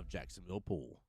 of Jacksonville Pool.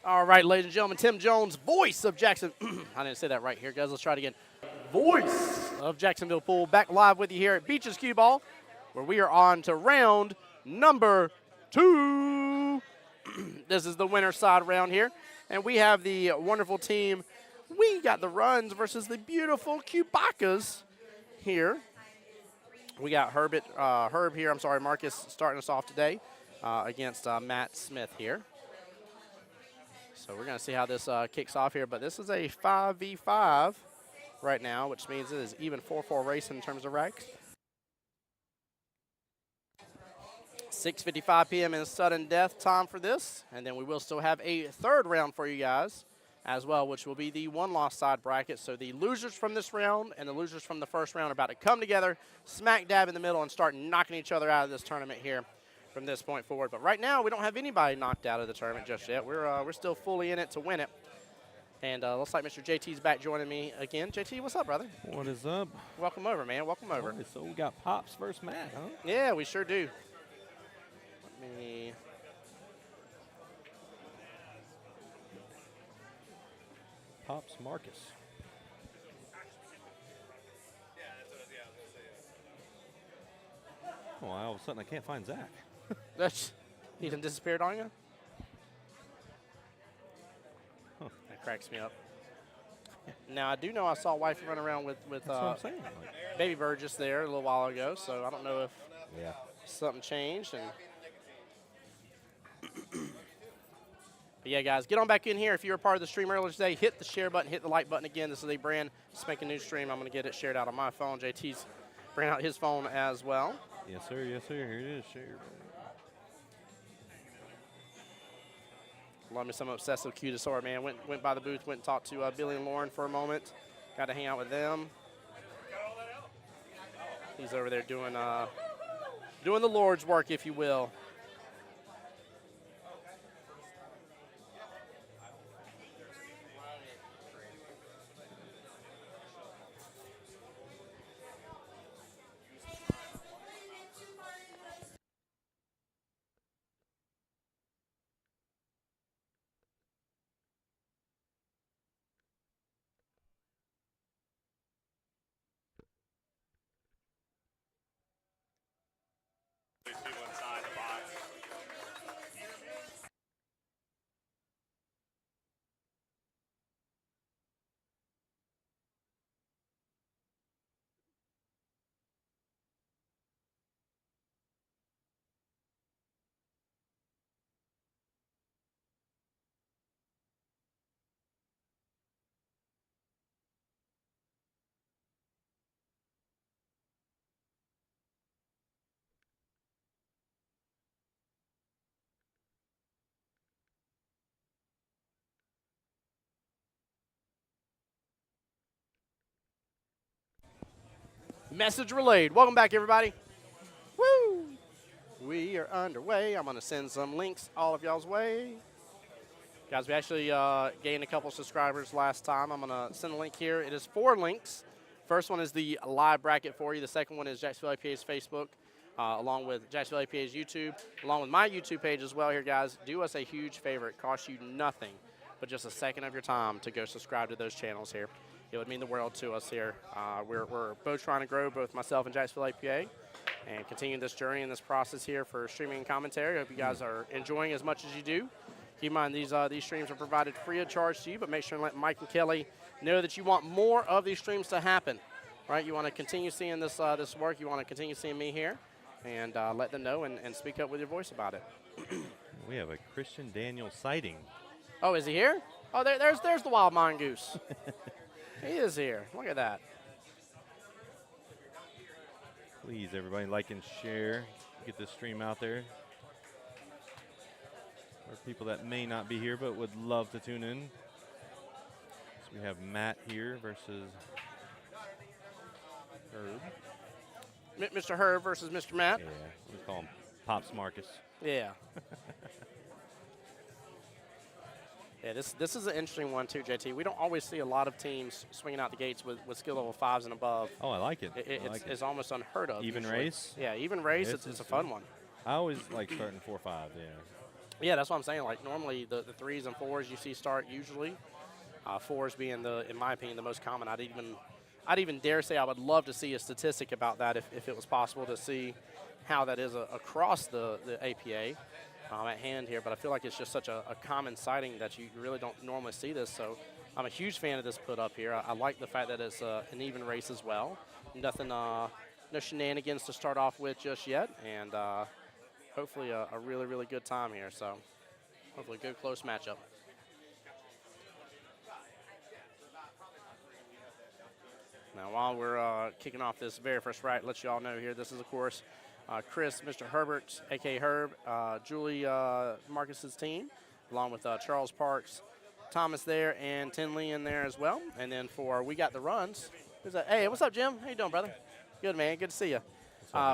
All right, ladies and gentlemen, Tim Jones, voice of Jackson. I didn't say that right here, guys. Let's try it again. Voice of Jacksonville Pool, back live with you here at Beaches QBall, where we are on to round number 2. This is the winner side round here, and we have the wonderful team. We got the Runs versus the beautiful Cubacas here. We got Herb here. I'm sorry, Marcus starting us off today against Matt Smith here. So we're going to see how this kicks off here. But this is a 5v5 right now, which means it is even 4-4 race in terms of ranks. 6:55 p.m. in sudden death time for this. And then we will still have a third round for you guys as well, which will be the one-loss side bracket. So the losers from this round and the losers from the first round are about to come together, smack dab in the middle, and start knocking each other out of this tournament here from this point forward. But right now, we don't have anybody knocked out of the tournament just yet. We're still fully in it to win it. And looks like Mr. JT's back joining me again. JT, what's up, brother? What is up? Welcome over, man. Welcome over. Right, so we got Pops versus Matt, huh? Yeah, we sure do. Let me... Pops Marcus. Oh, all of a sudden I can't find Zach. He done disappeared on you? Huh. That cracks me up. Now, I do know I saw Wifey run around with That's what I'm saying. Baby Burgess there a little while ago, so I don't know if Yeah. something changed. And but yeah, guys, get on back in here. If you were a part of the stream earlier today, hit the share button, hit the like button again. This is a brand spanking new stream. I'm going to get it shared out on my phone. JT's bringing out his phone as well. Yes, sir. Yes, sir. Here it is. Share. Love me some obsessive QTec, man. Went by the booth, went and talked to Billy and Lauren for a moment. Got to hang out with them. He's over there doing the Lord's work, if you will. Message relayed. Welcome back, everybody. Woo! We are underway. I'm going to send some links all of y'all's way. Guys, we actually gained a couple subscribers last time. I'm going to send a link here. It is 4 links. First one is the live bracket for you. The second one is Jacksonville APA's Facebook, along with Jacksonville APA's YouTube, along with my YouTube page as well here, guys. Do us a huge favor. It costs you nothing but just a second of your time to go subscribe to those channels here. It would mean the world to us here. We're both trying to grow, both myself and Jacksonville APA, and continue this journey and this process here for streaming and commentary. I hope you guys are enjoying as much as you do. Keep in mind, these streams are provided free of charge to you, but make sure and let Mike and Kelly know that you want more of these streams to happen. Right? You want to continue seeing this work. You want to continue seeing me here, and let them know and speak up with your voice about it. We have a Christian Daniel sighting. Oh, is he here? Oh, there's the wild mongoose. He is here. Look at that. Please, everybody, like and share. Get this stream out there. For people that may not be here but would love to tune in. So we have Matt here versus Herb. Mr. Herb versus Mr. Matt. Yeah, we call him Pops Marcus. Yeah. Yeah, this is an interesting one too, JT. We don't always see a lot of teams swinging out the gates with skill level 5s and above. Oh, I like it. It's almost unheard of. Even usually. race? Yeah, even race. It's a fun one. I always like starting 4-5. Yeah. Yeah, that's what I'm saying. Like normally the 3s and 4s you see start usually. 4s being in my opinion, the most common. I'd even dare say I would love to see a statistic about that if it was possible to see how that is across the APA. At hand here, but I feel like it's just such a common sighting that you really don't normally see this. So I'm a huge fan of this put up here. I like the fact that it's an even race as well. Nothing, no shenanigans to start off with just yet, and hopefully a really, really good time here. So hopefully a good close matchup. Now while we're kicking off this very first right, let you all know here, this is of course Chris, Mr. Herbert, a.k.a. Herb, Julie Marcus's team, along with Charles Parks, Thomas there, and Tinley in there as well. And then for We Got the Runs, who's that? Hey, what's up, Jim? How you doing, brother? Good, man. Good to see you.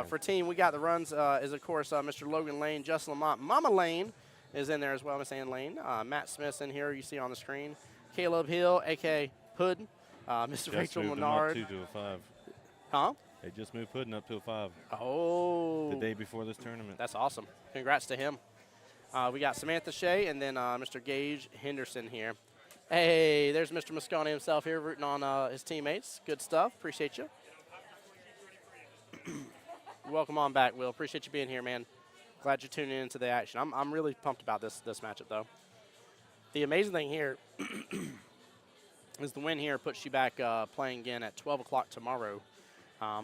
For team We Got the Runs is, of course, Mr. Logan Lane, Justin Lamont. Mama Lane is in there as well, Miss Ann Lane. Matt Smith's in here, you see on the screen. Caleb Hill, a.k.a. Hood. Mr. Rachel Menard. Just moved him up 2 to a 5. Huh? They just moved Puddin up to a 5. Oh. The day before this tournament. That's awesome. Congrats to him. We got Samantha Shea and then Mr. Gage Henderson here. Hey, there's Mr. Moscone himself here rooting on his teammates. Good stuff. Appreciate you. Welcome on back, Will. Appreciate you being here, man. Glad you're tuning into the action. I'm really pumped about this matchup, though. The amazing thing here is the win here puts you back playing again at 12 o'clock tomorrow.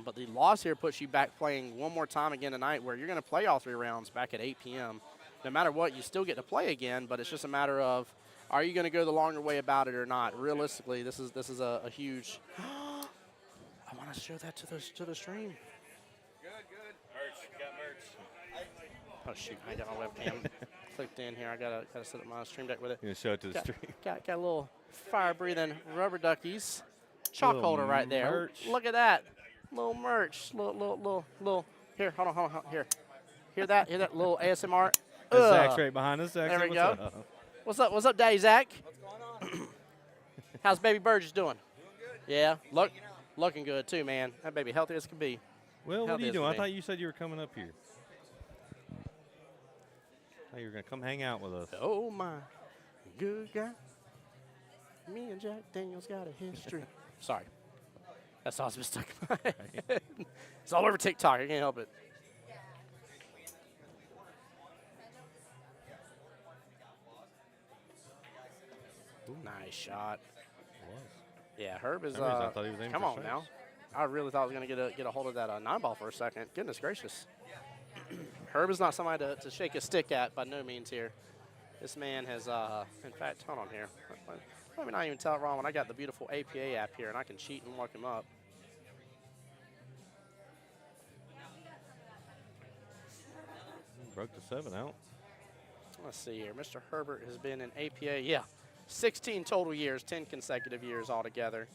But the loss here puts you back playing one more time again tonight where you're going to play all 3 rounds back at 8 p.m. No matter what, you still get to play again, but it's just a matter of are you going to go the longer way about it or not? Realistically, this is a huge – I want to show that to the stream. Good. Merch. Got merch. Oh, shoot. I got my webcam clicked in here. I got to set up my stream deck with it. You're going to show it to the stream. Got a little fire-breathing rubber duckies. Chalk holder right there. Merch. Look at that. Little merch, little. Here, hold on. Here, hear that? Hear that little ASMR? Zach's right behind us. Zach, There we what's go. up? What's up, Daddy Zach? What's going on? How's baby Burgess doing? Doing good. Yeah, looking good too, man. That baby healthy as can be. Well, what Healthy are you as doing? can I be. thought you said you were coming up here. I thought you were going to come hang out with us. Oh my, good guy. Me and Jack Daniels got a history. Sorry, that song's been stuck in my head. It's all over TikTok. I can't help it. Nice shot. It was. Yeah, Herb is. For some reason, I thought he was aiming Come for on strikes. now. I really thought I was going to get a hold of that 9-ball for a second. Goodness gracious. Herb is not somebody to shake a stick at by no means here. This man has, in fact, hold on here. Let me not even tell it wrong when I got the beautiful APA app here and I can cheat and look him up. Broke the 7 out. Let's see here. Mr. Herbert has been in APA, 16 total years, 10 consecutive years altogether.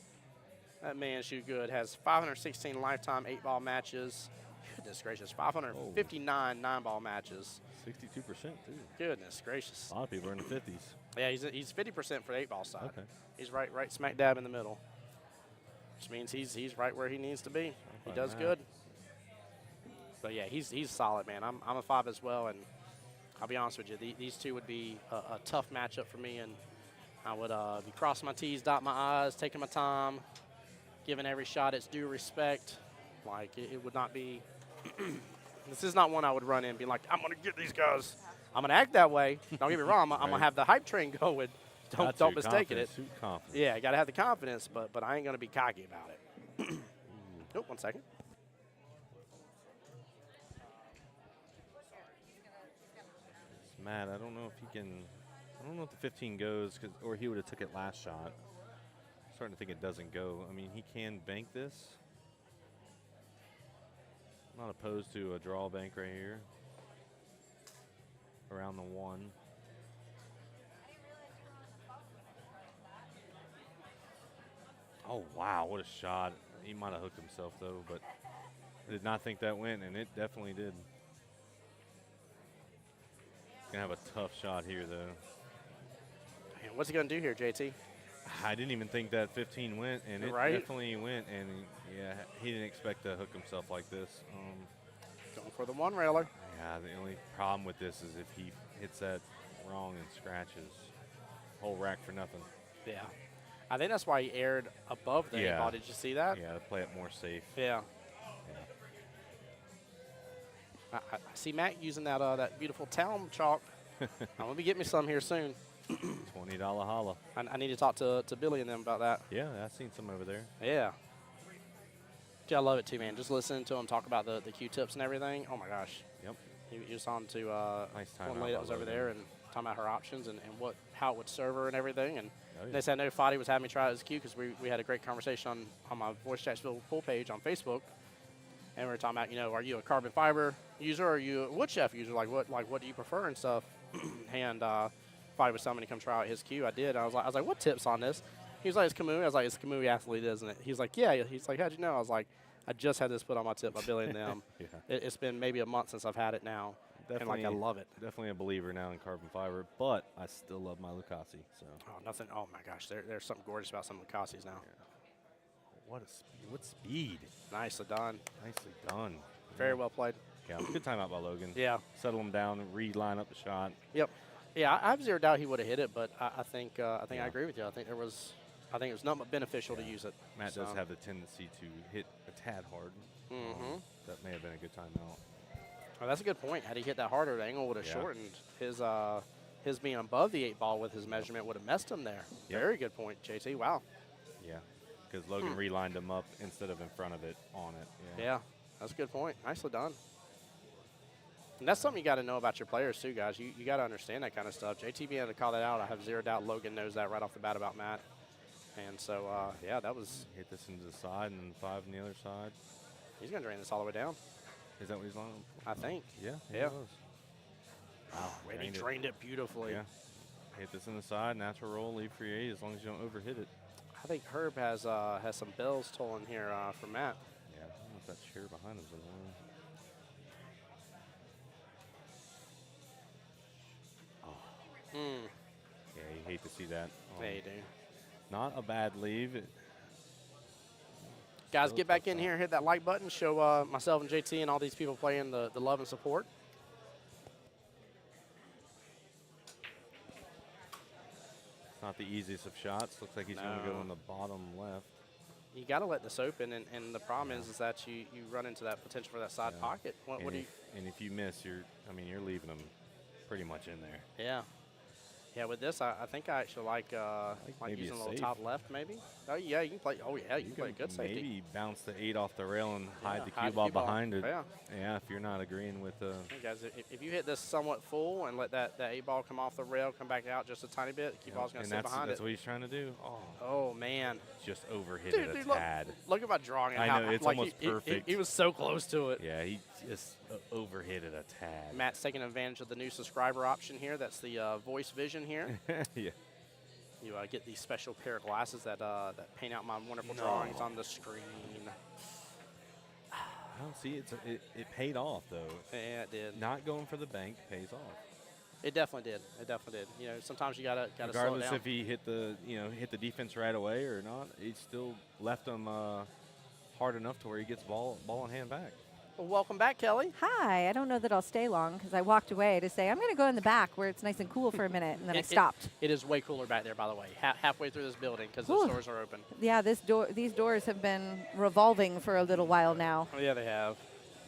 That man shoot good. Has 516 lifetime 8-ball matches. Goodness gracious, 559 9-ball matches. 62% too. Goodness gracious. A lot of people are in the 50s. Yeah, he's 50% for the 8-ball side. Okay. He's right smack dab in the middle, which means he's right where he needs to be. He does good. But yeah, he's solid, man. I'm a 5 as well, and I'll be honest with you, these two would be a tough matchup for me, and I would be crossing my T's, dotting my I's, taking my time, giving every shot its due respect. Like it would not be. This is not one I would run in and be like, I'm going to get these guys. I'm going to act that way. Don't get me wrong. I'm going to have the hype train going. Don't mistake it. Confidence. Yeah, got to have the confidence, but I ain't going to be cocky about it. Oh, 1 second. Matt, I don't know if he can. I don't know if the 15 goes, or he would have took it last shot. Starting to think it doesn't go. I mean, he can bank this. Not opposed to a draw bank right here. Around the 1. Oh, wow, what a shot. He might have hooked himself, though, but I did not think that went, and it definitely did. Gonna have a tough shot here, though. Man, what's he going to do here, JT? I didn't even think that 15 went, and it definitely went, and yeah, he didn't expect to hook himself like this. Going for the one-railer. Yeah, the only problem with this is if he hits that wrong and scratches, whole rack for nothing. Yeah. I think that's why he aired above the 8 ball. Did you see that? Yeah, to play it more safe. Yeah. I see Matt using that that beautiful talum chalk. I'm going to be getting me some here soon. $20 holla. I need to talk to Billy and them about that. Yeah, I've seen some over there. Yeah. Dude, I love it too, man. Just listening to him talk about the Q-tips and everything. Oh, my gosh. Yep. He was on to nice time one lady that was over there and talking about her options and how it would serve her and everything. And they said no, Foddy was having me try it as Q because we had a great conversation on my Voice Jacksonville pool page on Facebook. And we were talking about, you know, are you a carbon fiber user or are you a wood chef user? Like what do you prefer and stuff? And Foddy was telling me to come try out his Q. I did. I was like, what tips on this? He was like, it's Kamui. I was like, it's Kamui Athlete, isn't it? He's like, yeah. He's like, how'd you know? I was like, I just had this put on my tip by Billy and them. Yeah. It's been maybe a month since I've had it now. Definitely, and I love it. Definitely a believer now in carbon fiber, but I still love my Lucasi. So. Oh, nothing. Oh my gosh, there's something gorgeous about some Lucasis now. Yeah. What speed! Nicely done. Nicely done. Very well played. Yeah, good timeout by Logan. Yeah. Settle him down, reline up the shot. Yep. Yeah, I have zero doubt he would have hit it, but I think I agree with you. I think it was nothing but beneficial to use it. Matt does have the tendency to hit a tad hard. That may have been a good timeout. Oh, that's a good point. Had he hit that harder, the angle would have shortened. His being above the 8 ball with his measurement would have messed him there. Yep. Very good point, JT. Wow. Yeah, because Logan relined him up instead of in front of it on it. Yeah, that's a good point. Nicely done. And that's something you got to know about your players too, guys. You got to understand that kind of stuff. JT being able to call that out, I have zero doubt Logan knows that right off the bat about Matt. And so, yeah, that was. Hit this into the side and then 5 on the other side. He's going to drain this all the way down. Is that what he's on? I think. Yeah. Yeah. Wow. And he drained it beautifully. Yeah. Hit this in the side, natural roll, leave free 8 as long as you don't overhit it. I think Herb has some bells tolling here for Matt. Yeah, I don't know if that chair behind him's annoying. Yeah, you hate to see that. Yeah, you do. Not a bad leave. Guys, get back in here, hit that like button, show myself and JT and all these people playing the love and support. Not the easiest of shots. Looks like he's going to go in the bottom left. You got to let this open, and the problem is that you run into that potential for that side pocket. What do you? And if you miss, you're leaving them pretty much in there. Yeah. Yeah, with this, I think I actually like using a little top left, maybe. Oh yeah, you can play. Oh yeah, you can play good safety. Maybe bounce the 8 off the rail and hide the cue ball behind it. Yeah. Yeah, if you're not agreeing with the. Hey guys, if you hit this somewhat full and let that 8 ball come off the rail, come back out just a tiny bit, the cue ball's gonna sit behind it. That's what he's trying to do. Oh man. Just overhit it a tad. Look about drawing it. I know, it's almost perfect. He was so close to it. Yeah, he just overhit it a tad. Matt's taking advantage of the new subscriber option here. That's the voice vision here. Yeah. You get these special pair of glasses that paint out my wonderful drawings on the screen. I don't see it paid off though. Yeah, it did. Not going for the bank pays off. It definitely did. It definitely did. You know, sometimes you gotta slow it down. Regardless if he hit the defense right away or not, he still left him hard enough to where he gets ball in hand back. Well, welcome back, Kelly. Hi. I don't know that I'll stay long because I walked away to say I'm going to go in the back where it's nice and cool for a minute, and then I stopped. It is way cooler back there, by the way, halfway through this building because the doors are open. Yeah, these doors have been revolving for a little while now. Oh, yeah, they have.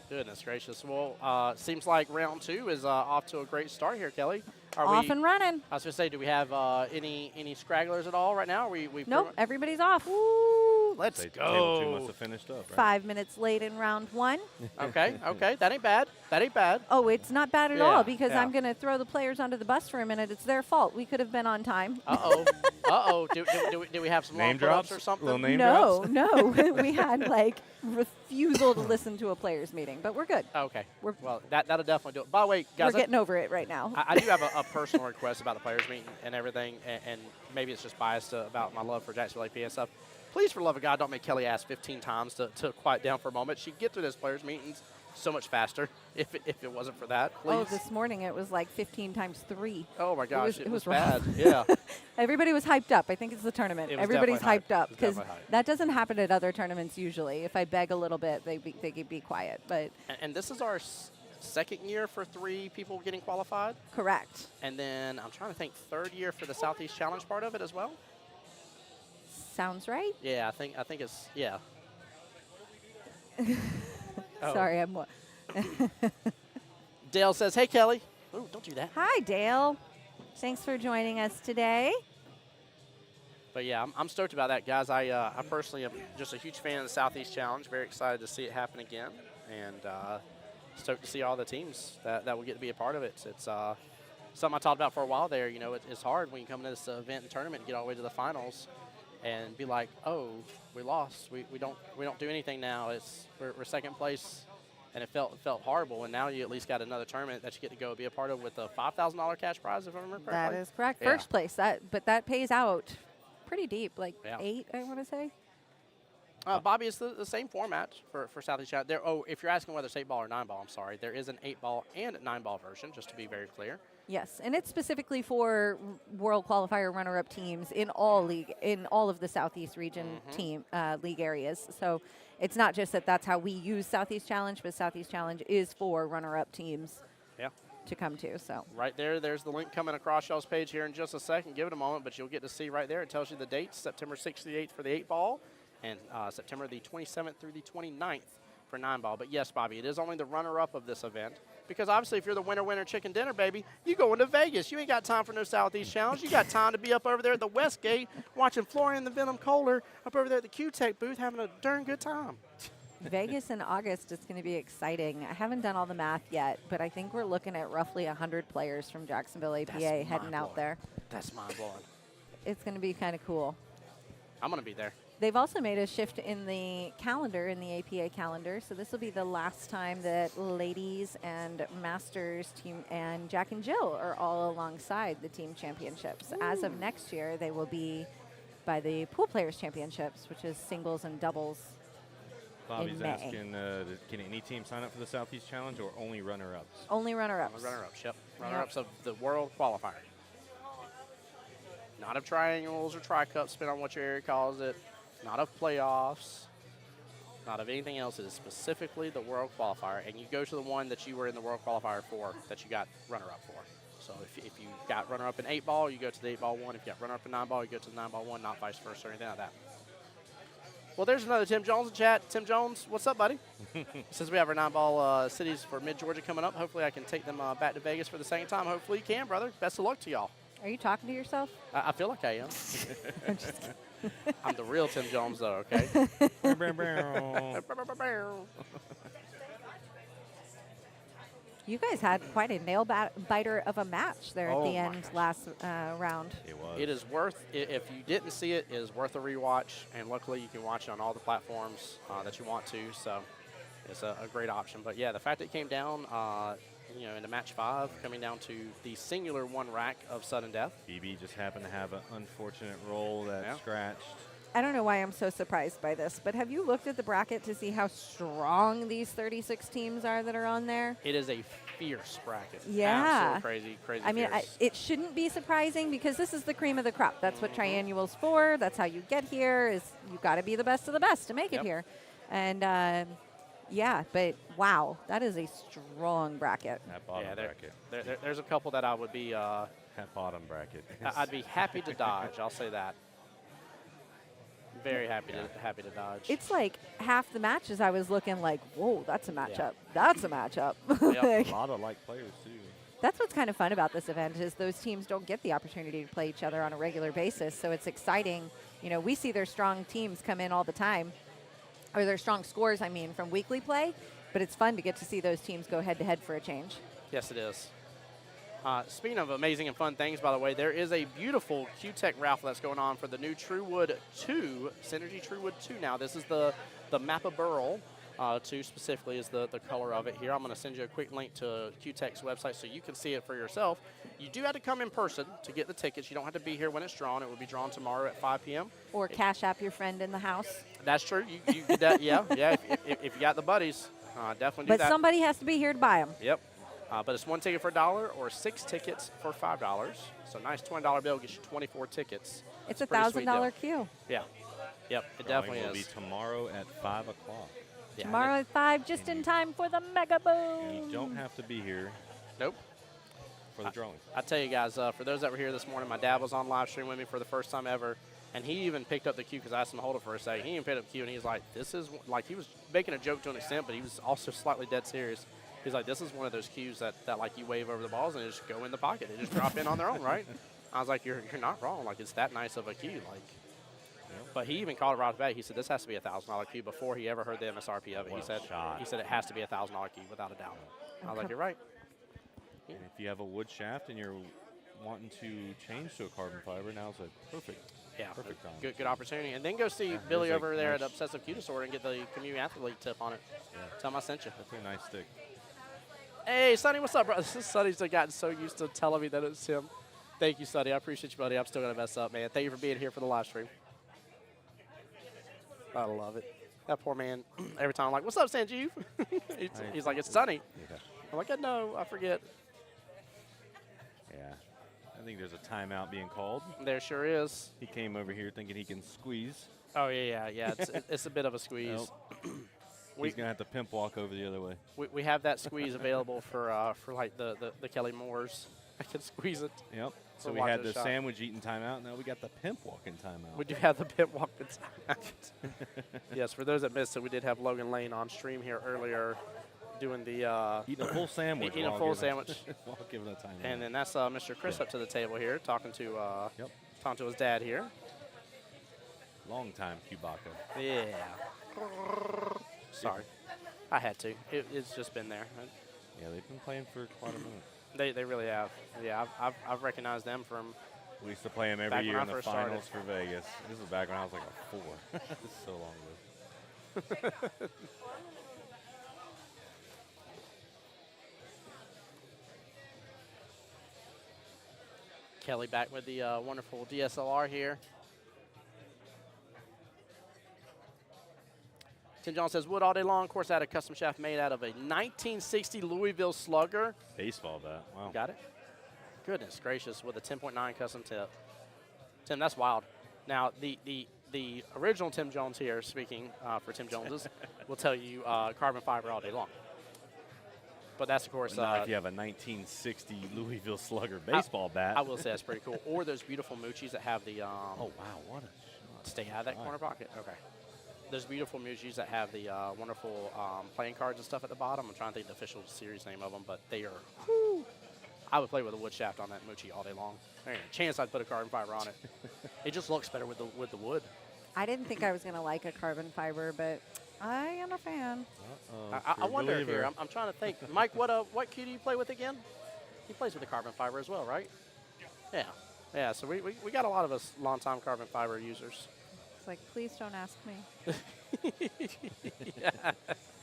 Goodness gracious. Well, seems like round 2 is off to a great start here, Kelly. Off and running. I was going to say, do we have any scragglers at all right now? Nope, everybody's off. Woo! Let's Say Table 2 go. must have finished up, right? 5 minutes late in round 1. Okay, okay. That ain't bad. That ain't bad. Oh, it's not bad at Yeah, all because yeah. I'm going to throw the players under the bus for a minute. It's their fault. We could have been on time. Uh-oh. Uh-oh. Do we have some Name long pull-ups drops? or something? Little name No, drops? no. We had like refusal to listen to a players meeting, but we're good. Okay. We're- Well, that'll definitely do it. By the way, guys, We're getting over it right now. I do have a personal request about the players meeting and everything, and maybe it's just biased about my love for Jacksonville APA and stuff. Please, for the love of God, don't make Kelly ask 15 times to quiet down for a moment. She'd get through those players meetings so much faster if it wasn't for that. Please. Oh, this morning it was like 15 times 3. Oh my gosh, it was was bad. rough. Yeah. Everybody was hyped up. I think it's the tournament. It was Everybody's definitely hyped hyped. up It was because definitely hyped. that doesn't happen at other tournaments usually. If I beg a little bit, they could be quiet. But And this is our second year for 3 people getting qualified, correct. and then I'm trying to think third year for the Southeast Challenge part of it as well. Sounds right. Yeah, I think it's yeah. Oh. Sorry, I'm. Dale says, "Hey Kelly." Ooh, don't do that. Hi, Dale. Thanks for joining us today. But yeah, I'm stoked about that, guys. I personally am just a huge fan of the Southeast Challenge. Very excited to see it happen again, and stoked to see all the teams that will get to be a part of it. It's something I talked about for a while there. You know, it's hard when you come into this event and tournament and get all the way to the finals, and be like, oh, we lost. We don't do anything now. We're second place, and it felt horrible. And now you at least got another tournament that you get to go be a part of with a $5,000 cash prize, if I remember That correctly. is correct. Yeah. First place. But that pays out pretty deep, like Yeah. 8, I want to say. Bobby, it's the same format for Southeast Challenge. If you're asking whether it's 8-ball or 9-ball, I'm sorry. There is an 8-ball and 9-ball version, just to be very clear. Yes, and it's specifically for World Qualifier runner-up teams in all of the Southeast region team league areas. So it's not just that's how we use Southeast Challenge, but Southeast Challenge is for runner-up teams Yeah. to come to. So Right there's the link coming across y'all's page here in just a second. Give it a moment, but you'll get to see right there. It tells you the dates, September 6th to the 8th for the 8-ball, and September the 27th through the 29th for 9-ball. But yes, Bobby, it is only the runner-up of this event. Because obviously if you're the winner chicken dinner, baby, you going to Vegas. You ain't got time for no Southeast Challenge. You got time to be up over there at the Westgate watching Florian the Venom Kohler up over there at the CueTec booth having a darn good time. Vegas in August is going to be exciting. I haven't done all the math yet, but I think we're looking at roughly 100 players from Jacksonville APA heading out mind-blowing. there. That's mind-blowing. It's going to be kind of cool. I'm going to be there. They've also made a shift in the calendar, in the APA calendar. So this will be the last time that ladies and masters team and Jack and Jill are all alongside the team championships. Ooh. As of next year, they will be by the pool players championships, which is singles and doubles. Bobby's in May. asking, can any team sign up for the Southeast Challenge or only runner-ups? Only runner-ups. Runner-ups, yep. Runner-ups of the World Qualifier. Not of triangles or tri-cups, depending on what your area calls it. Not of playoffs. Not of anything else. It is specifically the World Qualifier. And you go to the one that you were in the World Qualifier for, that you got runner-up for. So if you got runner-up in 8-ball, you go to the 8-ball one. If you got runner-up in 9-ball, you go to the 9-ball one, not vice versa or anything like that. Well, there's another Tim Jones in chat. Tim Jones, what's up, buddy? Since we have our 9-ball cities for mid-Georgia coming up, hopefully I can take them back to Vegas for the second time. Hopefully you can, brother. Best of luck to y'all. Are you talking to yourself? I feel like I am. I'm just kidding. I'm the real Tim Jones, though, okay? You guys had quite a nail-biter of a match there at Oh the my end gosh. last round. It was. It is worth, if you didn't see it, it is worth a rewatch. And luckily you can watch it on all the platforms that you want to. So it's a great option. But yeah, the fact that it came down, into match 5, coming down to the singular one rack of sudden death. BB just happened to have an unfortunate roll that scratched. I don't know why I'm so surprised by this, but have you looked at the bracket to see how strong these 36 teams are that are on there? It is a fierce bracket. Yeah. Absolutely crazy I mean, fierce. it shouldn't be surprising because this is the cream of the crop. That's what triannual's for. That's how you get here. Is you got to be the best of the best to make it here. And yeah, but wow, that is a strong bracket. That bottom bracket. There's a couple that I would be. That bottom bracket. I'd be happy to dodge. I'll say that. Very happy to dodge. It's like half the matches I was looking like, whoa, that's a matchup. That's a matchup. Yep. A lot of like players, too. That's what's kind of fun about this event is those teams don't get the opportunity to play each other on a regular basis. So it's exciting. You know, we see their strong teams come in all the time, or their strong scores, I mean, from weekly play. But it's fun to get to see those teams go head-to-head for a change. Yes, it is. Speaking of amazing and fun things, by the way, there is a beautiful CueTec raffle that's going on for the new Truewood II, Cynergy Truewood II. Now, this is the MEGABOOM 2 specifically is the color of it here. I'm going to send you a quick link to CueTec's website so you can see it for yourself. You do have to come in person to get the tickets. You don't have to be here when it's drawn. It will be drawn tomorrow at 5 p.m. Or Cash App your friend in the house. That's true. You get that, yeah. If you got the buddies, definitely do But that. somebody has to be here to buy them. Yep. But it's 1 ticket for $1 or 6 tickets for $5. So nice $20 bill gets you 24 tickets. It's a pretty sweet deal. $1,000 queue. Yeah. Yep, it Drawing definitely will is. be tomorrow at 5 o'clock. Yeah, Tomorrow at 5, just in time for the Mega Boom. You don't have to be here Nope. for the drawing. I tell you guys, for those that were here this morning, my dad was on live stream with me for the first time ever, and he even picked up the cue because I asked him to hold it for a second. He even picked up the cue, and he was like, this is, like, he was making a joke to an extent, but he was also slightly dead serious. He's like, this is one of those cues that like, you wave over the balls and they just go in the pocket. They just drop in on their own, right? I was like, you're not wrong. Like, it's that nice of a cue. Like, but he even called it right off the bat. He said, this has to be a $1,000 cue before he ever heard the MSRP of it. What a shot. He said it has to be a $1,000 cue without a doubt. I was like, you're right. And if you have a wood shaft and you're wanting to change to a carbon fiber, now's a perfect time. Good opportunity. And then go see Billy over there at Obsessive Cue Disorder and get the community athlete tip on it. Yeah. Tell him I sent you. That's a nice stick. Hey, Sonny, what's up, bro? Sonny's gotten so used to telling me that it's him. Thank you, Sonny. I appreciate you, buddy. I'm still going to mess up, man. Thank you for being here for the live stream. I love it. That poor man, every time I'm like, what's up, Sanjeev? he's like, it's Sonny. Yeah. I'm like, no, I forget. Yeah. I think there's a timeout being called. There sure is. He came over here thinking he can squeeze. Oh, yeah. It's a bit of a squeeze. Nope. He's going to have to pimp walk over the other way. We have that squeeze available for like the Kelly Moores. I can squeeze it. Yep. So We're we watching had a the shot. sandwich eating timeout. Now we got the pimp walking timeout. We do have the pit walk. Yes, for those that missed it, we did have Logan Lane on stream here earlier doing the eating a full sandwich. eating a full sandwich. While giving a timeout. And then that's Mr. Chris up to the table here talking to talking to his dad here. Long time Cubaka. Yeah. Sorry. I had to. It's just been there. Yeah, they've been playing for quite a minute. They really have. Yeah, I've recognized them from. We used to play them every Back year when in I the first started. finals for Vegas. This was back when I was like a 4. This is so long ago. Kelly back with the wonderful DSLR here. Tim John says, wood all day long. Of course, I had a custom shaft made out of a 1960 Louisville Slugger. Baseball bat. Wow. Got it? Goodness gracious, with a 10.9 custom tip. Tim, that's wild. Now, the original Tim Jones here, speaking for Tim Joneses, will tell you carbon fiber all day long. But that's, of course... Not if you have a 1960 Louisville Slugger baseball bat. I will say that's pretty cool. Or those beautiful Moochies that have the... oh, wow. What a shot. Stay out of that corner pocket? Okay. Those beautiful Moochies that have the wonderful playing cards and stuff at the bottom. I'm trying to think the official series name of them, but they are... Whew. I would play with a wood shaft on that Moochie all day long. There ain't a chance I'd put a carbon fiber on it. It just looks better with the wood. I didn't think I was going to like a carbon fiber, but I am a fan. I wonder here. I'm trying to think. Mike, what cue do you play with again? He plays with the carbon fiber as well, right? Yeah. Yeah, so we got a lot of us long-time carbon fiber users. It's like, please don't ask me. Yeah.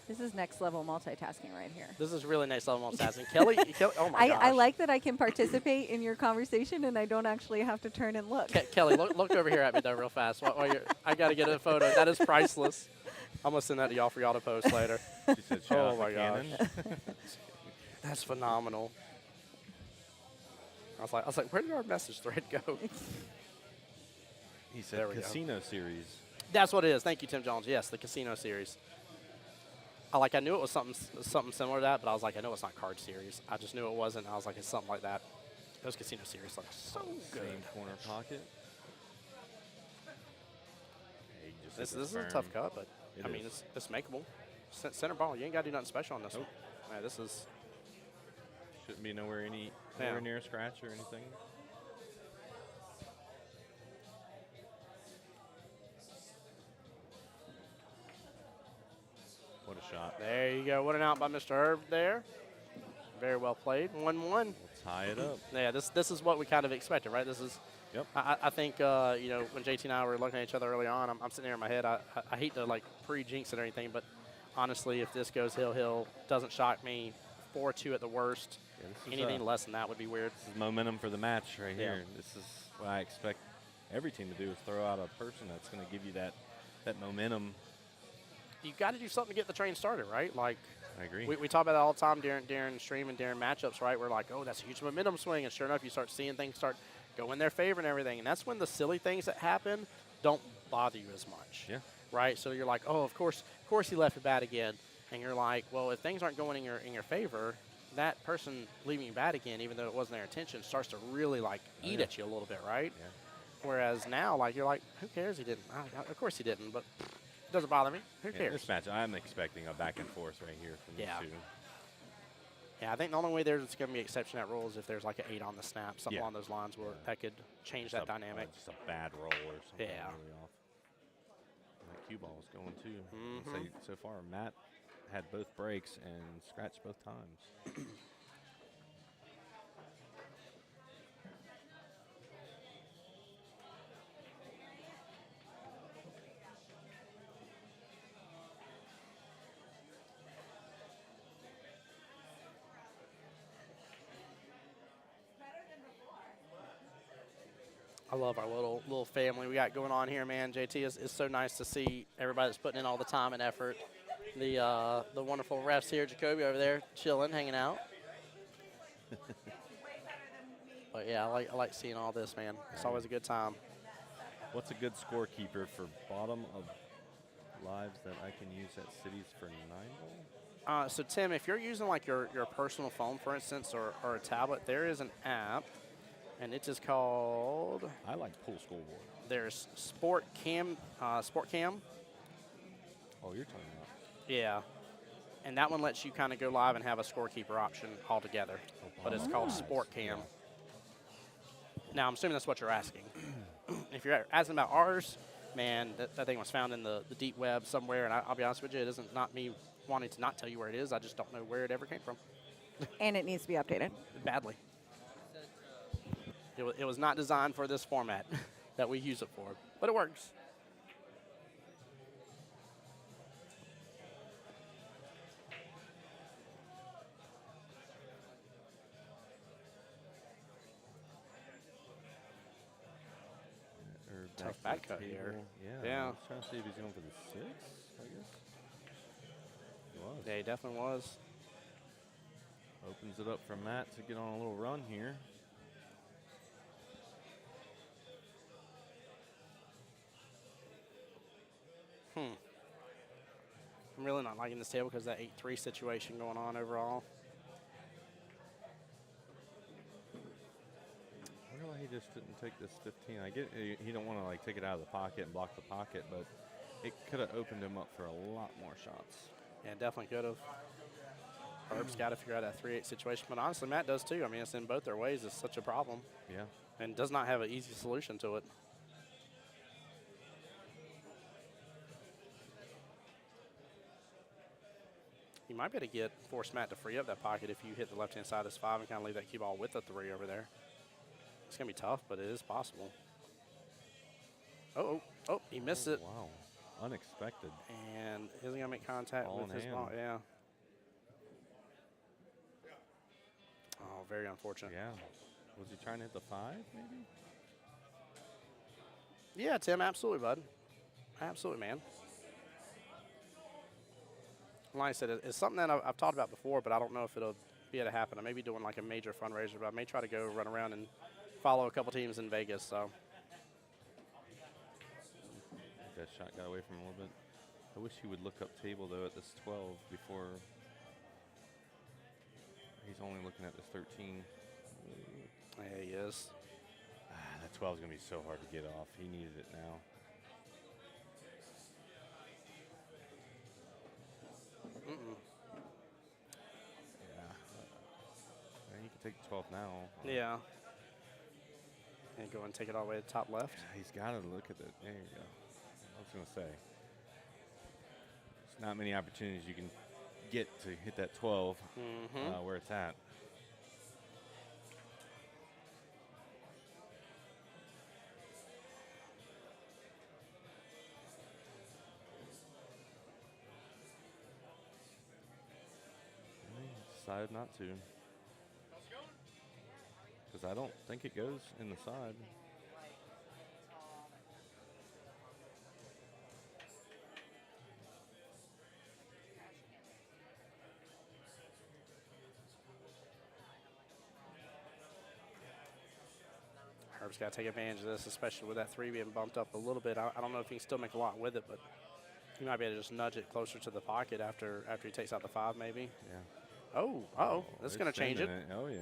This is next level multitasking right here. This is really nice level multitasking. Kelly, oh my gosh. I like that I can participate in your conversation and I don't actually have to turn and look. Kelly, look over here at me though real fast. I got to get a photo. That is priceless. I'm going to send that to y'all for y'all to post later. She said, Oh my gosh. That's phenomenal. I was like, where did our message thread go? He said There we go. Casino Series. That's what it is. Thank you, Tim Jones. Yes, the Casino Series. I knew it was something similar to that, but I was like, I know it's not Card Series. I just knew it wasn't. I was like, it's something like that. Those Casino Series look so good. Same corner pocket. Hey, just This hit the is a firm. tough cut, but It I mean, is. it's makeable. Center ball, you ain't got to do nothing special on this Nope. one. Man, this is Shouldn't be nowhere Yeah. near a scratch or anything. What a shot. There you go. What an out by Mr. Herb there. Very well played. 1-1. We'll tie it up. Yeah, this is what we kind of expected, right? This is. Yep. I think you know, when JT and I were looking at each other early on, I'm sitting there in my head. I hate to like pre-jinx it or anything, but honestly, if this goes hill, doesn't shock me. 4-2 at the worst. Yeah, this is, Anything less than that would be weird. This is momentum for the match right Yeah. here. This is what I expect every team to do, is throw out a person that's going to give you that momentum. You got to do something to get the train started, right? Like I agree. we talk about that all the time during stream and during matchups, right? We're like, oh, that's a huge momentum swing, and sure enough, you start seeing things start go in their favor and everything, and that's when the silly things that happen don't bother you as much. Yeah. Right. So you're like, oh, of course he left it bad again, and you're like, well, if things aren't going in your favor, that person leaving you bad again, even though it wasn't their intention, starts to really like eat at you a little bit, right? Yeah. Whereas now, like you're like, who cares? He didn't. Of course he didn't, but it doesn't bother me. Who Yeah, cares? this match, I'm expecting a back and forth right here from Yeah. these two. Yeah, I think the only way there's going to be exception at rule is if there's like an 8 on the snap, something Yeah. along those lines where that could change that dynamic. Just a bad roll or something. Yeah. Really off. And that cue ball is going too. Mhm. So far, Matt had both breaks and scratched both times. I love our little family we got going on here, man. JT, it's so nice to see everybody that's putting in all the time and effort. The wonderful refs here, Jacoby over there, chilling, hanging out. But yeah, I like seeing all this, man. It's always a good time. What's a good scorekeeper for bottom of lives that I can use at cities for 9 ball? So Tim, if you're using like your personal phone, for instance, or a tablet, there is an app, and it is called. I like pool scoreboard. There's Sport Cam. Oh, you're talking about. Yeah. And that one lets you kind of go live and have a scorekeeper option altogether. But it's called Sport Cam. Now, I'm assuming that's what you're asking. If you're asking about ours, man, that thing was found in the deep web somewhere. And I'll be honest with you, it isn't not me wanting to not tell you where it is. I just don't know where it ever came from. And it needs to be updated. Badly. It was not designed for this format that we use it for. But it works. Tough back cut here. Yeah. I was trying to see if he's going for the 6, I guess. He was. Yeah, he definitely was. Opens it up for Matt to get on a little run here. I'm really not liking this table because of that 8-3 situation going on overall. I wonder why he just didn't take this 15. I get he don't want to like take it out of the pocket and block the pocket, but it could have opened him up for a lot more shots. Yeah, definitely could have. Herb's got to figure out that 3-8 situation, but honestly, Matt does too. I mean, it's in both their ways. It's such a problem. Yeah. And does not have an easy solution to it. You might be able to force Matt to free up that pocket if you hit the left-hand side of this 5 and kind of leave that cue ball with the 3 over there. It's going to be tough, but it is possible. Oh, he missed it. Wow. Unexpected. And isn't going to make contact Ball with in his hand. ball. Yeah. Oh, very unfortunate. Yeah. Was he trying to hit the 5, maybe? Yeah, Tim, absolutely, bud. Absolutely, man. Like I said, it's something that I've talked about before, but I don't know if it'll be able to happen. I may be doing like a major fundraiser, but I may try to go run around and follow a couple teams in Vegas. So That shot got away from him a little bit. I wish he would look up table, though, at this 12 before. He's only looking at this 13. yeah, he is. That 12 is going to be so hard to get off. He needed it now. Yeah. 12th now. Yeah. And go and take it all the way to the top left. Yeah, he's got to look at it. There you go. I was going to say. There's not many opportunities you can get to hit that 12 where it's at. Decided not to. Because I don't think it goes in the side. Herb's got to take advantage of this, especially with that 3 being bumped up a little bit. I don't know if he can still make a lot with it, but he might be able to just nudge it closer to the pocket after he takes out the 5 maybe. Yeah. Oh, uh-oh. That's going to change it. Oh, yeah.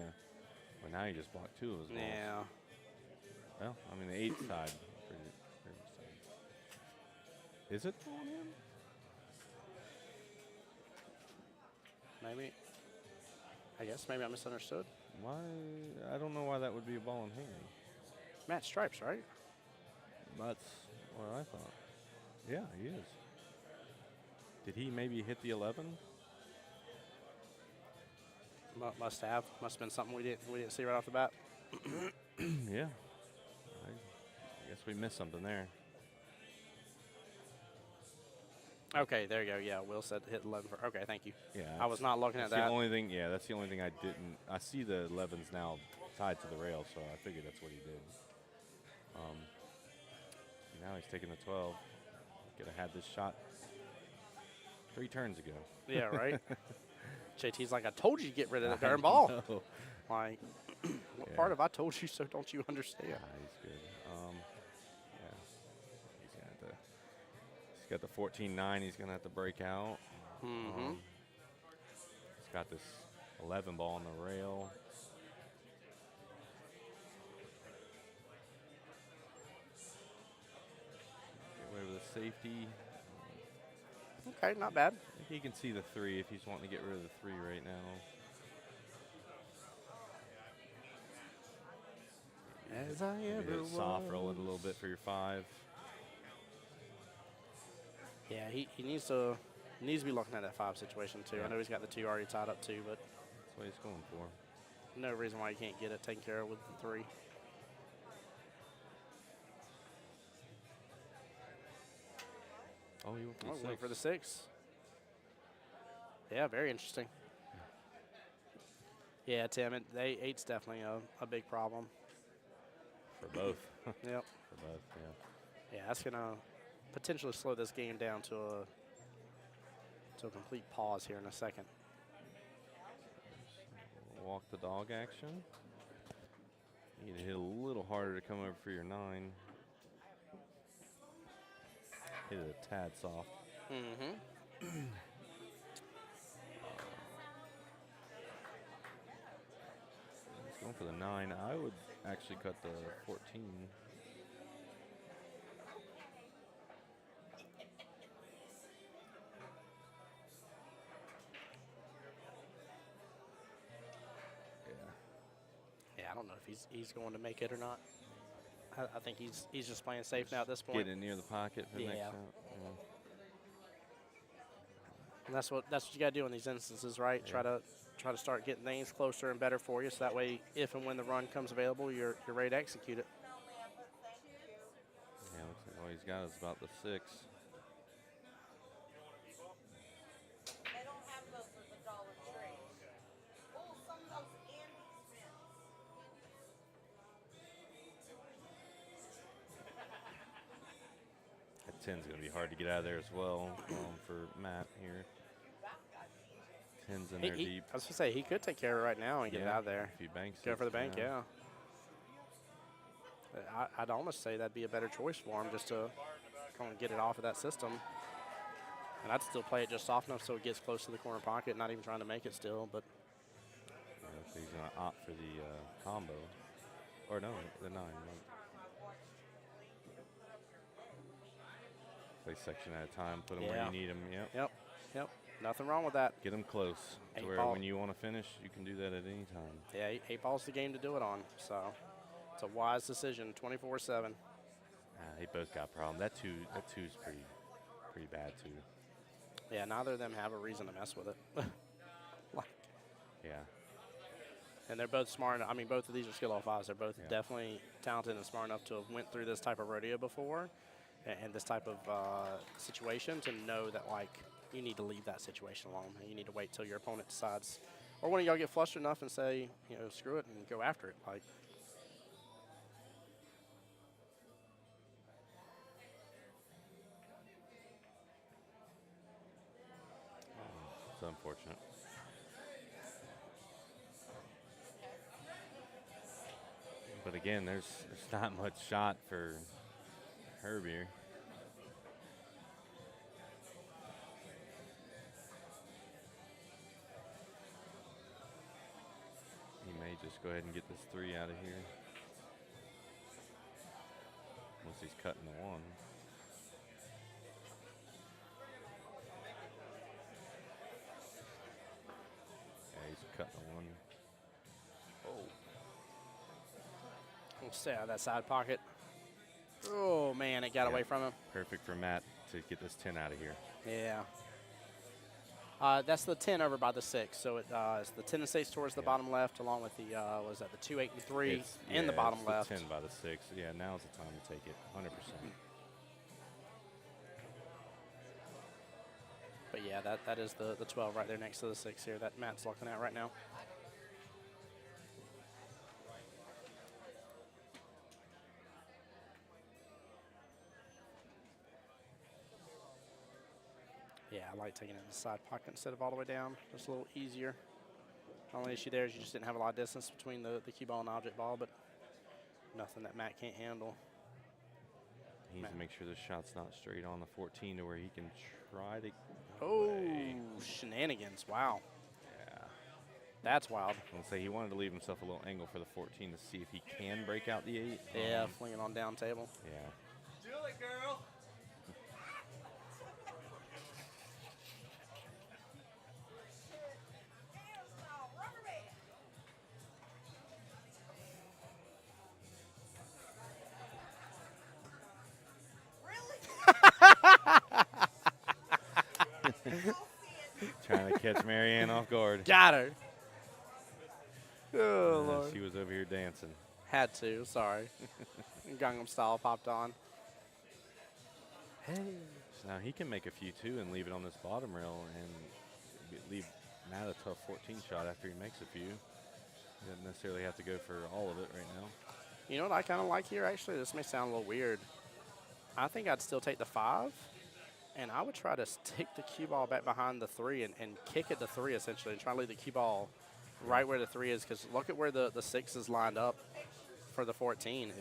Well, now you just blocked 2 of his balls. Yeah. Well, I mean, the 8th side. Is it on him? Maybe. I guess maybe I misunderstood. Why? I don't know why that would be a ball in hand. Matt Stripes, right? That's what I thought. Yeah, he is. Did he maybe hit the 11? Must have been something we didn't see right off the bat. Yeah. I guess we missed something there. Okay, there you go. Yeah, Will said hit 11 for. Okay, thank you. Yeah. I was not looking at That's that. the only thing. Yeah, that's the only thing I didn't. I see the 11s now tied to the rail, so I figured that's what he did. Now he's taking the 12. Could have had this shot 3 turns ago. Yeah, right. JT's like, I told you to get rid of that darn ball. Know. Like, what Yeah. part of I told you so don't you understand? Yeah, he's good. Yeah. He's got the 14-9. He's gonna have to break out. Mm-hmm. He's got this 11 ball on the rail. Get away with a safety. Okay, not bad. I think he can see the 3 if he's wanting to get rid of the 3 right now. As I Maybe ever hit soft, roll it was. a little bit for your 5. Yeah, he needs to be looking at that 5 situation too. Yeah. I know he's got the 2 already tied up too, but That's what he's going for. no reason why he can't get it taken care of with the 3. Oh, he went for the Oh, 6. went for the 6. Yeah, very interesting. Yeah, Tim, 8's definitely a big problem. For both. Yep. For both, yeah. Yeah, that's gonna potentially slow this game down to a complete pause here in a second. Walk the dog action. You need to hit a little harder to come over for your 9. Hit it a tad soft. Mm-hmm. He's going for the 9. I would actually cut the 14. Yeah, I don't know if he's going to make it or not. I think he's just playing safe now at this point. Getting near the pocket for the next Yeah. out. Yeah. And that's what you got to do in these instances, right? Yeah. Try to start getting things closer and better for you, so that way, if and when the run comes available, you're ready to execute it. Yeah, looks like all he's got is about the 6. They don't have those at the Dollar Tree. Oh, some of those Andy Smiths. That 10's going to be hard to get out of there as well for Matt here. 10's in there deep. I was going to say, he could take care of it right now and get it out of there. If he banks Go it, for the bank, yeah. I'd almost say that'd be a better choice for him, just to come and get it off of that system. And I'd still play it just soft enough so it gets close to the corner pocket, not even trying to make it still. But Yeah, so he's going to opt for the combo. Or no, the 9. Play section at a time, put them where Yeah. you need them. Yep. Yep. Nothing wrong with that. Get them close to 8 where ball. when you want to finish, you can do that at any time. Yeah, 8 ball's the game to do it on. So it's a wise decision, 24-7. They both got problems. That two's pretty bad too. Yeah, neither of them have a reason to mess with it. Like, Yeah. and they're both smart. I mean, both of these are skill level 5s. They're both definitely talented and smart enough to have went through this type of rodeo before and this type of situation to know that, like, you need to leave that situation alone. And you need to wait till your opponent decides. Or when y'all get flustered enough and say, you know, screw it and go after it. Like, It's unfortunate. But again, there's not much shot for Herb here. He may just go ahead and get this 3 out of here. Unless he's cutting the 1. Yeah, he's cutting the 1. we'll stay out of that side pocket. Oh, man, it got away from him. Perfect for Matt to get this 10 out of here. Yeah. That's the 10 over by the 6. So it's the 10 and 6 towards the bottom left, along with the, what is that, the 2, 8, and 3 in the bottom it's left. The 10 by the 6. Yeah, now's the time to take it, 100%. But yeah, that is the 12 right there next to the 6 here that Matt's looking at right now. Yeah, I like taking it in the side pocket instead of all the way down. Just a little easier. Only issue there is you just didn't have a lot of distance between the cue ball and object ball, but nothing that Matt can't handle. He needs to make sure the shot's not straight on the 14 to where he can try to. Oh, shenanigans. Wow. Yeah. That's wild. I'll say he wanted to leave himself a little angle for the 14 to see if he can break out the 8. Yeah, flinging on down table. Yeah. Do it, girl. Trying to catch Marianne off guard. Got her. Oh, Lord. She was over here dancing. Had to, sorry. Gangnam Style popped on. Hey. So now he can make a few too and leave it on this bottom rail and leave Matt a tough 14 shot after he makes a few. He doesn't necessarily have to go for all of it right now. You know what I kind of like here, actually? This may sound a little weird. I think I'd still take the 5, and I would try to stick the cue ball back behind the 3 and kick at the 3, essentially, and try to leave the cue ball right where the 3 is, because look at where the 6 is lined up for the 14.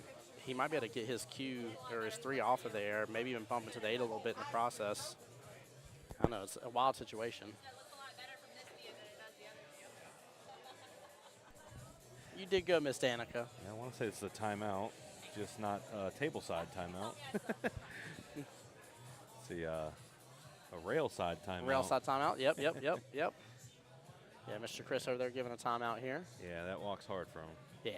He might be able to get his cue or his 3 off of there, maybe even bump into the 8 a little bit in the process. I know, it's a wild situation. You did good, Miss Danica. Yeah, I want to say it's a timeout, just not a table side timeout. See, a rail side timeout. Rail side timeout. Yep. Yeah, Mr. Chris over there giving a timeout here. Yeah, that walks hard for him. Yeah.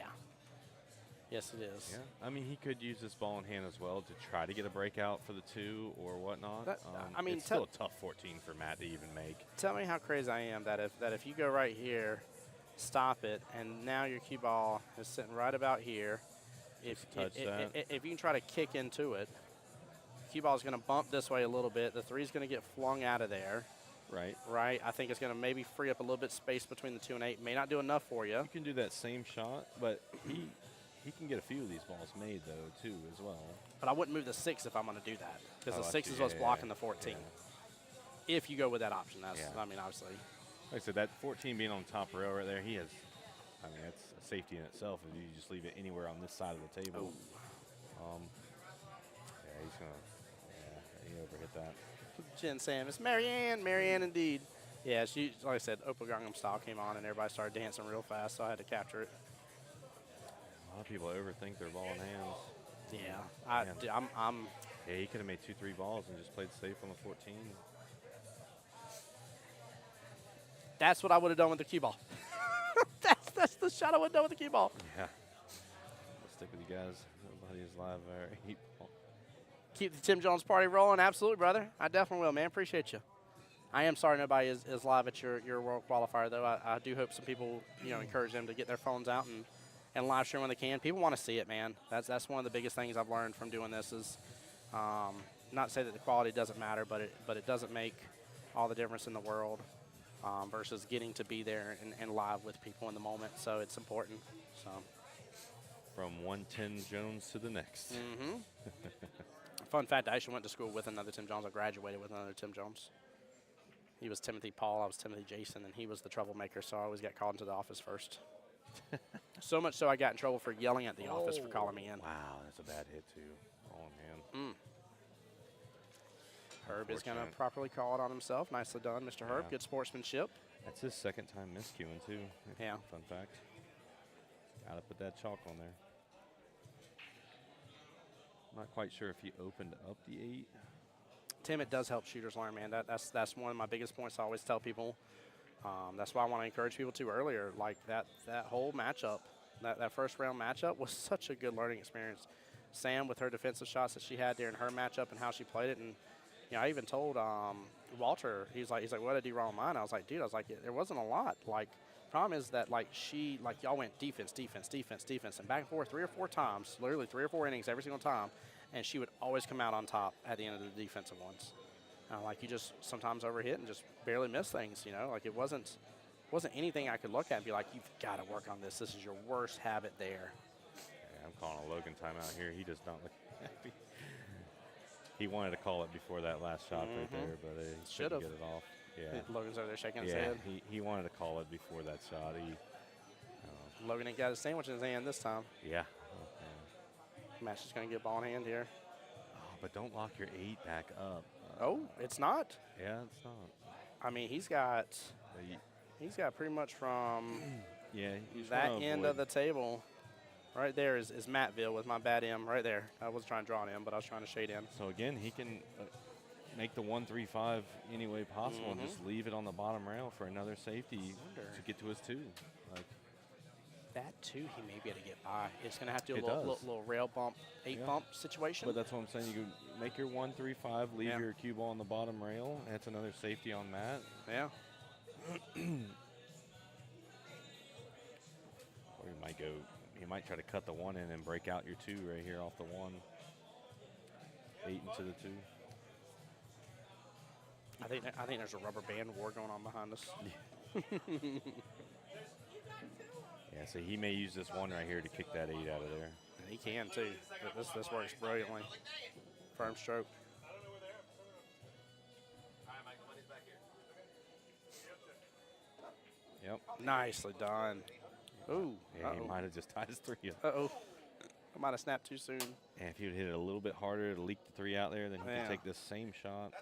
Yes, it is. Yeah, I mean, he could use this ball in hand as well to try to get a breakout for the 2 or whatnot. I mean, it's still a tough 14 for Matt to even make. Tell me how crazy I am that if you go right here, stop it, and now your cue ball is sitting right about here. If you can try to kick into it, cue ball is going to bump this way a little bit. The 3 is going to get flung out of there. Right. I think it's going to maybe free up a little bit space between the 2 and 8. May not do enough for you. You can do that same shot, but he can get a few of these balls made, though, too, as well. But I wouldn't move the 6 if I'm going to do that, because the 6 is see. what's Yeah, blocking yeah, the 14. yeah. If you go with that option, that's, Yeah. I mean, obviously. Like I said, that 14 being on top rail right there, he has, I mean, that's a safety in itself if you just leave it anywhere on this side of the table. Yeah, he's going to, he overhit that. Jen Sam, it's Marianne indeed. Yeah, she, like I said, Opal Gangnam Style came on and everybody started dancing real fast, so I had to capture it. A lot of people overthink their ball in hands. Yeah, Yeah, he could have made 2-3 balls and just played safe on the 14. That's what I would have done with the cue ball. that's the shot I would have done with the cue ball. Yeah. Let's stick with you guys. Nobody's live or 8 ball. Keep the Tim Jones party rolling. Absolutely, brother. I definitely will, man. Appreciate you. I am sorry nobody is live at your World Qualifier, though. I do hope some people, encourage them to get their phones out and live stream when they can. People want to see it, man. That's one of the biggest things I've learned from doing this is not to say that the quality doesn't matter, but it doesn't make all the difference in the world versus getting to be there and live with people in the moment. So it's important. So From one Tim Jones to the next. Fun fact, I actually went to school with another Tim Jones. I graduated with another Tim Jones. He was Timothy Paul, I was Timothy Jason, and he was the troublemaker, so I always got called into the office first. So much so I got in trouble for yelling at the office for calling me in. Wow, that's a bad hit, too. Oh, man. Herb is going to properly call it on himself. Nicely done, Mr. Herb. Yeah. Good sportsmanship. That's his second time miscuing, too. Yeah. Fun fact. Got to put that chalk on there. Not quite sure if he opened up the 8. Tim, it does help shooters learn, man. That's one of my biggest points I always tell people. That's why I want to encourage people to earlier. Like that whole matchup, that first round matchup was such a good learning experience. Sam with her defensive shots that she had there in her matchup and how she played it. And I even told Walter, he's like, what did I do wrong in mine? I was like, dude, there wasn't a lot. Like, problem is that y'all went defense, and back and forth 3 or 4 times, literally 3 or 4 innings every single time, and she would always come out on top at the end of the defensive ones. You just sometimes overhit and just barely miss things, Like it wasn't anything I could look at and be like, you've got to work on this. This is your worst habit there. Yeah, I'm calling a Logan timeout here. He does not look happy. He wanted to call it before that last shot right there, but he couldn't get it off. Yeah. Logan's over there shaking his head. He wanted to call it before that shot. Logan ain't got his sandwich in his hand this time. Yeah. Match is going to get ball in hand here. Oh, but don't lock your 8 back up. Oh, it's not? Yeah, it's not. I mean, he's got pretty much from that end of the table. Right there is Mattville with my bad M right there. I wasn't trying to draw an M, but I was trying to shade in. So, again, he can make the 1-3-5 any way possible and just leave it on the bottom rail for another safety to get to his 2. That 2 he may be able to get by. It's going to have to do a little rail bump, 8 bump situation. But that's what I'm saying. You can make your 1-3-5, leave your cue ball on the bottom rail. That's another safety on that. Yeah. Or you might try to cut the 1 in and break out your 2 right here off the 1. 8 into the 2. I think there's a rubber band war going on behind us. Yeah, so he may use this 1 right here to kick that 8 out of there. And he can too. This works brilliantly. Firm stroke. Yep. Nicely done. Ooh. Yeah, he might have just tied his 3 up. Uh-oh. I might have snapped too soon. And if he would hit it a little bit harder to leak the 3 out there, then he could take this same shot.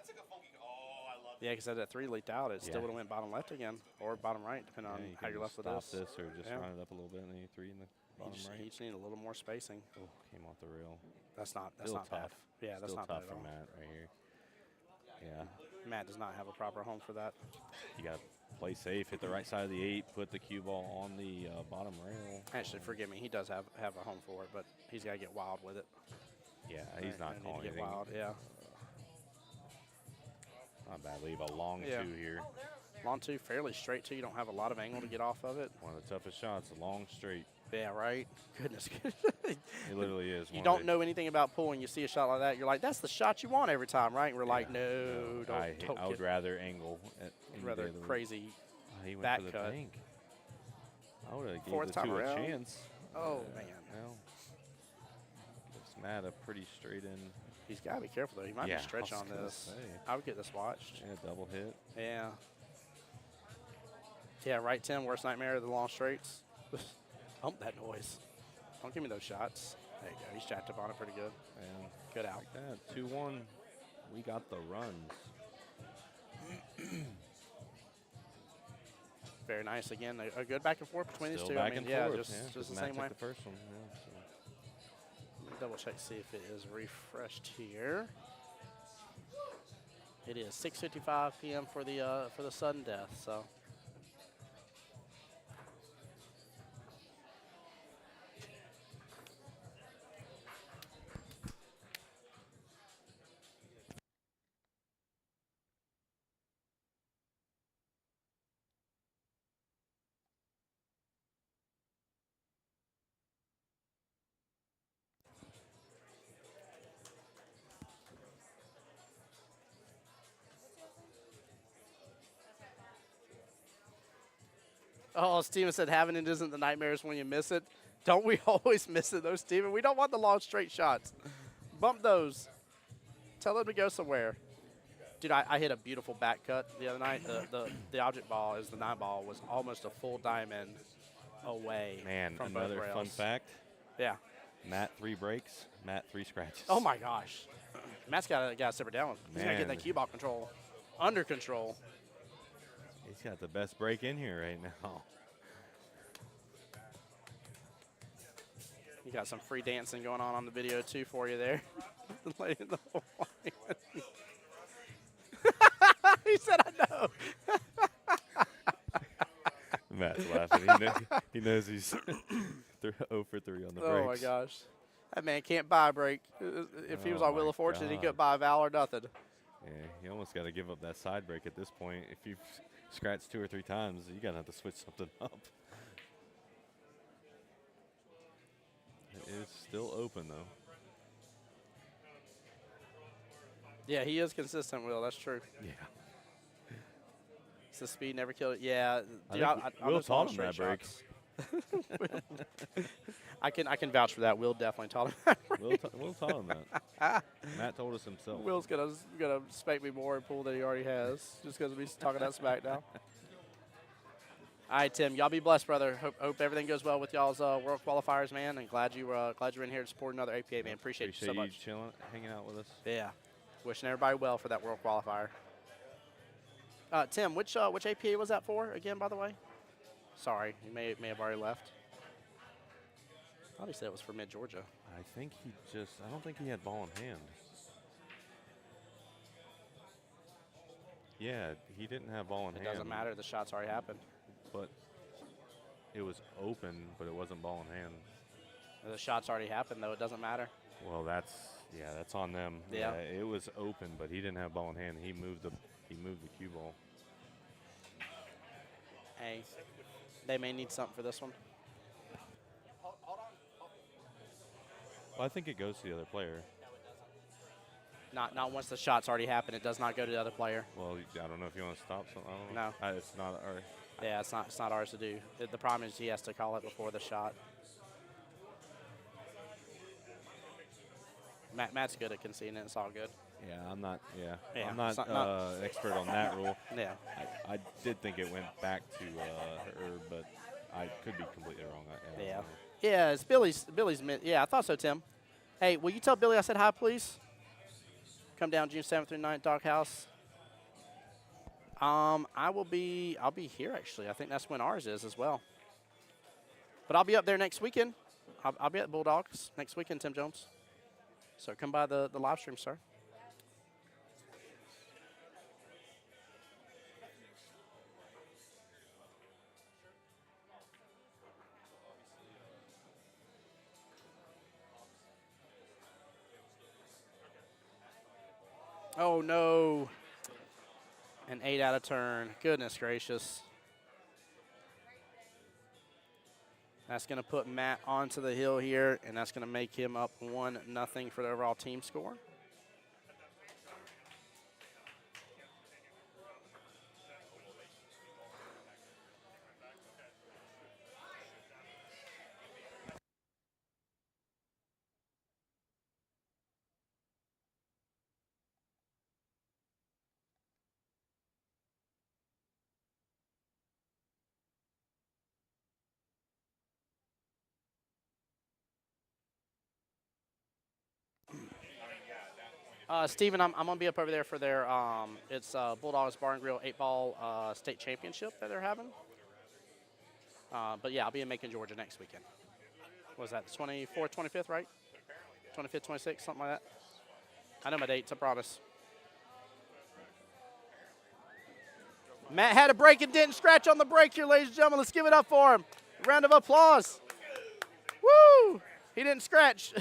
Yeah, because that 3 leaked out, it still would have went bottom left again, or bottom right, depending on how you're left with this. Stop this or just run it up a little bit, and then 3 in the bottom right. You just need a little more spacing. Oh, came off the rail. That's not tough. bad. Yeah, that's not tough bad at all. for Matt right here. Yeah. Matt does not have a proper home for that. You got to play safe, hit the right side of the 8, put the cue ball on the bottom rail. Actually, forgive me, he does have a home for it, but he's got to get wild with it. Yeah, he's not calling anything. Wild, yeah. Not bad. Leave a long 2 here. Long 2, fairly straight 2. You don't have a lot of angle to get off of it. One of the toughest shots, a long straight. Yeah, right? Goodness. It literally is. You don't know anything about pulling. You see a shot like that, you're like, that's the shot you want every time, right? And we're like, no, don't. I would rather angle. Rather crazy he went back for the cut. bank. I would have Fourth gave the time 2 around. a chance. Oh, man. Well, gives Matt a pretty straight in. He's got to be careful, though. He might be stretch on this. I would get this watched. Yeah, double hit. Yeah. Yeah, right, Tim. Worst nightmare of the long straights. Pump that noise. Don't give me those shots. There you go. He's jacked up on it pretty good. And good out. Like that. 2-1. We got the runs. Very nice. Again, a good back and forth between these two. Back and forth. Just the Matt same way. the first one. Yeah, so. Let me double check, see if it is refreshed here. It is 6:55 p.m. for the sudden death. So Oh, Steven said having it isn't the nightmares when you miss it. Don't we always miss it, though, Steven? We don't want the long straight shots. Bump those. Tell them to go somewhere. Dude, I hit a beautiful back cut the other night. The object ball, is the 9 ball, was almost a full diamond away Man, from both another rails. fun fact. Yeah. Matt 3 breaks, Matt 3 scratches. Oh, my gosh. Matt's got to simmer down. He's got to get that cue ball control under control. He's got the best break in here right now. You got some free dancing going on the video, too, for you there. The lady in the Hawaiian. He said, I know. Matt's laughing. He knows he's 0 for 3 on the breaks. Oh, my gosh. That man can't buy a break. If he was on Wheel of Fortune, he couldn't buy a Val or nothing. Yeah, you almost got to give up that side break at this point. If you've scratched 2 or 3 times, you got to have to switch something up. It is still open, though. Yeah, he is consistent, Will. That's true. Yeah. It's the speed never killed it. Yeah. Dude, I think Will those taught long him that straight break. shots. I can vouch for that. Will definitely taught him that break. Will taught him that. Matt told us himself. Will's gonna spank me more in pool than he already has, just because we're talking that smack now. All right, Tim. Y'all be blessed, brother. Hope everything goes well with y'all's World Qualifiers, man. And glad you're in here to support another APA, man. Appreciate you so much. Chilling, hanging out with us. Yeah. Wishing everybody well for that World Qualifier. Tim, which APA was that for again, by the way? Sorry, you may have already left. I thought he said it was for Mid-Georgia. I don't think he had ball in hand. Yeah, he didn't have ball in hand. It doesn't matter. The shot's already happened. But it was open, but it wasn't ball in hand. The shot's already happened, though. It doesn't matter. Well, that's on them. Yeah. It was open, but he didn't have ball in hand. He moved the cue ball. Hey, they may need something for this one. Well, I think it goes to the other player. Not once the shot's already happened. It does not go to the other player. Well, I don't know if you want to stop something. I don't know. No. It's not our. Yeah, it's not ours to do. The problem is he has to call it before the shot. Matt's good at conceding it. It's all good. Yeah, I'm not. Yeah, Yeah, I'm not it's not- expert on that rule. Yeah. I did think it went back to her, but I could be completely wrong. I don't Yeah. know. Yeah, it's Billy's. Yeah, I thought so, Tim. Hey, will you tell Billy I said hi, please? Come down June 7th through 9th, Doghouse. I'll be here actually. I think that's when ours is as well. But I'll be up there next weekend. I'll be at Bulldogs next weekend, Tim Jones. So come by the live stream, sir. Oh no. An 8 out of turn. Goodness gracious. That's going to put Matt onto the hill here, and that's going to make him up 1-0 for the overall team score. Steven, I'm going to be up over there for their, it's Bulldogs Bar and Grill 8-ball state championship that they're having. But yeah, I'll be in Macon, Georgia next weekend. What was that, the 24th, 25th, right? 25th, 26th, something like that. I know my dates, I promise. Matt had a break and didn't scratch on the break here, ladies and gentlemen. Let's give it up for him. Round of applause. Woo! He didn't scratch.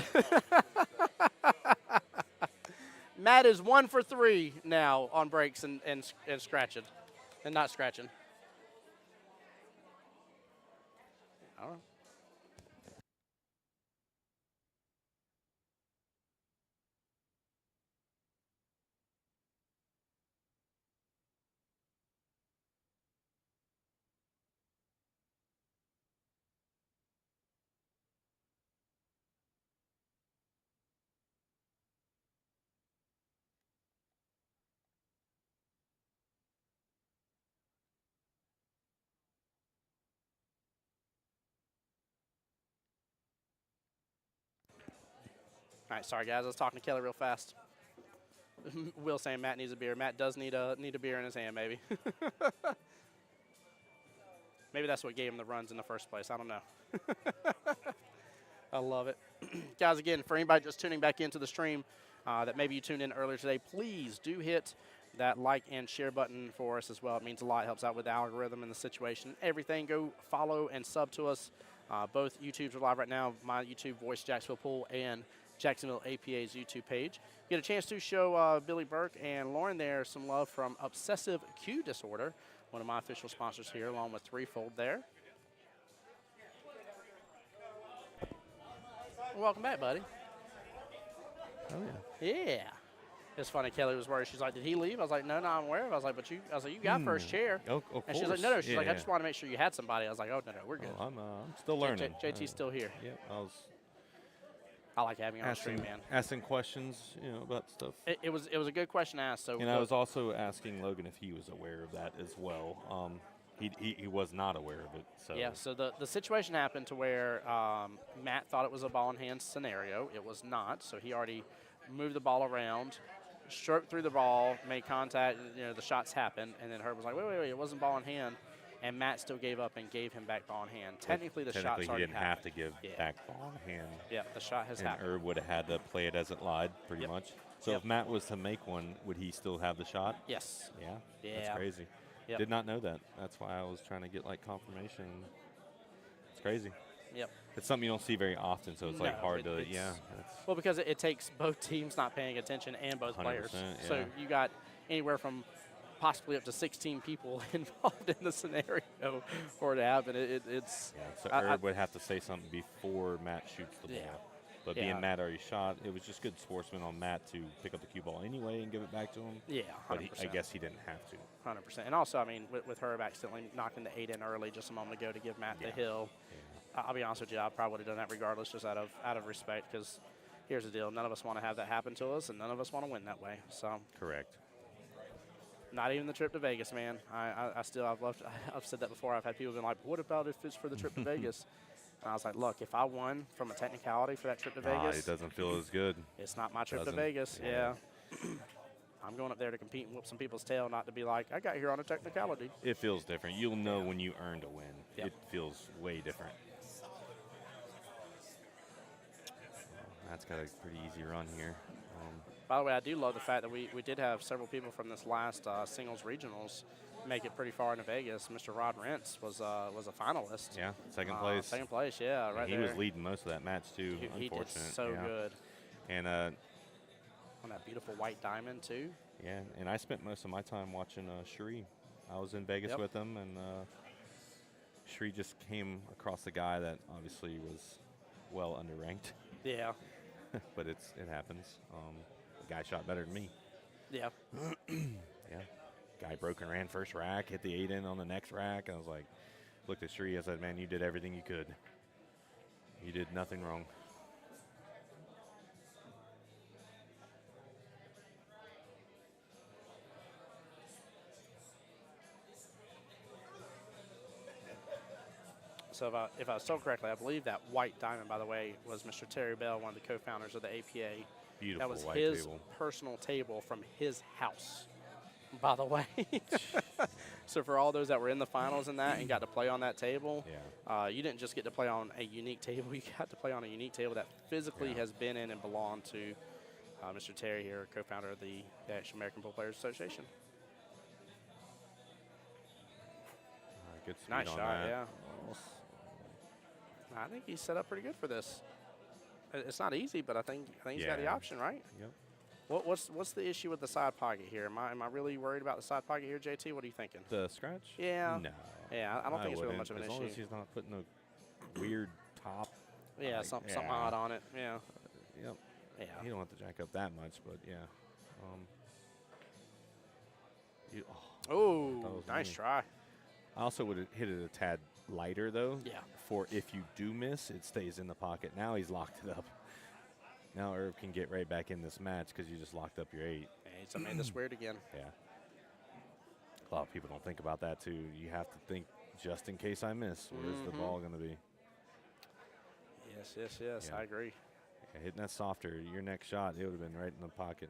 Matt is 1 for 3 now on breaks and scratching, and not scratching. All right. All right, sorry guys, I was talking to Kelly real fast. Will saying Matt needs a beer. Matt does need a beer in his hand, maybe. Maybe that's what gave him the runs in the first place. I don't know. I love it. Guys, again, for anybody just tuning back into the stream that maybe you tuned in earlier today, please do hit that like and share button for us as well. It means a lot. It helps out with the algorithm and the situation. Everything, go follow and sub to us. Both YouTubes are live right now. My YouTube, Voice Jacksonville Pool, and Jacksonville APA's YouTube page. Get a chance to show Billy Burke and Lauren there some love from Obsessive Q Disorder, one of my official sponsors here, along with Threefold there. Welcome back, buddy. Oh, yeah. Yeah. It's funny, Kelly was worried. She's like, did he leave? I was like, no, I'm aware of it. I was like, you got first chair. Of and she's like, no. She's like, I just want to make sure you had somebody. I was like, oh, no, we're good. Oh, I'm still learning. JT's still here. Yep, I like having you on the stream, man. asking questions, about stuff. It was a good question asked. So, and I was also asking Logan if he was aware of that as well. He was not aware of it. So yeah. So the situation happened to where Matt thought it was a ball in hand scenario. It was not. So he already moved the ball around, stroked through the ball, made contact. The shots happened, and then Herb was like, wait, it wasn't ball in hand. And Matt still gave up and gave him back ball in hand. Technically, the shot's already he didn't have to happened. give back ball in hand. Yeah, the shot has happened. And Herb would have had to play it as it lied, pretty much. So if Matt was to make one, would he still have the shot? Yes. Yeah? Yeah. That's crazy. Yep. Did not know that. That's why I was trying to get, confirmation. It's crazy. Yep. It's something you don't see very often, so it's, hard to, Well, because it takes both teams not paying attention and both players. Yeah. So you got anywhere from possibly up to 16 people involved in the scenario for it to happen. It's so Herb would have to say something before Matt shoots the ball. But being Matt already shot, it was just good sportsman on Matt to pick up the cue ball anyway and give it back to him. Yeah, 100%. But I guess he didn't have to. 100%. And also, I mean, with Herb accidentally knocking the 8 in early just a moment ago to give Matt the hill, I'll be honest with you, I probably would have done that regardless, just out of respect, because here's the deal. None of us want to have that happen to us, and none of us want to win that way. So correct. Not even the trip to Vegas, man. I've said that before. I've had people been like, what about if it's for the trip to Vegas? And I was like, look, if I won from a technicality for that trip to Vegas. It doesn't feel as good. It's not my trip to Vegas. Yeah. I'm going up there to compete and whoop some people's tail, not to be like, I got here on a technicality. It feels different. You'll know when you earned a win. Yep. It feels way different. Matt's got a pretty easy run here. By the way, I do love the fact that we did have several people from this last singles regionals make it pretty far into Vegas. Mr. Rod Rentz was a finalist. Yeah, second place. Second place, yeah, right he there. was leading most of that match too. He did so good. And on that beautiful white diamond too. Yeah, and I spent most of my time watching Sheree. I was in Vegas with him, and Sheree just came across a guy that obviously was well underranked. Yeah. But it happens. The guy shot better than me. Yeah. Yeah. Guy broke and ran first rack, hit the 8 in on the next rack. And I was like, looked at Sheree, I said, man, you did everything you could. You did nothing wrong. So if I was told correctly, I believe that white diamond, by the way, was Mr. Terry Bell, one of the co-founders of the APA. Beautiful that was white his table. personal table from his house, by the way. So for all those that were in the finals and got to play on that table, you didn't just get to play on a unique table. You got to play on a unique table that physically has been in and belonged to Mr. Terry here, co-founder of the Actual American Pool Players Association. Good speed Nice on shot, that. yeah. I think he's set up pretty good for this. It's not easy, but I think he's got the option, right? Yep. What's the issue with the side pocket here? Am I really worried about the side pocket here, JT? What are you thinking? The scratch? Yeah. No. Yeah, I don't think it's really much of an as issue. long as he's not putting a weird top. Yeah, something odd on it. Yeah. Yep. Yeah. You don't have to jack up that much, but yeah. Oh, nice try. I also would have hit it a tad lighter, though. Yeah. For if you do miss, it stays in the pocket. Now he's locked it up. Now Herb can get right back in this match because you just locked up your 8. I made this weird again. Yeah. A lot of people don't think about that, too. You have to think, just in case I miss, where's the ball going to be? Yes, Yeah. I agree. Yeah, hitting that softer, your next shot, it would have been right in the pocket.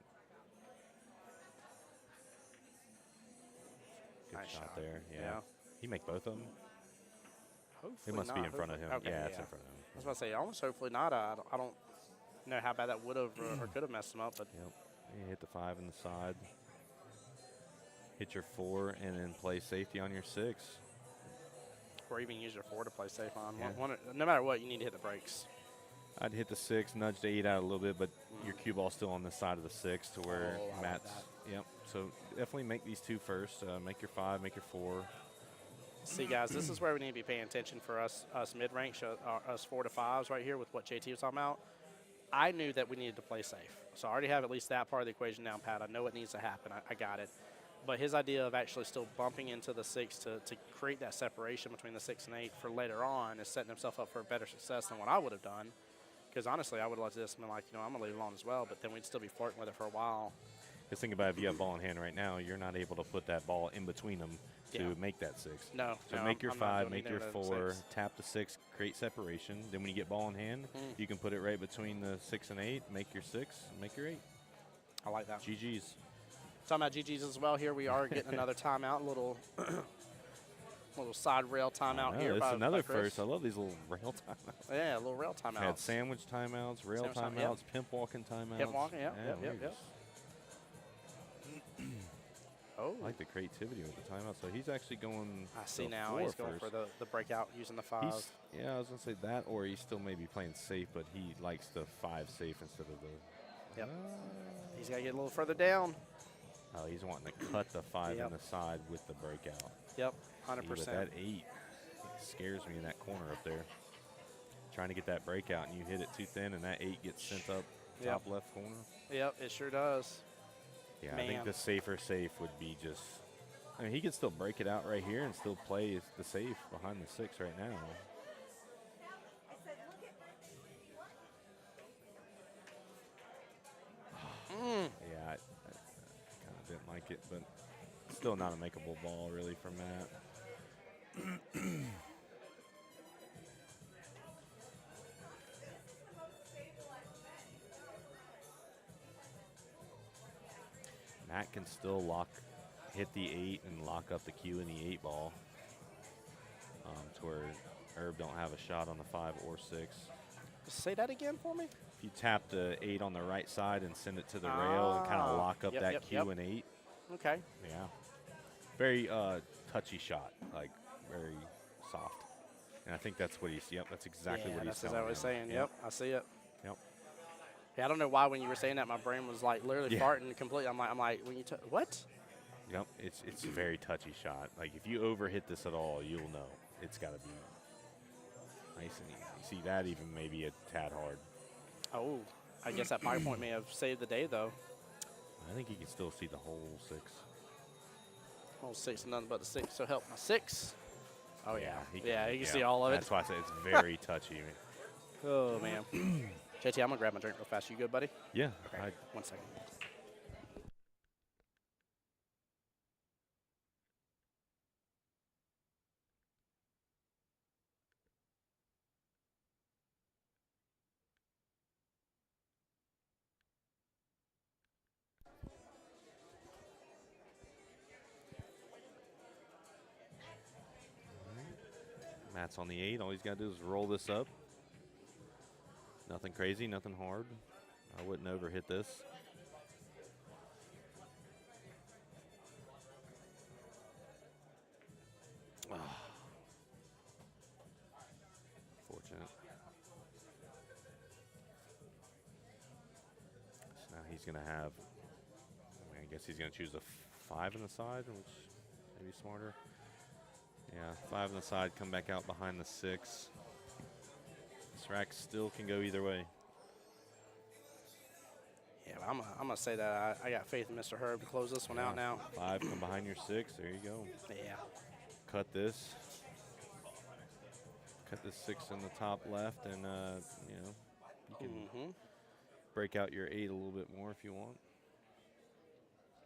Good Nice shot shot. there. Yeah. Yeah. He make both of them? Hopefully It must be not. in front of him. Hopefully- okay, Yeah, it's in front of him. I was about to say, almost hopefully not. I don't know how bad that would have or could have messed him up, but Yep. You hit the 5 on the side. Hit your 4 and then play safety on your 6. or even use your 4 to play safe on. Yeah. No matter what, you need to hit the brakes. I'd hit the 6, nudge the 8 out a little bit, but your cue ball's still on the side of the 6 to where Oh, I like Matt's. that. Yep. So definitely make these 2 first. Make your 5, make your 4. See, guys, this is where we need to be paying attention for us mid-range, us 4 to 5s right here with what JT was talking about. I knew that we needed to play safe. So I already have at least that part of the equation down pat. I know what needs to happen. I got it. But his idea of actually still bumping into the 6 to create that separation between the 6 and 8 for later on is setting himself up for better success than what I would have done. Because honestly, I would have let this and been like, I'm going to leave it alone as well. But then we'd still be flirting with it for a while. Just think about if you have ball in hand right now, you're not able to put that ball in between them to Yeah. make that 6. No. So no, make your I'm not 5, doing make either your of those 4, 6. tap the 6, create separation. Then when you get ball in hand, you can put it right between the 6 and 8, make your 6, make your 8. I like that. GG's. Talking about GG's as well here, we are getting another timeout, little side rail timeout here. It's by another Chris. first. I love these little rail timeouts. Yeah, a little rail Had timeout. sandwich timeouts, rail Sandwich time- timeouts, pimp walking timeouts. Hip walking, yep, Yeah, yep, we're yep, yep. just- Oh, I like the creativity with the timeout. So he's actually going. I see the now. 4 He's going first. for the breakout using the 5. Yeah, I was gonna say that, or he's still maybe playing safe, but he likes the 5 safe instead of the. Yep. He's got to get a little further down. Oh, he's wanting to cut the 5 Yep. on the side with the breakout. Yep, See, but 100%. that 8 scares me in that corner up there. Trying to get that breakout, and you hit it too thin, and that 8 gets sent up Yep. top left corner. Yep, it sure does. Yeah, I Man. think the safer safe would be just. I mean, he could still break it out right here and still play the safe behind the 6 right now. Yeah, I kind of didn't like it, but still not a makeable ball really from that. Matt can still hit the 8 and lock up the cue in the 8 ball to where Herb don't have a shot on the 5 or 6. Say that again for me. If you tap the 8 on the right side and send it to the rail and kind of lock up Yep, that yep, cue yep. in 8. Okay. Yeah. Very touchy shot, like very soft. And I think that's what he's, yep, that's exactly what he's that's telling exactly what he's him. saying. Yep, I see it. Yep. Yeah, I don't know why when you were saying that, my brain was like literally Yeah. farting completely. I'm like, when you what? Yep, it's a very touchy shot. Like if you overhit this at all, you'll know. It's got to be nice and easy. See that even maybe a tad hard. Oh, I guess that pocket point may have saved the day though. I think you can still see the whole 6. Whole 6 and nothing but the 6. So help my 6. Oh yeah, he yeah, you can see all of it. That's why I say it's very touchy. Oh man. JT, I'm gonna grab my drink real fast. You good, buddy? Yeah. Okay. 1 second. Matt's on the 8. All he's got to do is roll this up. Nothing crazy, nothing hard. I wouldn't overhit this. Fortunate. So now he's going to have, I guess he's going to choose a 5 on the side, which may be smarter. Yeah, 5 on the side, come back out behind the 6. This rack still can go either way. Yeah, but I'm gonna say that I got faith in Mr. Herb to close this one out now. 5, come behind your 6. There you go. Yeah. Cut this. Cut this 6 in the top left, and you can break out your 8 a little bit more if you want.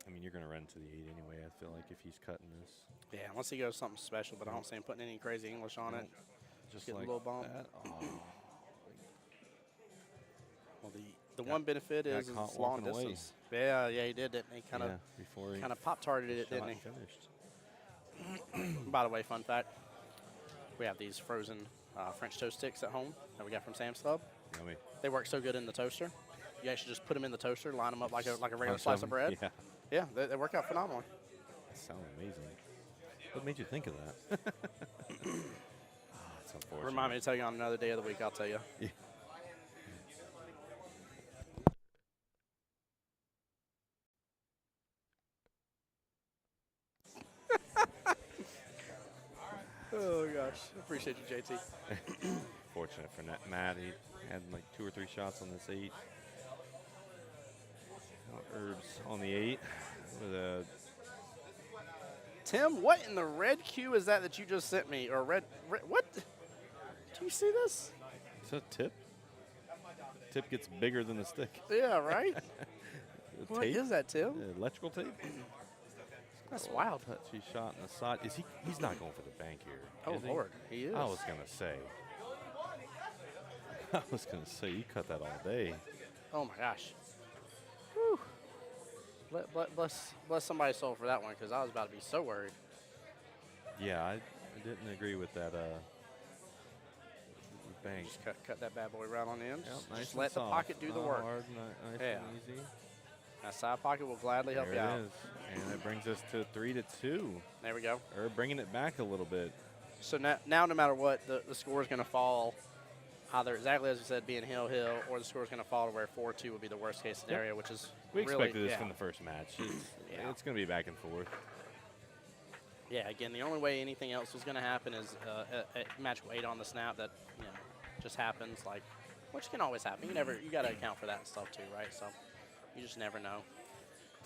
I mean, you're going to run to the 8 anyway, I feel like, if he's cutting this. Yeah, unless he goes something special, but I don't see him putting any crazy English on it. Just Get a like little bump. that. Oh. Well, the one benefit got is caught it's long walking away. distance. Yeah, he did, didn't he? Kind of Yeah, before he pop-tarted it, didn't shot he? finished. By the way, fun fact, we have these frozen French toast sticks at home that we got from Sam's Club. Yummy. They work so good in the toaster. You actually just put them in the toaster, line them up like a regular Bunch slice of them. bread. Yeah, Yeah, they work out phenomenally. that sounds amazing. What made you think of that? That's unfortunate. Remind me to tell you on another day of the week, I'll tell you. Yeah. Oh, gosh. Appreciate you, JT. Fortunate for Matt. He had like 2 or 3 shots on this 8. Herbs on the 8 with a Tim, what in the red cue is that you just sent me? Or red what? Do you see this? is that a tip? Tip gets bigger than the stick. Yeah, right? What Tape? is that, Tim? Electrical tape? That's wild. Touchy shot in the side. Is he's not going for the bank here. Oh, is he? Lord, he is. I was gonna say. You cut that all day. Oh, my gosh. Whew. Bless somebody's soul for that one, because I was about to be so worried. Yeah, I didn't agree with that bank. Just cut that bad boy right on the end. Yep, Just nice let and the soft. pocket do the Not work. Hard, nice Yeah. and easy. That side pocket will gladly help There you it out. is. And it brings us to 3-2. There we go. Or bringing it back a little bit. So now no matter what, the score is going to fall either exactly as you said, being hill, or the score is going to fall to where 4-2 would be the worst case scenario, which is We really, expected this yeah. from the first match. Yeah. It's going to be back and forth. Yeah, again, the only way anything else was going to happen is a match weight on the snap that just happens, like, which can always happen. You got to account for that stuff too, right? So you just never know.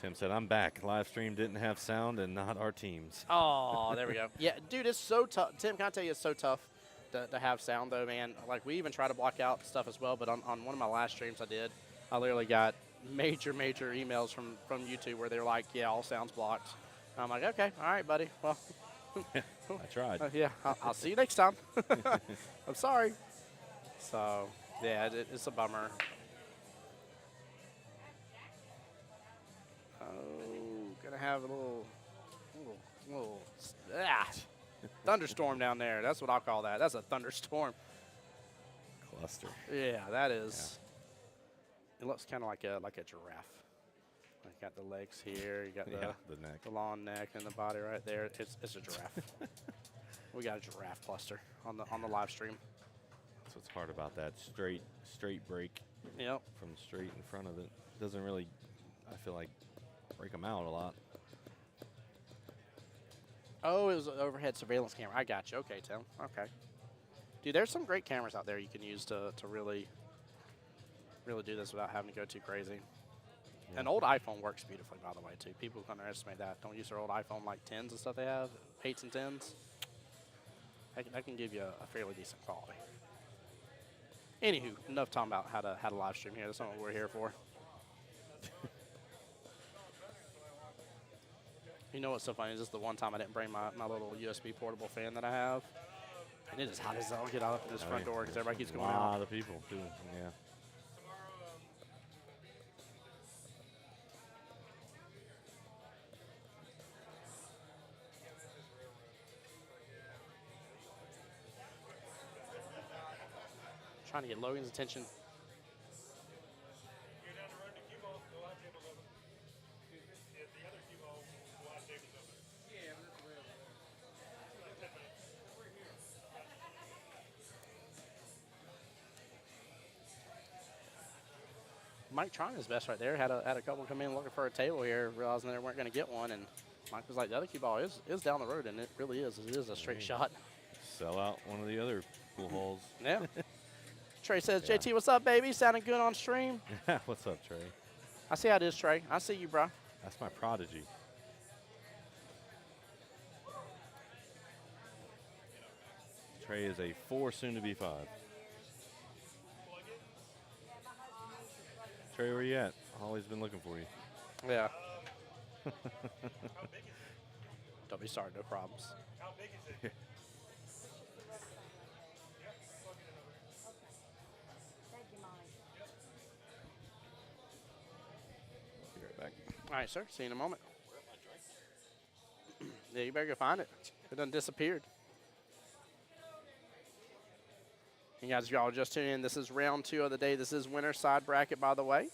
Tim said, "I'm back. Live stream didn't have sound and not our teams." Oh, there we go. Yeah, dude, it's so tough. Tim, can I tell you, it's so tough to have sound though, man. Like, we even try to block out stuff as well, but on one of my last streams I literally got major emails from YouTube where they're like, yeah, all sound's blocked. And I'm like, okay, all right, buddy. Well, I tried. yeah, I'll see you next time. I'm sorry. So, yeah, it's a bummer. Oh, gonna have a little thunderstorm down there. That's what I'll call that. That's a thunderstorm. Cluster. Yeah, that is. It looks kind of like a giraffe. You got the legs here. You got The neck. the long neck and the body right there. It's a giraffe. We got a giraffe cluster on the live stream. That's what's hard about that straight break Yep. from straight in front of it. Doesn't really, I feel like, break them out a lot. Oh, it was an overhead surveillance camera. I got you. Okay, Tim. Okay. Dude, there's some great cameras out there you can use to really do this without having to go too crazy. Yeah. An old iPhone works beautifully, by the way, too. People underestimate that. Don't use their old iPhone like 10s and stuff they have, 8s and 10s. That can give you a fairly decent quality. Anywho, enough talking about how to live stream here. That's not what we're here for. You know what's so funny is this the one time I didn't bring my little USB portable fan that I have. And it is hot as hell. Get out up in this front door because everybody keeps going A out. lot of people, too. Yeah. Trying to get Logan's attention. Mike trying his best right there. Had a couple come in looking for a table here, realizing they weren't going to get one, and Mike was like, the other cue ball is down the road, and it really is. It is a straight shot. Sell out one of the other pool holes. Yeah. Trey says, Yeah. JT, what's up, baby? Sounding good on stream. What's up, Trey? I see how it is, Trey. I see you, bro. That's my prodigy. Trey is a 4, soon to be 5. Trey, where you at? Holly's been looking for you. Yeah. Don't be sorry, no problems. All right, sir. See you in a moment. Yeah, you better go find it. It done disappeared. And guys, if y'all just tuned in, this is round 2 of the day. This is winner side bracket, by the way.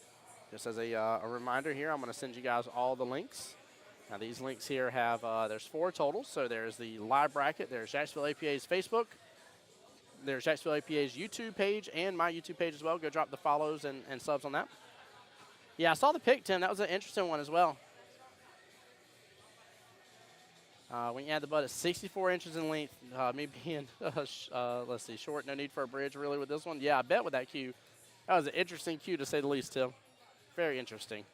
Just as a reminder here, I'm going to send you guys all the links. Now, these links here have, there's 4 totals. So there's the live bracket. There's Jacksonville APA's Facebook. There's Jacksonville APA's YouTube page and my YouTube page as well. Go drop the follows and subs on that. Yeah, I saw the pick, Tim. That was an interesting one as well. When you add the butt at 64 inches in length, me being, let's see, short, no need for a bridge really with this one. Yeah, I bet with that cue. That was an interesting cue to say the least, Tim. Very interesting.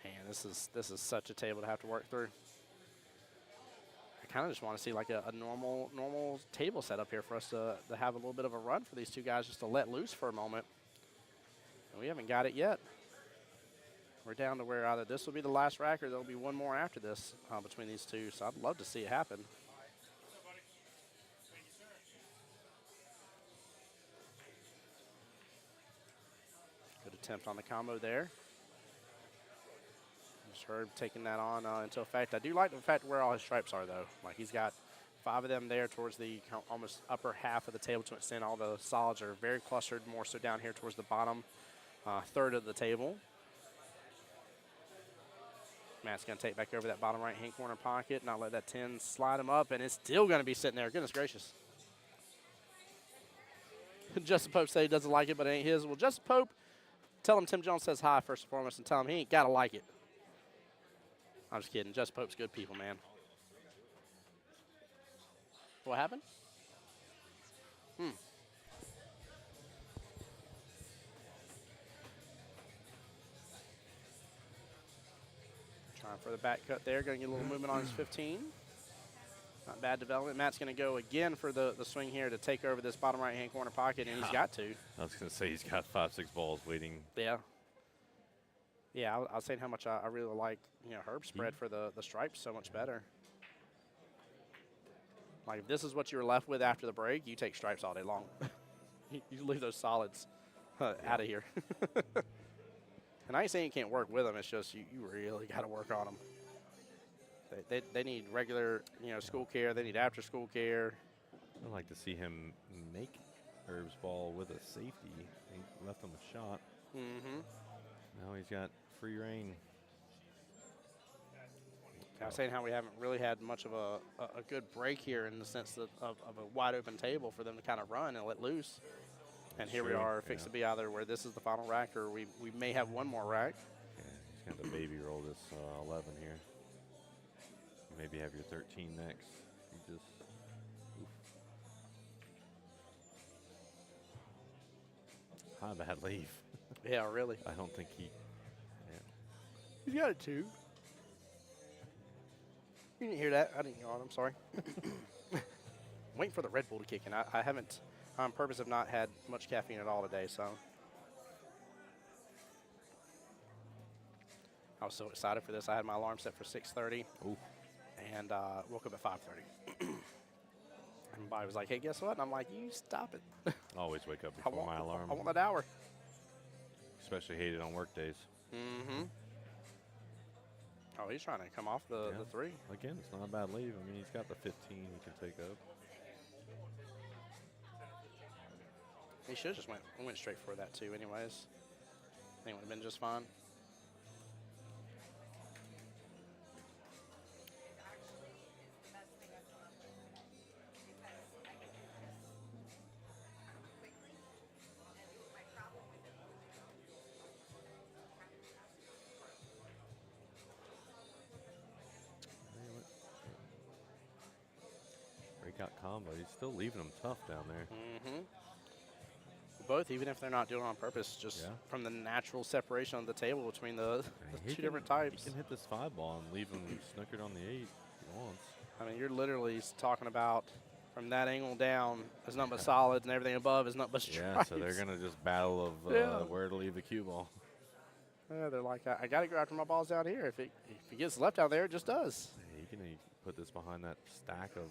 Man, this is such a table to have to work through. I kind of just want to see like a normal table setup here for us to have a little bit of a run for these two guys just to let loose for a moment. And we haven't got it yet. We're down to where either this will be the last rack or there'll be one more after this between these two. So I'd love to see it happen. Good attempt on the combo there. Just Herb taking that on into effect. I do like the fact where all his stripes are, though. Like, he's got 5 of them there towards the almost upper half of the table to extent. All the solids are very clustered, more so down here towards the bottom third of the table. Matt's going to take back over that bottom right-hand corner pocket, not let that 10 slide him up, and it's still going to be sitting there. Goodness gracious. Justin Pope said he doesn't like it, but it ain't his. Well, Justin Pope, tell him Tim Jones says hi first and foremost, and tell him he ain't got to like it. I'm just kidding. Justin Pope's good people, man. What happened? Trying for the back cut there. Going to get a little movement on his 15. Not bad development. Matt's going to go again for the swing here to take over this bottom right-hand corner pocket, and he's got to. I was going to say he's got 5-6 balls waiting. Yeah. Yeah, I was saying how much I really like, Herb's spread for the stripes so much better. Like, if this is what you were left with after the break, you take stripes all day long. You leave those solids out of here. And I ain't saying you can't work with them. It's just you really got to work on them. They need regular, school care. They need after-school care. I'd like to see him make Herb's ball with a safety. He left him a shot. Mm-hmm. Now he's got free reign. I was saying how we haven't really had much of a good break here in the sense of a wide open table for them to kind of run and let loose. And here we are, fixed to be either where this is the final rack or we may have one more rack. Yeah, he's got the baby roll this 11 here. Maybe have your 13 next. You just, oof. How bad leave? Yeah, really. I don't think he. Yeah. He's got it too. You didn't hear that. I didn't yawn. I'm sorry. Waiting for the Red Bull to kick in. I haven't, on purpose, have not had much caffeine at all today, so. I was so excited for this. I had my alarm set for 6:30. Ooh. And woke up at 5:30. And Bobby was like, hey, guess what? And I'm like, you stop it. I always wake up before my alarm. I want that hour. Especially hate it on work days. Mm-hmm. Oh, he's trying to come off the 3. Again, it's not a bad leave. I mean, he's got the 15 he can take up. He should have just went straight for that, too, anyways. I think it would have been just fine. Breakout combo. He's still leaving them tough down there. Mm-hmm. Both, even if they're not doing it on purpose, just from the natural separation on the table between the two different types. He can hit this 5 ball and leave him snookered on the 8 if he wants. I mean, you're literally talking about from that angle down, there's nothing but solids, and everything above is nothing but stripes. Yeah, so they're going to just battle of where to leave the cue ball. They're like, I got to go after my balls down here. If it gets left out there, it just does. Yeah, you can put this behind that stack of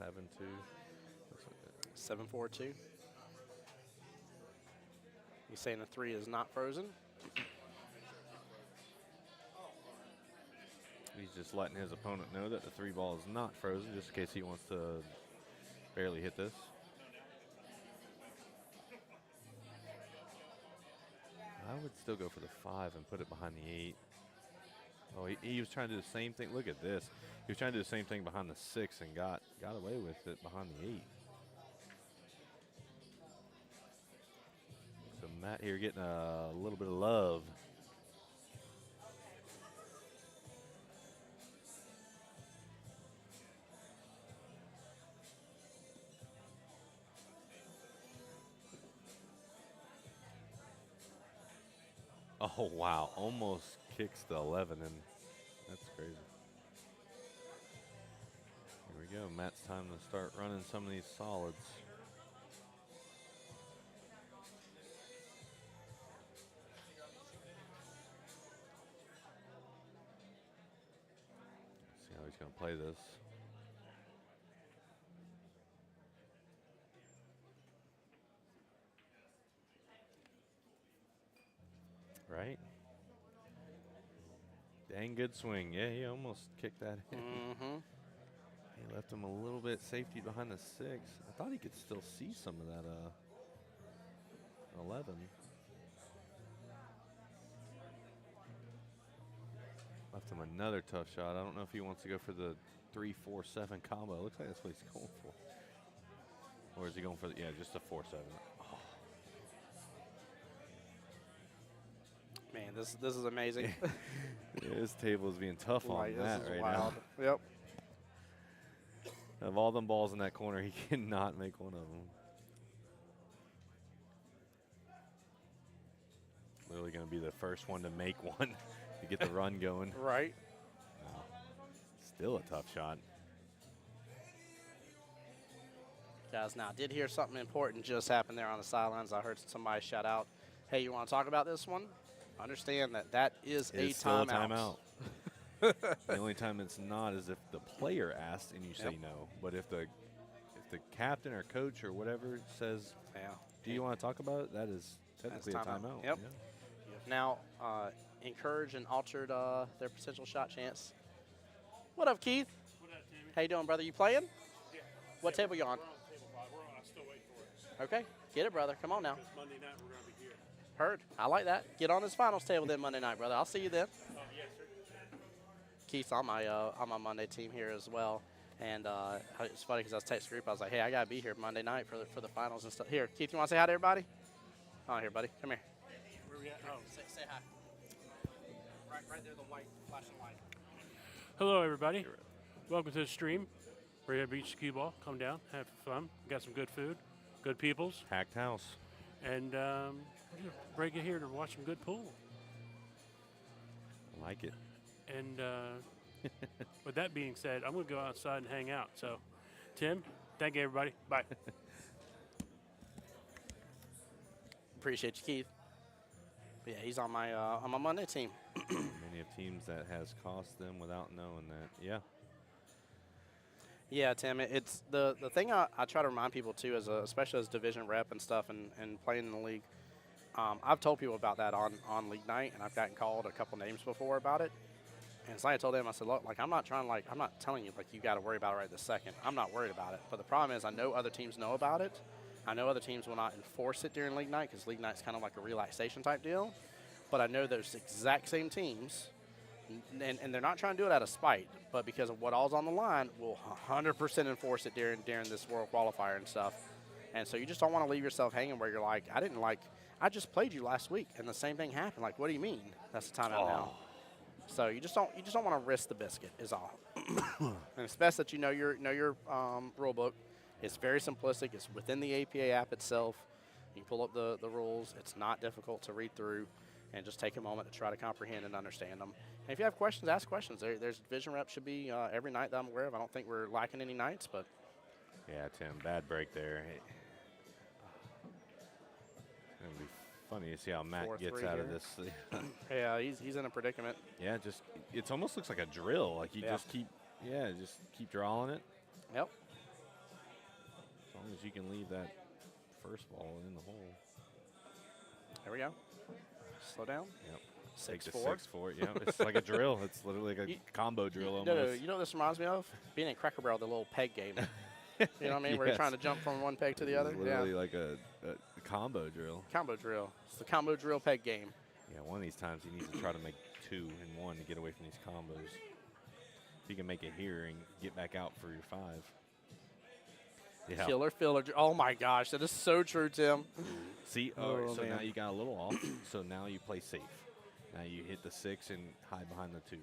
7-2. 7-4-2. You saying the 3 is not frozen? He's just letting his opponent know that the 3 ball is not frozen, just in case he wants to barely hit this. I would still go for the 5 and put it behind the 8. Oh, he was trying to do the same thing. Look at this. He was trying to do the same thing behind the 6 and got away with it behind the 8. So Matt here getting a little bit of love. Oh, wow. Almost kicks the 11, and that's crazy. Here we go. Matt's time to start running some of these solids. See how he's going to play this. Right? Dang good swing. Yeah, he almost kicked that in. Mm-hmm. He left him a little bit safety behind the 6. I thought he could still see some of that 11. Left him another tough shot. I don't know if he wants to go for the 3-4-7 combo. Looks like that's what he's going for. Or is he going for the, yeah, just a 4-7. Oh. Man, this is amazing. Yeah, this table is being tough on Like, that this is right wild. now. Yep. Of all them balls in that corner, he cannot make one of them. Literally going to be the first one to make one to get the run going. Right. Wow. Still a tough shot. Guys, now I did hear something important just happen there on the sidelines. I heard somebody shout out, hey, you want to talk about this one? Understand that is a It's still a timeout. timeout. The only time it's not is if the player asks and you say no. But if the captain or coach or whatever says, Yeah. do you want to talk about it? That is technically a timeout. Yep. Yeah. Now, encouraged and altered their potential shot chance. What up, Keith? What up, Timmy? How you doing, brother? You playing? Yeah. What table you on? We're on table 5. I'm still waiting for it. Okay, get it, brother. Come on now. This Monday night we're going to be here. Heard. I like that. Get on this finals table then Monday night, brother. I'll see you then. Oh, yes, sir. Keith's on my Monday team here as well. And it's funny because I was texting the group. I was like, hey, I got to be here Monday night for the finals and stuff. Here, Keith, you want to say hi to everybody? Oh, here, buddy. Come here. Where we at? Oh. Say hi. Right there, the white flashing light. Hello, everybody. Welcome to the stream. We're here at Beaches QBall. Come down, have fun. Got some good food, good peoples, Packed house. and we're gonna break it here to watch some good pool. I like it. And with that being said, I'm going to go outside and hang out. So, Tim, thank you, everybody. Bye. Appreciate you, Keith. But yeah, he's on my Monday team. Many of teams that has cost them without knowing that. Yeah. Yeah, Tim, it's the thing I try to remind people too, especially as division rep and stuff and playing in the league. I've told people about that on league night, and I've gotten called a couple names before about it. And so I told them, I said, look, like I'm not telling you like you got to worry about it right this second. I'm not worried about it. But the problem is I know other teams know about it. I know other teams will not enforce it during league night because league night's kind of like a relaxation type deal. But I know those exact same teams, and they're not trying to do it out of spite, but because of what all's on the line, will 100% enforce it during this World Qualifier and stuff. And so you just don't want to leave yourself hanging where you're like, I just played you last week, and the same thing happened. Like, what do you mean? That's the timeout now. So you just don't want to risk the biscuit is all. And it's best that you know your rule book. It's very simplistic. It's within the APA app itself. You pull up the rules. It's not difficult to read through, and just take a moment to try to comprehend and understand them. And if you have questions, ask questions. There's division reps should be every night that I'm aware of. I don't think we're lacking any nights, but Yeah, Tim, bad break there. It's going to be funny to see how Matt 4-3 gets out of here. this. Yeah, he's in a predicament. Yeah, just it almost looks like a drill. Like you Yeah. just keep drawing it. Yep. As long as you can leave that first ball in the hole. There we go. Slow down. Yep. 6-4. 6-4. Yeah, it's like a drill. It's literally like a combo drill almost. No, you know what this reminds me of? Being in Cracker Barrel, the little peg game. You know what I mean? Where you're Yes. trying to jump from one peg to the other. It's Yeah. literally like a combo drill. Combo drill. It's the combo drill peg game. Yeah, one of these times he needs to try to make 2 in 1 to get away from these combos. If you can make it here and get back out for your 5. Yeah. Killer filler. Oh my gosh, that is so true, Tim. See, Oh, so man. now you got a little off. So now you play safe. Now you hit the 6 and hide behind the 2.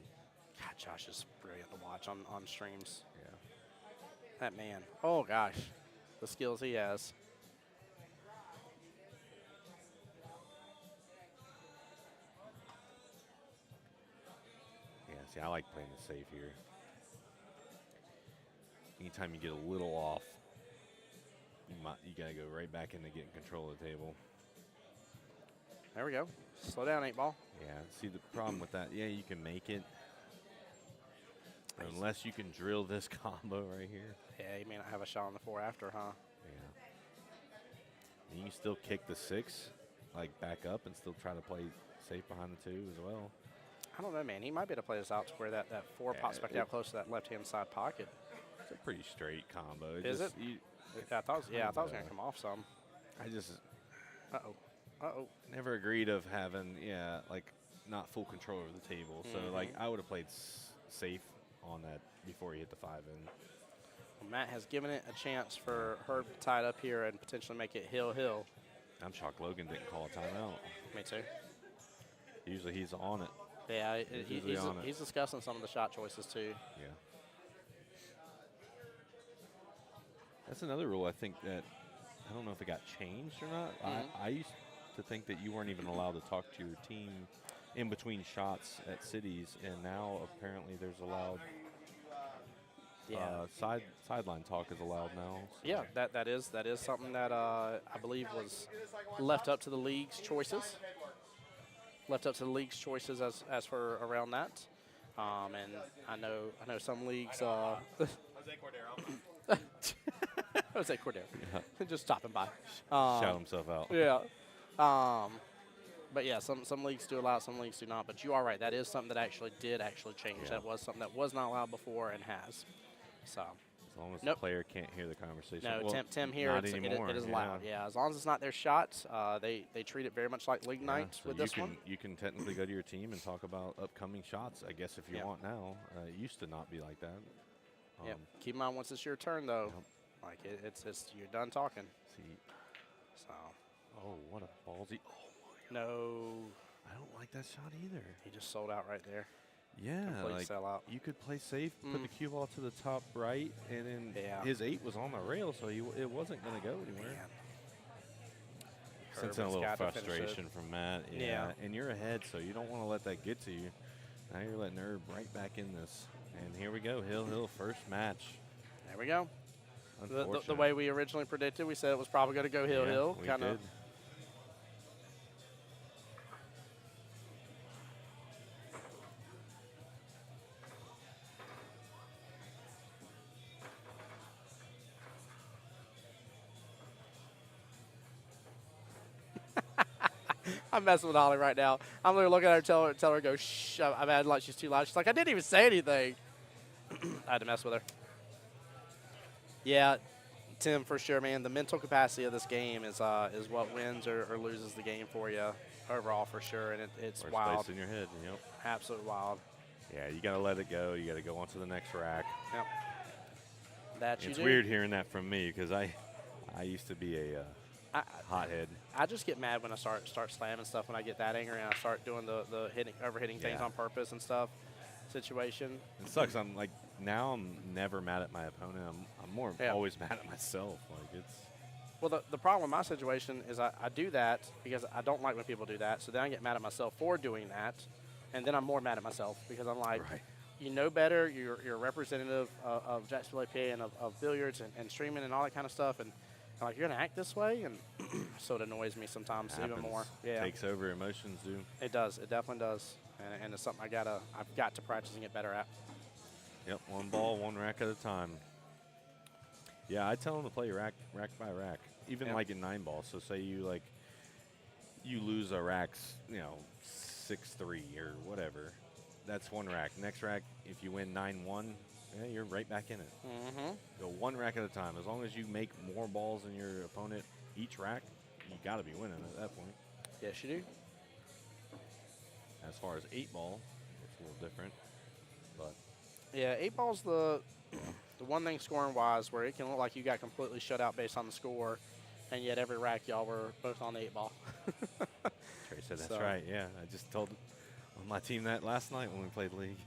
God, Josh is brilliant to watch on streams. Yeah. That man. Oh gosh, the skills he has. Yeah, see, I like playing the safe here. Anytime you get a little off, you gotta go right back into getting control of the table. There we go. Slow down, 8-ball. Yeah, see the problem with that, yeah, you can make it. Unless you can drill this combo right here. Yeah, he may not have a shot on the 4 after, huh? Yeah. And you can still kick the 6, like back up and still try to play safe behind the 2 as well. I don't know, man. He might be able to play this out to where that 4 pops back out close to that left-hand side pocket. It's a pretty straight combo. Is just, it? Yeah, I thought it was going to come off some. I just Uh-oh. Uh-oh. never agreed of having, like not full control over the table. So like I would have played safe on that before he hit the 5 in. Well, Matt has given it a chance for Herb to tie it up here and potentially make it hill. I'm shocked Logan didn't call a timeout. Me too. Usually he's on it. Yeah, usually on it. he's discussing some of the shot choices too. Yeah. That's another rule I think that, I don't know if it got changed or not. I used to think that you weren't even allowed to talk to your team in between shots at cities, and now apparently there's allowed, sideline talk is allowed now. So. Yeah, that is something that I believe was left up to the league's choices. Left up to the league's choices as for around that. And I know some leagues. Jose Cordero. Jose Cordero, just stopping by. Shout himself out. Yeah. But yeah, some leagues do allow it, some leagues do not. But you are right. That is something that actually did change. Yeah. That was something that was not allowed before and has. So. As long as Nope. the player can't hear the conversation. No, Well, Tim here, not it anymore, is loud. Yeah, as long as it's not their shot, they treat it very much like league night so with you this can, one. You can technically go to your team and talk about upcoming shots, I guess, if you Yeah. want now. It used to not be like that. Yeah. Keep in mind, once it's your turn, though, like it's you're done talking. See, So oh, what a ballsy. Oh, no, I don't like that shot either. he just sold out right there. Yeah, Complete like sellout. you could play safe, put the cue ball to the top right, and then Yeah. his 8 was on the rail, so it wasn't going to go anywhere. Man. Sensing a Herb has little got to finish it. frustration from Matt. Yeah. And you're ahead, so you don't want to let that get to you. Now you're letting Herb right back in this. And here we go, Hill, first match. There we go. The Unfortunate. way we originally predicted, we said it was probably going to go hill. We Kind of. did. I'm messing with Holly right now. I'm literally looking at her, tell her, go shh. I'm mad like she's too loud. She's like, I didn't even say anything. I had to mess with her. Yeah, Tim, for sure, man. The mental capacity of this game is what wins or loses the game for you overall, for sure. And it's First wild. place in your head, yep. Absolutely wild. Yeah, you got to let it go. You got to go on to the next rack. Yep. That you It's do. weird hearing that from me because I used to be a hothead. I just get mad when I start slamming stuff when I get that angry and I start doing the overhitting things Yeah. on purpose and stuff situation. It sucks. I'm like, now I'm never mad at my opponent. I'm more Yeah. always mad at myself. Like it's Well, the problem with my situation is I do that because I don't like when people do that. So then I get mad at myself for doing that. And then I'm more mad at myself because I'm like, Right. you know better. You're a representative of Jacksonville APA and of billiards and streaming and all that kind of stuff. And I'm like, you're going to act this way? And so it annoys me sometimes even more. Yeah. Takes over, emotions do. It does. It definitely does. And it's something I've got to practice and get better at. Yep, one ball, one rack at a time. Yeah, I tell them to play rack by rack, even like in 9-ball. So say you lose a rack's, 6-3 or whatever. That's one rack. Next rack, if you win 9-1, you're right back in it. Go one rack at a time. As long as you make more balls than your opponent each rack, you got to be winning at that point. Yes, you do. As far as 8-ball, it's a little different, but yeah, 8-ball's the one thing scoring wise where it can look like you got completely shut out based on the score, and yet every rack y'all were both on the 8-ball. Trey said that's right. Yeah, I just told my team that last night when we played league.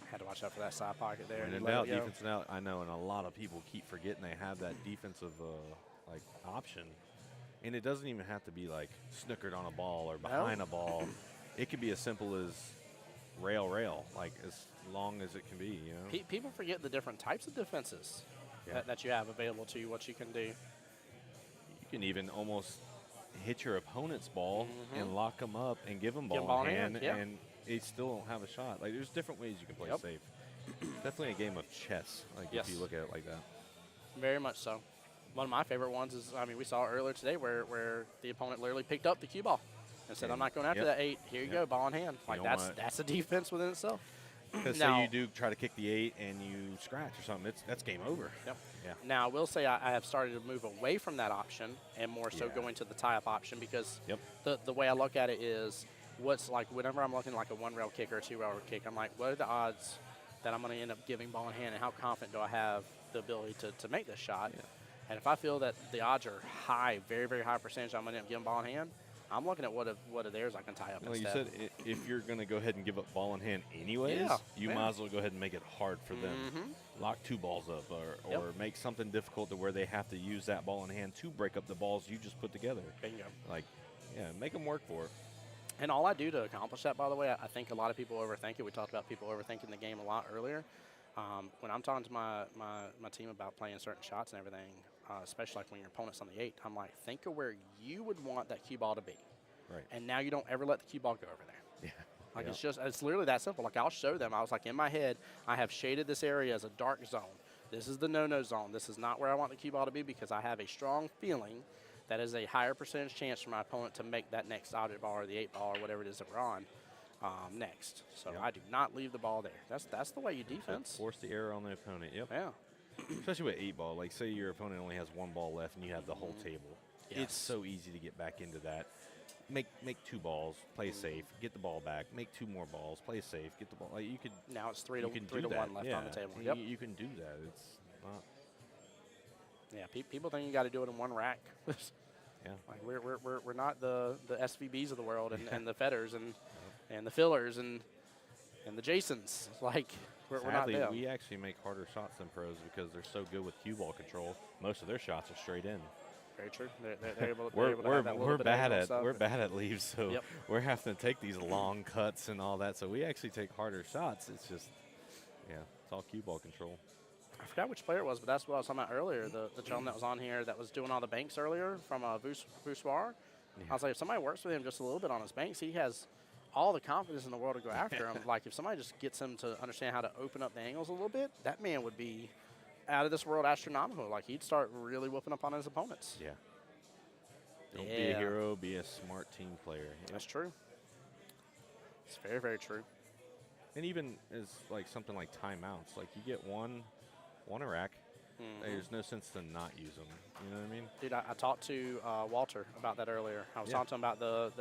Had to watch out for that side pocket there. When in doubt, defensive out. I know, and a lot of people keep forgetting they have that defensive option. And it doesn't even have to be like snookered on a ball or behind a ball. It could be as simple as rail, like as long as it can be, People forget the different types of defenses that you have available to you, what you can do. You can even almost hit your opponent's ball and lock them up and give them ball in hand, and they still don't have a shot. Like, there's different ways you can play safe. Definitely a game of chess, if you look at it like that. Very much so. One of my favorite ones is, we saw it earlier today where the opponent literally picked up the cue ball and said, I'm not going after that 8. Here you go, ball in hand. Like, that's a defense within itself. Because say you do try to kick the 8 and you scratch or something, that's game over. Yep. Yeah. Now, I will say I have started to move away from that option and more so going to the tie-up option because the way I look at it is what's like whenever I'm looking like a 1-rail kick or a 2-rail kick, I'm like, what are the odds that I'm going to end up giving ball in hand, and how confident do I have the ability to make this shot? Yeah. And if I feel that the odds are high, very, very high percentage I'm going to end up giving ball in hand, I'm looking at what of theirs I can tie up like instead. You said, if you're going to go ahead and give up ball in hand anyways, you might as well go ahead and make it hard for them. Lock 2 balls up or make something difficult to where they have to use that ball in hand to break up the balls you just put together. Bingo. Make them work for it. And all I do to accomplish that, by the way, I think a lot of people overthink it. We talked about people overthinking the game a lot earlier. When I'm talking to my team about playing certain shots and everything, especially like when your opponent's on the 8, I'm like, think of where you would want that cue ball to be. Right. And now you don't ever let the cue ball go over there. Yeah. It's literally that simple. Like, I'll show them. I was like, in my head, I have shaded this area as a dark zone. This is the no-no zone. This is not where I want the cue ball to be because I have a strong feeling that is a higher percentage chance for my opponent to make that next object ball or the 8-ball or whatever it is that we're on next. So I do not leave the ball there. That's the way you defense. Force the error on the opponent. Yep. Yeah. Especially with 8-ball. Like, say your opponent only has 1 ball left and you have the whole table. Yes. It's so easy to get back into that. Make 2 balls, play safe, get the ball back. Make 2 more balls, play safe, get the ball. Like, you could. Now it's 3 to 1 left on the table. Yep. You can do that. It's not. Yeah. People think you got to do it in 1 rack. Yeah. Like, we're not the SVBs of the world and the Fetters and the Fillers and the Jasons. Like, we're not them. We actually make harder shots than pros because they're so good with cue ball control. Most of their shots are straight in. Very true. They're able to have that we're bad at stuff. We're bad at leaves, so we're having to take these long cuts and all that. So we actually take harder shots. It's just, it's all cue ball control. I forgot which player it was, but that's what I was talking about earlier. The gentleman that was on here that was doing all the banks earlier from Voussoir. I was like, if somebody works with him just a little bit on his banks, he has all the confidence in the world to go after him. Like, if somebody just gets him to understand how to open up the angles a little bit, that man would be out of this world astronomical. Like, he'd start really whooping up on his opponents. Yeah. Don't be a hero, be a smart team player. Yep. That's true. It's very, very true. And even as like something like timeouts, like you get one a rack, there's no sense to not use them. You know what I mean? Dude, I talked to Walter about that earlier. I was talking to him about the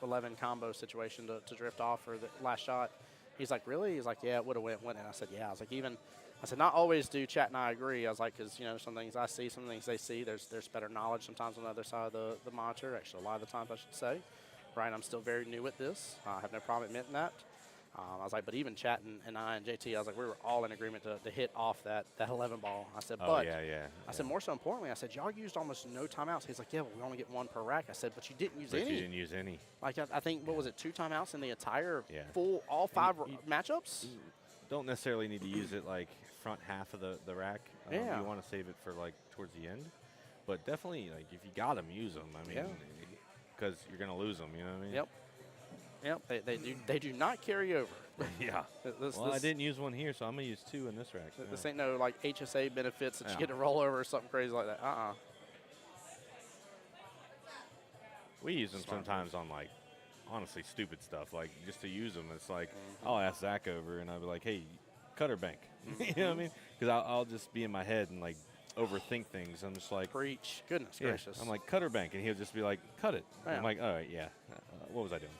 8-11 combo situation to drift off for the last shot. He's like, really? He's like, yeah, it would have went. And I said, yeah. I was like, I said, not always do Chat and I agree. I was like, because, some things I see, some things they see. There's better knowledge sometimes on the other side of the monitor. Actually, a lot of the times, I should say. Right, I'm still very new at this. I have no problem admitting that. I was like, but even Chat and I and JT, I was like, we were all in agreement to hit off that 11 ball. I said, but I said, more so importantly, I said, y'all used almost no timeouts. He's like, yeah, well, we only get 1 per rack. I said, but you didn't use any. You didn't use any. Like, I think, what was it, 2 timeouts in the entire all 5 matchups? You don't necessarily need to use it like front half of the rack. Yeah. You want to save it for like towards the end. But definitely, like if you got them, use them. I mean, because you're gonna lose them. You know what I mean? Yep. Yep. They do not carry over. Yeah. Well, I didn't use one here, so I'm gonna use 2 in this rack. This ain't no like HSA benefits that you get to roll over or something crazy like that. We use them sometimes on like, honestly, stupid stuff. Like just to use them, it's like I'll ask Zach over and I'll be like, "Hey, cutter bank," you know what I mean? Because I'll just be in my head and like overthink things. I'm just like, preach, goodness gracious. I'm like, cutter bank, and he'll just be like, cut it. Yeah. I'm like, all right, yeah. What was I doing?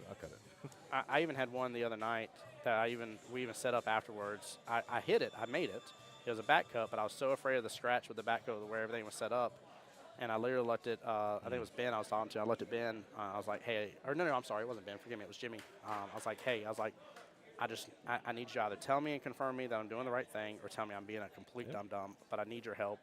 I'll cut it. I even had one the other night that we even set up afterwards. I hit it. I made it. It was a back cut, but I was so afraid of the scratch with the back cut where everything was set up. And I literally left it, I think it was Ben I was talking to. I left it Ben. I was like, hey, or no, I'm sorry. It wasn't Ben. Forgive me. It was Jimmy. I was like, hey, I need you to either tell me and confirm me that I'm doing the right thing or tell me I'm being a complete dum-dum, but I need your help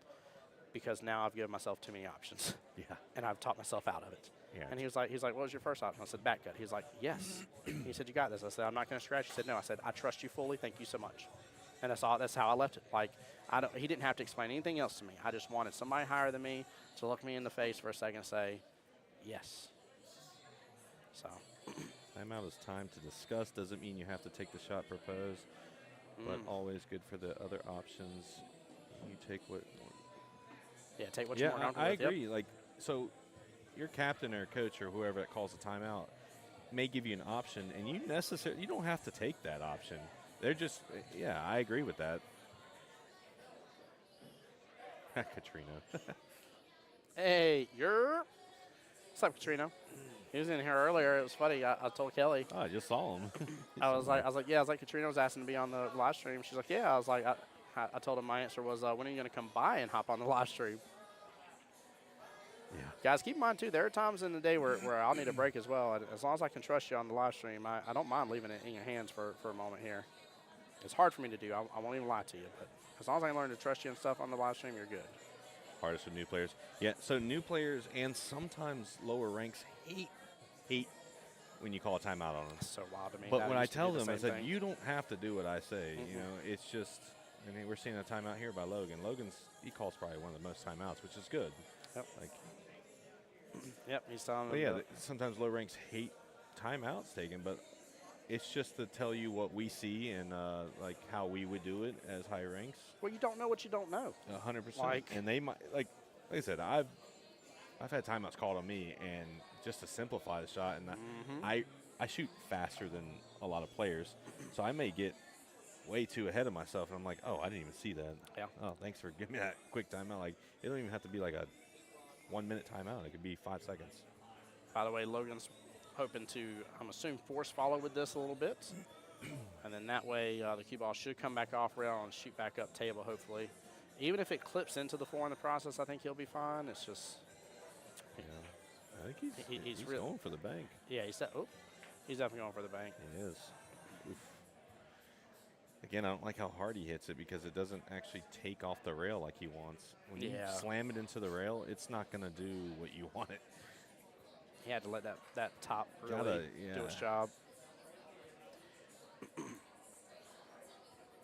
because now I've given myself too many options. Yeah. And I've talked myself out of it. Yeah. And he was like, what was your first option? I said, back cut. He was like, yes. He said, you got this. I said, I'm not going to scratch. He said, no. I said, I trust you fully. Thank you so much. And that's how I left it. Like, he didn't have to explain anything else to me. I just wanted somebody higher than me to look me in the face for a second and say, yes. So. Timeout is time to discuss. Doesn't mean you have to take the shot proposed, but always good for the other options. You take what. Yeah, take what you want. I agree. Yep. Like, so your captain or coach or whoever that calls the timeout may give you an option, and you don't have to take that option. They're just, I agree with that. Katrina. Hey, what's up, Katrina? He was in here earlier. It was funny. I told Kelly. Oh, I just saw him. I was like, Katrina was asking to be on the live stream. She's like, yeah. I was like, I told him my answer was, when are you going to come by and hop on the live stream? Yeah. Guys, keep in mind, too, there are times in the day where I'll need a break as well. As long as I can trust you on the live stream, I don't mind leaving it in your hands for a moment here. It's hard for me to do. I won't even lie to you. But as long as I learn to trust you and stuff on the live stream, you're good. Hardest with new players. Yeah, so new players and sometimes lower ranks hate when you call a timeout on them. That's so wild to me. But when I tell them, I said, you don't have to do what I say. You know, it's just, I mean, we're seeing a timeout here by Logan. He calls probably one of the most timeouts, which is good. Yep. Like, yep, he's telling them. But yeah, sometimes low ranks hate timeouts taken, but it's just to tell you what we see and like how we would do it as high ranks. Well, you don't know what you don't know. 100%. And they might, like I said, I've had timeouts called on me, and just to simplify the shot, and I shoot faster than a lot of players, so I may get way too ahead of myself, and I'm like, oh, I didn't even see that. Yeah. Oh, thanks for giving me that quick timeout. Like, it don't even have to be like a 1 minute timeout. It could be 5 seconds. By the way, Logan's hoping to, I'm assuming, force follow with this a little bit. And then that way the cue ball should come back off rail and shoot back up table, hopefully. Even if it clips into the 4 in the process, I think he'll be fine. It's just. Yeah. I think he's going for the bank. Yeah, he's definitely going for the bank. He is. Oof. Again, I don't like how hard he hits it because it doesn't actually take off the rail like he wants. When you slam it into the rail, it's not going to do what you want it. He had to let that top really do its job.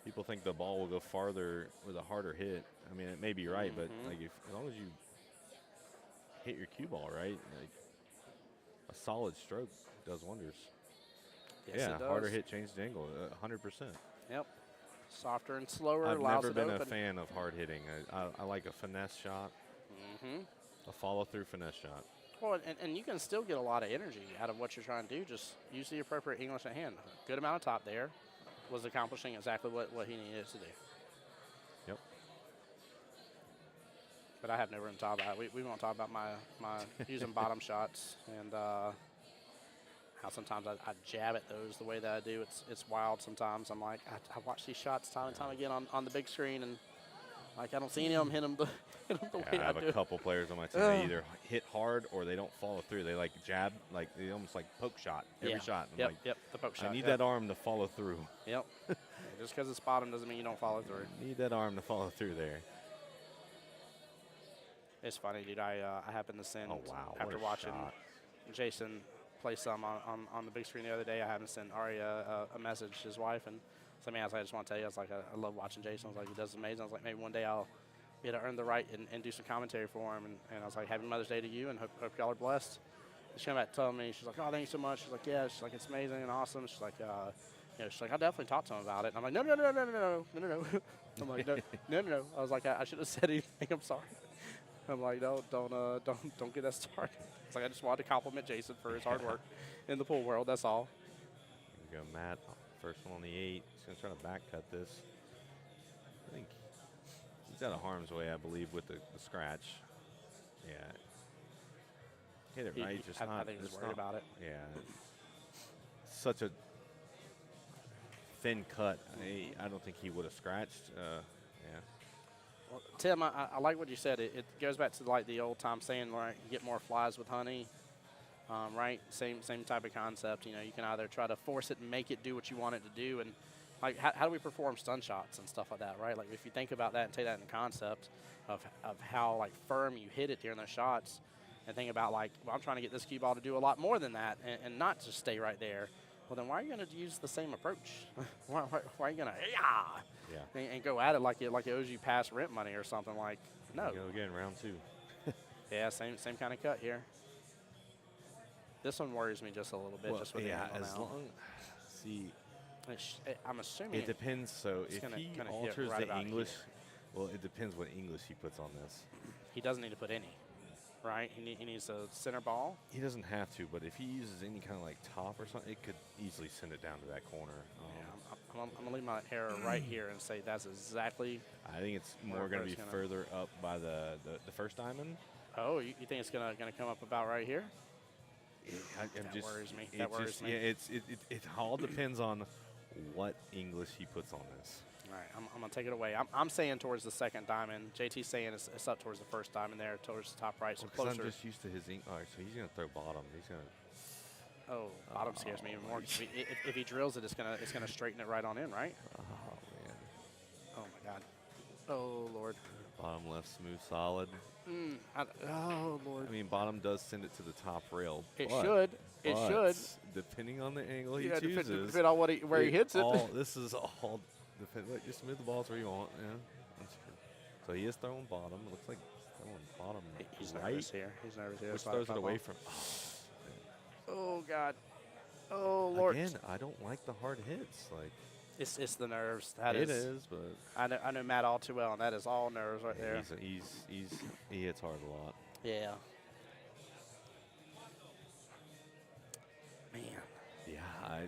People think the ball will go farther with a harder hit. I mean, it may be right, but like as long as you hit your cue ball right, like a solid stroke does wonders. Yes, it does. Harder hit changes the angle, 100%. Yep. Softer and slower. I've allows never it been open. a fan of hard hitting. I like a finesse shot, a follow-through finesse shot. Well, and you can still get a lot of energy out of what you're trying to do. Just use the appropriate English at hand. Good amount of top there was accomplishing exactly what he needed to do. Yep. But I have no room to talk about it. We won't talk about my using bottom shots and how sometimes I jab at those the way that I do. It's wild sometimes. I'm like, I watch these shots time and time again on the big screen, and like I don't see any of them hit them the way I have do. a couple players on my team that either hit hard or they don't follow through. They like jab, like they almost like poke shot every shot. I'm like, the poke shot. I need that arm to follow through. Yep. Just because it's bottom doesn't mean you don't follow through. Need that arm to follow through there. It's funny, dude. I happened to send after watching Jason play some on the big screen the other day. I happened to send Ari a message, his wife, and So, I mean, I just want to tell you, I was like, I love watching Jason. I was like, he does amazing. I was like, maybe one day I'll be able to earn the right and do some commentary for him. And I was like, happy Mother's Day to you, and hope y'all are blessed. And she came back telling me, she's like, oh, thank you so much. She's like, yeah. She's like, it's amazing and awesome. She's like, she's like, I'll definitely talk to him about it. And I'm like, no. I'm like, no. I was like, I should have said anything. I'm sorry. I'm like, no, don't get that started. It's like, I just wanted to compliment Jason for his hard work in the pool world. That's all. Here we go, Matt. First one on the 8. He's going to try to back cut this. I think he's out of harm's way, I believe, with the scratch. Yeah. Hit it right. I think he's worried about it. Yeah. Such a thin cut. I don't think he would have scratched. Yeah. Well, Tim, I like what you said. It goes back to like the old time saying, right, you get more flies with honey, right? Same type of concept. You know, you can either try to force it and make it do what you want it to do, and like how do we perform stun shots and stuff like that, right? Like if you think about that and take that in concept of how like firm you hit it during those shots, and think about like, well, I'm trying to get this cue ball to do a lot more than that, and not just stay right there. Well, then why are you going to use the same approach? why are you going to and go at it like it owes you past rent money or something? Like, no. Go again, round 2. Yeah, same kind of cut here. This one worries me just a little bit. Well, just with yeah, the angle as now. long. See, I'm assuming it depends. So if gonna he hit alters right the about English, here. well, it depends what English he puts on this. He doesn't need to put any, right? He needs a center ball. He doesn't have to, but if he uses any kind of like top or something, it could easily send it down to that corner. I'm going to leave my arrow right here and say that's exactly. I think it's Where more going to it's be gonna- further up by the first diamond. Oh, you think it's gonna come up about right here? That worries me. That worries me. Yeah, it all depends on what English he puts on this. All right, I'm going to take it away. I'm saying towards the second diamond. JT's saying it's up towards the first diamond there, towards the top right, so Well, 'cause closer. I'm just used to his ink. All right, so he's going to throw bottom. He's going to. Oh, bottom scares me even more. 'Cause if he drills it, it's gonna straighten it right on in, right? Oh man. Oh my God. Oh Lord. Bottom left, smooth, solid. Oh Lord. I mean, bottom does send it to the top rail. It but- should. It but should. Depending on the angle he Yeah, chooses. depending on where he hits it. This is all. Look, just move the balls where you want. Yeah. That's good. So he is throwing bottom. It looks like he's throwing bottom. He's right. nervous here. He's nervous here. Which That's why throws it I away thought- from. Oh God. Oh Lord. Again, I don't like the hard hits. Like It's the nerves. That it is. is, but I know Matt all too well, and that is all nerves right there. he hits hard a lot. Yeah. Man. Yeah,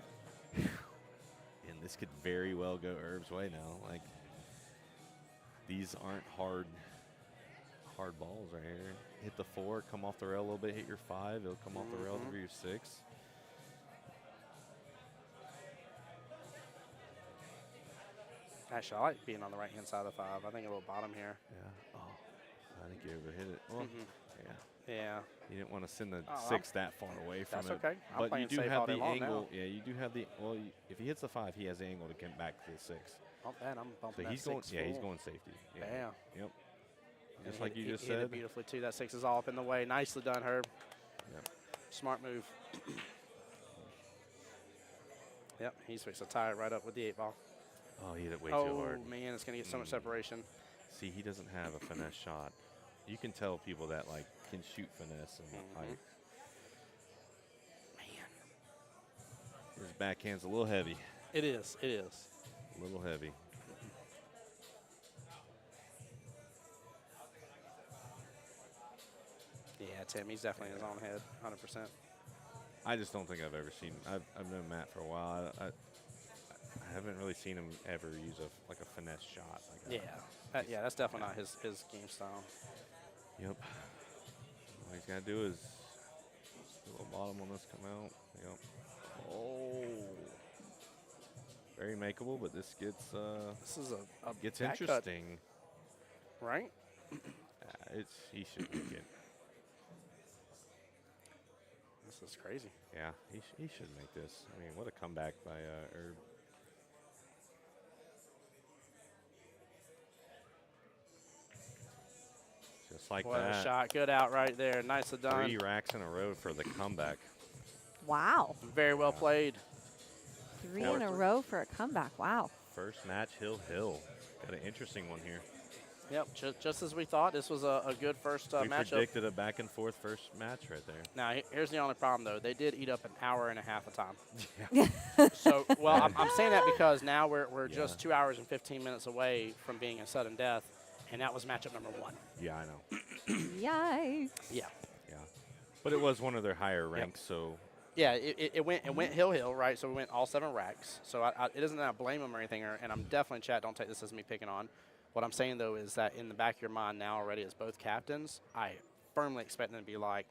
and this could very well go Herb's way now. Like these aren't hard balls right here. Hit the 4, come off the rail a little bit, hit your 5, it'll come off the rail over your 6. Actually, I like being on the right-hand side of the 5. I think a little bottom here. Yeah. Oh, I think you overhit it. Well, yeah. Yeah. You didn't want to send the Oh, 6 that far away from That's it. okay. I'm But you playing do safe have all day the long angle. now. Yeah, you do have the. Well, if he hits the 5, he has the angle to get back to the 6. Oh, man, I'm bumping So that he's going. 6 Yeah, he's full. going safety. Yeah. Bam. Yep. And Just like he you just hit it said. beautifully, too. That 6 is all up in the way. Nicely done, Herb. Yep. Smart move. Yep, he's fixed to tie it right up with the 8 ball. Oh, he hit it way Oh, too hard. man, it's going to get so much separation. See, he doesn't have a finesse shot. You can tell people that like can shoot finesse and like. Man. His backhand's a little heavy. It is. It is. A little heavy. Yeah, Tim, he's definitely in his own head, 100%. I just don't think I've ever seen. I've known Matt for a while. I haven't really seen him ever use a finesse shot. Like Yeah, that's definitely not his game style. Yep. All he's got to do is a little bottom on this come out. Yep. Oh. Very makeable, but this gets This is a gets back cut, interesting. right? He should make it. This is crazy. Yeah, he should make this. I mean, what a comeback by Herb. Just like What a that. shot. Good out right there. Nicely done. 3 racks in a row for the comeback. Wow. Very well played. 3 in a row for a comeback. Wow. first match, Hill. Got an interesting one here. Yep, just as we thought. This was a good first We matchup. predicted a back and forth first match right there. Now, here's the only problem, though. They did eat up an hour and a half of time. Yeah. So, well, I'm saying that because now we're just 2 hours and 15 minutes away from being a sudden death, and that was matchup number 1. Yeah, I know. Yikes. Yeah. Yeah. But it was one of their higher ranks, so. Yeah, it went hill, right? So we went all 7 racks. So it isn't that I blame them or anything, and I'm definitely, chat, don't take this as me picking on. What I'm saying, though, is that in the back of your mind now already as both captains, I firmly expect them to be like,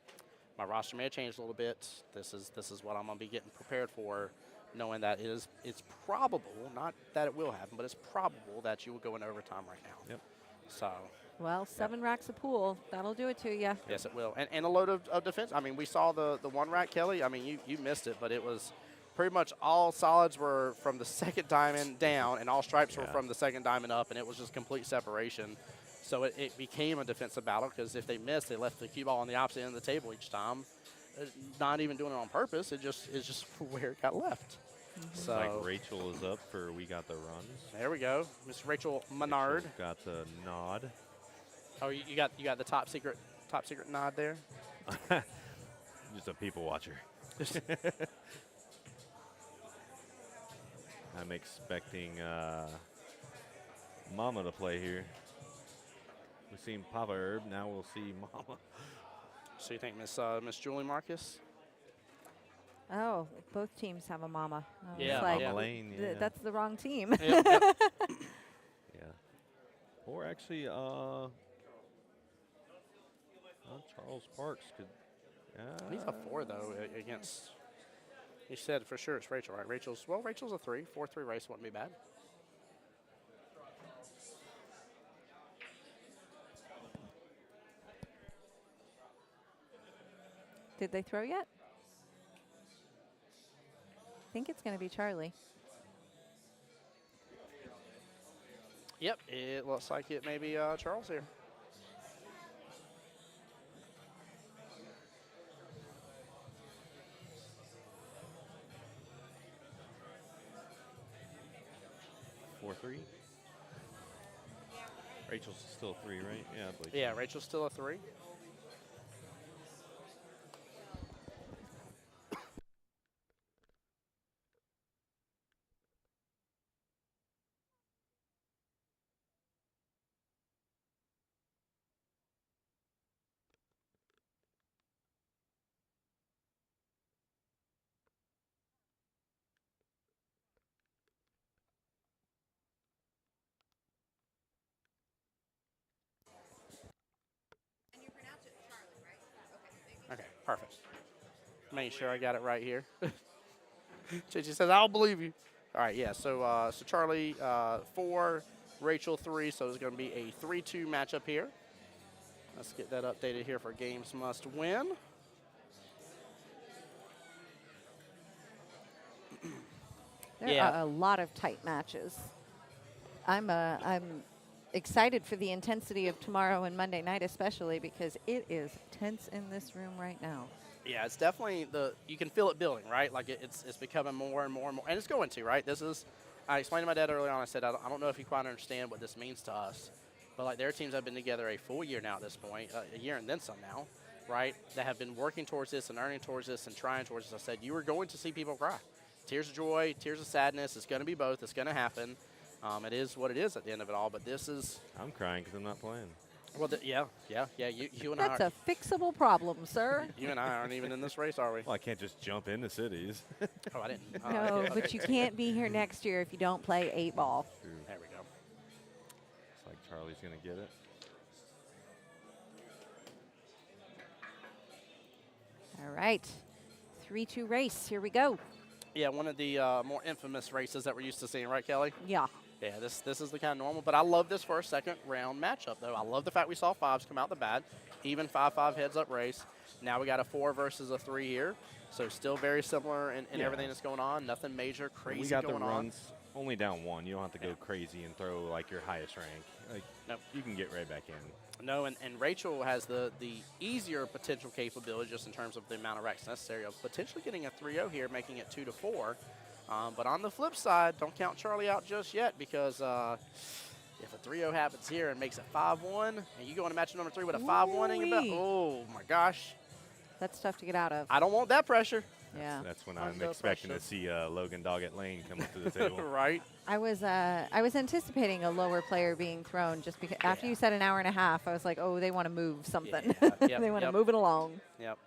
my roster may have changed a little bit. This is what I'm going to be getting prepared for, knowing that it's probable, not that it will happen, but it's probable that you will go into overtime right now. Yep. So. Well, 7 racks of pool. That'll do it to you. Yes, it will. And a load of defense. I mean, we saw the 1 rack, Kelly. I mean, you missed it, but it was pretty much all solids were from the second diamond down, and all stripes were from the second diamond up, and it was just complete separation. So it became a defensive battle because if they missed, they left the cue ball on the opposite end of the table each time. Not even doing it on purpose. It's just where it got left. So Like Rachel is up for We Got the Runs. there we go. Miss Rachel Menard. Rachel's got the nod. Oh, you got the top secret nod there. Just a people watcher. I'm expecting Mama to play here. We've seen Papa Herb, now we'll see Mama. So you think Miss Julie Marcus? Oh, both teams have a mama. I was Yeah, like, yeah. Lane, yeah. That's the wrong team. Yep. Yeah. Or actually, Charles Parks could. He's a 4 though against. You said for sure it's Rachel, right? Rachel's a 3. 4-3 race wouldn't be bad. Did they throw yet? I think it's going to be Charlie. Yep, it looks like it may be Charles here. Three. Rachel's still 3, right? Yeah, I believe so. Yeah, Rachel's still a 3. Okay, perfect. Making sure I got it right here. Gigi says, I'll believe you. All right, yeah, so Charlie 4, Rachel 3, so it's going to be a 3-2 matchup here. Let's get that updated here for Games Must Win. There are a lot of tight matches. I'm excited for the intensity of tomorrow and Monday night, especially because it is tense in this room right now. Yeah, it's definitely you can feel it building, right? Like it's becoming more and more and more, and it's going to, right? I explained to my dad earlier on, I said, I don't know if you quite understand what this means to us, but like their teams have been together a full year now at this point, a year and then some now, right? That have been working towards this and earning towards this and trying towards this. I said, you are going to see people cry. Tears of joy, tears of sadness. It's going to be both. It's going to happen. It is what it is at the end of it all, but this is... I'm crying because I'm not playing. Well, yeah. You and That's I a fixable problem, sir. You and I aren't even in this race, are we? Well, I can't just jump into cities. Oh, I didn't. No, okay. but you can't be here next year if you don't play 8-ball. There we go. It's like Charlie's going to get it. All right. 3-2 race. Here we go. Yeah, one of the more infamous races that we're used to seeing, right, Kelly? Yeah. Yeah, this is the kind of normal, but I love this for a second round matchup, though. I love the fact we saw 5s come out the bat, even 5-5 heads-up race. Now we got a 4 versus a 3 here, so still very similar in everything that's going on. Nothing major, crazy going on. We got the runs only down 1. You don't have to go crazy and throw like your highest rank. Like, nope. You can get right back in. No, and Rachel has the easier potential capability just in terms of the amount of racks necessary of potentially getting a 3-0 here, making it 2-4. But on the flip side, don't count Charlie out just yet because if a 3-0 happens here and makes it 5-1, and you go into match number 3 with a 5-1 in your belt, oh my gosh. That's tough to get out of. I don't want that pressure. Yeah. That's when Under I'm expecting pressure. to see Logan Doggett Lane come up to the table. Right. I was anticipating a lower player being thrown just because after you said an hour and a half, I was like, oh, they want to move something. Yeah, yep, they want to yep. move it along. Yep.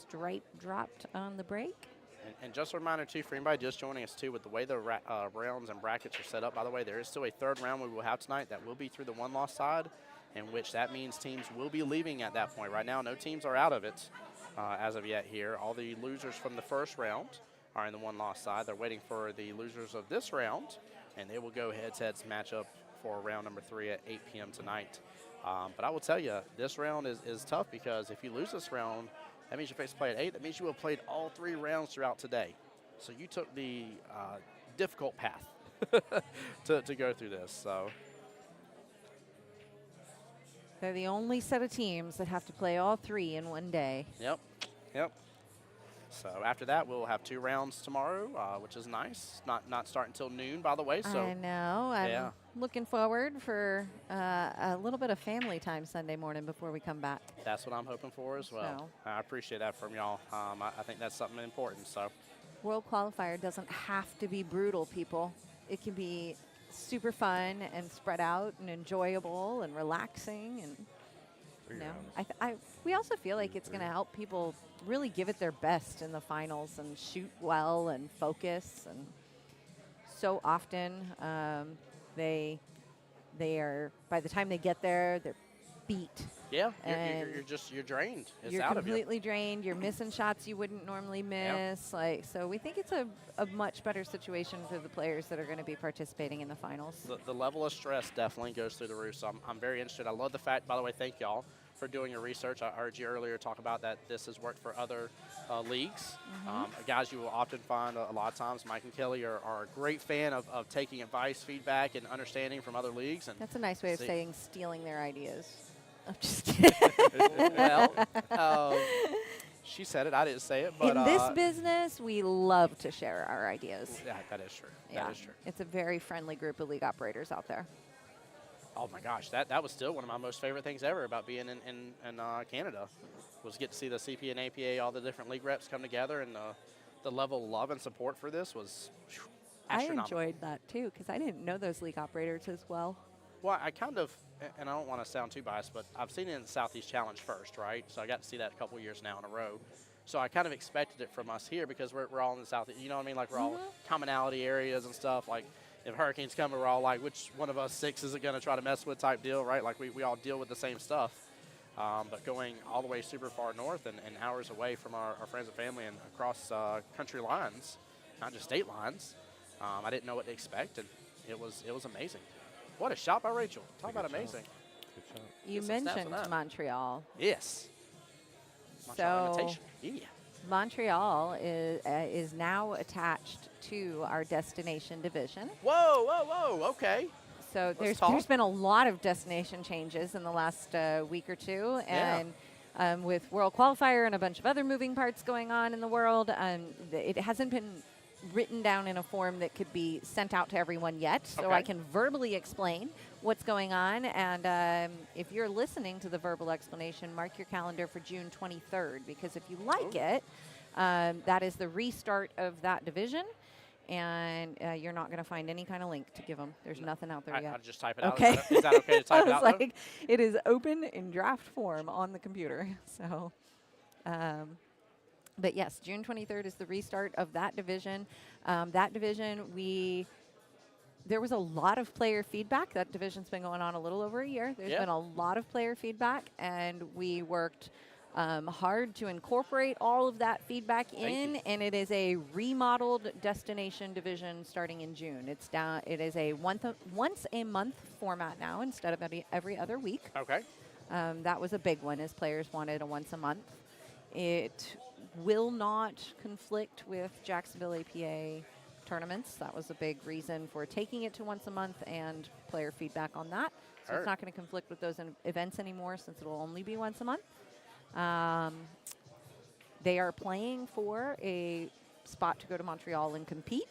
Stripe dropped on the break. And just a reminder, too, for anybody just joining us, too, with the way the rounds and brackets are set up, by the way, there is still a third round we will have tonight that will be through the one-loss side, in which that means teams will be leaving at that point. Right now, no teams are out of it as of yet here. All the losers from the first round are in the one-loss side. They're waiting for the losers of this round, and they will go head-to-head match up for round number 3 at 8 p.m. tonight. But I will tell you, this round is tough because if you lose this round, that means you face play at 8. That means you will have played all 3 rounds throughout today. So you took the difficult path to go through this. So They're the only set of teams that have to play all 3 in one day. Yep. So after that, we'll have 2 rounds tomorrow, which is nice. Not starting until noon, by the way. So I know. I'm looking forward for a little bit of family time Sunday morning before we come back. that's what I'm hoping for as well. So. I appreciate that from y'all. I think that's something important. So World Qualifier doesn't have to be brutal, people. It can be super fun and spread out and enjoyable and relaxing. And you know, we also feel like it's going to help people really give it their best in the finals and shoot well and focus. And so often they are, by the time they get there, they're beat. yeah, And you're drained. It's you're out of you. completely drained. You're missing shots you wouldn't normally miss. Like, so we think it's a much better situation for the players that are going to be participating in the finals. The level of stress definitely goes through the roof. So I'm very interested. I love the fact, by the way, thank y'all for doing your research. I heard you earlier talk about that this has worked for other leagues. Guys you will often find a lot of times, Mike and Kelly are a great fan of taking advice, feedback, and understanding from other leagues. And That's a nice way of See. saying stealing their ideas. I'm just kidding. well, she said it. I didn't say it. But In this business, we love to share our ideas. yeah, that is true. Yeah, That is true. it's a very friendly group of league operators out there. Oh my gosh, that was still one of my most favorite things ever about being in Canada, was get to see the CP and APA, all the different league reps come together, and the level of love and support for this was I astronomical. enjoyed that too because I didn't know those league operators as well. Well, I kind of, and I don't want to sound too biased, but I've seen it in the Southeast Challenge first, right? So I got to see that a couple years now in a row. So I kind of expected it from us here because we're all in the Southeast. You know what I mean? Like we're all commonality areas and stuff. Like if hurricanes come, we're all like, which one of us 6 is it going to try to mess with type deal, right? Like we all deal with the same stuff. But going all the way super far north and hours away from our friends and family and across country lines, not just state lines, I didn't know what to expect, and it was amazing. What a shot by Rachel. Talk about amazing. Good shot. You Get some snaps on mentioned that. Montreal. Yes. My shot So imitation. Yeah. Montreal is now attached to our destination division. Whoa. Okay. So Let's there's talk. been a lot of destination changes in the last week or two, Yeah. and with World Qualifier and a bunch of other moving parts going on in the world, it hasn't been written down in a form that could be sent out to everyone yet. So Okay. I can verbally explain what's going on, and if you're listening to the verbal explanation, mark your calendar for June 23rd, because if you like it, that is the restart of that division. And you're not going to find any kind of link to give them. There's nothing out there yet. I'll just type it out. Okay. Is that okay to type it I out? was though? like, it is open in draft form on the computer. So, but yes, June 23rd is the restart of that division. That division, there was a lot of player feedback. That division's been going on a little over a year. There's Yeah. been a lot of player feedback, and we worked hard to incorporate all of that feedback in, you. and it is a remodeled destination division starting in June. It is a once a month format now instead of every other week. Okay. That was a big one, as players wanted a once a month. It will not conflict with Jacksonville APA tournaments. That was a big reason for taking it to once a month and player feedback on that. So Heard. it's not going to conflict with those events anymore since it will only be once a month. They are playing for a spot to go to Montreal and compete.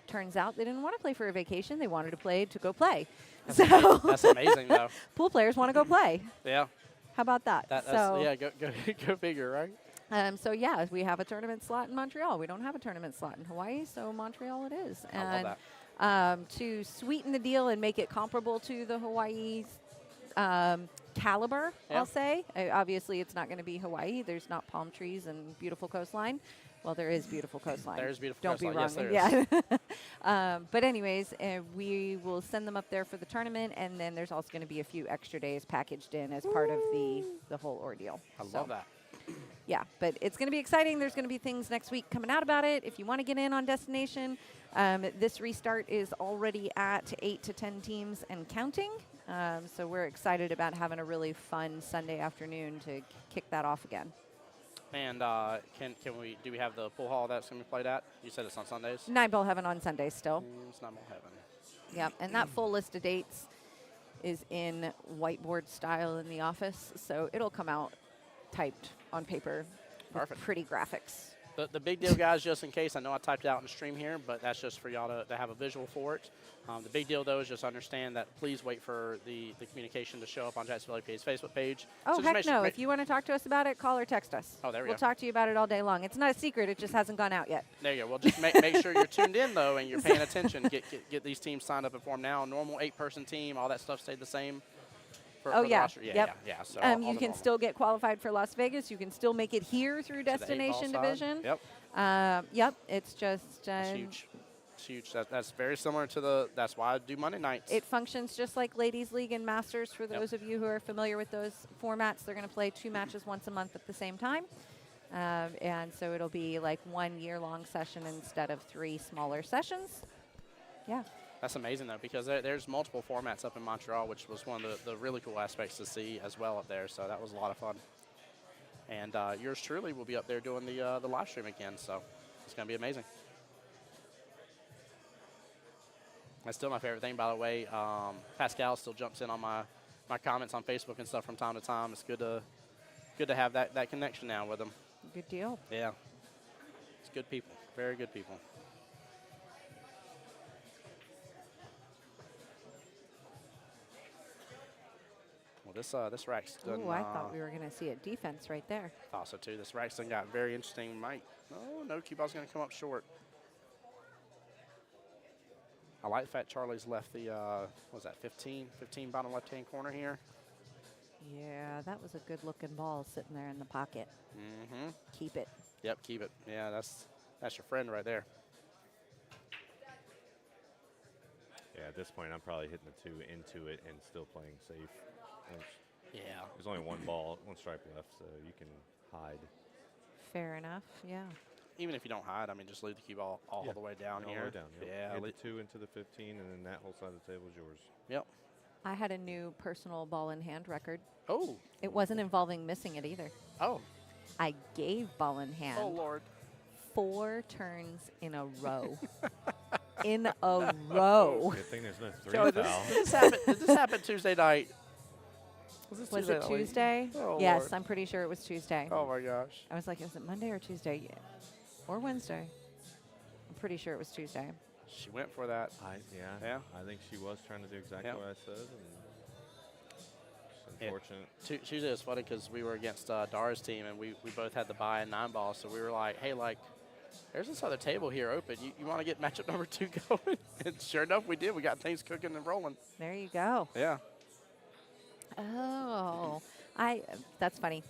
Turns out they didn't want to play for a vacation. They wanted to play to go play. That's amazing, though. Pool players want to go play. Yeah. How about that? That's, so, yeah, go figure, right? so yeah, we have a tournament slot in Montreal. We don't have a tournament slot in Hawaii, so Montreal it is. I love And that. to sweeten the deal and make it comparable to the Hawaii caliber, Yeah. I'll say. Obviously, it's not going to be Hawaii. There's not palm trees and beautiful coastline. Well, there is beautiful coastline. There is beautiful Don't coastline. be wrong. Yes, there is. Yeah. But anyways, we will send them up there for the tournament, and then there's also going to be a few extra days packaged in as part of the whole ordeal. I So, love that. yeah, but it's going to be exciting. There's going to be things next week coming out about it. If you want to get in on Destination, this restart is already at 8 to 10 teams and counting. So we're excited about having a really fun Sunday afternoon to kick that off again. And do we have the pool hall that's going to be played at? You said it's on Sundays? 9-ball heaven on Sunday still. It's not more heaven. Yep, and that full list of dates is in whiteboard style in the office, so it'll come out typed on paper with Perfect. pretty graphics. The big deal, guys, just in case, I know I typed it out in the stream here, but that's just for y'all to have a visual for it. The big deal, though, is just understand that please wait for the communication to show up on Jacksonville APA's Facebook page. Oh, So just heck make sure- no. If you want to talk to us about it, call or text us. Oh, there we We'll go. talk to you about it all day long. It's not a secret. It just hasn't gone out yet. There you go. Well, just make sure you're tuned in, though, and you're paying attention. Get these teams signed up and formed now. Normal 8-person team, all that stuff stayed the same. For the yeah. roster. Yeah, Yep. yeah. So all You the can normal. still get qualified for Las Vegas. You can still make it here through To the 8-ball Destination side. Division. Yep. Yep. It's just That's huge. It's huge. That's very similar to that's why I do Monday nights. it functions just like Ladies League and Masters. For Yep. those of you who are familiar with those formats, they're going to play 2 matches once a month at the same time. And so it'll be like 1 year-long session instead of 3 smaller sessions. Yeah. That's amazing, though, because there's multiple formats up in Montreal, which was one of the really cool aspects to see as well up there. So that was a lot of fun. And yours truly will be up there doing the live stream again. So it's going to be amazing. That's still my favorite thing, by the way. Pascal still jumps in on my comments on Facebook and stuff from time to time. It's good to have that connection now with them. Good deal. Yeah. It's good people. Very good people. Well, this rack's done. Ooh, I thought we were going to see a defense right there. Thought so, too. This rack's done got very interesting. No, Q-ball's going to come up short. I like the fact Charlie's left the, what was that, 15 bottom left-hand corner here. Yeah, that was a good-looking ball sitting there in the pocket. Mm-hmm. Keep it. Yep, keep it. Yeah, that's your friend right there. Yeah, at this point, I'm probably hitting the 2 into it and still playing safe. Yeah. There's only one stripe left, so you can hide. Fair enough, yeah. Even if you don't hide, I mean, just leave the cue ball all the way down All here. the way down, yep. Yeah. Hit the 2 into the 15, and then that whole side of the table is yours. Yep. I had a new personal ball in hand record. Oh. It wasn't involving missing it either. Oh. I gave ball in hand Oh, Lord. 4 turns in a row. In a row. Good thing there's no 3 Charlie, foul. did this happen Tuesday night? Was it Tuesday? Oh, Yes, Lord. I'm pretty sure it was Tuesday. Oh, my gosh. I was like, is it Monday or Tuesday? Yeah. Or Wednesday? I'm pretty sure it was Tuesday. She went for that. Yeah. I think she was trying to do exactly Yep. what I said. And it's Yeah. unfortunate. Tuesday was funny because we were against Dara's team, and we both had the buy and 9-ball, so we were like, hey, there's this other table here open. You want to get matchup number 2 going? And sure enough, we did. We got things cooking and rolling. There you go. Yeah. Oh, that's funny.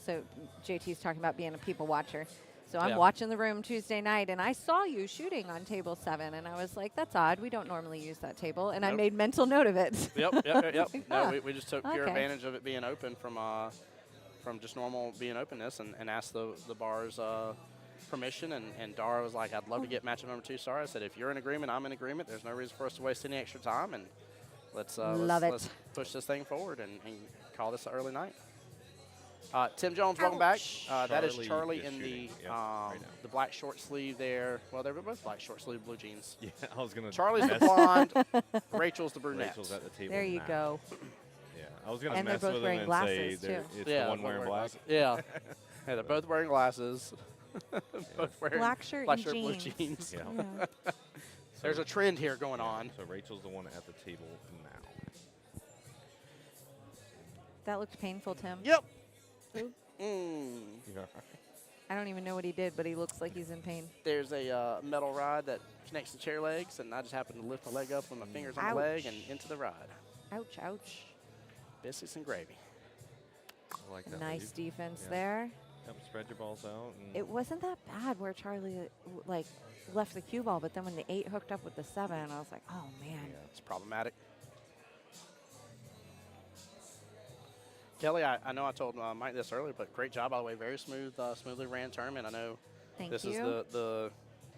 So JT's talking about being a people watcher. So I'm Yeah. watching the room Tuesday night, and I saw you shooting on table 7, and I was like, that's odd. We don't normally use that table. And I Nope. made mental note of it. Yep. No, Yeah. we just took pure Okay. advantage of it being open from just normal being openness and asked the bar's permission. And Dara was like, I'd love to get matchup number 2 started. I said, if you're in agreement, I'm in agreement. There's no reason for us to waste any extra time. And let's push this thing forward and call this an early night. Tim Jones, welcome back. That is Charlie is in the shooting. Yep, right now. the black short sleeve there. Well, they're both black short sleeve blue jeans. Yeah, I was going to. Charlie's the blonde. Rachel's the brunette. Rachel's at the table. There you now. go. Yeah, I was going to and they're mess both with wearing them and say glasses, too. it's the one wearing black. Yeah. Yeah, they're both wearing glasses. Both wearing Black shirt black and shirt, blue jeans. jeans. Yeah. Yeah. There's a trend here going on. So Rachel's the one at the table now. That looked painful, Tim. Yep. You know, I don't even know what he did, but he looks like he's in pain. There's a metal rod that connects the chair legs, and I just happened to lift my leg up with my fingers on the leg and Ouch. into the rod. Ouch, ouch. Biscuits and gravy. I like that Nice lead. defense Yeah. there. Yep, spread your balls out. And It wasn't that bad where Charlie like left the cue ball, but then when the 8 hooked up with the 7, I was like, oh man. It's problematic. Kelly, I know I told Mike this earlier, but great job, by the way. Very smooth, smoothly ran tournament. I know Thank this you. is the,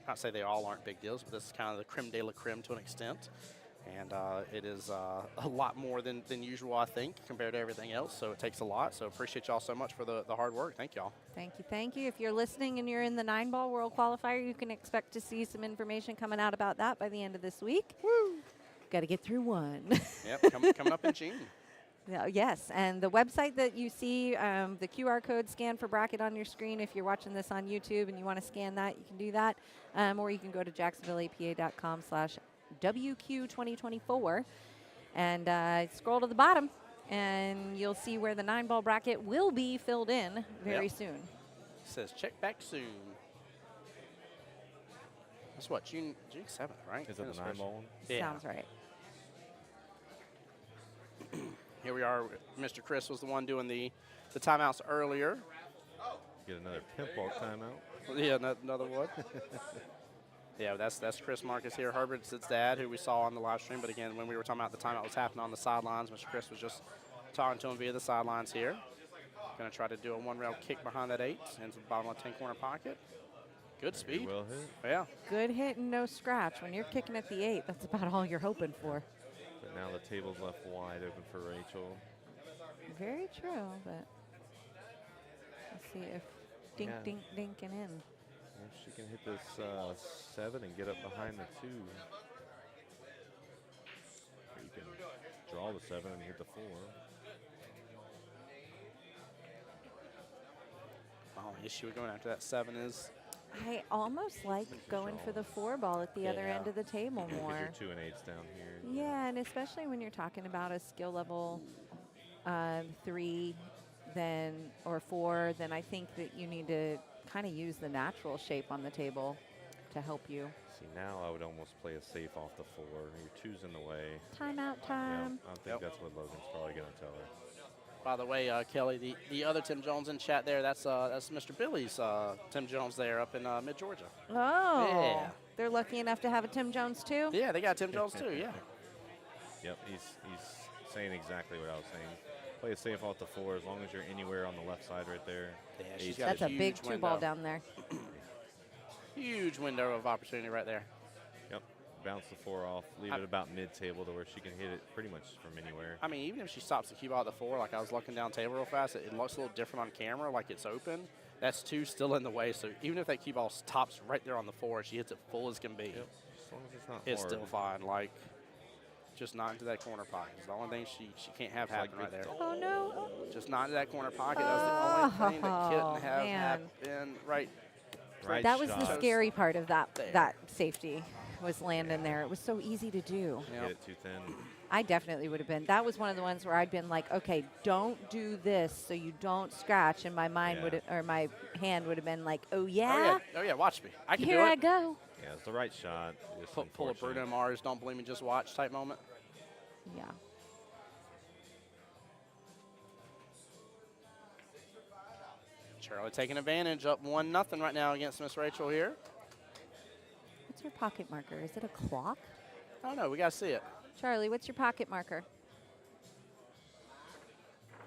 not say they all aren't big deals, but this is kind of the creme de la creme to an extent. And it is a lot more than usual, I think, compared to everything else. So it takes a lot. So appreciate y'all so much for the hard work. Thank y'all. Thank you, thank you. If you're listening and you're in the 9-ball World Qualifier, you can expect to see some information coming out about that by the end of this week. Woo! Got to get through one. Yep, coming up in June. Yes, and the website that you see, the QR code scan for bracket on your screen, if you're watching this on YouTube and you want to scan that, you can do that. Or you can go to jacksonvilleapa.com/WQ2024 and scroll to the bottom, and you'll see where the 9-ball bracket will be filled in very soon. It says check back soon. That's what, June 7th, right? is that the 9-ball one? Yeah. Sounds right. Here we are. Mr. Chris was the one doing the timeouts earlier. Get another pimp ball timeout. Yeah, another one. Yeah, that's Chris Marcus here. Herbert's his dad, who we saw on the live stream. But again, when we were talking about the timeout was happening on the sidelines, Mr. Chris was just talking to him via the sidelines here. Going to try to do a one-rail kick behind that 8 into the bottom left-hand corner pocket. Good speed. Well hit. Yeah. Good hit and no scratch. When you're kicking at the 8, that's about all you're hoping for. But now the table's left wide open for Rachel. Very true, but let's see if dink, Yeah. dink, dinking in. If she can hit this 7 and get up behind the 2. Or you can draw the 7 and hit the 4. The issue with going after that 7 is I almost like going for the 4 ball at the other Yeah. end of the table Because more. you're 2 and 8s down here. Yeah, and especially when you're talking about a skill level 3 then or 4, then I think that you need to kind of use the natural shape on the table to help you. See, now I would almost play a safe off the 4. Your 2's in the way. Timeout Yeah, time. I think that's what Logan's probably going to tell her. By the way, Kelly, the other Tim Jones in chat there, that's Mr. Billy's Tim Jones there up in mid-Georgia. Oh, Yeah. they're lucky enough to have a Tim Jones too? Yeah, they got Tim Jones too, yeah. Yep, he's saying exactly what I was saying. Play a safe off the 4 as long as you're anywhere on the left side right there. Yeah, she's Eight's got That's a huge big 2-ball window. down there. Huge window of opportunity right there. Yep, bounce the 4 off, leave it about mid-table to where she can hit it pretty much from anywhere. I mean, even if she stops the cue ball at the 4, like I was looking down table real fast, it looks a little different on camera, like it's open. That's 2 still in the way, so even if that cue ball stops right there on the 4, she hits it full as can be. Yep, as long as it's not It's hard. still fine. Like, just not into that corner pocket. It's the only thing she can't have It's like happen right there. Oh, no. Just not into that corner pocket. That was the only thing that couldn't have man. happened right. Right That was the shot. scary part of that There. that safety was landing there. It was so easy to do. Yep. Hit it too thin. I definitely would have been. That was one of the ones where I'd been like, okay, don't do this so you don't scratch. And my mind would, or my hand would have been like, oh yeah, Oh yeah, watch me. I can here do I it. go. Yeah, it's the right shot. Just Pull a unfortunate. Bruno Mars, don't believe me, just watch type moment. Yeah. Charlie taking advantage, up 1-0 right now against Miss Rachel here. What's your pocket marker? Is it a clock? I don't know, we got to see it. Charlie, what's your pocket marker?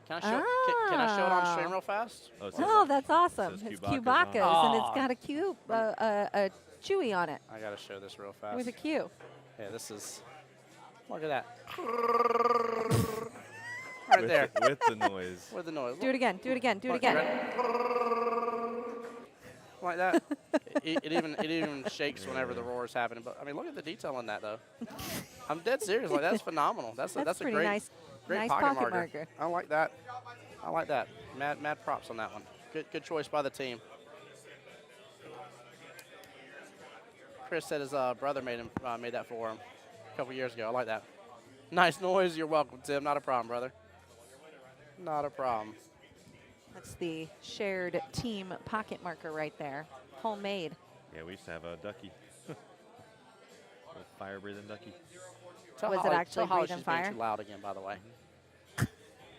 Can I show, can I show it on stream real fast? Oh, it says Oh, that's awesome. says It's Cubacas Cubacas, on it. and it's got a cube, a Chewy on it I got to show this real fast. with a Q. Yeah, this is, look at that. Right there. With the noise. With the noise. Do it again. Do it again. Do it Look, again. like that. it even shakes whenever the roar is happening. But I mean, look at the detail on that, though. I'm dead serious. Like that's phenomenal. That's a pretty great, nice. great nice pocket pocket marker. I like that. I like that. Mad props on that one. Good choice by the team. Chris said his brother made that for him a couple years ago. I like that. Nice noise. You're welcome, Tim. Not a problem, brother. Not a problem. That's the shared team pocket marker right there. Homemade. Yeah, we used to have a ducky. A fire-breathing ducky. Tell Was it Holly- actually tell Holly breathing she's being fire? too loud again, by the way.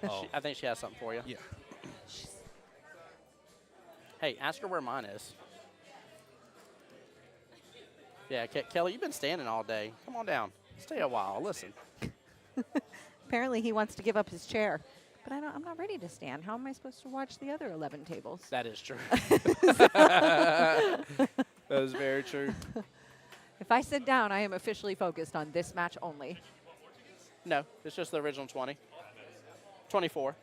Oh. I think she has something for you. Yeah. Hey, ask her where mine is. Yeah, Kelly, you've been standing all day. Come on down. Stay a while. Listen. Apparently he wants to give up his chair. But I'm not ready to stand. How am I supposed to watch the other 11 tables? That is true. That is very true. If I sit down, I am officially focused on this match only. No, it's just the original 20. 24.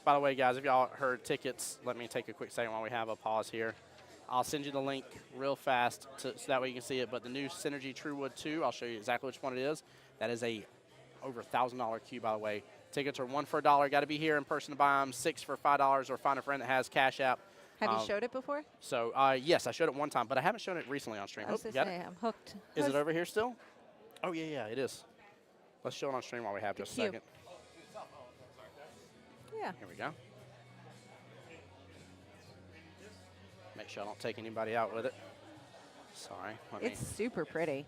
By the way, guys, if y'all heard tickets, let me take a quick second while we have a pause here. I'll send you the link real fast so that way you can see it. But the new Cynergy Truewood II, I'll show you exactly which one it is. That is a over $1,000 cue, by the way. Tickets are 1 for $1. Got to be here in person to buy them. 6 for $5, or find a friend that has Cash App. Have you showed it before? So, yes, I showed it one time, but I haven't shown it recently on stream. I was Oh, to got say, it? I'm hooked. Is it over here still? Oh, yeah, it is. Let's show it on stream while we have just a cue. second. Yeah. Here we go. Make sure I don't take anybody out with it. Sorry. Let me It's super pretty.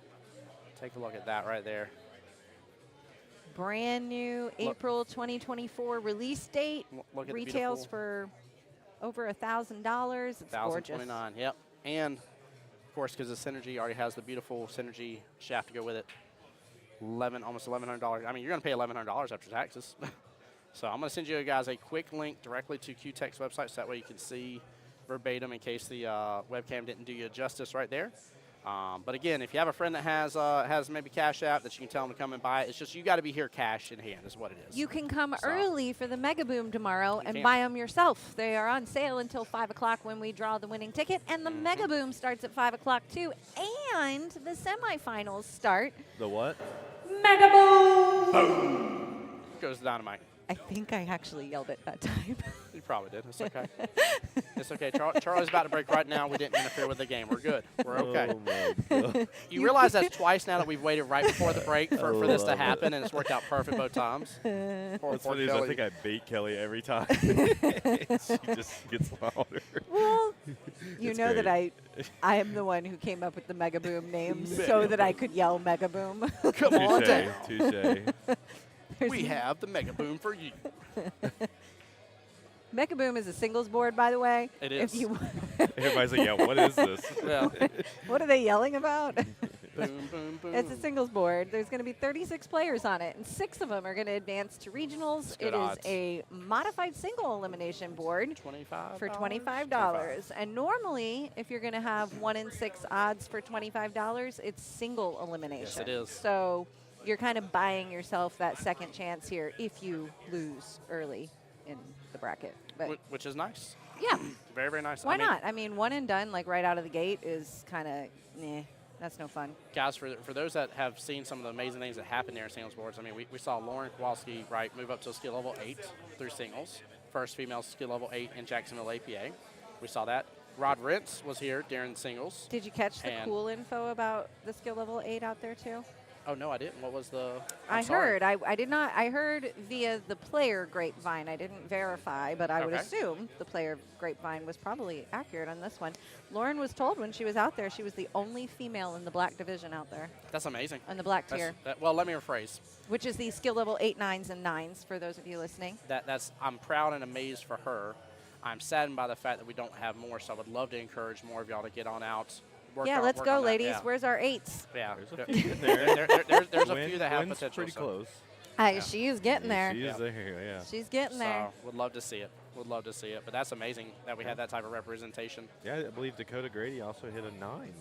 take a look at that right there. Brand new April 2024 release date. Look at Retails the for over $1,000. It's gorgeous. $1,029. Yep. And of course, because the Cynergy already has the beautiful Cynergy shaft to go with it. Almost $1,100. I mean, you're going to pay $1,100 after taxes. So I'm going to send you guys a quick link directly to CueTec's website, so that way you can see verbatim in case the webcam didn't do you justice right there. But again, if you have a friend that has maybe Cash App that you can tell them to come and buy it, it's just you got to be here cash in hand is what it is. You can come So- early for the MEGABOOM tomorrow and can. buy them yourself. They are on sale until 5 o'clock when we draw the winning ticket, and the MEGABOOM starts at 5 o'clock too. And the semifinals start. The what? Goes the dynamite. I think I actually yelled it that time. You probably did. It's okay. It's okay. Charlie's about to break right now. We didn't interfere with the game. We're good. We're okay. Oh my God. You realize that's twice now that we've waited right before the break for this to happen, and it's worked out perfect both times. Poor What's funny is I Kelly. think I bait Kelly every time. She just gets louder. Well, you It's know that great. I am the one who came up with the MEGABOOM name so that I could yell MEGABOOM. Come on down. Touche. We have the MEGABOOM for you. MEGABOOM is a singles board, by the way. It If is. you, Everybody's like, yeah, what is this? Yeah. what are they yelling about? Boom, boom, boom. It's a singles board. There's going to be 36 players on it, and 6 of them are going to advance to regionals. good It odds. is a modified single elimination board 25 for $25. And normally, if you're going to have 1 in 6 odds for $25, it's single elimination. Yes, it is. So you're kind of buying yourself that second chance here if you lose early in the bracket. But Which is nice. yeah, Very, very nice. why I mean, not? I mean, one and done, like right out of the gate, is kind of, that's no fun. Guys, for those that have seen some of the amazing things that happen there in singles boards, I mean, we saw Lauren Kowalski, right, move up to skill level 8 through singles. First female skill level 8 in Jacksonville APA. We saw that. Rod Rentz was here during singles. Did you catch the And- cool info about the skill level 8 out there too? Oh, no, I didn't. What was the... I heard. I did not. I heard via the player grapevine. I didn't verify, but I would Okay. assume the player grapevine was probably accurate on this one. Lauren was told when she was out there she was the only female in the black division out there, That's amazing. in the black tier, Well, let me rephrase. which is the skill level 8, 9s, and 9s for those of you listening. I'm proud and amazed for her. I'm saddened by the fact that we don't have more, so I would love to encourage more of y'all to get on out. Let's work go, on that. ladies. Yeah. Where's our 8s? Yeah. There's a few in there. There's a few that have Wynn's potential. pretty so- close. She is getting there. She is Yeah. there, yeah. She's getting there. So would love to see it. Would love to see it. But that's amazing that we had that type of representation. Yeah, I believe Dakota Grady also hit a 9 in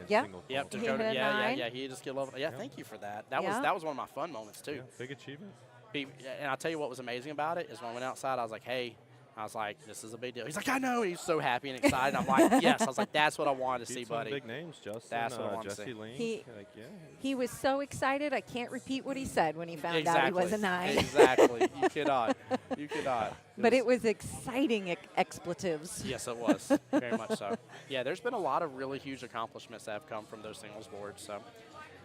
Yeah. single Yep, qualifier. He Dakota. hit a Yeah, 9. he hit a skill level. Yeah, Yeah. thank you for that. That Yeah. was one of my fun moments too. Yeah, big achievement. And I'll tell you what was amazing about it is when I went outside, I was like, hey, I was like, this is a big deal. He's like, I know. He's so happy and excited. I'm like, yes. I was like, that's what I wanted to see, Beat some buddy. big names, Justin. That's what I wanted to Jesse see. Link. Like, yeah. He was so excited, I can't repeat what he said when he found Exactly. out he was a 9. Exactly. You cannot. You cannot. But it was exciting expletives. Yes, it was. Very much so. Yeah, there's been a lot of really huge accomplishments that have come from those singles boards. So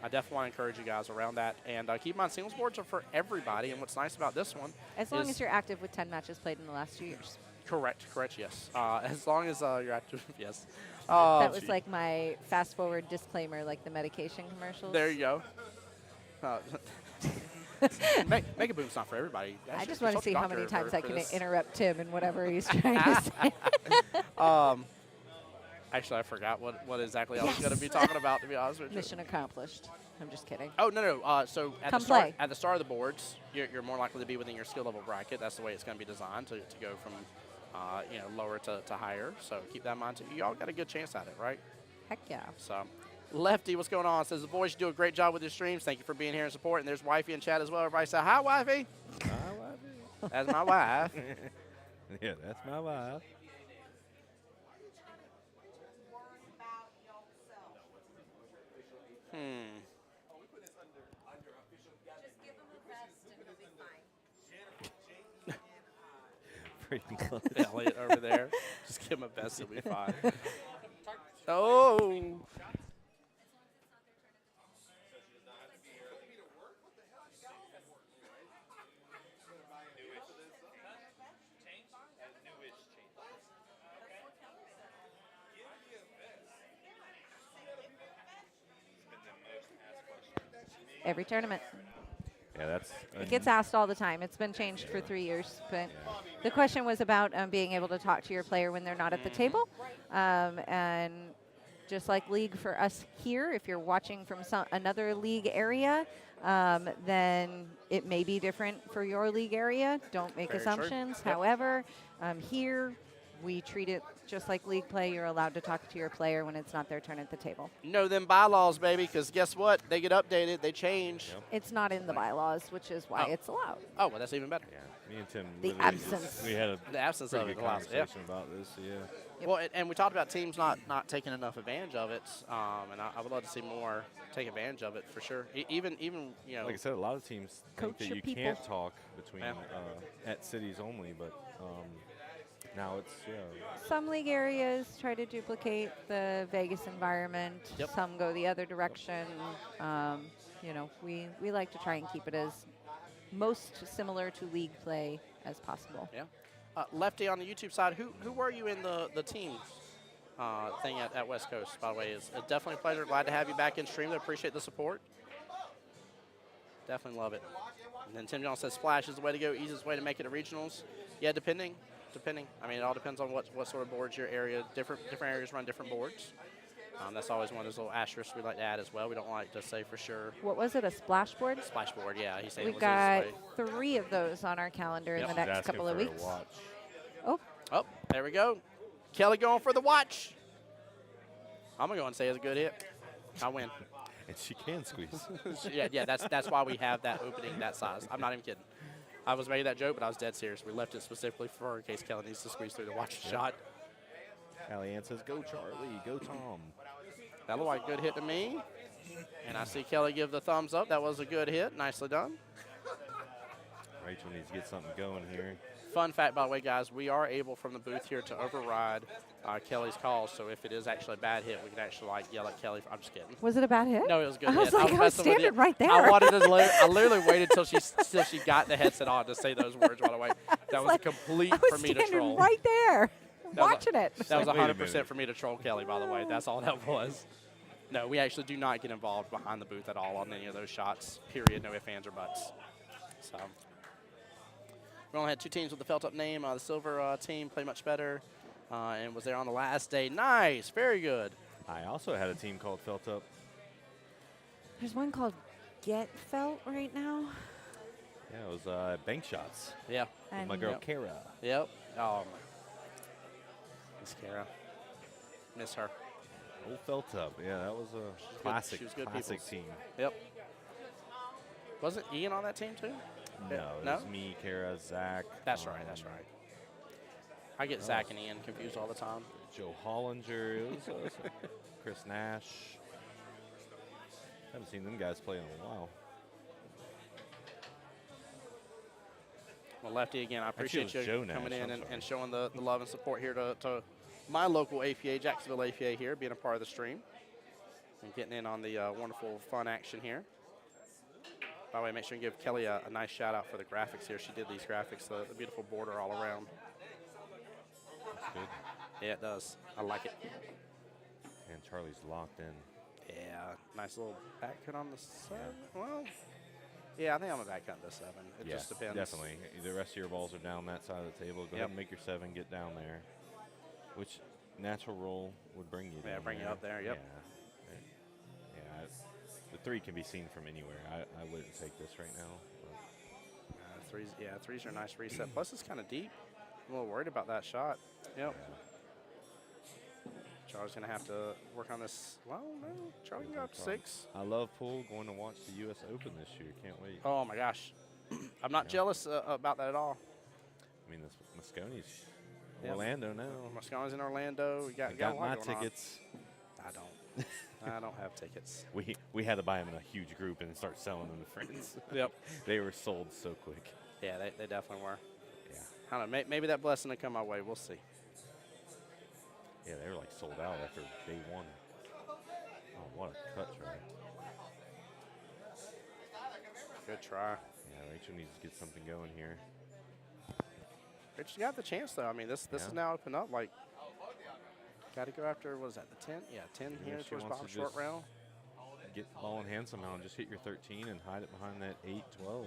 I definitely want to encourage you guys around that. And keep in mind, singles boards are for everybody. And what's nice about this one As long is as you're active with 10 matches played in the last 2 years. correct, yes. As long as you're active, yes. That was like my fast forward disclaimer, like the medication commercials. There you go. MEGABOOM's not for everybody. I just Actually, want to see how consult many your times doctor I for can this. interrupt Tim in whatever he's trying to say. Actually, I forgot what exactly I was going to be talking about, to be honest with you. Mission accomplished. I'm just kidding. Oh, no. So at Come the start, play. at the start of the boards, you're more likely to be within your skill level bracket. That's the way it's going to be designed to go from lower to higher. So keep that in mind, too. You all got a good chance at it, right? Heck yeah. So Lefty, what's going on? Says, the boys, you do a great job with your streams. Thank you for being here and support. And there's Wifey in chat as well. Everybody say, hi, Wifey. Hi, Wifey. That's my wife. Yeah, that's my wife. Worry about yourself. Just give them a rest and you'll be fine. Pretty close. Elliot over there. Just give him a best, it'll be fine. Oh. Every tournament. Yeah, that's. It gets asked all the time. It's been changed for 3 years. But the question was about being able to talk to your player when they're not at the table. And just like league for us here, if you're watching from another league area, then it may be different for your league area. Don't make Very true. assumptions. Yep. However, here we treat it just like league play. You're allowed to talk to your player when it's not their turn at the table. Know them bylaws, baby, because guess what? They get updated. They change. Yep. It's not in the bylaws, which is why Oh. it's allowed. Oh, well, that's even better. Yeah, me and Tim. The literally absence. We had a The absence pretty of it good allows it. Yep. conversation about this. Yeah. Yep. Well, and we talked about teams not taking enough advantage of it, and I would love to see more take advantage of it for sure. Even Like I said, a lot of teams think Coach that your you people. can't talk between Yeah. at cities only, but now it's Some league areas try to duplicate the Vegas environment. Yep. Some go the other direction. We like to try and keep it as most similar to league play as possible. Yeah. Lefty, on the YouTube side, who were you in the team thing at West Coast, by the way? It's definitely a pleasure. Glad to have you back in stream. I appreciate the support. Definitely love it. And then Tim Jones says Splash is the way to go, easiest way to make it to regionals. Yeah, depending. I mean, it all depends on what sort of boards your area. Different areas run different boards. That's always one of those little asterisks we like to add as well. We don't like to say for sure. What was it, a splash board? Splash board, yeah. He's saying We've it was got his way. 3 of those on our calendar in Yep. the She's next asking couple of for a weeks. watch. Oh, Oh, there we go. Kelly going for the watch. I'm going to go and say it's a good hit. I win. And she can squeeze. yeah, that's why we have that opening that size. I'm not even kidding. I was making that joke, but I was dead serious. We left it specifically for in case Kelly needs to squeeze through to watch the shot. Allie Ann says, go Charlie, go Tom. That looked like a good hit to me. And I see Kelly give the thumbs up. That was a good hit. Nicely done. Rachel needs to get something going here. Fun fact, by the way, guys, we are able from the booth here to override Kelly's calls. So if it is actually a bad hit, we can actually yell at Kelly. I'm just kidding. was it a bad hit? No, it was a good I was hit. like, I was messing with you. standing right there. I wanted to. I literally waited till she got the headset on to say those words. By the way, that was a complete I for was me to standing troll. right there, was watching it. That was Wait a 100% minute. for me to troll Kelly. By the way, that's all that was. No, we actually do not get involved behind the booth at all on any of those shots. Period. No ifs, ands, or buts. So we only had 2 teams with the felt up name. The silver team played much better and was there on the last day. Nice, very good. I also had a team called Felt Up. There's one called Get Felt right now. Yeah, it was bank shots. Yeah. And My girl Yep. Kara. Yep. Oh, Miss Kara. Miss her. Old Felt Up. Yeah, that was a classic, She was good classic peoples. team. Yep. Wasn't Ian on that team too? No, it No? was me, Kara, Zach. That's right. That's right. I get Zach and Ian confused all the time. Joe Hollinger is Chris Nash. Haven't seen them guys play in a while. Well, Lefty, again, I Actually, appreciate it you was Joe coming Nash, in I'm and sorry. showing the love and support here to my local APA, Jacksonville APA here, being a part of the stream and getting in on the wonderful fun action here. By the way, make sure you give Kelly a nice shout out for the graphics here. She did these graphics, the beautiful border all around. That's good. Yeah, it does. I like it. And Charlie's locked in. Yeah, nice little back cut on the 7. Well, yeah, I think I'm a back cut on the 7. It Yeah, just depends. definitely. The rest of your balls are down that side of the table. Go ahead and make your 7, get down there. Which natural roll would bring you down Bring you up there, yep. Yeah, the 3 can be seen from anywhere. I wouldn't take this right now. Threes are a nice reset. Plus, it's kind of deep. I'm a little worried about that shot. Yep. Charlie's going to have to work on this. Well, no, Charlie can go up to 6. I love pool. Going to watch the U.S. Open this year. Can't wait. Oh, my gosh. I'm not jealous about that at all. I mean, this Mosconi's Yep. Orlando now. Mosconi's in Orlando. We got, I got got a lot my going on. tickets. I don't. I don't have tickets. We had to buy them in a huge group and start selling them to friends. Yep. They were sold so quick. Yeah, they definitely were. Yeah. I don't know. Maybe that blessing will come my way. We'll see. Yeah, they were like sold out after day 1. Oh, what a cut try. Good try. Yeah, Rachel needs to get something going here. Rich got the chance, though. I mean, this is now open up. Like, got to go after, what is that, the 10? Yeah, 10 Yeah, here she towards wants bottom to short just rail. Get the ball in hand somehow and just hit your 13 and hide it behind that 8-12.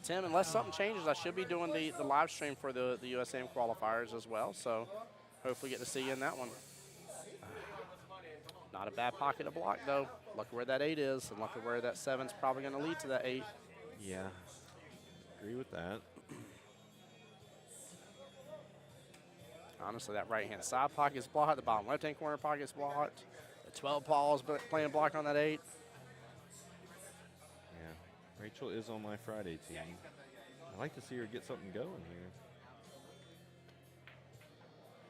Tim, unless something changes, I should be doing the live stream for the USAM qualifiers as well. So hopefully get to see you in that one. Not a bad pocket to block, though. Look where that 8 is, and look at where that 7's probably going to lead to that 8. Yeah, agree with that. Honestly, that right-hand side pocket's blocked. The bottom left-hand corner pocket's blocked. The 12 balls playing block on that 8. Yeah, Rachel is on my Friday team. I like to see her get something going here.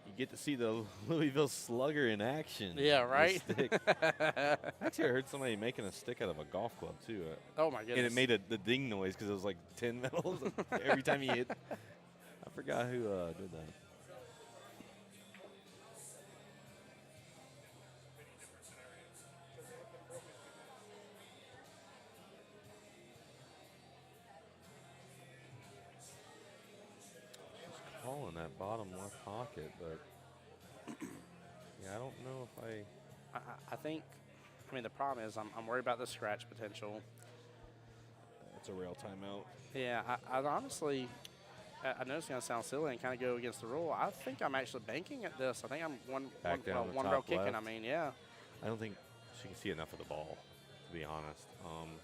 You get to see the Louisville Slugger in action. Yeah, with right? stick. Actually, I heard somebody making a stick out of a golf club, too. Oh, my goodness. And it made the ding noise because it was like 10 metals every time you hit. I forgot who did that. In that bottom left pocket, but yeah, I don't know if I think, I mean, the problem is I'm worried about the scratch potential. it's a rail timeout. Yeah, I honestly, I know it's going to sound silly and kind of go against the rule. I think I'm actually banking at this. I think I'm one down the rail top kicking. left. I mean, yeah. I don't think she can see enough of the ball, to be honest.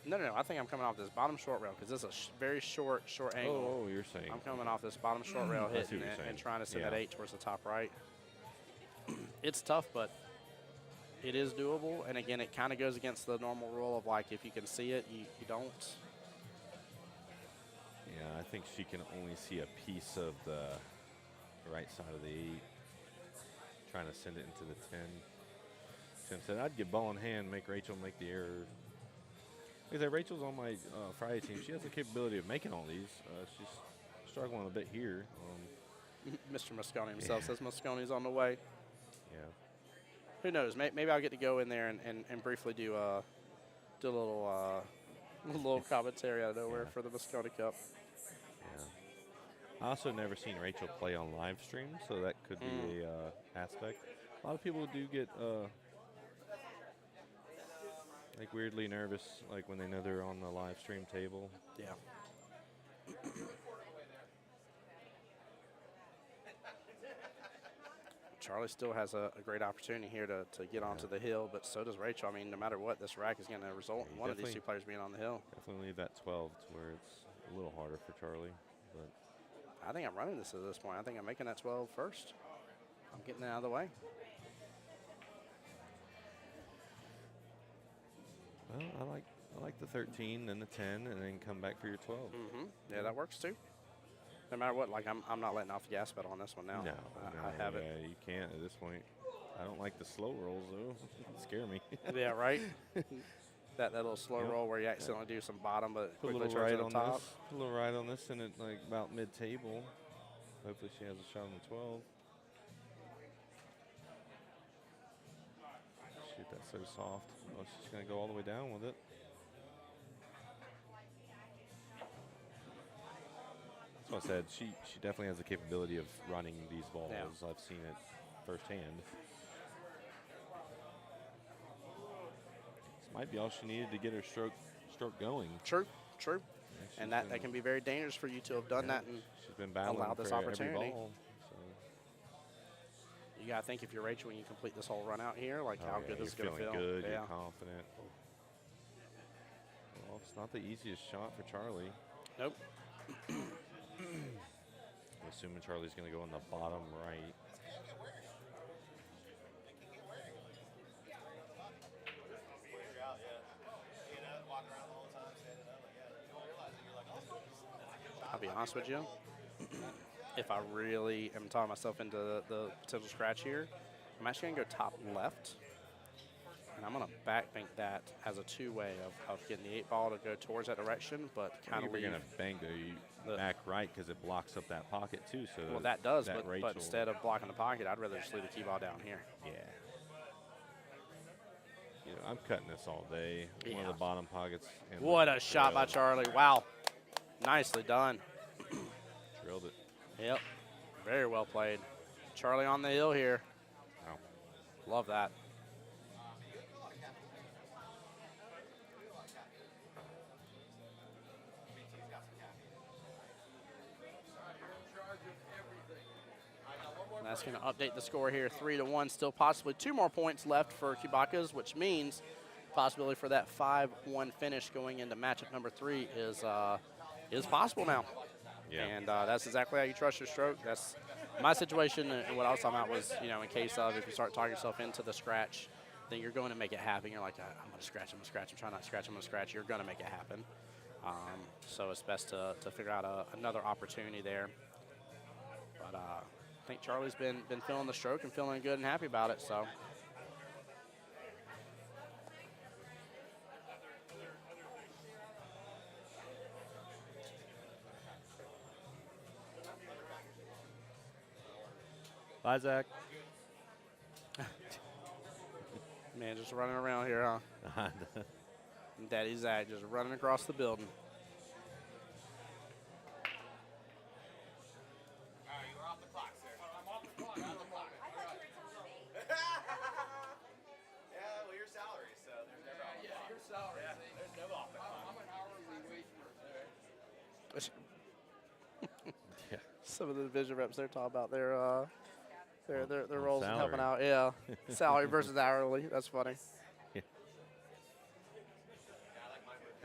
No. I think I'm coming off this bottom short rail because this is a very short angle. Oh, you're saying. I'm coming off this bottom short rail I see hitting what you're and saying. trying to send Yeah. that 8 towards the top right. It's tough, but it is doable. And again, it kind of goes against the normal rule of like if you can see it, you don't. Yeah, I think she can only see a piece of the right side of the 8. Trying to send it into the 10. Tim said, I'd get ball in hand, make Rachel make the error. Because Rachel's on my Friday team. She has the capability of making all these. She's struggling a bit here. Mr. Mosconi himself says Mosconi's on the way. Yeah. Who knows? Maybe I'll get to go in there and briefly do a little commentary out of nowhere for the Mosconi Cup. Yeah. I also never seen Rachel play on live stream, so that could be a aspect. A lot of people do get like weirdly nervous, like when they know they're on the live stream table. Yeah. Charlie still has a great opportunity here to get onto the hill, but so does Rachel. I mean, no matter what, this rack is going to result in one of these two players being on the hill. Definitely leave that 12 to where it's a little harder for Charlie. But I think I'm running this at this point. I think I'm making that 12 first. I'm getting it out of the way. well, I like the 13 and the 10, and then come back for your 12. Yeah, that works too. No matter what, like I'm not letting off the gas pedal on this one now. No, I have it. You can't at this point. I don't like the slow rolls though. Scare me. Yeah, right. that little slow Yep. roll where you accidentally do some bottom, but Put a quickly little turns right to on the top. this. Put a little right on this, and it like about mid-table. Hopefully she has a shot on the 12. Shoot, that's so soft. Oh, she's gonna go all the way down with it. That's what I said. She definitely has the capability of running these balls. Yeah. I've seen it firsthand. This might be all she needed to get her stroke going. True. Yeah, And she's that been- can be very dangerous for you to have done yeah, that. And she's been battling allowed this for every opportunity. ball, so. you got to think if you're Rachel when you complete this whole run out here, like Oh, how yeah, good this is you're going to feeling feel. good, Yeah. you're confident. Well, it's not the easiest shot for Charlie. Nope. I'm assuming Charlie's going to go in the bottom right. I'll be honest with you. If I really am talking myself into the potential scratch here, I'm actually going to go top left. And I'm going to backbank that as a two-way of getting the 8-ball to go towards that direction, but kind of You're leave. going to bank the- back right because it blocks up that pocket too. So Well, that does, that but Rachel- instead of blocking the pocket, I'd rather just leave the key ball down here. Yeah. You know, I'm cutting this all day. One Yeah. of the bottom pockets. And What a shot by drilled- Charlie. Wow. Nicely done. Drilled it. Yep. Very well played. Charlie on the hill here. Wow. Love that. And that's going to update the score here, 3-1. Still possibly 2 more points left for Cubaccas, which means possibility for that 5-1 finish going into matchup number 3 is possible now. Yeah. And that's exactly how you trust your stroke. That's my situation, and what I was talking about was, you know, in case of if you start talking yourself into the scratch, then you're going to make it happen. You're like, I'm going to scratch, I'm trying not to scratch, I'm going to scratch. You're going to make it happen. So it's best to figure out another opportunity there. But I think Charlie's been feeling the stroke and feeling good and happy about it. So. Bye, Zach. Man, just running around here, huh? And Daddy Zach just running across the building. You're off the clock, sir. I'm off the clock. Off the clock. Yeah, well, your salary, so there's never off the clock. Your salary. Yeah, there's never off the clock. I'm an hourly wage person. Yeah. Some of the division reps they're talking about their roles and helping salary. out. Yeah, salary versus hourly. That's funny. Yeah.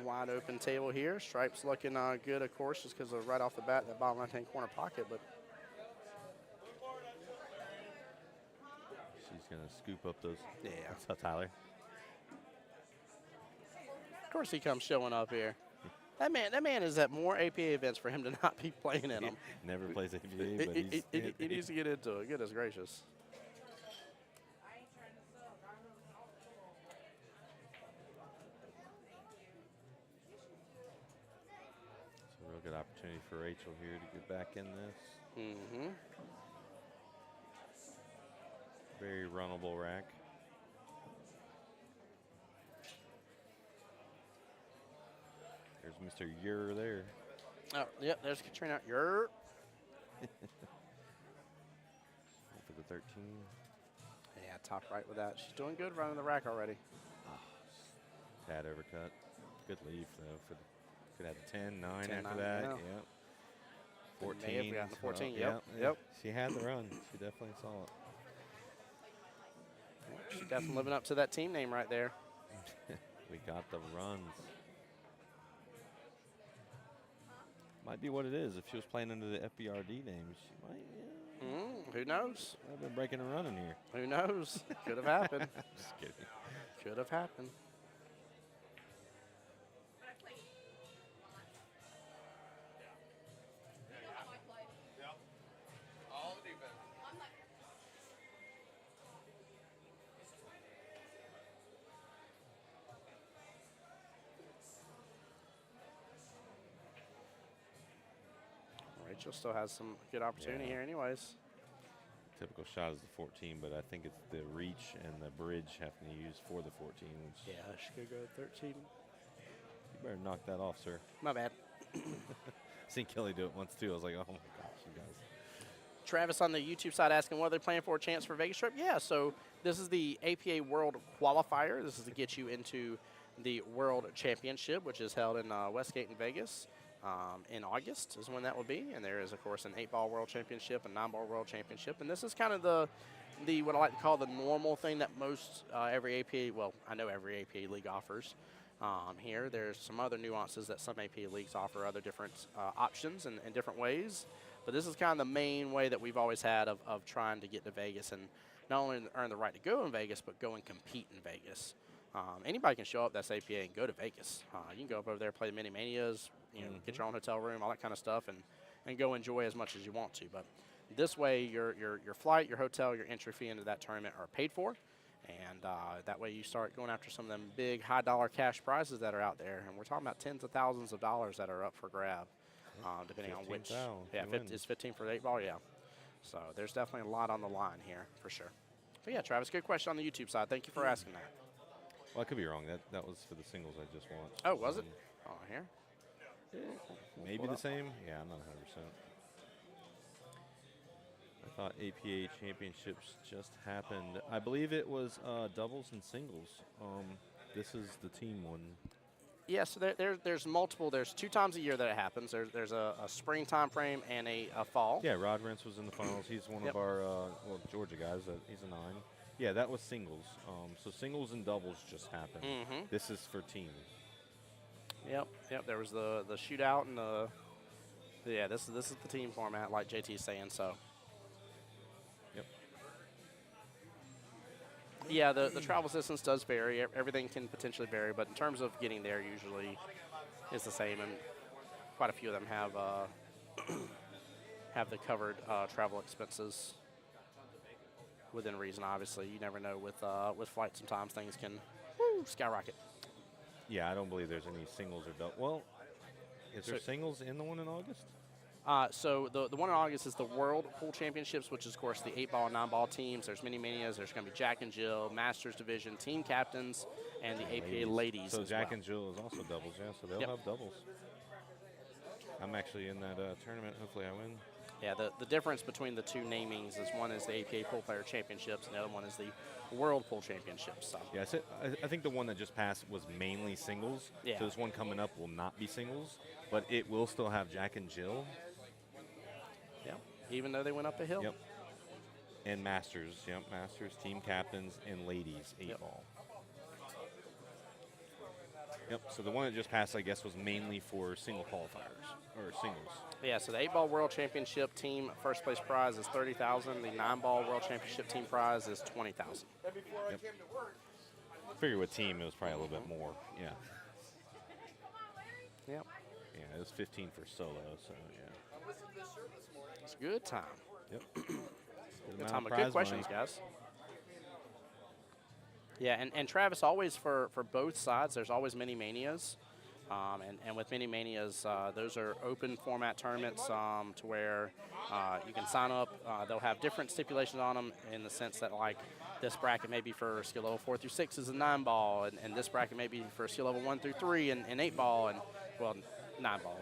Wide open table here. Stripes looking good, of course, just because of right off the bat that bottom left-hand corner pocket. But She's going to scoop up those. yeah, What's up, Tyler? of course he comes showing up here. That man is at more APA events for him to not be playing in them. Never plays APA, but he's He needs to get into it. Goodness gracious. It's a real good opportunity for Rachel here to get back in this. Mm-hmm. Very runnable rack. There's Mr. Yer there. Oh, yep, there's Katrina. You're For the 13. yeah, top right with that. She's doing good running the rack already. Tad overcut. Good leaf, though. Could have the 10, 9 10, after 9, that. yeah. Yep. May 14. have gotten the 14, well, yep, yeah, yep. She had the run. She definitely saw it. She's definitely living up to that team name right there. We got the runs. Might be what it is. If she was playing under the FBRD name, she might Who knows? have been breaking a run in here. Who knows? Could have happened. Just kidding. Could have happened. Rachel still has some good opportunity here anyways. Typical shot is the 14, but I think it's the reach and the bridge having to use for the 14. Which Yeah, she could go 13. you better knock that off, sir. My bad. Seen Kelly do it once, too. I was like, oh, my gosh, you guys. Travis on the YouTube side asking whether they're playing for a chance for Vegas trip. Yeah, so this is the APA World Qualifier. This is to get you into the World Championship, which is held in Westgate in Vegas. In August is when that will be, and there is, of course, an 8-ball World Championship, a 9-ball World Championship, and this is kind of the what I like to call the normal thing that most every APA, well, I know every APA league offers. Here, there's some other nuances that some APA leagues offer, other different options and different ways, but this is kind of the main way that we've always had of trying to get to Vegas and not only earn the right to go in Vegas, but go and compete in Vegas. Anybody can show up that's APA and go to Vegas. You can go up over there, play the mini manias, get your own hotel room, all that kind of stuff, and go enjoy as much as you want to. But this way, your flight, your hotel, your entry fee into that tournament are paid for, and that way you start going after some of them big high-dollar cash prizes that are out there. And we're talking about tens of thousands of dollars that are up for grab, depending on which. Yeah, it's 15 for the 8-ball. Yeah, so there's definitely a lot on the line here for sure. But yeah, Travis, good question on the YouTube side. Thank you for asking that. Well, I could be wrong. That was for the singles I just watched. Oh, was it? Oh, here. Maybe the same? Yeah, I'm not 100%. I thought APA championships just happened. I believe it was doubles and singles. This is the team one. Yeah, so there's multiple. There's 2 times a year that it happens. There's a spring time frame and a fall. Yeah, Rod Rentz was in the finals. He's one of our Georgia guys. He's a 9. Yeah, that was singles. So singles and doubles just happened. This is for team. Yep. There was the shootout and yeah. This is the team format, like JT's saying. So. Yep. Yeah, the travel distance does vary. Everything can potentially vary, but in terms of getting there, usually is the same. And quite a few of them have have the covered travel expenses. Within reason, obviously. You never know with flights. Sometimes things can skyrocket. Yeah, I don't believe there's any singles or double. Well, is there singles in the one in August? So the one in August is the World Pool Championships, which is, of course, the 8-ball and 9-ball teams. There's mini manias. There's going to be Jack and Jill, Masters Division, team captains, and the APA ladies. So Jack and Jill is also doubles, yeah. So they'll have doubles. I'm actually in that tournament. Hopefully I win. Yeah, the difference between the 2 namings is one is the APA Pool Player Championships, and the other one is the World Pool Championships. So. Yeah, I think the one that just passed was mainly singles. Yeah. So this one coming up will not be singles, but it will still have Jack and Jill. Yep, even though they went up a hill. Yep. And Masters, Masters, team captains, and ladies, 8-ball. Yep, so the one that just passed, I guess, was mainly for single qualifiers, or singles. Yeah, so the 8-ball World Championship team first place prize is $30,000. The 9-ball World Championship team prize is $20,000. Yep. I figure with team, it was probably a little bit more, yeah. Yep. Yeah, it was 15 for solo, so yeah. It's a good time. Yep. Good time. Good questions, guys. Yeah, and Travis, always for both sides, there's always mini manias. And with mini manias, those are open format tournaments to where you can sign up. They'll have different stipulations on them in the sense that, like, this bracket may be for skill level 4 through 6 is a 9-ball, and this bracket may be for skill level 1 through 3 and 8-ball, and, well, 9-ball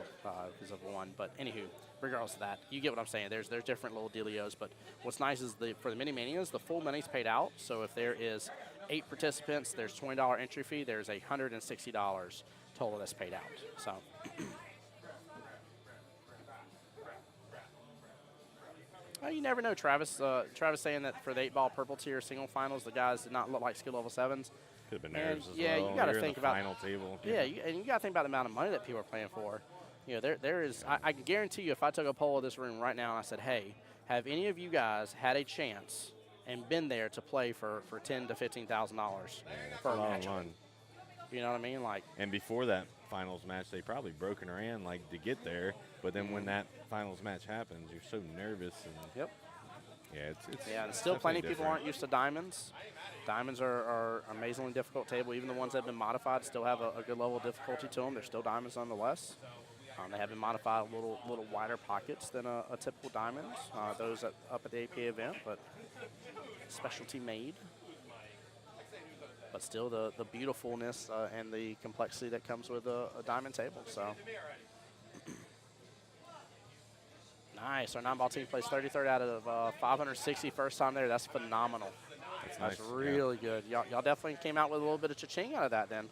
because of 1. But anywho, regardless of that, you get what I'm saying. There's different little dealios. But what's nice is for the mini manias, the full money's paid out. So if there is 8 participants, there's $20 entry fee. There's $160 total that's paid out. So. Well, you never know, Travis. Travis saying that for the 8-ball purple tier single finals, the guys did not look like skill level 7s. Could have been nerves as yeah, well. You got to You're think in the about final table. Yeah, and you got to think about the amount of money that people are playing for. You know, there is. I can guarantee you, if I took a poll of this room right now and I said, "Hey, have any of you guys had a chance and been there to play for $10,000 to $15,000 for a match?" You know what I mean? Like. And before that finals match, they probably broken her in like to get there. But then when that finals match happens, you're so nervous and. Yep. Yeah, and still plenty of people aren't used to diamonds. Diamonds are an amazingly difficult table. Even the ones that have been modified still have a good level of difficulty to them. They're still diamonds nonetheless. They have been modified a little wider pockets than a typical diamond. Those up at the APA event, but specialty made. But still the beautifulness and the complexity that comes with a diamond table. So nice. Our 9-ball team plays 33rd out of 560 first time there. That's phenomenal. That's nice. really good. Y'all definitely came out with a little bit of cha-ching out of that then.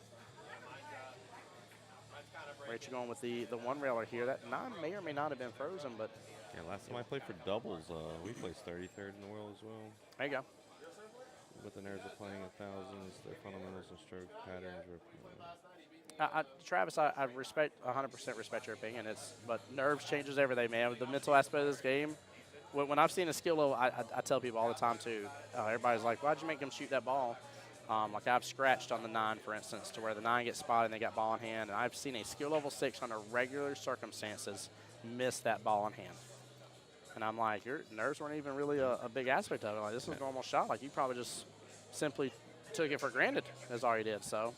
Rachel going with the one railer here. That 9 may or may not have been frozen, but Yeah, last time I played for doubles, we placed 33rd in the world as well. there you go. But the nerves are playing at thousands. Their fundamentals and stroke patterns were. Travis, I respect 100% respect your opinion. But nerves changes everything, man. The mental aspect of this game. When I've seen a skill level, I tell people all the time too. Everybody's like, "Why'd you make them shoot that ball?" Like I've scratched on the 9, for instance, to where the 9 gets spotted and they got ball in hand. And I've seen a skill level 6 under regular circumstances miss that ball in hand. And I'm like, your nerves weren't even really a big aspect of it. Like, this is a normal shot. Like, you probably just simply took it for granted, as all you did. So.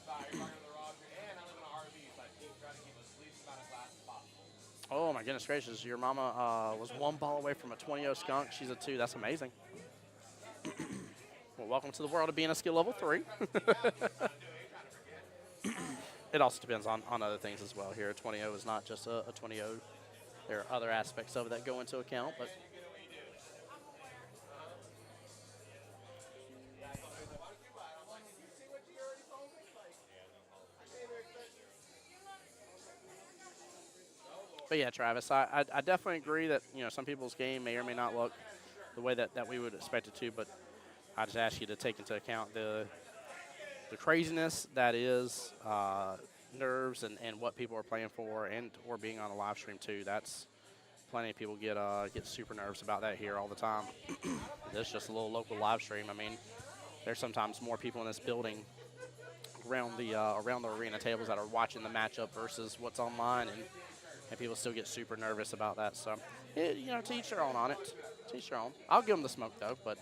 Oh, my goodness gracious. Your mama was 1 ball away from a 20-0 skunk. She's a 2. That's amazing. Well, welcome to the world of being a skill level 3. It also depends on other things as well here. A 20-0 is not just a 20-0. There are other aspects of it that go into account, but yeah, Travis, I definitely agree that some people's game may or may not look the way that we would expect it to, but I just ask you to take into account the craziness that is nerves and what people are playing for or being on a live stream too. That's plenty of people get super nervous about that here all the time. This is just a little local live stream. I mean, there's sometimes more people in this building around the arena tables that are watching the matchup versus what's online, and people still get super nervous about that. So, to each their own on it. To each their own. I'll give them the smoke though, but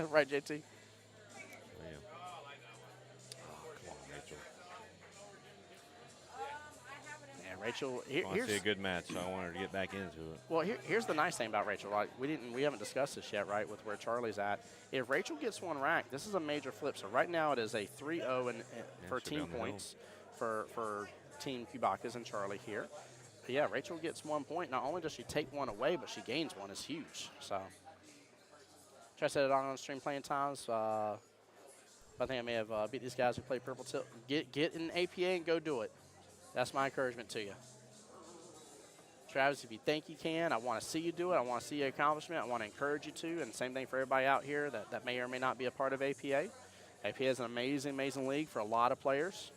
right, JT. Rachel, I want to see a good match, so I want her to get back into it. Well, here's the nice thing about Rachel. Right, we haven't discussed this yet, right? With where Charlie's at. If Rachel gets one rack, this is a major flip. So right now it is a 3-0 for team points for Team Cubacas and Charlie here. But yeah, Rachel gets 1 point. Not only does she take one away, but she gains one. It's huge. So try to set it on stream playing times. I think I may have beat these guys who play Purple Tilt. Get in APA and go do it. That's my encouragement to you. Travis, if you think you can, I want to see you do it. I want to see your accomplishment. I want to encourage you to. And same thing for everybody out here that may or may not be a part of APA. APA is an amazing, amazing league for a lot of players.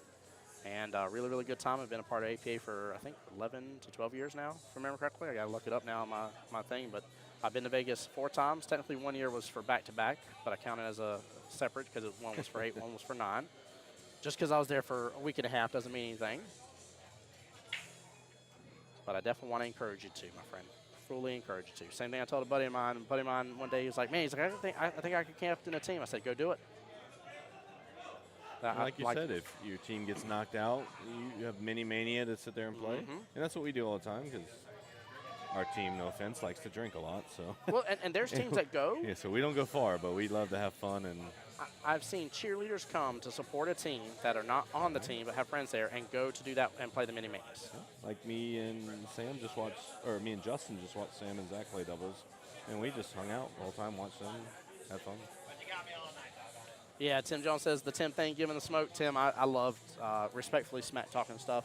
And really, really good time. I've been a part of APA for, I think, 11 to 12 years now, if I remember correctly. I got to look it up now on my thing. But I've been to Vegas 4 times. Technically, 1 year was for back-to-back, but I counted as a separate because one was for 8, one was for 9. Just because I was there for a week and a half doesn't mean anything. But I definitely want to encourage you to, my friend. Fully encourage you to. Same thing I told a buddy of mine. A buddy of mine one day, he was like, man, I think I could captain a team. I said, go do it. Like you said, if your team gets knocked out, you have mini mania to sit there and play. And that's what we do all the time because our team, no offense, likes to drink a lot. So well, and there's teams that go. Yeah, so we don't go far, but we love to have fun. And I've seen cheerleaders come to support a team that are not on the team but have friends there and go to do that and play the mini manias. Like me and Sam just watched, or me and Justin just watched Sam and Zach play doubles, and we just hung out the whole time, watched them, had fun. Yeah, Tim Jones says the Tim thing, giving the smoke. Tim, I loved respectfully smack talking stuff.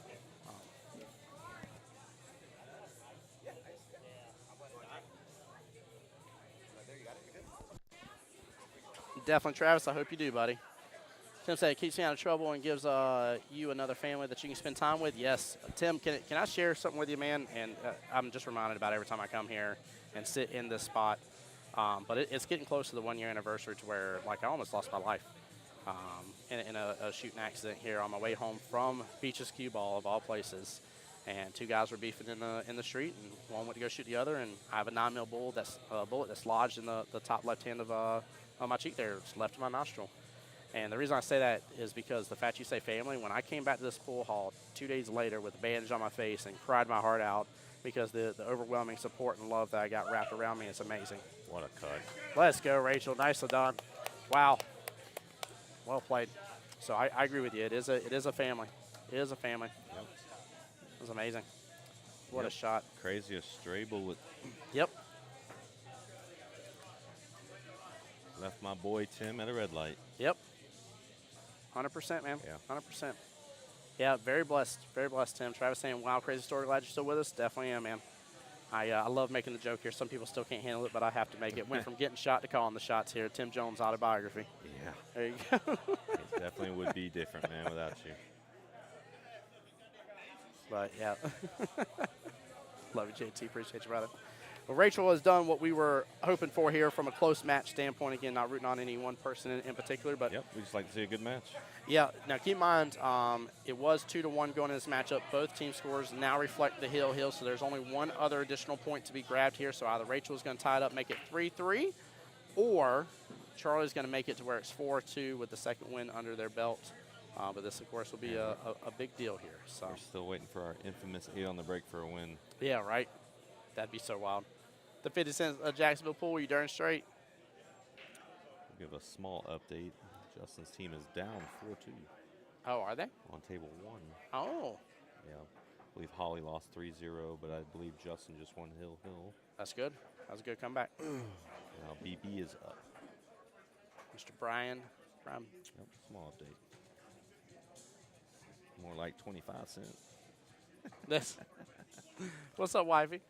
Definitely, Travis. I hope you do, buddy. Tim said it keeps me out of trouble and gives you another family that you can spend time with. Yes. Tim, can I share something with you, man? And I'm just reminded about every time I come here and sit in this spot. But it's getting close to the 1 year anniversary to where, like, I almost lost my life in a shooting accident here on my way home from Beaches QBall, of all places. And 2 guys were beefing in the street, and one went to go shoot the other. And I have a 9mm bullet that's lodged in the top left hand of my cheek there. It's left of my nostril. And the reason I say that is because the fact you say family, when I came back to this pool hall 2 days later with a bandage on my face and cried my heart out because the overwhelming support and love that I got wrapped around me, it's amazing. What a cut. Let's go, Rachel. Nicely done. Wow. Well played. So I agree with you. It is a family. It is a family. Yep. It was amazing. What a Yep. shot. Craziest stray bullet. Yep. Left my boy Tim at a red light. Yep. 100%, man. Yeah. 100%. Yeah, very blessed, Tim. Travis saying, wow, crazy story. Glad you're still with us. Definitely am, man. I love making the joke here. Some people still can't handle it, but I have to make it. Went from getting shot to calling the shots here. Tim Jones autobiography. Yeah. There you go. It definitely would be different, man, without you. But, yeah. Love you, JT. Appreciate you, brother. Well, Rachel has done what we were hoping for here from a close match standpoint. Again, not rooting on any one person in particular, but Yep, we just like to see a good match. yeah. Now keep in mind, it was 2-1 going in this matchup. Both team scores now reflect the hill, so there's only one other additional point to be grabbed here. So either Rachel is going to tie it up, make it 3-3, or Charlie's going to make it to where it's 4-2 with the second win under their belt. But this, of course, will be a big deal here. So We're still waiting for our infamous 8 on the break for a win. yeah, right. That'd be so wild. The 50 cent Jacksonville pool, you darn straight. We'll give a small update. Justin's team is down 4-2 Oh, are they? on table 1. Oh, Yeah. I believe Holly lost 3-0, but I believe Justin just won Hill. that's good. That was a good comeback. Now BB is up. Mr. Brian. Yep, small update. More like 25 cents. This. What's up, wifey?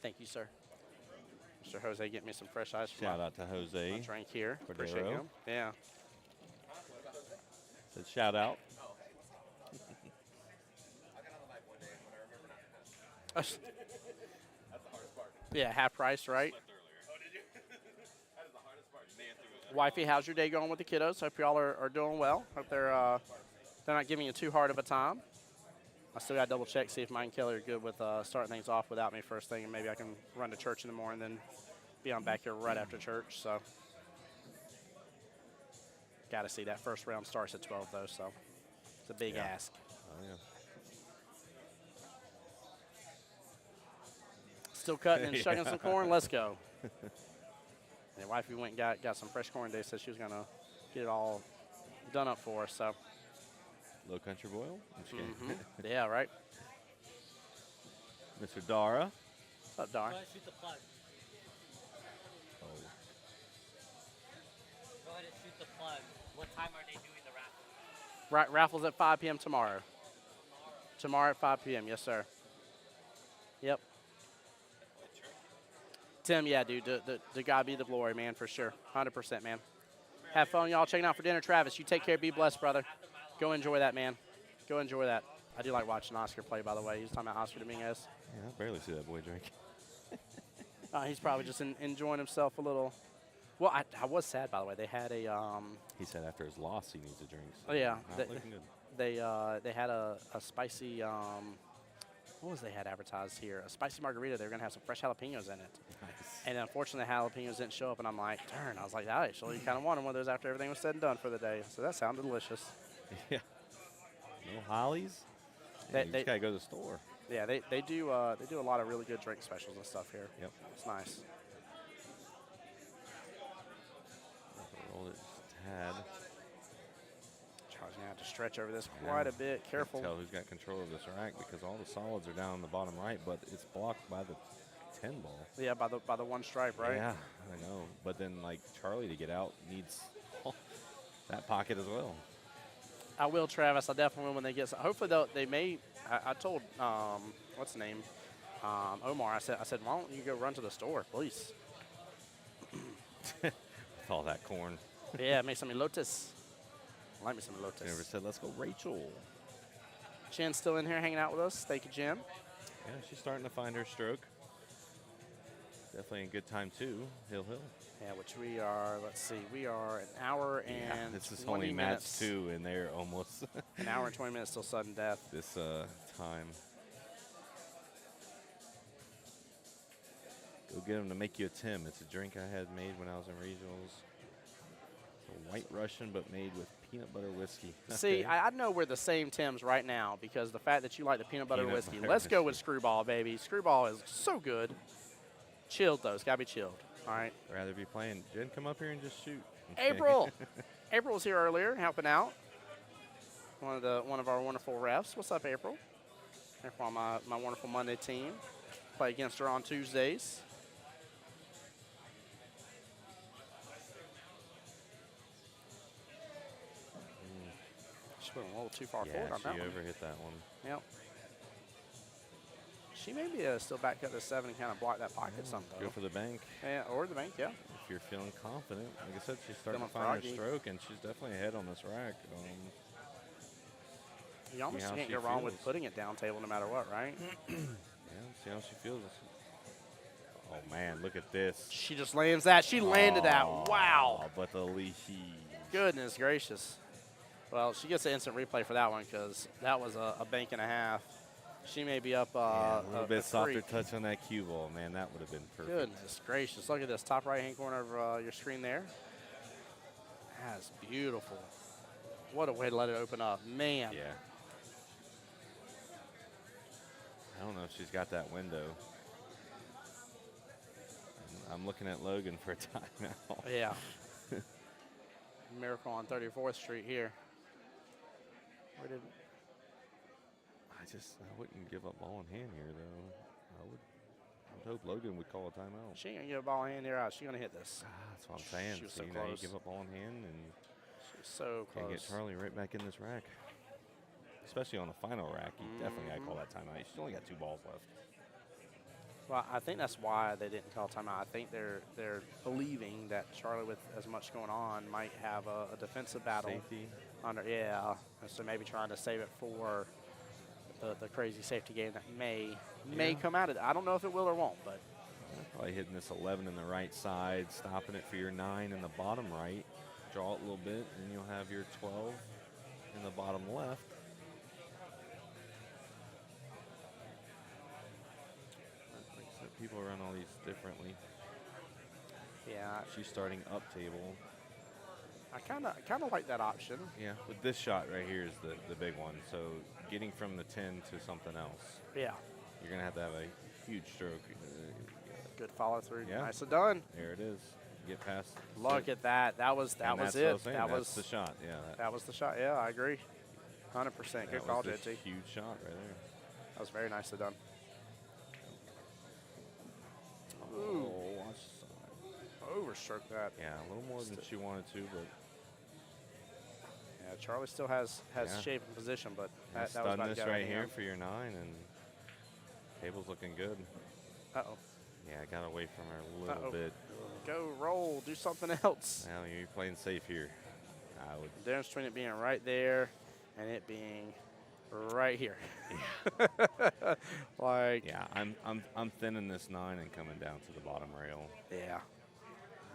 Thank you, sir. Mr. Jose, get me some fresh ice. Shout out to Jose. My drink here. Cordero. Appreciate you. Yeah. Said shout out. Yeah, half price, right? Wifey, how's your day going with the kiddos? Hope y'all are doing well. Hope they're not giving you too hard of a time. I still got to double check, see if Mike and Kelly are good with starting things off without me first thing, and maybe I can run to church in the morning and then be on back here right after church. So, got to see that first round starts at 12 though, so it's a big ask. Oh, yeah. Still cutting and shucking some corn. Let's go. And wifey went and got some fresh corn today. Said she was gonna get it all done up for us. So. Low Country Boil. I'm just kidding. Yeah, right. Mr. Dara. What's up, Dar? Go ahead and shoot the plug. Oh, Go ahead and shoot the plug. What time are they doing the raffle? Right, raffles at 5 p.m. tomorrow. Tomorrow at 5 p.m. Yes, sir. Yep. Tim, yeah, dude, to God be the glory, man, for sure. 100%, man. Have fun, y'all. Checking out for dinner. Travis, you take care. Be blessed, brother. Go enjoy that, man. Go enjoy that. I do like watching Oscar play, by the way. He's talking about Oscar Dominguez. yeah, I barely see that boy drink. He's probably just enjoying himself a little. Well, I was sad, by the way. They had a He said after his loss he needs a drink. So Oh, yeah. Not looking good. they had a spicy what was they had advertised here? A spicy margarita. They were gonna have some fresh jalapenos in it. Nice. And unfortunately, the jalapenos didn't show up, and I'm like, darn. I was like, I actually kind of wanted one of those after everything was said and done for the day. So that sounded delicious. Yeah. No Hollies? They- Yeah, you they- just gotta go to the store. Yeah, they do a lot of really good drink specials and stuff here. Yep. It's nice. Roll it just a tad. Charles gonna have to stretch over this quite a bit. Careful. Tell who's got control of this rack because all the solids are down on the bottom right, but it's blocked by the 10 ball. Yeah, by the one stripe, right? Yeah, I know. But then like Charlie to get out needs that pocket as well. I will, Travis. I definitely will when they get. Hopefully, they may. I told what's the name, Omar. I said, why don't you go run to the store, please? With all that corn. Yeah, make some elotes. I like me some elotes. Never said, let's go, Rachel. Jen's still in here hanging out with us. Thank you, Jen. Yeah, she's starting to find her stroke. Definitely a good time too. Hill. Yeah, which we are. Let's see, we are an hour and this is 20 only minutes. match 2, and they're almost An hour and 20 minutes till sudden death. this time. Go get them to make you a Tim. It's a drink I had made when I was in regionals. a white Russian, but made with peanut butter whiskey. See, Okay. I know we're the same Tims right now because the fact that you like the peanut butter Peanut whiskey. butter Let's go with whiskey. Screwball, baby. Screwball is so good. Chilled, though. It's got to be chilled. All right. Rather be playing. Jen, come up here and just shoot. I'm kidding. April. April was here earlier helping out. One of our wonderful refs. What's up, April? April on my wonderful Monday team. Play against her on Tuesdays. She went a little too far forward on she that one. overhit that one. Yep. She may be still back up to 7 and kind of block that pocket some, though. Go for the bank. Yeah, or the bank, yeah. If you're feeling confident. Like I said, she's starting to Feeling find froggy. her stroke, and she's definitely ahead on this rack. You almost how can't she go wrong with feels. putting it down table no matter what, right? Yeah, see how she feels. Oh, man, look at this. She just lands that. She landed that. Wow. Oh, but the leahy. Goodness gracious. Well, she gets an instant replay for that one because that was a bank and a half. She may be up A little bit softer creek. touch on that cue ball, man. That would have been perfect. Goodness gracious. Look at this top right-hand corner of your screen there. That's beautiful. What a way to let it open up. Man. Yeah. I don't know if she's got that window. I'm looking at Logan for a timeout. Yeah. Miracle on 34th Street here. Where did I wouldn't give up ball in hand here, though. I would hope Logan would call a timeout. she ain't gonna get a ball in hand here? She's gonna hit this. That's what I'm saying. She was So, so you know, you close. give up ball in hand and She's so can't close. get Charlie right back in this rack. Especially on the final rack, you definitely got to call that timeout. She's only got 2 balls left. Well, I think that's why they didn't call timeout. I think they're believing that Charlie, with as much going on, might have a defensive battle. Safety. Under, yeah. And so maybe trying to save it for the crazy safety game that may come out of it. I don't know if it will or won't, but Probably hitting this 11 in the right side, stopping it for your 9 in the bottom right. Draw it a little bit, and you'll have your 12 in the bottom left. Like I said, people run all these differently. yeah, She's starting up table. I kind of like that option. Yeah, but this shot right here is the big one. So getting from the 10 to something else, Yeah. you're going to have a huge stroke. Good follow through. Yeah. Nicely done. There it is. Get past. Look at that. That was and it. that's what I was saying, That that's was the shot. Yeah. That was the shot. Yeah, I agree. 100%. that Good call, was a JT. huge shot right there. That was very nicely done. Oh, watch the side. Overstroke that. Yeah, a little more than she wanted to, but Yeah, Charlie still has Yeah. shape and position, but that was stun about to this get out right of here hand. for your 9, and table's looking good. Uh-oh. Yeah, I got away from her a little Uh-oh. bit. Go roll. Do something else. Now you're playing safe here. I would. The difference between it being right there and it being right here. Like, Yeah, I'm thinning this 9 and coming down to the bottom rail. yeah.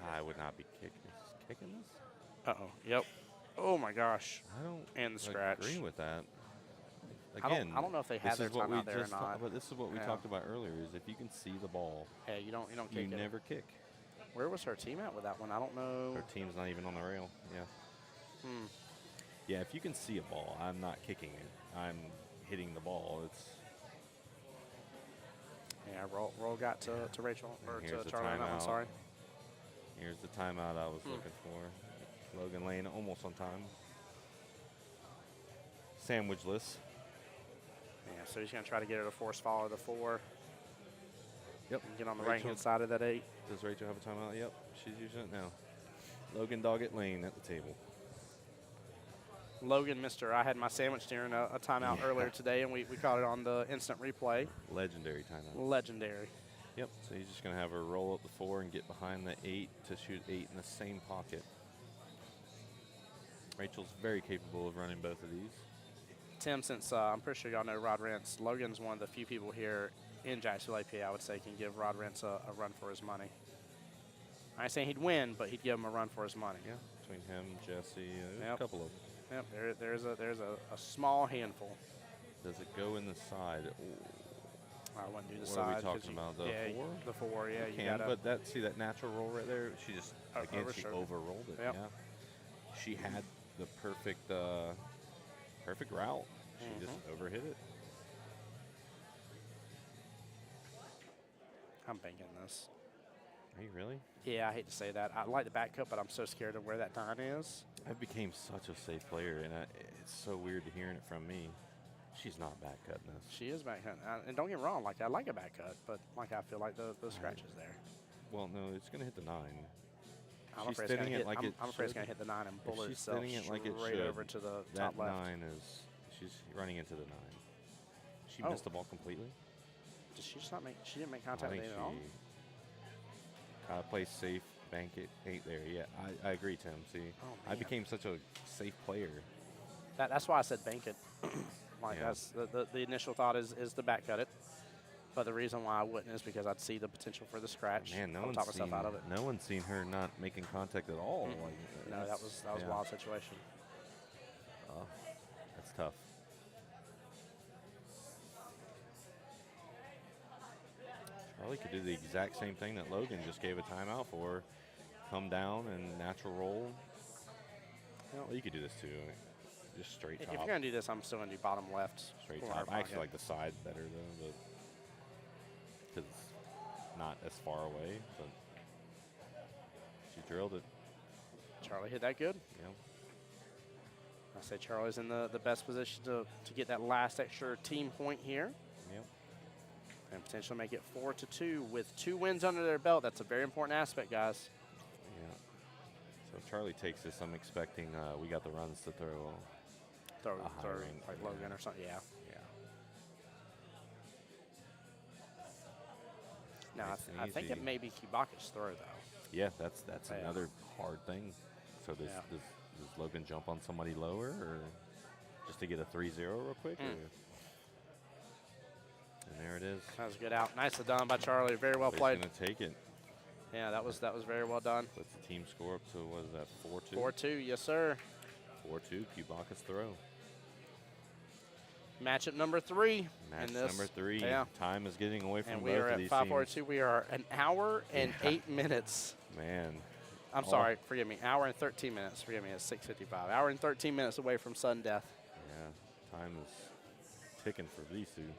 I would not be kicking this. Uh-oh. Yep. Oh, my gosh. I don't And the scratch. agree with that. I Again, don't know if they had this their is what we timeout there or just talked not. about. This is what we Yeah. talked about earlier. Is if you can see the ball, Yeah, you don't you kick it. never kick. Where was her team at with that one? I don't know. Her team's not even on the rail. Yeah. Hmm. Yeah, if you can see a ball, I'm not kicking it. I'm hitting the ball. It's Yeah, roll got to Rachel, or And to here's the Charlie on that one, timeout. sorry. Here's the timeout I was looking for. Logan Lane almost on time. Sandwichless. Yeah, so he's going to try to get her to force follow the 4. Yep. And get on the Rachel. right-hand side of that 8. Does Rachel have a timeout? Yep, she's using it now. Logan Doggett Lane at the table. Logan, I had my sandwich during a timeout Yeah. earlier today, and we caught it on the instant replay. Legendary timeout. Legendary. Yep, so he's just going to have her roll up the 4 and get behind the 8 to shoot 8 in the same pocket. Rachel's very capable of running both of these. Tim, since I'm pretty sure y'all know Rod Rentz, Logan's one of the few people here in Jacksonville APA, I would say, can give Rod Rentz a run for his money. I ain't saying he'd win, but he'd give him a run for his money. Yeah, between him, Jesse, there's Yep. a couple of them. Yep, there's a small handful. Does it go in the side? Ooh. I wouldn't do the What side. are we 'cause talking you- about, the yeah, 4? The 4, yeah. You You can, gotta, but see that natural roll right there? She just, again, she overstroked it. overrolled it. Yep. Yeah. she had the perfect perfect route. She just overhit it. I'm banking this. Are you really? Yeah, I hate to say that. I like the back cut, but I'm so scared of where that 9 is. I became such a safe player, and it's so weird to hearing it from me. She's not back cutting this. She is back cut. And don't get me wrong, like I like a back cut, but like I feel like the scratch is there. Well, no, it's going to hit the 9. I'm She's afraid it's thinning gonna it like it I'm afraid it's should. going to hit the 9 and If bullet she's itself spinning it like it straight should, over to the that top left. 9 is, she's running into the 9. She Oh. missed the ball completely. Did she just not make? She didn't make I contact think with it at all. she plays safe, bank it, ain't there. Yeah, I agree, Tim. See, Oh, I man. became such a safe player. That's why I said bank it. Like Yeah. that's the initial thought is to back cut it. But the reason why I wouldn't is because I'd see the potential for the scratch. Man, no I'll one's talk myself seen out of it. no one's seen her not making contact at all. Like, No, that that's- was a yeah. wild situation. That's tough. Charlie could do the exact same thing that Logan just gave a timeout for. Come down and natural roll. Well, you could do this too. Just straight If top. you're gonna do this, I'm still gonna do bottom left. Straight corner top. I actually pocket. like the side better though, but because it's not as far away. But she drilled it. Charlie hit that good. You know. I say Charlie's in the best position to get that last extra team point here. Yep. And potentially make it 4-2 with 2 wins under their belt. That's a very important aspect, guys. Yeah. So if Charlie takes this, I'm expecting we got the runs to throw. Throw high range, like yeah. Logan or something. Yeah. Yeah. Now Nice and I think it easy. may be Kibaka's throw though. Yeah, that's Yeah. another hard thing. So does Logan jump on somebody lower, or just to get a 3-0 real quick? Or? And there it is. That was a good out. Nicely done by Charlie. Very well He's played. going to take it. Yeah, that was very well done. Puts the team score up to, what is that, 4-2? 4-2, yes sir. 4-2, Kibaka's throw. Matchup number 3. Match in this. number 3. Yeah. Time is getting away from And both we are of at these 5:42. teams. We are an hour and Yeah. 8 minutes. Man. I'm sorry, forgive me. Hour and 13 minutes. Forgive me, it's 6:55. Hour and 13 minutes away from sudden death. Yeah, time is ticking for these two.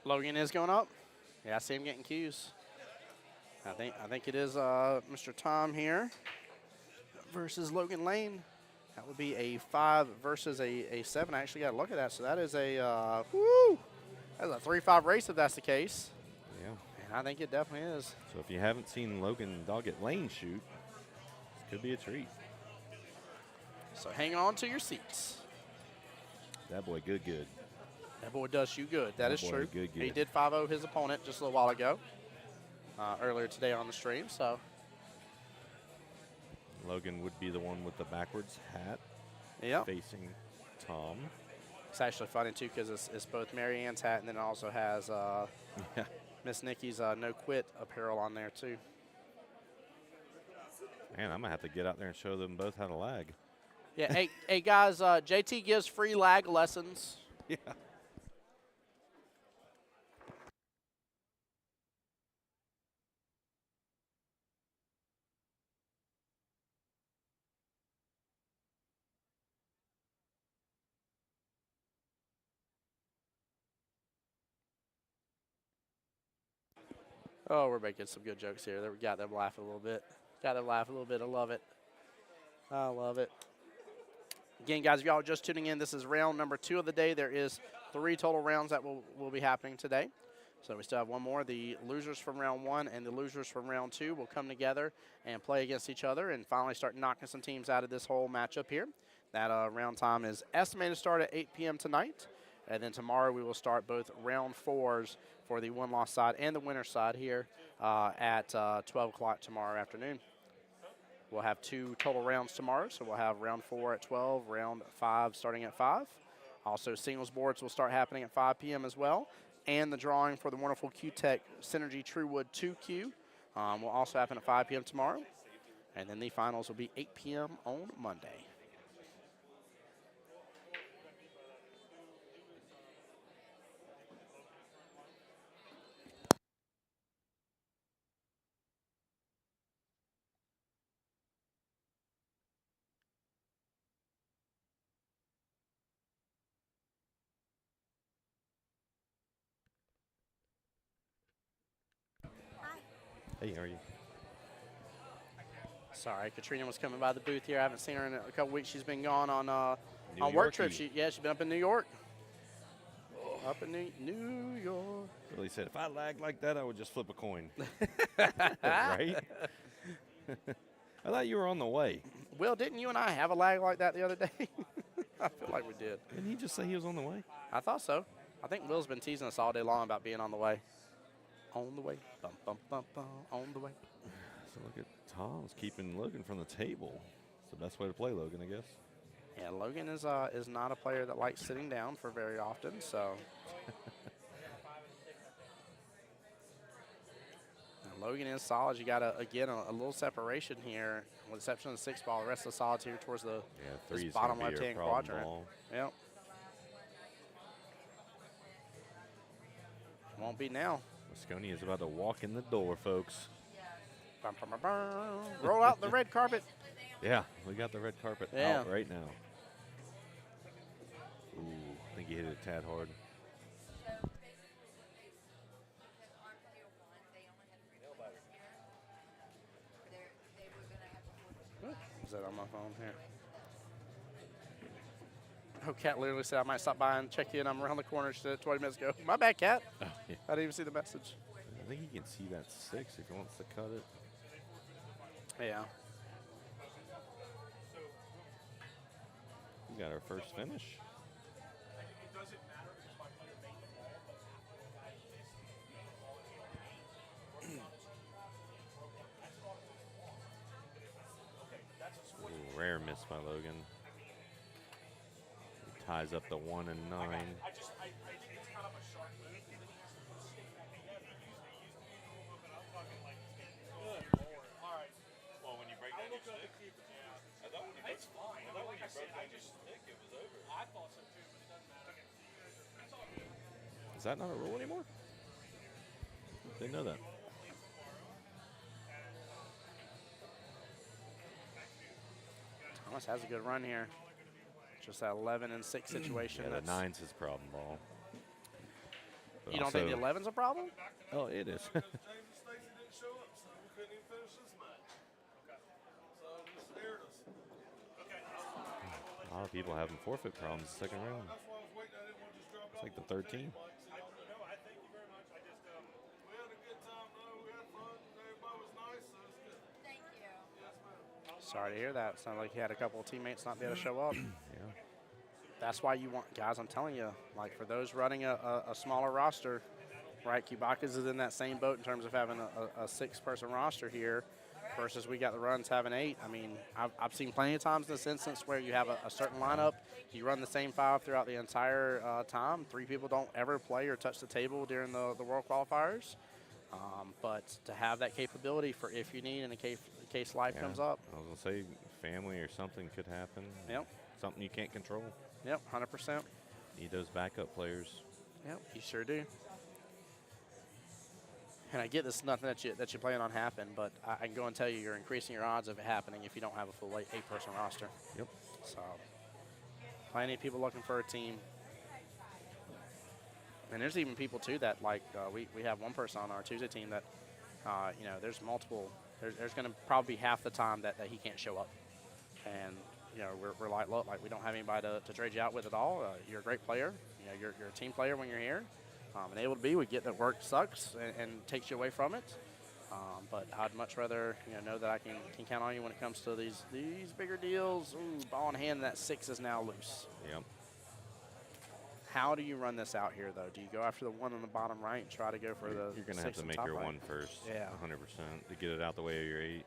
Logan is going up. Yeah, I see him getting cues. I think it is Mr. Tom here versus Logan Lane. That would be a 5 versus a 7. I actually got to look at that. So that is a that's a 3-5 race if that's the case. Yeah. And I think it definitely is. So if you haven't seen Logan Doggett Lane shoot, this could be a treat. So hang on to your seats. That boy good. That boy does shoot good. That is boy true. good. He did 5-0 his opponent just a little while ago, earlier today on the stream. So Logan would be the one with the backwards hat yeah, facing Tom. it's actually funny too because it's both Mary Ann's hat and then it also has Yeah. Miss Nikki's no quit apparel on there too. Man, I'm going to have to get out there and show them both how to lag. Yeah, hey guys, JT gives free lag lessons. Yeah. Oh, we're making some good jokes here. We got them laughing a little bit. Got them laughing a little bit. I love it. I love it. Again, guys, if y'all are just tuning in, this is round number 2 of the day. There is 3 total rounds that will be happening today. So we still have one more. The losers from round 1 and the losers from round 2 will come together and play against each other and finally start knocking some teams out of this whole matchup here. That round time is estimated to start at 8 p.m. tonight. And then tomorrow we will start both round 4s for the one-loss side and the winner side here at 12 o'clock tomorrow afternoon. We'll have 2 total rounds tomorrow, so we'll have round 4 at 12, round 5 starting at 5. Also, singles boards will start happening at 5 p.m. as well. And the drawing for the wonderful CueTec Cynergy Truewood II will also happen at 5 p.m. tomorrow. And then the finals will be 8 p.m. on Monday. Hey, how are you? Sorry, Katrina was coming by the booth here. I haven't seen her in a couple weeks. She's been gone on New work Yorkie. trips. She's been up in New York. Up in New York. Billy said, if I lagged like that, I would just flip a coin. Right? I thought you were on the way. Will, didn't you and I have a lag like that the other day? I feel like we did. Didn't he just say he was on the way? I thought so. I think Will's been teasing us all day long about being on the way. On the way. Bum, bum, bum, bum, on the way. So look at Tom's keeping Logan from the table. It's the best way to play Logan, I guess. Yeah, Logan is not a player that likes sitting down for very often, so. Logan is solid. You got, again, a little separation here. With the exception of the 6 ball, the rest of the solids here towards the Three this is bottom gonna be your left-hand problem quadrant. ball. Yep. Won't be now. Mosconi is about to walk in the door, folks. Bum, bum, bum, bum. Roll out the red carpet. Yeah, we got the red carpet Yeah. out right now. Ooh, I think he hit it a tad hard. Is that on my phone here? Oh, Kat literally said I might stop by and check in. I'm around the corner. She said 20 minutes ago. My bad, Kat. Oh, yeah. I didn't even see the message. I think he can see that 6 if he wants to cut it. Yeah. We got our first finish. Ooh, rare miss by Logan. He ties up the 1 and 9. Is that not a rule anymore? Didn't know that. Thomas has a good run here. Just that 11 and 6 situation. Yeah, the that's- 9's his problem ball. But You don't think the also- 11's a problem? Oh, it is. A lot of people having forfeit problems the second round. It's like the 13. Sorry to hear that. Sounded like he had a couple of teammates not be able to show up. Yeah. That's why you want, guys, I'm telling you, like for those running a smaller roster, right, Cubacas is in that same boat in terms of having a 6-person roster here versus we got the runs having 8. I mean, I've seen plenty of times in this instance where you have a certain lineup, you run the same 5 throughout the entire time. 3 people don't ever play or touch the table during the World Qualifiers. But to have that capability for if you need in case life comes up. I was going to say family or something could happen. Yep. Something you can't control. Yep, 100%. Need those backup players. Yep, you sure do. And I get this is nothing that you plan on happen, but I can go and tell you you're increasing your odds of it happening if you don't have a full 8-person roster. Yep. So, plenty of people looking for a team. And there's even people, too, that, like, we have one person on our Tuesday team that, you know, there's multiple. There's going to probably be half the time that he can't show up. And you know, we're like, look, like we don't have anybody to trade you out with at all. You're a great player. You know, you're a team player when you're here. And able to be, we get that work sucks and takes you away from it. But I'd much rather, you know that I can count on you when it comes to these bigger deals. Ooh, ball in hand, that 6 is now loose. Yep. How do you run this out here, though? Do you go after the one on the bottom right and try to go for the You're going to have to make your right? 1 first. Yeah. 100% to get it out the way of your 8.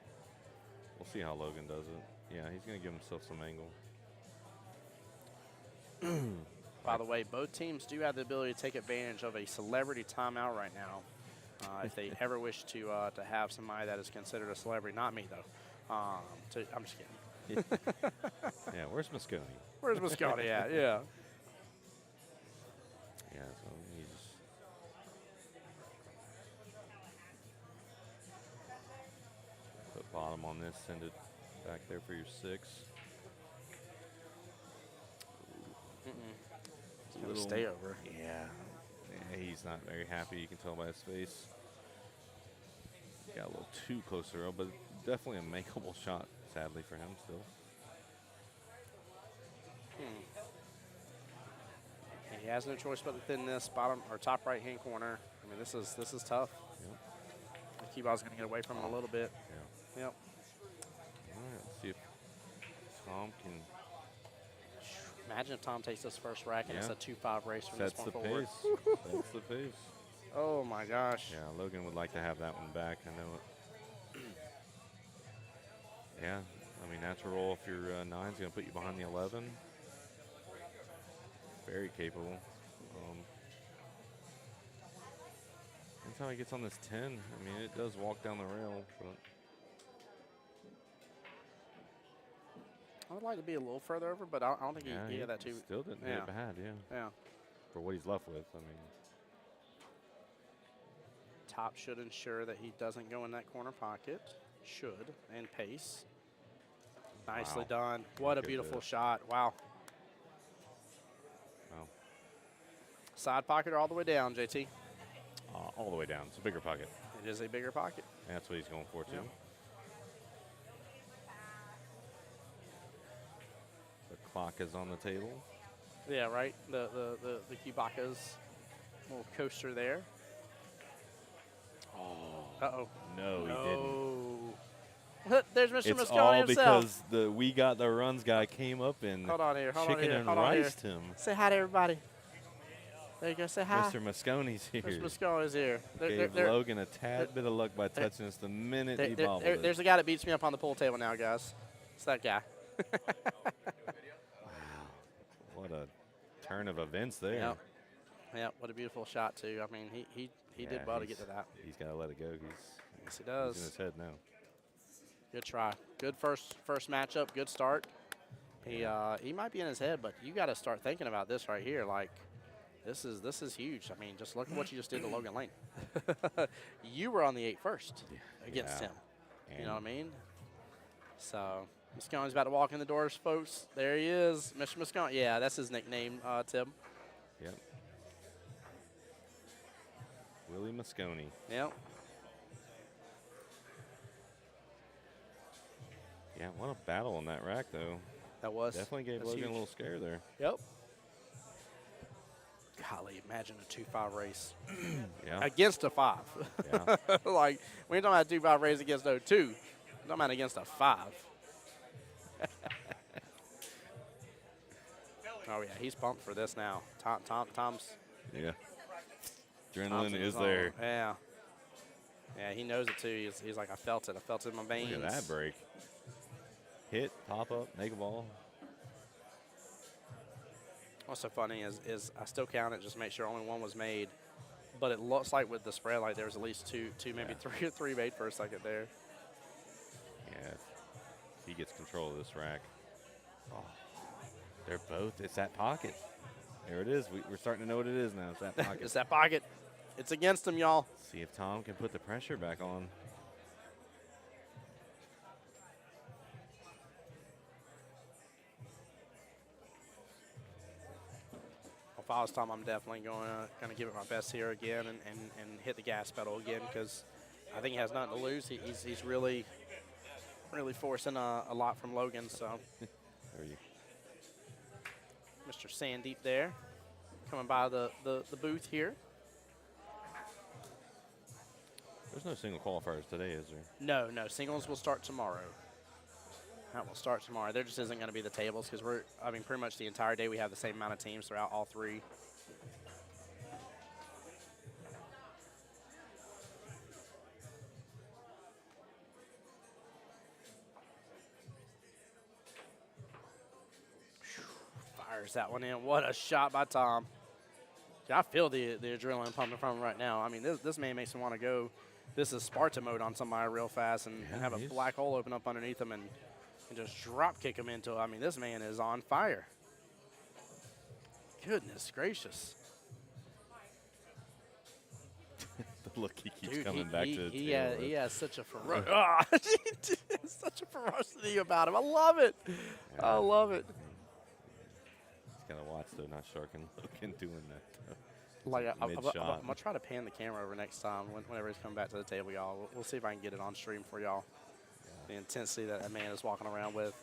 We'll see how Logan does it. Yeah, he's going to give himself some angle. By the way, both teams do have the ability to take advantage of a celebrity timeout right now. If they ever wish to have somebody that is considered a celebrity, not me though. I'm just kidding. Yeah, where's Mosconi? Where's Mosconi at? Yeah. Yeah, so he's put bottom on this, send it back there for your 6. He's gonna stay over. Yeah. He's not very happy. You can tell by his face. Got a little too close to row, but definitely a makeable shot, sadly for him still. He has no choice but to thin this bottom or top right hand corner. I mean, this is tough. Yep. The cue ball's gonna get away from him a little bit. Yeah. Yep. All right, let's see if Tom can. Imagine if Tom takes this first rack and it's a 2-5 race from Sets this the point forward. pace. Sets the pace. Oh my gosh. Yeah, Logan would like to have that one back. I know it. Yeah, I mean, natural roll if your 9's going to put you behind the 11. Very capable. Anytime he gets on this 10, I mean, it does walk down the rail. But I would like to be a little further over, but I don't think he had that too. Still didn't hit it bad, yeah. Yeah. For what he's left with, I mean. Top should ensure that he doesn't go in that corner pocket. Should. And pace. Nicely done. What a beautiful shot. Wow. Wow. Side pocket or all the way down, JT? All the way down. It's a bigger pocket. It is a bigger pocket. And that's what he's going for, too. Yep. The clock is on the table. Yeah, right. The Cubacca's little coaster there. Oh. Uh-oh. No, he didn't. There's Mr. It's Mosconi all himself. because the We Got the Runs guy came up and chicken and riced him. Say hi to everybody. There you go. Say hi. Mr. Mosconi's here. Mr. Mosconi's here. Gave Logan a tad bit of luck by touching us the minute he bobbled it. There's a guy that beats me up on the pool table now, guys. It's that guy. Wow. What a turn of events there. Yep. Yep. What a beautiful shot, too. I mean, he did well to get to that. He's got to let it go. Yes, he does. He's in his head now. Good try. Good first matchup. Good start. He might be in his head, but you got to start thinking about this right here. Like, this is huge. I mean, just look at what you just did to Logan Lane. You were on the 8 first against him. You know what I mean? So Mosconi's about to walk in the doors, folks. There he is, Mr. Mosconi. Yeah, that's his nickname, Tim. Yep. Willie Mosconi. Yep. Yeah, what a battle on that rack, though. That was. Definitely gave Logan a little scare there. Yep. Golly, imagine a 2-5 race. Yeah. Against a 5. Yeah. Like, we ain't talking about a 2-5 race against a 2. We're talking about against a 5. Oh, yeah, he's pumped for this now. Tom's. Yeah. Adrenaline is there. Yeah. Yeah, he knows it, too. He's like, I felt it. I felt it in my veins. Look at that break. Hit, pop up, make a ball. What's so funny is I still count it just to make sure only one was made. But it looks like with the spread, like there was at least two, maybe three made for a second there. Yeah, if he gets control of this rack. Oh, they're both. It's that pocket. There it is. We're starting to know what it is now. It's that pocket. It's that pocket. It's against him, y'all. See if Tom can put the pressure back on. If I was Tom, I'm definitely going to give it my best here again and hit the gas pedal again because I think he has nothing to lose. He's really forcing a lot from Logan. So There Mr. Sandeep there, coming by the booth here. There's no single qualifiers today, is there? No, no. Singles will start tomorrow. That will start tomorrow. There just isn't going to be the tables because pretty much the entire day we have the same amount of teams throughout all three. Fires that one in. What a shot by Tom. I feel the adrenaline pumping from him right now. I mean, this man makes me want to go. This is Sparta mode on somebody real fast and have a black hole open up underneath him and just drop kick him into it. I mean, this man is on fire. Goodness gracious. The look he keeps coming back to the he table. has such a such a ferocity about him. I love it. Yeah. I love it. He's got to watch, though, not sharking looking doing that. Like I'm Mid-shot. going to try to pan the camera over next time whenever he's coming back to the table, y'all. We'll see if I can get it on stream for y'all. The intensity that man is walking around with.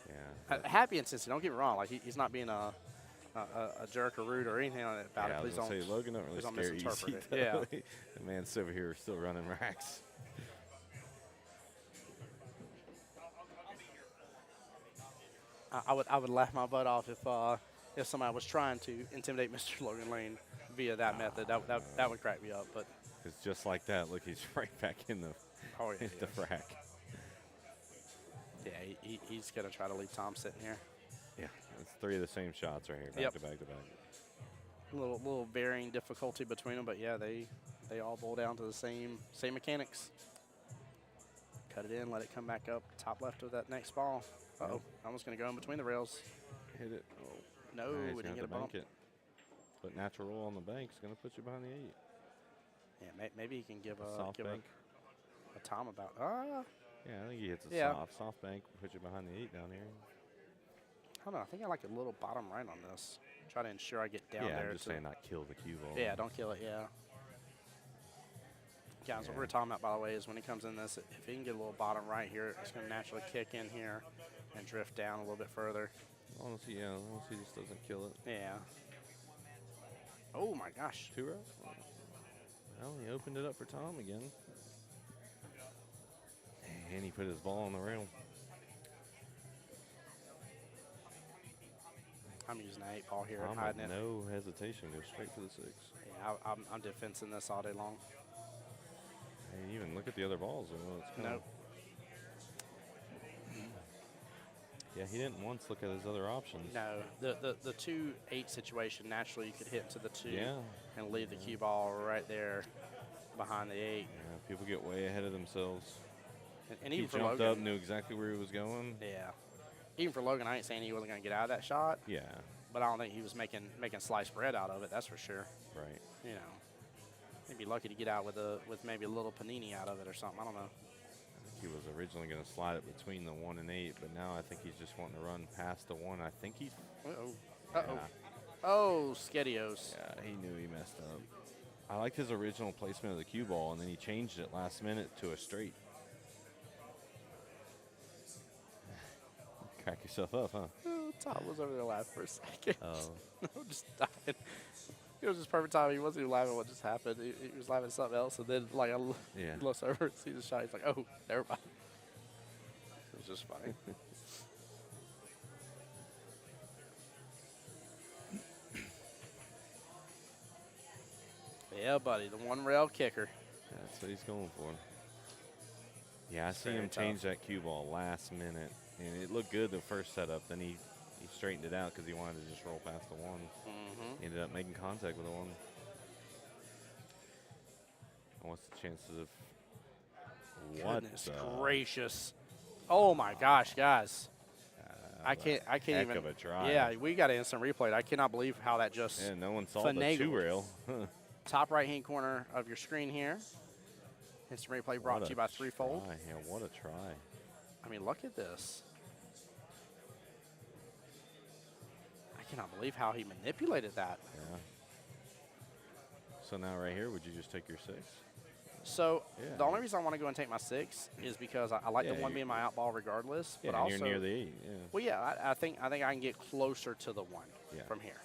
Yeah. Happy intensity, don't get me wrong. Like he's not being a jerk or rude or anything about it. Please don't. Say, Logan don't really scare misinterpret easy, it. Yeah. The man's over here still running racks. I would laugh my butt off if somebody was trying to intimidate Mr. Logan Lane via that method. That would crack me up. But it's just like that. Look, he's right back in the the rack. Yeah, he's going to try to leave Tom sitting here. Yeah, it's 3 of the same shots right here, back to back to back. Little varying difficulty between them, but yeah, they all boil down to the same mechanics. Cut it in, let it come back up, top left of that next ball. Uh-oh, almost going to go in between the rails. Hit it. Oh, no, we didn't get a bump. It. But natural roll on the bank is going to put you behind the 8. Yeah, maybe he can give a Tom about. Yeah, I think he hits a soft bank, put you behind the 8 down here. I don't know. I think I like a little bottom right on this. Try to ensure I get down there. Yeah, I'm just saying not kill the cue ball. Yeah, don't kill it, yeah. Guys, what we're talking about, by the way, is when he comes in this, if he can get a little bottom right here, it's going to naturally kick in here and drift down a little bit further. Honestly, he just doesn't kill it. Yeah. Oh, my gosh. 2 row? Well, he opened it up for Tom again. And he put his ball on the rail. I'm using an 8 ball here. I'm hiding with it. no hesitation. Go straight for the 6. Yeah, I'm defensing this all day long. And even look at the other balls. Nope. Yeah, he didn't once look at his other options. No, the 2-8 situation, naturally you could hit to the 2 and leave the cue ball right there behind the 8. Yeah, people get way ahead of themselves. And he even for jumped Logan, up, knew exactly where he was going. Yeah. Even for Logan, I ain't saying he wasn't going to get out of that shot. Yeah. But I don't think he was making sliced bread out of it, that's for sure. Right. You know, he'd be lucky to get out with maybe a little panini out of it or something. I don't know. He was originally going to slide it between the 1 and 8, but now I think he's just wanting to run past the 1. I think he's. Uh-oh. Oh, Skedios. Yeah, he knew he messed up. I liked his original placement of the cue ball, and then he changed it last minute to a straight. Crack yourself up, huh? Oh, Tom was over there laughing for a second. Oh. Just died. It was just perfect time. He wasn't even laughing at what just happened. He was laughing at something else, and then like he looks over and sees the shot. He's like, "Oh, never mind." It was just funny. Yeah, buddy, the 1 rail kicker. That's what he's going for. Yeah, I see him tough. change that cue ball last minute, and it looked good the first setup. Then he straightened it out because he wanted to just roll past the 1. Mm-hmm. He ended up making contact with the 1. And what's the chances of Goodness gracious! Oh my gosh, guys! I can't heck even. Of a try. Yeah, we got an instant replay. I cannot believe how that just. Yeah, no one saw finagled. the 2 rail. Top right-hand corner of your screen here. Instant replay brought to you by Threefold. Yeah, what a try. I mean, look at this. I cannot believe how he manipulated that. Yeah. So now right here, would you just take your 6? So the only reason I want to go and take my 6 is because I like the 1 being my out ball regardless. Yeah, but and also, you're near the 8. Yeah. Well, yeah, I think I can get closer to the 1 from here.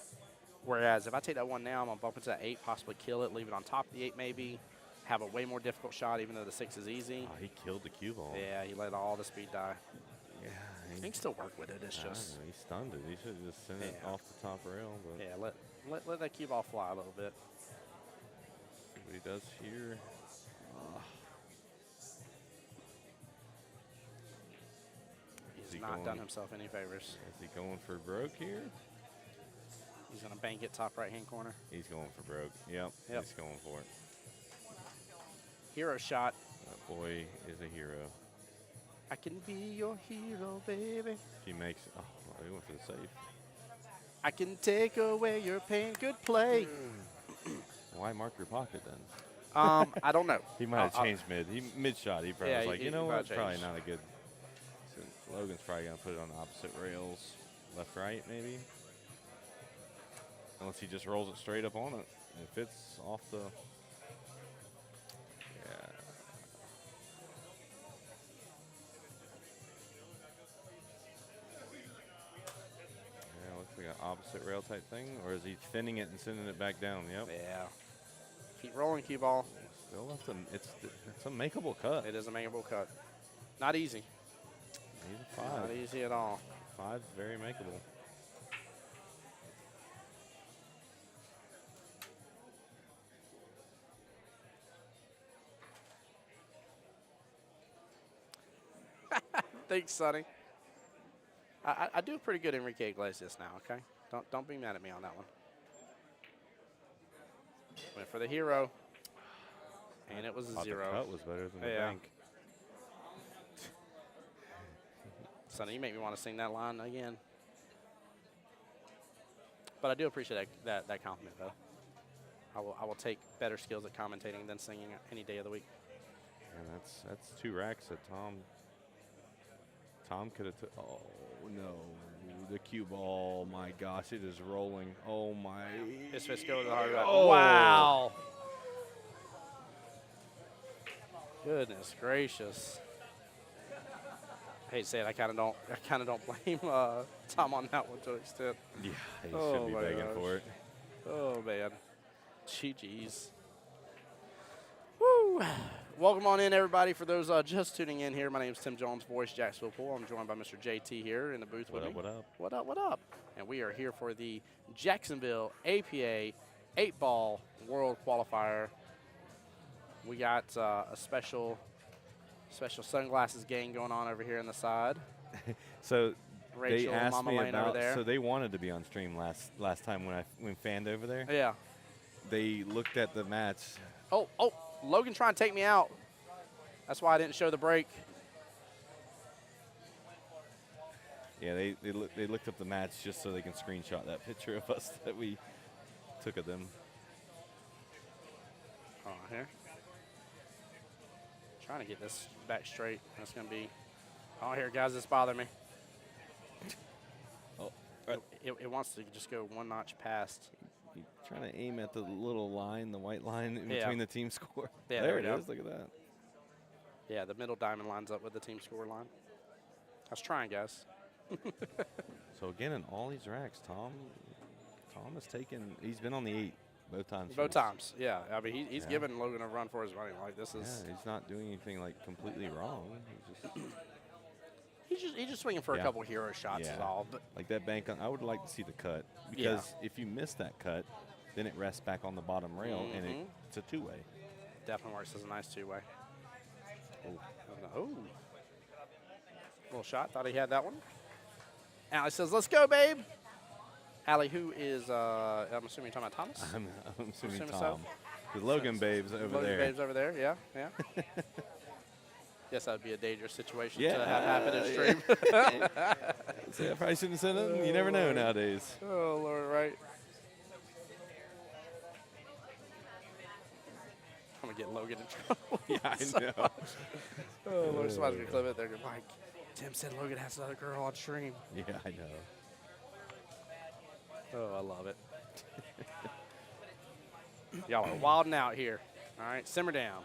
Whereas if I take that 1 now, I'm going to bump into that 8, possibly kill it, leave it on top of the 8 maybe, have a way more difficult shot even though the 6 is easy. Oh, he killed the cue ball. Yeah, he let all the speed die. Yeah. He can still work with it. It's just. He stunned it. He should have just sent it off the top rail. But Yeah, let that cue ball fly a little bit. see what he does here. He's not done himself any favors. Is he going for broke here? He's going to bank it top right-hand corner. He's going for broke. Yep. He's going for it. Hero shot. That boy is a hero. I can be your hero, baby. He makes. Oh, he went for the safe. I can take away your pain. Good play. Why mark your pocket then? I don't know. He might have changed mid shot. He probably was like, you know what? Probably not a good. So Logan's probably gonna put it on the opposite rails, left, right, maybe. Unless he just rolls it straight up on it. It fits off the. Yeah, looks like an opposite rail type thing, or is he thinning it and sending it back down? Yep. Yeah. Keep rolling, cue ball. Still left him. It's a makeable cut. It is a makeable cut. Not easy. He's a 5. Not easy at all. 5's very makeable. Thanks, Sonny. I do pretty good Enrique Iglesias now, okay? Don't be mad at me on that one. Went for the hero. And it was a 0. The cut was better than the bank. Sonny, you make me want to sing that line again. But I do appreciate that compliment, though. I will take better skills at commentating than singing any day of the week. And that's 2 racks that Tom could have. Oh no, the cue ball! My gosh, it is rolling. Oh my! His fist go to the hard rack. Oh. Wow! Goodness gracious! I hate to say it, I kind of don't blame Tom on that one to an extent. Yeah, he should be begging for it. Oh man, GG's. Woo! Welcome on in, everybody. For those just tuning in here, my name is Tim Jones, voice Jacksonville Pool. I'm joined by Mr. JT here in the booth with me. What up? What up? What up? And we are here for the Jacksonville APA 8-ball World Qualifier. We got a special sunglasses gang going on over here on the side. So Rachel, they asked Mama me Lane over about. there. So they wanted to be on stream last time when fanned over there. Yeah. They looked at the match. Oh, Logan trying to take me out. That's why I didn't show the break. Yeah, they looked up the match just so they can screenshot that picture of us that we took of them. Hold on here. Trying to get this back straight. That's going to be. Oh, here, guys, this bothering me. Oh, it wants to just go one notch past. You're trying to aim at the little line, the white line in between the team score. Yeah, there it is. Look at that. Yeah, the middle diamond lines up with the team score line. I was trying, guys. So again, in all these racks, Tom has taken. He's been on the 8 both times. Both times, yeah. I mean, he's giving Logan a run for his money. Like this is. Yeah, he's not doing anything like completely wrong. He's just swinging for a couple hero shots is all. But like that bank, I would like to see the cut because if you miss that cut, then it rests back on the bottom rail and it's a 2-way. Definitely works as a nice 2-way. Oh. Little shot. Thought he had that one. Allie says, "Let's go, babe." Allie, who is, I'm assuming you're talking about Thomas? I'm assuming Tom. So. The Logan Babes over there. Logan Babes over there, yeah. Yes, that would be a dangerous situation to have happen in stream. So I probably shouldn't have said it. You never know nowadays. Oh, Lord, right. I'm going to get Logan in trouble. Yeah, I know. Oh, Lord, somebody's going to clip it. They're going to be like, Tim said Logan has another girl on stream. Yeah, I know. Oh, I love it. Y'all are wilding out here. All right, simmer down.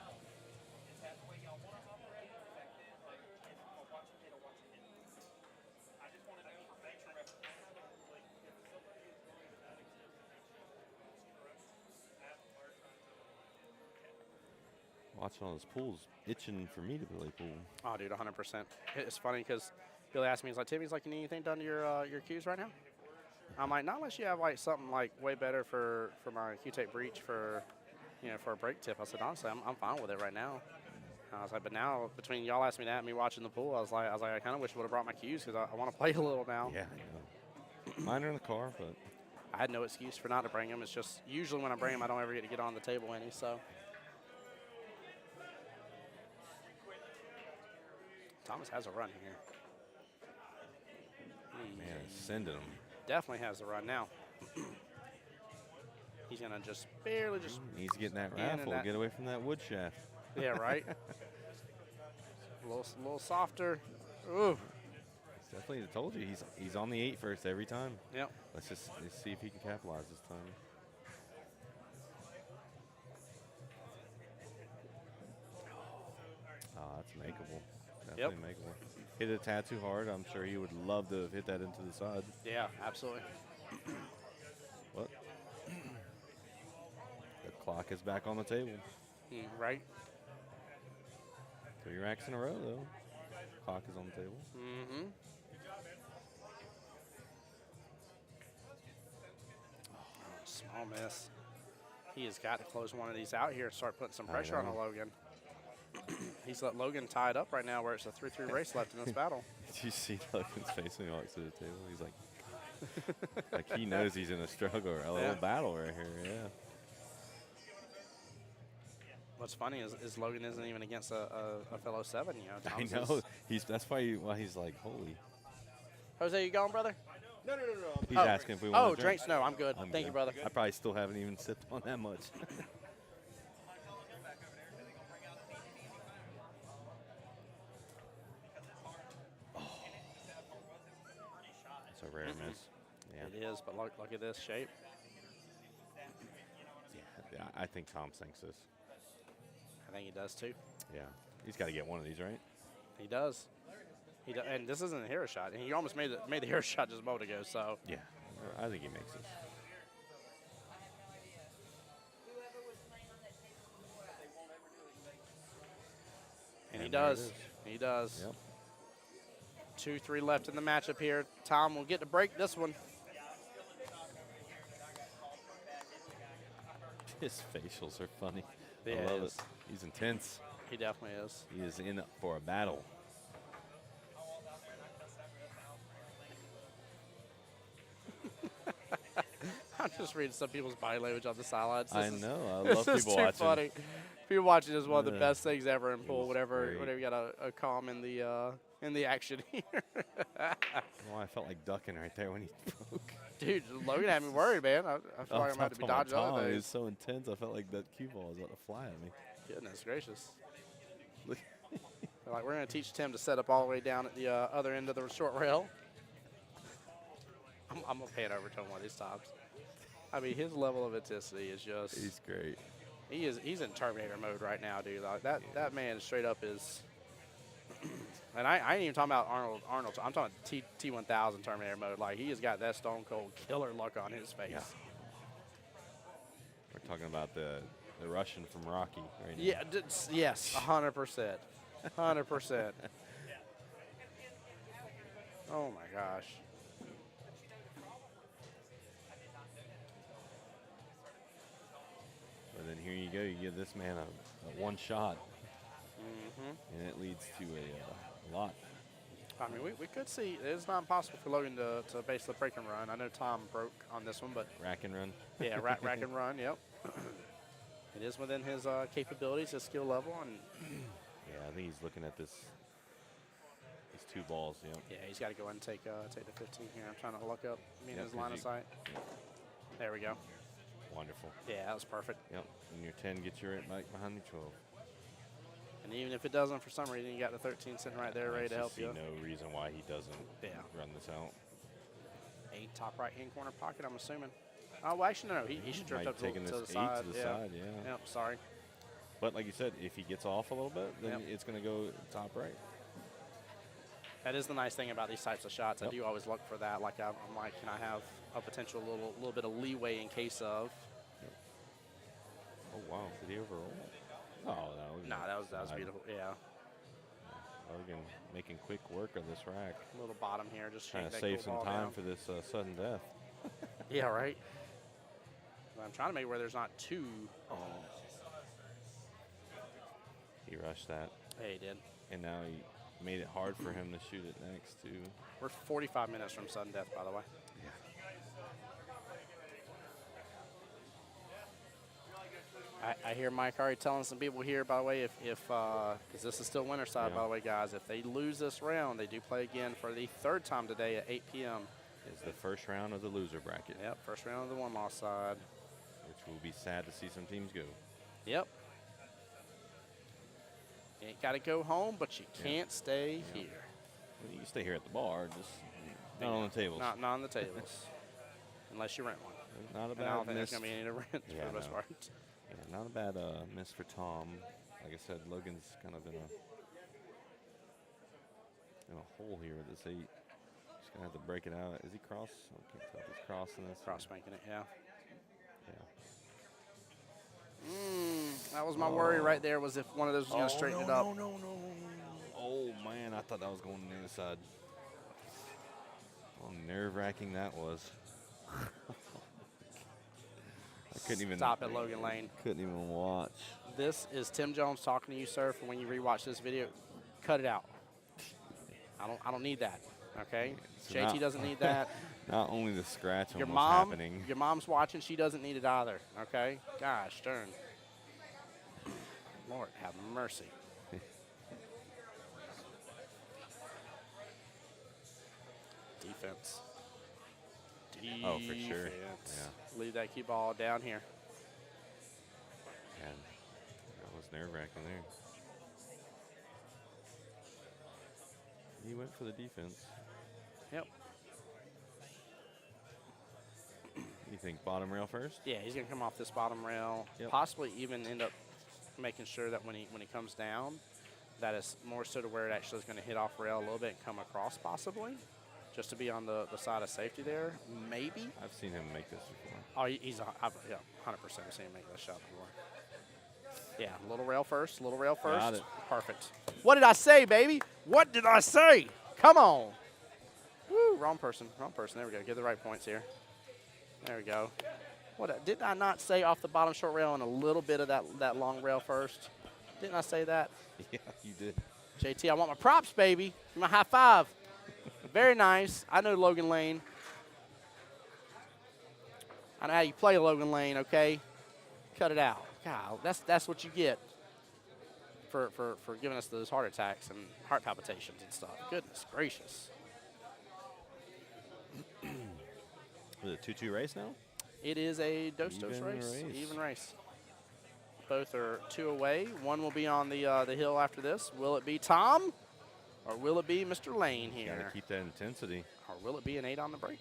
watching all those pools, itching for me to play pool. Oh, dude, 100%. It's funny because Billy asked me, he's like, Timmy, you need anything done to your cues right now? I'm like, not unless you have like something like way better for my CueTec breach for, for a break tip. I said, honestly, I'm fine with it right now. I was like, but now between y'all asking me that and me watching the pool, I was like, I kind of wish I would have brought my cues because I want to play a little now. Yeah, I know. Mine are in the car, but I had no excuse for not to bring them. It's just usually when I bring them, I don't ever get on the table any. So Thomas has a run here. Man, sending them. Definitely has the run now. He's gonna just barely just. He's getting that raffle. Get away from that wood shaft. Yeah, right. a little softer. Ooh. Definitely, I told you he's on the 8 first every time. Yep. Let's see if he can capitalize this time. Oh, that's makeable. Definitely makeable. Hit it a tad too hard. I'm sure he would love to have hit that into the side. Yeah, absolutely. What? The clock is back on the table. Right. 3 racks in a row, though. Clock is on the table. Mm-hmm. Small miss. He has got to close one of these out here and start putting some pressure on Logan. He's let Logan tie it up right now where it's a 3-3 race left in this battle. Did you see Logan's face when he walks to the table? He's like, like he knows he's in a struggle or a little battle right here, yeah. What's funny is Logan isn't even against a fellow 7, Thomas I know. That's why he's like, holy. Jose, you going, brother? No. He's asking if we want drinks? No, I'm good. Thank you, brother. I probably still haven't even sipped on that much. It's a rare miss. Yeah. It is, but look at this shape. Yeah, I think Tom thinks this. I think he does too. Yeah, he's got to get one of these, right? He does. And this isn't a hero shot. And he almost made the hero shot just a moment ago. So yeah, I think he makes this. And he does. He does. Yep. 2-3 left in the matchup here. Tom will get to break this one. His facials are funny. Yeah, I love it. He's intense. He definitely is. He is in for a battle. I'm just reading some people's body language on the sidelines. I know. I love this people is too watching. funny. People watching is one of the best things ever in pool. Whenever great. you got a calm in the action here. Oh, I felt like ducking right there when he broke. Dude, Logan had me worried, man. I feel like I'm about to be dodging other He things. was so intense. I felt like that cue ball was about to fly at me. Goodness gracious. Like, we're going to teach Tim to set up all the way down at the other end of the short rail. I'm going to pan over to him one of these times. I mean, his level of intensity is just... He's great. He's in Terminator mode right now, dude. Like, that man straight up is... And I ain't even talking about Arnold. I'm talking T1000 Terminator mode. Like, he has got that stone cold killer look on his face. Yeah. We're talking about the Russian from Rocky right now. Yeah, yes, 100%. 100%. Oh, my gosh. But then here you go. You give this man a one shot. And it leads to a lot. I mean, we could see. It's not impossible for Logan to basically break and run. I know Tom broke on this one, but... Rack and run. Yeah, rack and run, yep. It is within his capabilities, his skill level. And yeah, I think he's looking at these 2 balls, yeah, he's got to go ahead and take the 15 here. I'm trying to look up his line of sight. Yep. There we go. Wonderful. Yeah, that was perfect. Yep, and your 10 gets you right back behind the 12. And even if it doesn't, for some reason, you got the 13 sitting right there ready to help you. I see no reason why he doesn't run this out. 8 top right-hand corner pocket, I'm assuming. Oh, well, actually, no. He should drift up to the side. To the side, yeah. Yep, sorry. But like you said, if he gets off a little bit, then it's going to go top right. That is the nice thing about these types of shots. I do always look for that. Like, I'm like, can I have a potential little bit of leeway in case of? Oh, wow. Did he overroll? Oh, no. No, that was beautiful. Yeah. Logan making quick work of this rack. A little bottom here, just Trying to that save cool some ball time down. for this sudden death. Yeah, right. I'm trying to make where there's not two. Oh. He rushed that. Yeah, he did. And now he made it hard for him to shoot it next, too. We're 45 minutes from sudden death, by the way. Yeah. I hear Mike already telling some people here, by the way, if because this is still winter side, by the way, guys, if they lose this round, they do play again for the third time today at 8 p.m. It's the first round of the loser bracket. Yep, first round of the one-loss side. Which will be sad to see some teams go. Yep. You ain't got to go home, but you can't stay here. Well, you can stay here at the bar, just not on the tables. Not on the tables, unless you rent one. Not a And I bad don't think miss. there's going to be any to rent for the most part. Yeah, not a bad miss for Tom. Like I said, Logan's kind of in a hole here with this 8. He's going to have to break it out. Is he cross? I can't tell if he's crossing this. Cross making it, yeah. Yeah. That was my worry right there, was if one of those was going to straighten it up. No. Oh, man, I thought that was going on the other side. How nerve-wracking that was. I couldn't even stop at Logan Lane. Couldn't even watch. This is Tim Jones talking to you, sir, for when you rewatch this video. Cut it out. I don't need that. Okay? So JT doesn't need that. Not only the scratch Your almost mom, happening. your mom's watching. She doesn't need it either. Okay? Gosh darn. Lord have mercy. Defense. Oh, for sure. Defense. Yeah. Leave that cue ball down here. And that was nerve-wracking there. He went for the defense. Yep. You think bottom rail first? Yeah, he's gonna come off this bottom rail. Yep. Possibly even end up making sure that when he comes down, that it's more so to where it actually is gonna hit off rail a little bit and come across possibly, just to be on the side of safety there. Maybe. I've seen him make this before. Oh, he's 100% seen him make that shot before. Yeah, little rail first. Little rail first. Got it. Perfect. What did I say, baby? What did I say? Come on. Woo, wrong person. Wrong person. There we go. Get the right points here. There we go. What did I not say off the bottom short rail and a little bit of that long rail first? Didn't I say that? Yeah, you did. JT, I want my props, baby. My high five. Very nice. I know Logan Lane. I know how you play Logan Lane, okay? Cut it out. God, that's what you get for giving us those heart attacks and heart palpitations and stuff. Goodness gracious. Was it 2-2 race now? It is a dos-dos race. Even race. Both are 2 away. One will be on the hill after this. Will it be Tom, or will it be Mr. Lane here? Got to keep that intensity. Or will it be an 8 on the break?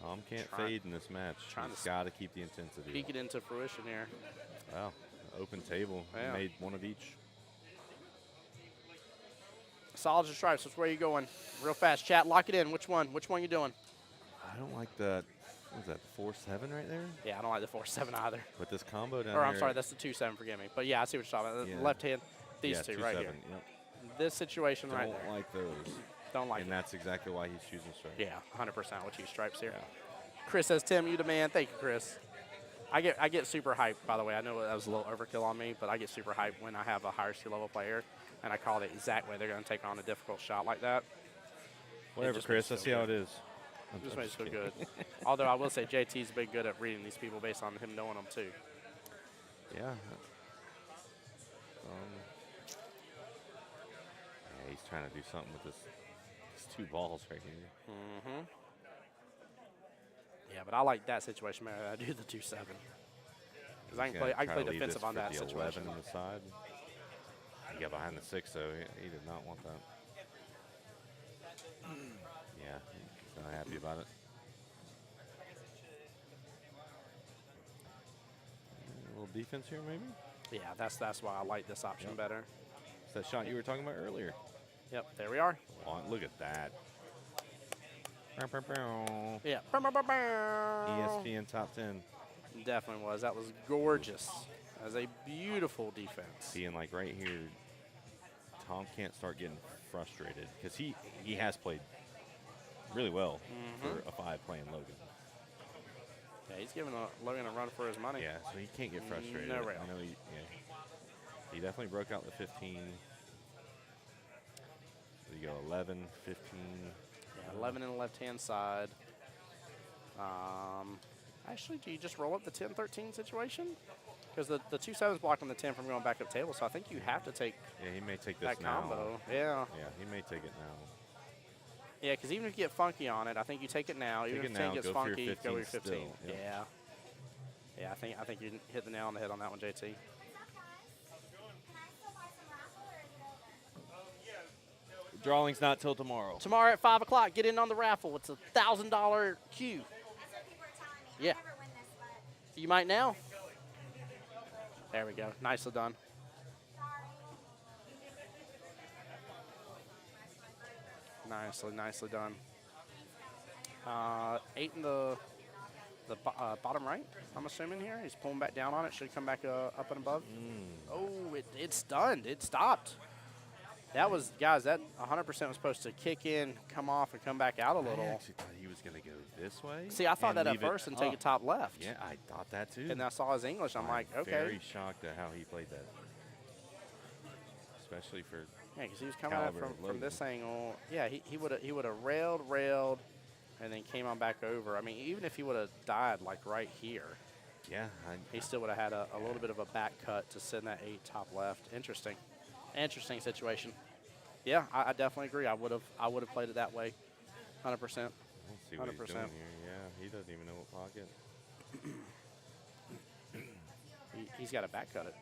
Tom can't fade in this match. He's got to keep the intensity. Peek it into fruition here. Wow, open table. Yeah. Made one of each. Solids or stripes, which way are you going? Real fast, chat, lock it in. Which one? Which one you doing? I don't like that. What was that, 4-7 right there? Yeah, I don't like the 4-7 either. But this combo down Or there. I'm sorry, that's the 2-7, forgive me. But yeah, I see what you're talking about. Yeah. The left hand, these Yeah, two right 2-7, here. Yep. This situation right there. Don't like those. Don't like And it. that's exactly why he's choosing stripes. Yeah, 100% with you stripes here. Yeah. Chris says, Tim, you the man. Thank you, Chris. I get super hyped, by the way. I know that was a little overkill on me, but I get super hyped when I have a higher skill level player, and I call the exact way they're going to take on a difficult shot like that. Whatever, Chris. I see how it is. Just makes it feel good. Although I will say JT's been good at reading these people based on him knowing them, too. Yeah. Yeah, he's trying to do something with his 2 balls right here. Mm-hmm. Yeah, but I like that situation better than I do the 2-7. Because I can play defensive on that situation. 11 on the side. He got behind the 6, though. He did not want that. Yeah, he's not happy about it. A little defense here, maybe? Yeah, that's why I like this option better. It's that shot you were talking about earlier. Yep, there we are. Look at that. Yeah. ESPN top 10. Definitely was. That was gorgeous. That is a beautiful defense. See, and like right here, Tom can't start getting frustrated because he has played really well for a 5 playing Logan. Yeah, he's giving Logan a run for his money. Yeah, so he can't get frustrated. No rail. I know he definitely broke out the 15. So you go 11, 15. Yeah, 11 in the left-hand side. Actually, do you just roll up the 10-13 situation? Because the 2 sevens block on the 10 from going back up table, so I think you have to take Yeah, he may take this that now. combo. Yeah. Yeah, he may take it now. Yeah, because even if you get funky on it, I think you take it now. Even if the 10 gets go for your funky, go with your 15. still, yeah. Yeah. Yeah, I think you hit the nail on the head on that one, JT. Drawing's not till tomorrow. Tomorrow at 5 o'clock, get in on the raffle. It's a $1,000 cue. Yeah. You might now. There we go. Nicely done. Nicely done. 8 in the bottom right, I'm assuming here. He's pulling back down on it. Should come back up and above. Oh, it's stunned. It stopped. That was, guys, that 100% was supposed to kick in, come off, and come back out a little. I actually thought he was going to go this way. See, I thought and that at leave it first and take it up. top left. Yeah, I thought that too. And I saw his English. I'm like, okay. Very shocked at how he played that. Especially for Yeah, because he was coming at it caliber from this Logan. angle. Yeah, he would have railed, and then came on back over. I mean, even if he would have died like right here, Yeah, he still would have had a little bit of a back cut to send that 8 top left. Interesting situation. Yeah, I definitely agree. I would have played it that way, 100%. Let's see what he's 100%. doing here. Yeah, he doesn't even know what pocket. He's got to back cut it.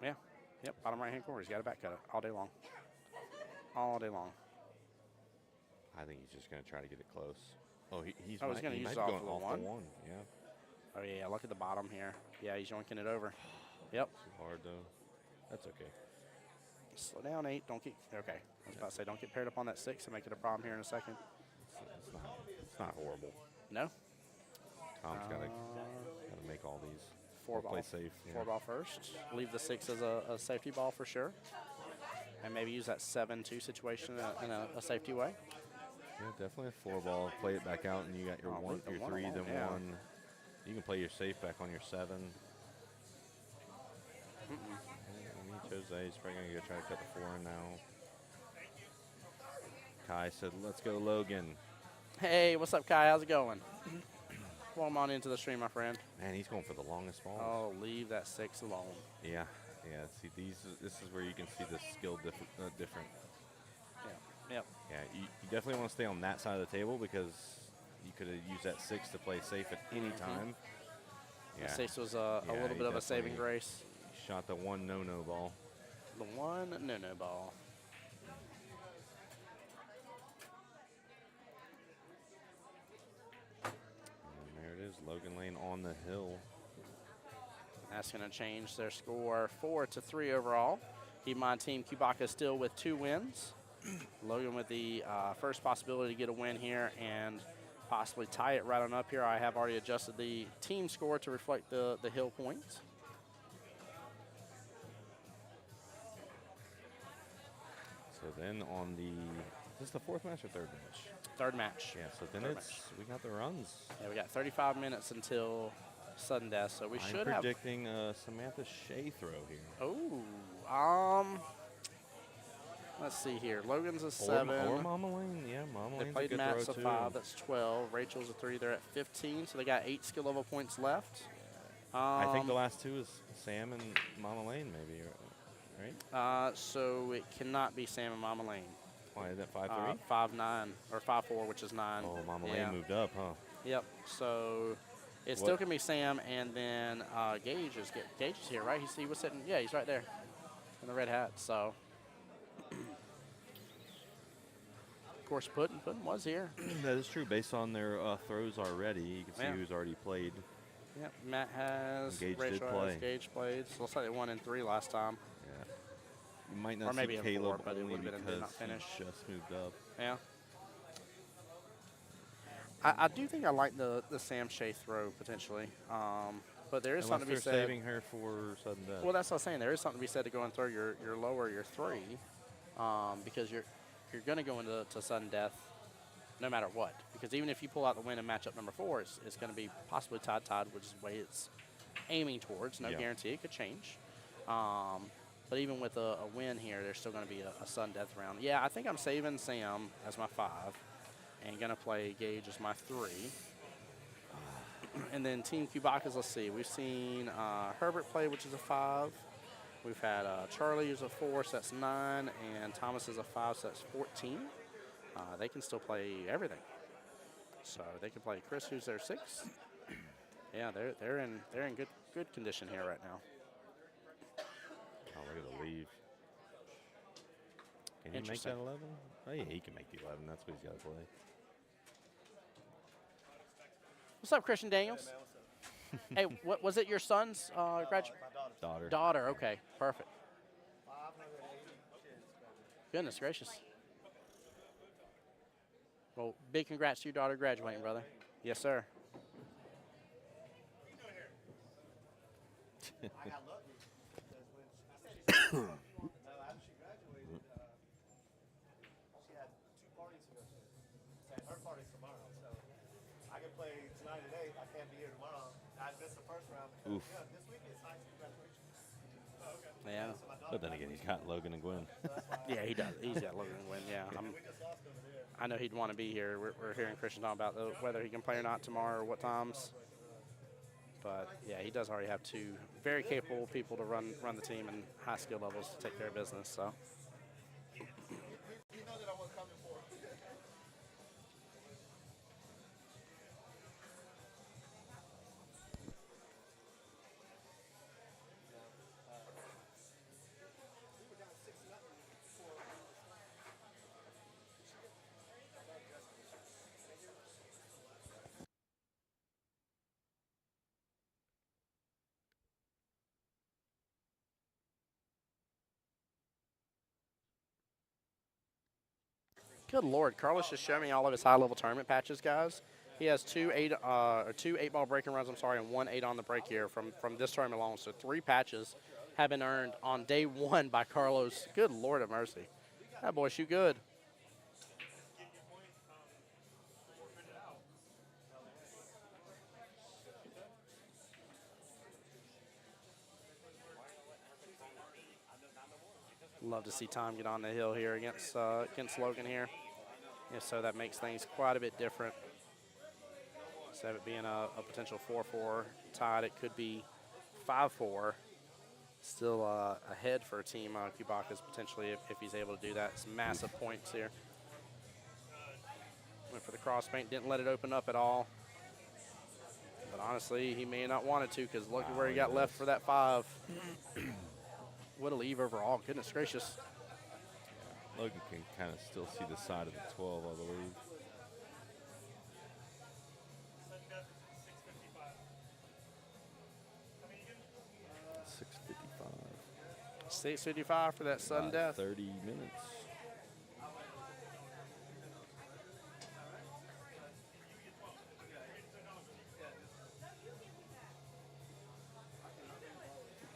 Yeah. Yep, bottom right-hand corner. He's got to back cut it all day long. All day long. I think he's just going to try to get it close. Oh, he's going to he use might it be off going of the off one. the one. Yeah, Oh, yeah, look at the bottom here. Yeah, he's yoinking it over. Yep. too hard though. That's okay. Slow down, 8. Don't get, okay. I was about to say, don't get paired up on that 6 and make it a problem here in a second. It's not horrible. No? Tom's got to make all these. 4 Play ball. safe. Yeah. 4 ball first. Leave the 6 as a safety ball for sure. And maybe use that 7-2 situation in a safety way. Yeah, definitely a 4 ball. Play it back out, and you got your Oh, one, leave the your one 3, alone, then yeah. 1. You can play your safe back on your 7. Jose's probably going to go try to cut the 4 in now. Kai said, let's go, Logan. Hey, what's up, Kai? How's it going? Welcome on into the stream, my friend. Man, he's going for the longest ball. Oh, leave that 6 alone. Yeah. See, this is where you can see the skill different. Yeah. Yep. Yeah, you definitely want to stay on that side of the table because you could have used that 6 to play safe at any time. Yeah. The 6 was a Yeah, little he bit of a saving definitely grace. Shot the 1 no-no ball. The 1 no-no ball. And there it is, Logan Lane on the hill. That's going to change their score 4-3 overall. Keep in mind, Team Kubaka still with 2 wins. Logan with the first possibility to get a win here and possibly tie it right on up here. I have already adjusted the team score to reflect the hill points. So then on the, is this the 4th match or 3rd match? 3rd match. Yeah, so then we got the runs. Yeah, we got 35 minutes until sudden death, so we should I'm have. predicting a Samantha Shea throw here. Oh, let's see here. Logan's a 7. Or Mama Lane, yeah, Mama They Lane's a played good Matt's throw a too. 5. That's 12. Rachel's a 3. They're at 15, so they got 8 skill level points left. I think the last 2 is Sam and Mama Lane, maybe, right? So it cannot be Sam and Mama Lane. Why is that 5-3? 5-9 or 5-4, which is 9. Oh, Mama Yeah. Lane moved up, huh? Yep. So it still can be Sam, and then Gage is here, right? He was sitting. Yeah, he's right there in the red hat. So of course, Puddin was here. That is true. Based on their throws already, you can see Yeah. who's already played. Yep. Matt has. Gage did Rachel play. has. Gage played. So looks like they won in 3 last time. Yeah. You might not Or maybe see in Caleb 4, but it only would've been a did because not finish. he just moved up. Yeah. I do think I like the Sam Shea throw potentially. But there is Unless something to be they're said. saving her for sudden death. Well, that's what I'm saying. There is something to be said to go and throw your lower your 3, because you're going to go into sudden death no matter what. Because even if you pull out the win in matchup number 4, it's going to be possibly tied, which is the way it's aiming towards. No guarantee, it could change. But even with a win here, there's still going to be a sudden death round. Yeah, I think I'm saving Sam as my 5 and going to play Gage as my 3. And then Team Cubacas, let's see. We've seen Herbert play, which is a 5. We've had Charlie who's a 4, so that's 9. And Thomas is a 5, so that's 14. They can still play everything. So they can play Chris, who's their 6. Yeah, they're in good condition here right now. Oh, look at the leave. Can he make that 11? Oh, yeah, he can make the 11. That's what he's got to play. What's up, Christian Daniels? Hey, what was it? Your son's graduate? Daughter. Okay, perfect. Goodness gracious. Well, big congrats to your daughter graduating, brother. Yes, sir. Oof. Yeah. But then again, he's got Logan and Gwen. Yeah, he does. He's got Logan and Gwen. Yeah. I know he'd want to be here. We're hearing Christian talk about whether he can play or not tomorrow or what times. But, yeah, he does already have 2 very capable people to run the team and high skill levels to take care of business. So. Good Lord, Carlos just showed me all of his high-level tournament patches, guys. He has 2 8-ball breaking runs, and 1 8 on the break here from this tournament alone. So 3 patches have been earned on day 1 by Carlos. Good Lord of mercy. That boy shoot good. Love to see Tom get on the hill here against Logan here. Yeah, so that makes things quite a bit different. Instead of it being a potential 4-4 tied, it could be 5-4. Still ahead for Team Cubacas potentially if he's able to do that. Some massive points here. Went for the cross paint, didn't let it open up at all. But honestly, he may not want it to because look at where he got left for that 5. What a leave overall. Goodness gracious. Logan can kind of still see the side of the 12, I believe. $6.55 for that sudden death. 30 minutes.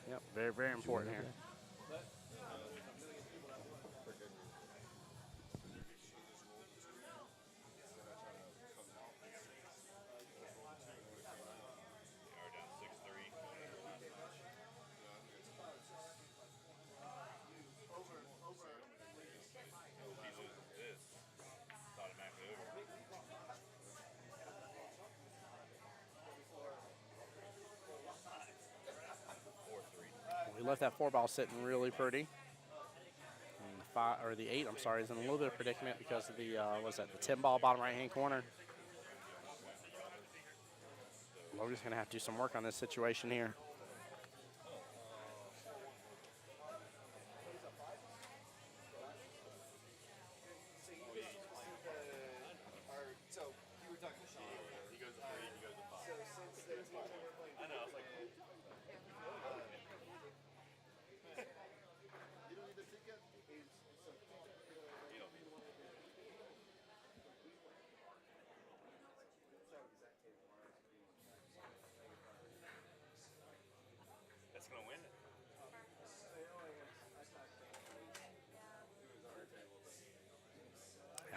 Yep, very, very important here. We left that 4-ball sitting really pretty. And the 8, I'm sorry, is in a little bit of predicament because of the, the 10-ball bottom right-hand corner. Logan's going to have to do some work on this situation here.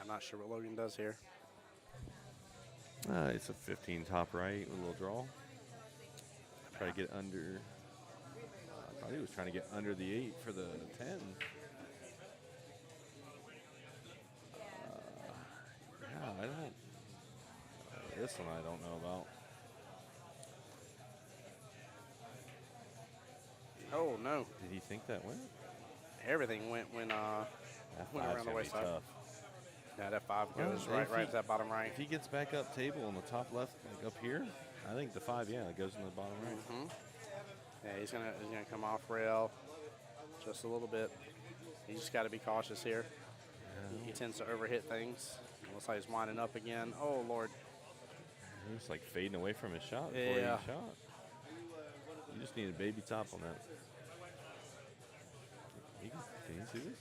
I'm not sure what Logan does here. It's a 15 top right with a little draw. Try to get under. I thought he was trying to get under the 8 for the 10. Yeah, I don't. This one I don't know about. Oh, no. Did he think that went? Everything went when That went five's around the gonna be wayside. tough. Yeah, that 5 Well, goes if right he- to that bottom right. If he gets back up table on the top left, like up here, I think the 5, yeah, it goes in the bottom right. Mm-hmm. Yeah, he's gonna come off rail just a little bit. He's just got to be cautious here. He tends to overhit things. It looks like he's winding up again. Oh Lord. He's like fading away from his shot before he Yeah. shot. You just need a baby top on that. Can you see this?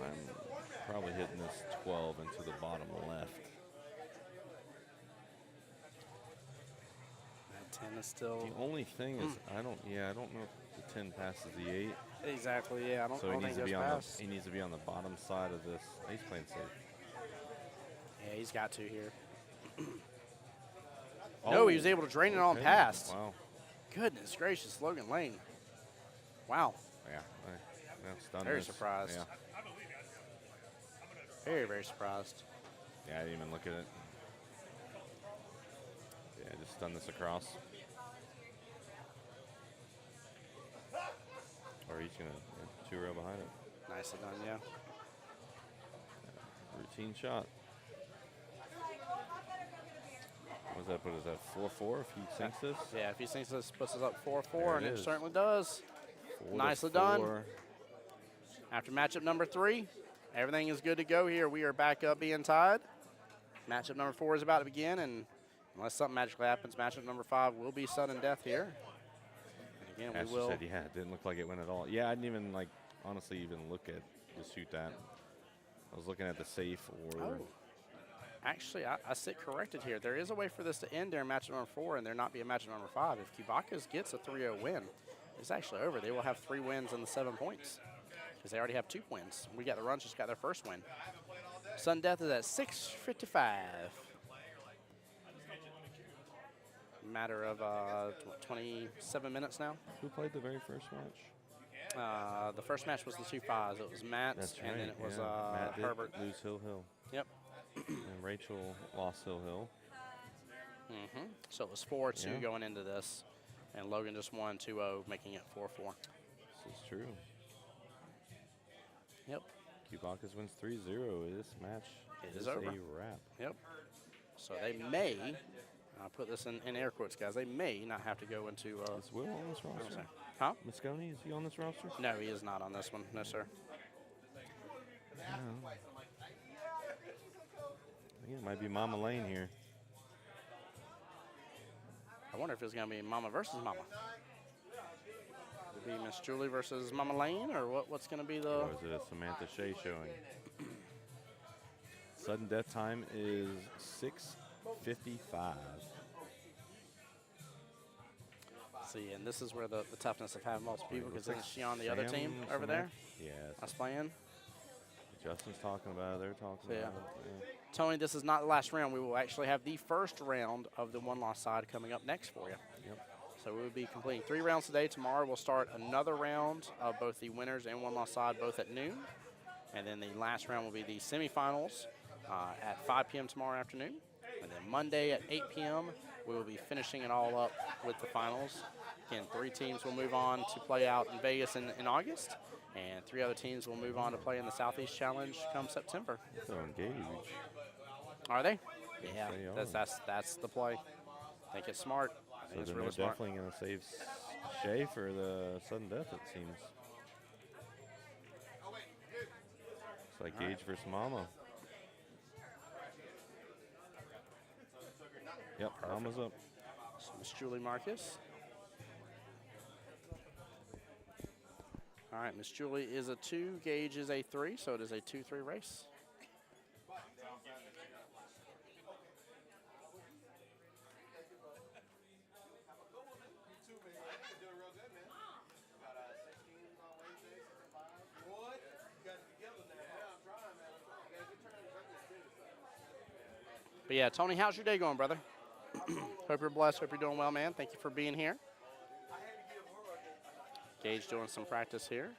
I'm probably hitting this 12 into the bottom left. That 10 is still The only thing is, I don't know if the 10 passes the 8. exactly. Yeah, I don't So he think needs to it be goes on past. the he needs to be on the bottom side of this. He's playing safe. Yeah, he's got to here. No, he was able to drain it on okay. past. Wow. Goodness gracious, Logan Lane. Wow. Yeah. Stunned Very this. surprised. Yeah. Very, very surprised. Yeah, I didn't even look at it. Yeah, just stun this across. Or he's going to 2 rail behind it. Nicely done, yeah. Routine shot. What does that put us at? 4-4 if he sinks this? Yeah, if he sinks this, puts us up 4-4, There and it it is. certainly does. 4 to Nicely done. 4. After matchup number 3, everything is good to go here. We are back up being tied. Matchup number 4 is about to begin, and unless something magically happens, matchup number 5 will be sudden death here. And again, Ashley we will. said, yeah, it didn't look like it went at all. Yeah, I didn't even, like, honestly even look at to shoot that. I was looking at the safe or... Oh. Actually, I sit corrected here. There is a way for this to end during matchup number 4 and there not be a matchup number 5. If Kibaka's gets a 3-0 win, it's actually over. They will have 3 wins and the 7 points because they already have 2 wins. We got the Runs just got their first win. Sudden death is at 6:55. Matter of 27 minutes now. Who played the very first match? The first match was the 2 5s. It was Matt's, That's right. and then it was yeah. Matt did Herbert. lose Hill. Yep. And Rachel lost Hill. So it was 4-2 Yeah. going into this, and Logan just won 2-0, making it 4-4. This is true. Yep. Cubacas wins 3-0. This match Is over. a wrap. Yep. So they may, I'll put this in air quotes, guys, they may not have to go into. Is Will on this roster? Huh? Moscone, is he on this roster? No, he is not on this one. No, sir. No. I think it might be Mama Lane here. I wonder if it's going to be Mama versus Mama. Could it be Miss Julie versus Mama Lane, or what's going to be the. Or is it a Samantha Shea showing? Sudden death time is 6:55. See, and this is where the toughness of having multiple people, because Looks isn't like she on the other team Sam over there? Yes. Us playing. Justin's talking about it. They're talking Yeah. about it. Tony, this is not the last round. We will actually have the first round of the one-loss side coming up next for you. Yep. So we will be completing 3 rounds today. Tomorrow we'll start another round of both the winners and one-loss side, both at noon. And then the last round will be the semifinals at 5 p.m. tomorrow afternoon. And then Monday at 8 p.m. we will be finishing it all up with the finals. Again, 3 teams will move on to play out in Vegas in August. And 3 other teams will move on to play in the Southeast Challenge come September. So engaged. Are they? Yeah, They are. that's the play. I think it's smart. I think So it's then really they're smart. definitely going to save Shea for the sudden death, it seems. It's like Gage versus Mama. Yep, Mama's up. So Miss Julie Marcus All right, Miss Julie is a 2, Gage is a 3, so it is a 2-3 race. But yeah, Tony, how's your day going, brother? Hope you're blessed. Hope you're doing well, man. Thank you for being here. Gage doing some practice here.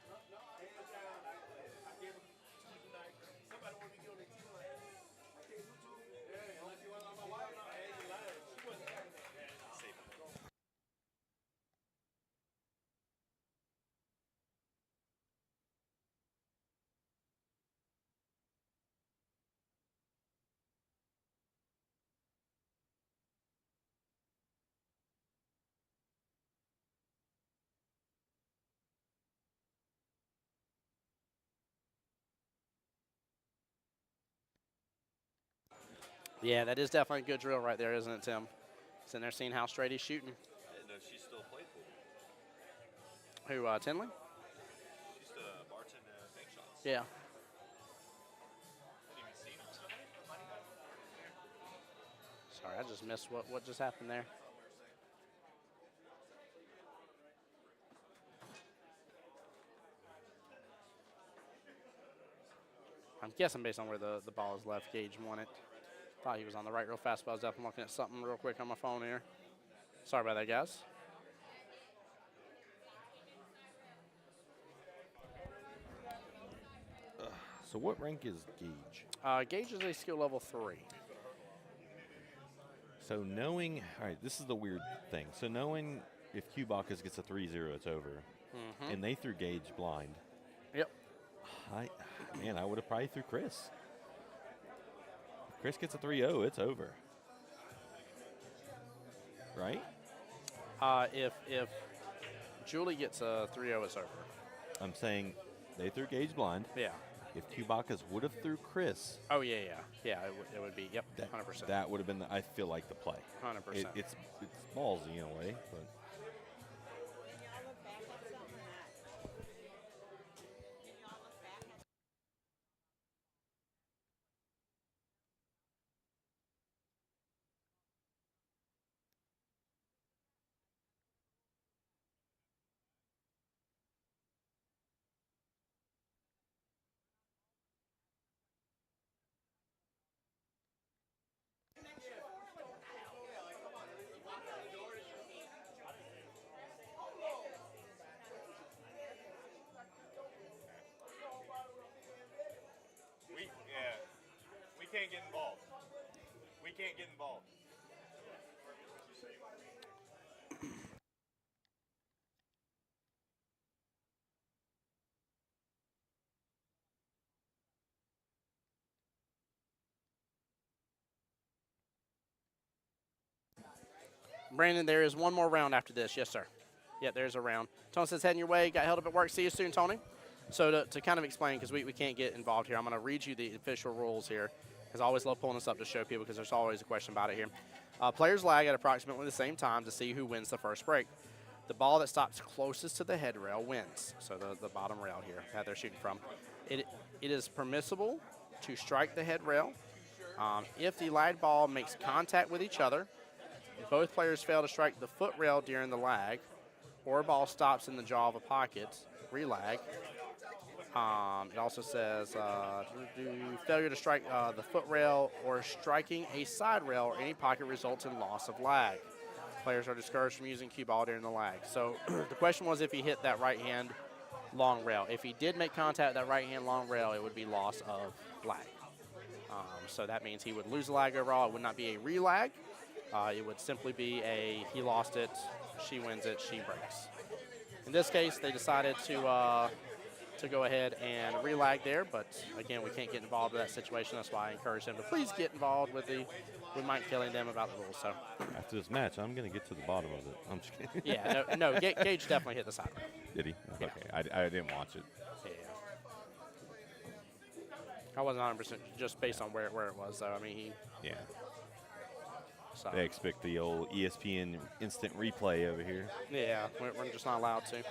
Yeah, that is definitely a good drill right there, isn't it, Tim? Sitting there seeing how straight he's shooting. I didn't know she still played pool. Who, Tinley? She's the bartender bank shots. Yeah. Didn't even see her. Sorry, I just missed what just happened there. I'm guessing based on where the ball is left, Gage won it. Thought he was on the right real fast, but I was definitely looking at something real quick on my phone here. Sorry about that, guys. So what rank is Gage? Gage is a skill level 3. So knowing, all right, this is the weird thing. So knowing if Q Bacchus gets a 3-0, it's over. Mm-hmm. And they threw Gage blind. Yep. I would have probably threw Chris. If Chris gets a 3-0, it's over. Right? If Julie gets a 3-0, it's over. I'm saying they threw Gage blind. Yeah. If Q Bacchus would have threw Chris. Oh, yeah. Yeah, it would be, yep, 100%. That would have been, I feel like, the play. 100%. It's ballsy in a way, but. We can't get involved. We can't get involved. Brandon, there is one more round after this. Yes, sir. Yeah, there's a round. Tony says heading your way. Got held up at work. See you soon, Tony. So to kind of explain, because we can't get involved here, I'm going to read you the official rules here, because I always love pulling this up to show people because there's always a question about it here. Players lag at approximately the same time to see who wins the first break. The ball that stops closest to the head rail wins. So the bottom rail here that they're shooting from. It is permissible to strike the head rail. If the lagged ball makes contact with each other, both players fail to strike the foot rail during the lag, or ball stops in the jaw of a pocket, relag. It also says failure to strike the foot rail or striking a side rail or any pocket results in loss of lag. Players are discouraged from using cue ball during the lag. So the question was if he hit that right hand long rail. If he did make contact with that right hand long rail, it would be loss of lag. So that means he would lose the lag overall. It would not be a relag. It would simply be a he lost it, she wins it, she breaks. In this case, they decided to go ahead and relag there, but again, we can't get involved in that situation. That's why I encourage them to please get involved with Mike killing them about the rules. So after this match, I'm going to get to the bottom of it. I'm just kidding. Yeah, no, Gage definitely hit the side rail. Did he? Yeah. Okay, I didn't watch it. Yeah. I wasn't 100% just based on where it was, though. I mean, Yeah. So. They expect the old ESPN instant replay over here. Yeah, we're just not allowed to.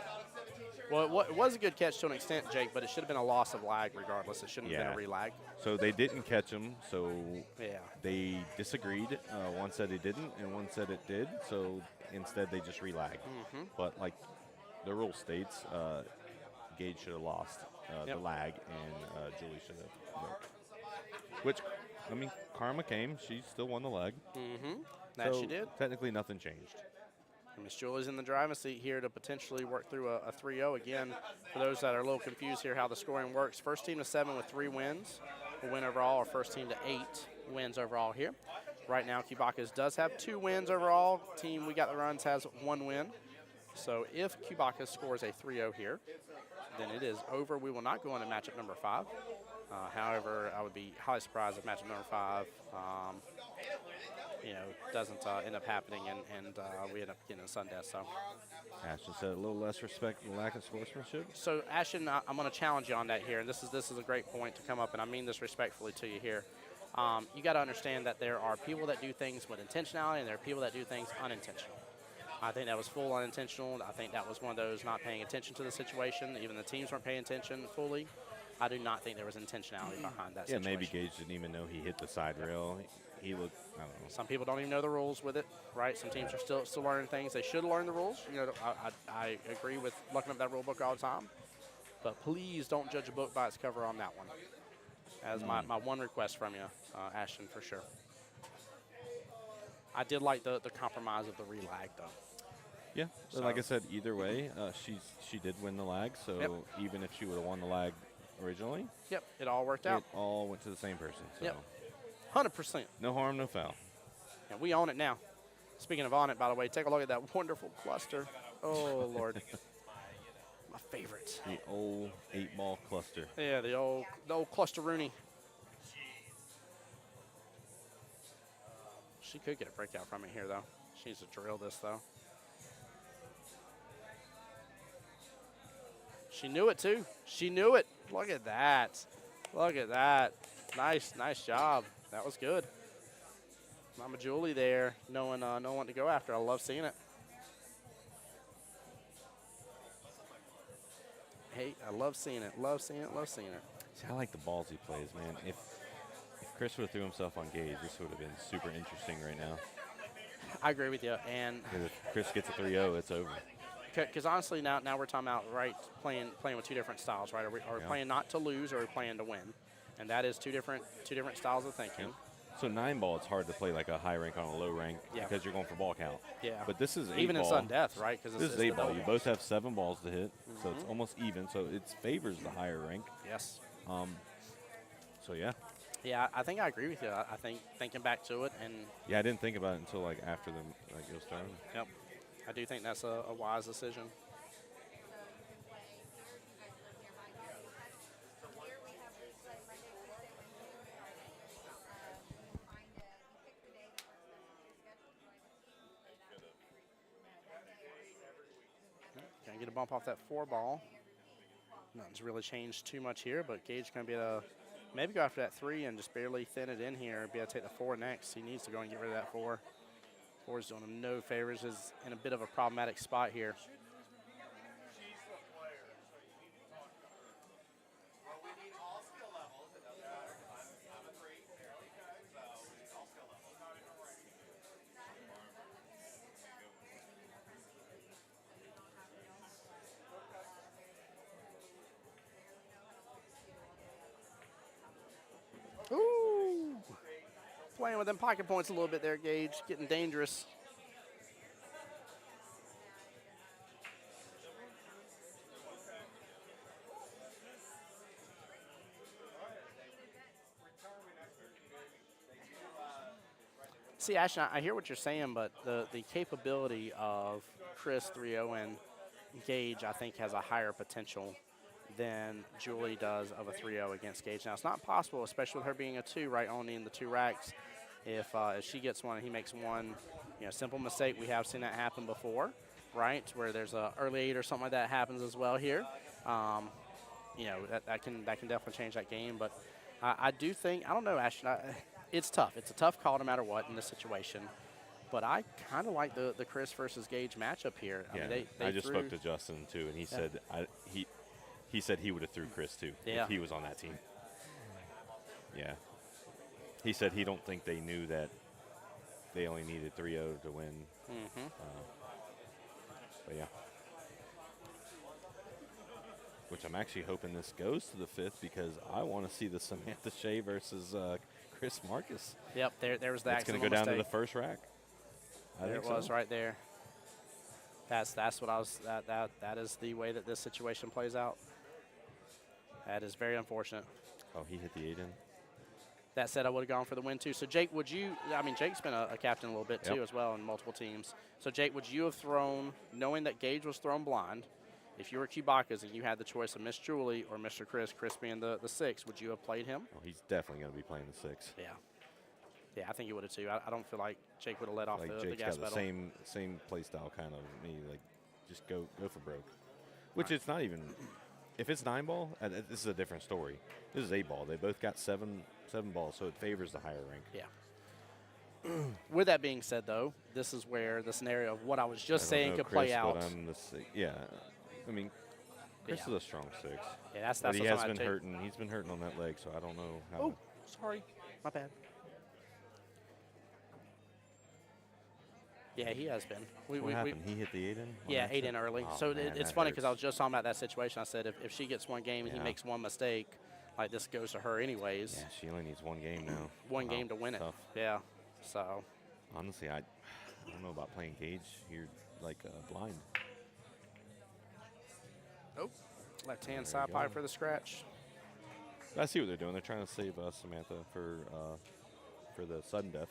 Well, it was a good catch to an extent, Jake, but it should have been a loss of lag regardless. It shouldn't have been a relag. So they didn't catch him, so Yeah. they disagreed. One said it didn't, and one said it did, so instead they just relagged. But like the rule states, Gage should have lost the lag, and Julie should have worked. Which, I mean, karma came. She still won the leg. That so she did. Technically nothing changed. And Miss Julie's in the driving seat here to potentially work through a 3-0. Again, for those that are a little confused here how the scoring works, first team to 7 with 3 wins will win overall, or first team to 8 wins overall here. Right now, Cubacas does have 2 wins overall. Team We Got the Runs has 1 win. So if Cubacas scores a 3-0 here, then it is over. We will not go into matchup number 5. However, I would be highly surprised if matchup number 5 doesn't end up happening, and we end up getting a sudden death. So, Ashton said a little less respect and lack of sportsmanship. So Ashton, I'm going to challenge you on that here, and this is a great point to come up, and I mean this respectfully to you here. You got to understand that there are people that do things with intentionality, and there are people that do things unintentional. I think that was full unintentional. I think that was one of those not paying attention to the situation. Even the teams weren't paying attention fully. I do not think there was intentionality behind that situation. Maybe Gage didn't even know he hit the side rail. He looked, I don't know. Some people don't even know the rules with it, right? Some teams are still learning things. They should learn the rules. I agree with looking up that rule book all the time. But please don't judge a book by its cover on that one. As my one request from you, Ashton, for sure. I did like the compromise of the relag, though. Yeah, so like I said, either way, she did win the lag. So even if she would have won the lag originally, it all worked out. It all went to the same person. So 100%. No harm, no foul. And we own it now. Speaking of on it, by the way, take a look at that wonderful cluster. Oh, Lord. My favorite. The old 8-ball cluster. Yeah, the old cluster Rooney. She could get a breakout from it here, though. She needs to drill this, though. She knew it, too. She knew it. Look at that. Look at that. Nice job. That was good. Mama Julie there, knowing what to go after. I love seeing it. Hey, I love seeing it. Love seeing it. Love seeing it. See, I like the balls he plays, man. If Chris would have threw himself on Gage, this would have been super interesting right now. I agree with you. And if Chris gets a 3-0, it's over. Because honestly, now we're talking about playing with 2 different styles, right? Are we playing not to lose, or are we playing to win? And that is two different styles of thinking. So 9-ball, it's hard to play like a high rank on a low rank because you're going for ball count. Yeah. But this is 8-ball. Even in sudden death, right? Because this is 8-ball. You both have 7 balls to hit, so it's almost even. So it favors the higher rank. Yes. So yeah. Yeah, I think I agree with you. I think thinking back to it, and I didn't think about it until like after it was started. Yep. I do think that's a wise decision. Gonna get a bump off that 4-ball. Nothing's really changed too much here, but Gage gonna be able to maybe go after that 3 and just barely thin it in here. Be able to take the 4 next. He needs to go and get rid of that 4. 4's doing him no favors. Is in a bit of a problematic spot here. Ooh. Playing with them pocket points a little bit there, Gage. Getting dangerous. See, Ashton, I hear what you're saying, but the capability of Chris 3-0 and Gage, I think, has a higher potential than Julie does of a 3-0 against Gage. Now, it's not possible, especially with her being a 2, right, only in the 2 racks. If she gets one and he makes one, simple mistake, we have seen that happen before, right, where there's a early 8 or something like that happens as well here. That can definitely change that game. But I do think, I don't know, Ashton, it's tough. It's a tough call no matter what in this situation. But I kind of like the Chris versus Gage matchup here. Yeah, I mean, they I just spoke to Justin, too, and he said he said he would have threw Chris too if he was on that team. Yeah. He said he don't think they knew that they only needed 3-0 to win. But yeah. Which I'm actually hoping this goes to the 5th because I want to see the Samantha Shea versus Chris Marcus. Yep, there was that. It's going to go down to the first rack. There it was right there. That's what I was. That is the way that this situation plays out. That is very unfortunate. Oh, he hit the 8 in. That said, I would have gone for the win too. So Jake, would you? I mean, Jake's been a captain a little bit too as well in multiple teams. So Jake, would you have thrown, knowing that Gage was thrown blind, if you were Chewbacca's and you had the choice of Miss Julie or Mr. Chris being the 6, would you have played him? Oh, he's definitely going to be playing the 6. Yeah. Yeah, I think he would have too. I don't feel like Jake would have let off like the Jake's gas got pedal. the same play style kind of me, like just go for broke. Which it's not even. If it's 9 ball, this is a different story. This is 8 ball. They both got 7 balls, so it favors the higher rank. Yeah. With that being said, though, this is where the scenario of what I was just saying could play out. But I'm the 6. Yeah, I mean, Chris is a strong 6. Yeah, that's but he what has I'm been hurting. He's been hurting on that leg, so I don't know how. Oh, sorry, my bad. Yeah, he has been. What happened? He hit the 8 in? Yeah, 8 in early. Oh, so man, it's funny because I was just talking about that situation. I said if she gets one game and he makes one mistake, like this goes to her anyways. Yeah, she only needs 1 game now. One game to win tough. it. Yeah. So. Honestly, I don't know about playing Gage here, like blind. Nope. Left-hand side pie for the scratch. I see what they're doing. They're trying to save Samantha for the sudden death.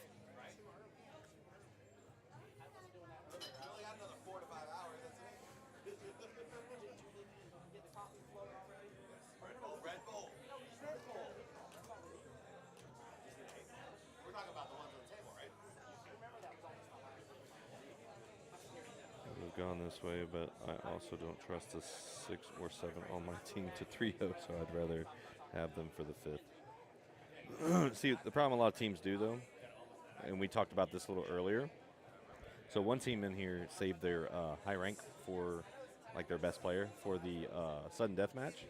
Gone this way, but I also don't trust a 6 or 7 on my team to 3-0, so I'd rather have them for the 5th. See, the problem a lot of teams do, though, and we talked about this a little earlier. So one team in here saved their high rank for, like, their best player for the sudden death match.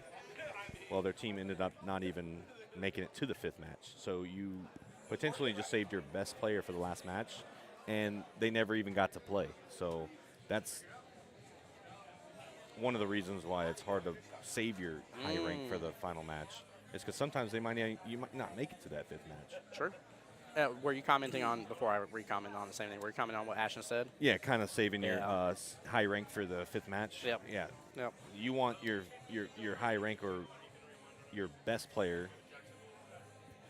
Well, their team ended up not even making it to the 5th match. So you potentially just saved your best player for the last match, and they never even got to play. So that's one of the reasons why it's hard to save your high rank for the final match. Is because sometimes you might not make it to that 5th match. Sure. Were you commenting on, before I re-comment on the same thing, were you commenting on what Ashton said? Yeah, kind of saving your high rank for the 5th match. Yep. Yeah. Yep. You want your high rank or your best player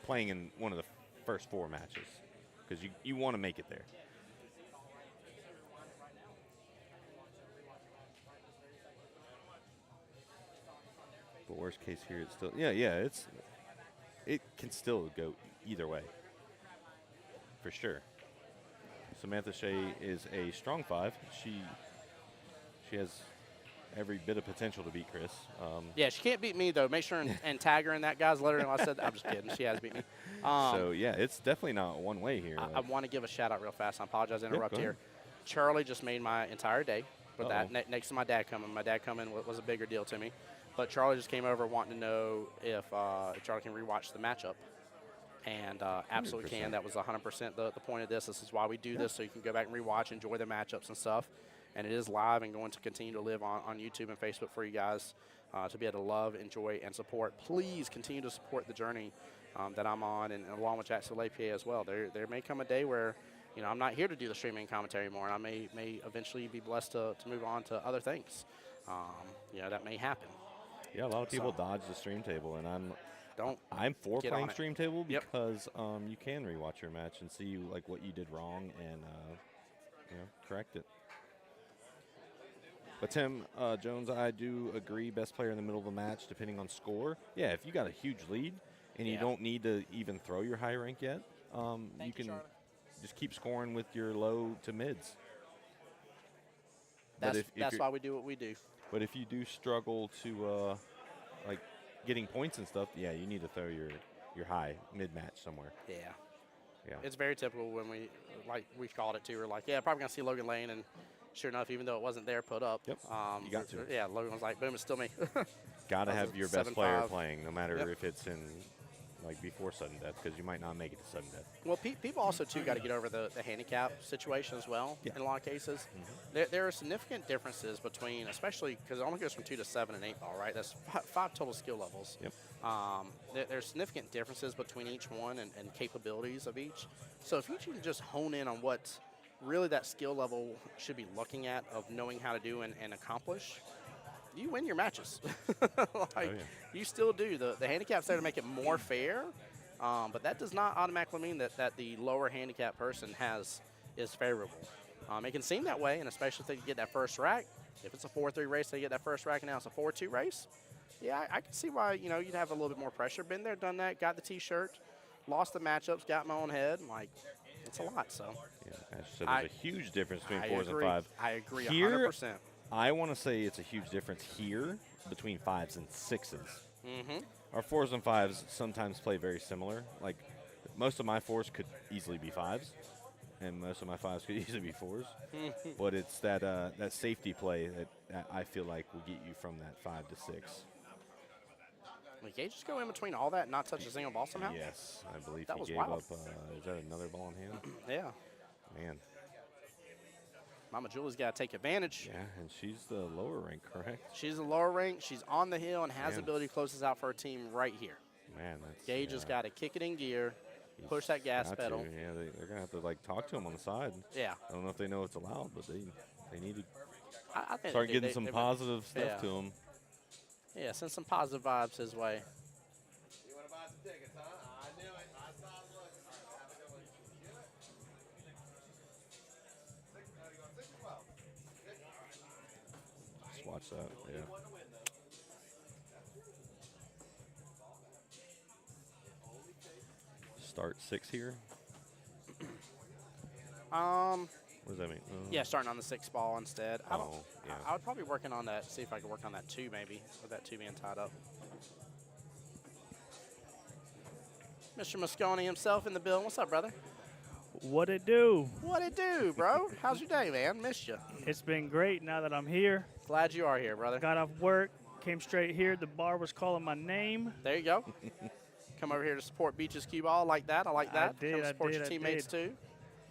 playing in one of the first 4 matches because you want to make it there. But worst case here, it's still it can still go either way, for sure. Samantha Shea is a strong 5. She has every bit of potential to beat Chris. Yeah, she can't beat me though. Make sure and tag her in that, guys. Let her know I said that. I'm just kidding. She has beat me. So yeah, it's definitely not one way here. I want to give a shout out real fast. I apologize to interrupt here. Charlie just made my entire day with that. Next to my dad coming. My dad coming was a bigger deal to me. But Charlie just came over wanting to know if Charlie can rewatch the matchup. And absolutely 100%. can. That was 100% the point of this. This is why we do this, so you can go back and rewatch, enjoy the matchups and stuff. And it is live and going to continue to live on YouTube and Facebook for you guys to be able to love, enjoy, and support. Please continue to support the journey that I'm on, and along with Jacksonville APA as well. There may come a day where, you know, I'm not here to do the streaming commentary anymore, and I may eventually be blessed to move on to other things. You know, that may happen. Yeah, a lot of people dodge the stream table, and I'm for get playing on it. stream table because you can rewatch your match and see like what you did wrong and correct it. But Tim Jones, I do agree. Best player in the middle of a match, depending on score. Yeah, if you got a huge lead and you don't need to even throw your high rank yet, you can just keep scoring with your low to mids. That's why we do what we do. But if you do struggle to like getting points and stuff, yeah, you need to throw your high mid-match somewhere. Yeah. Yeah. It's very typical when we called it too. We're like, yeah, probably going to see Logan Lane, and sure enough, even though it wasn't there, put up. Yep. You got to. Yeah, Logan was like, boom, it's still me. Got to That was have a your best player 7-5. playing, no matter Yep. if it's in like before sudden death, because you might not make it to sudden death. Well, people also, too, got to get over the handicap situation as well Yeah. in a lot of cases. There are significant differences between, especially because it only goes from 2 to 7 and 8 ball, right? That's five total skill levels. Yep. There's significant differences between each one and capabilities of each. So if you can just hone in on what really that skill level should be looking at of knowing how to do and accomplish, you win your matches. Like, you still do. The handicap's there to make it more fair, but that does not automatically mean that the lower handicap person is favorable. It can seem that way, and especially if they get that first rack. If it's a 4-3 race, they get that first rack, and now it's a 4-2 race. Yeah, I can see why you'd have a little bit more pressure. Been there, done that. Got the T-shirt, lost the matchups, got my own head. Like, it's a lot. So Yeah, so there's a huge difference between I 4s agree. and 5s. I agree Here, 100%. I want to say it's a huge difference here between 5s and 6s. Mm-hmm. Our 4s and 5s sometimes play very similar. Like, most of my 4s could easily be 5s, and most of my 5s could easily be 4s. But it's that safety play that I feel like will get you from that 5 to 6. Like, Gage just go in between all that and not touch a single ball somehow? Yes, I believe That he was gave wild. up. Is that another ball in hand? Yeah. Man. Mama Julie's got to take advantage. Yeah, and she's the lower rank, correct? She's the lower rank. She's on the hill and has the Man. ability to close this out for her team right here. Man, that's Gage has got to kick it in gear, push that gas got pedal. to. Yeah, they're gonna have to like talk to him on the side. Yeah. I don't know if they know it's allowed, but they need to I think start they- getting they- some they- positive stuff yeah. to him. Yeah, send some positive vibes his way. You want to buy some tickets, huh? I knew it. I saw it. Look. All right, have a good one. Six, 12. Just watch that. Yeah. Start 6 here. What does that mean? Yeah, starting on the 6 ball instead. I don't. Oh, yeah. I would probably working on that. See if I could work on that 2 maybe, with that 2 being tied up. Mr. Moscone himself in the building. What's up, brother? What it do? What it do, bro? How's your day, man? Missed you. It's been great now that I'm here. Glad you are here, brother. Got off work, came straight here. The bar was calling my name. There you go. Come over here to support Beaches QBall like that. I like that. I did, Come I support did, your I teammates did. too.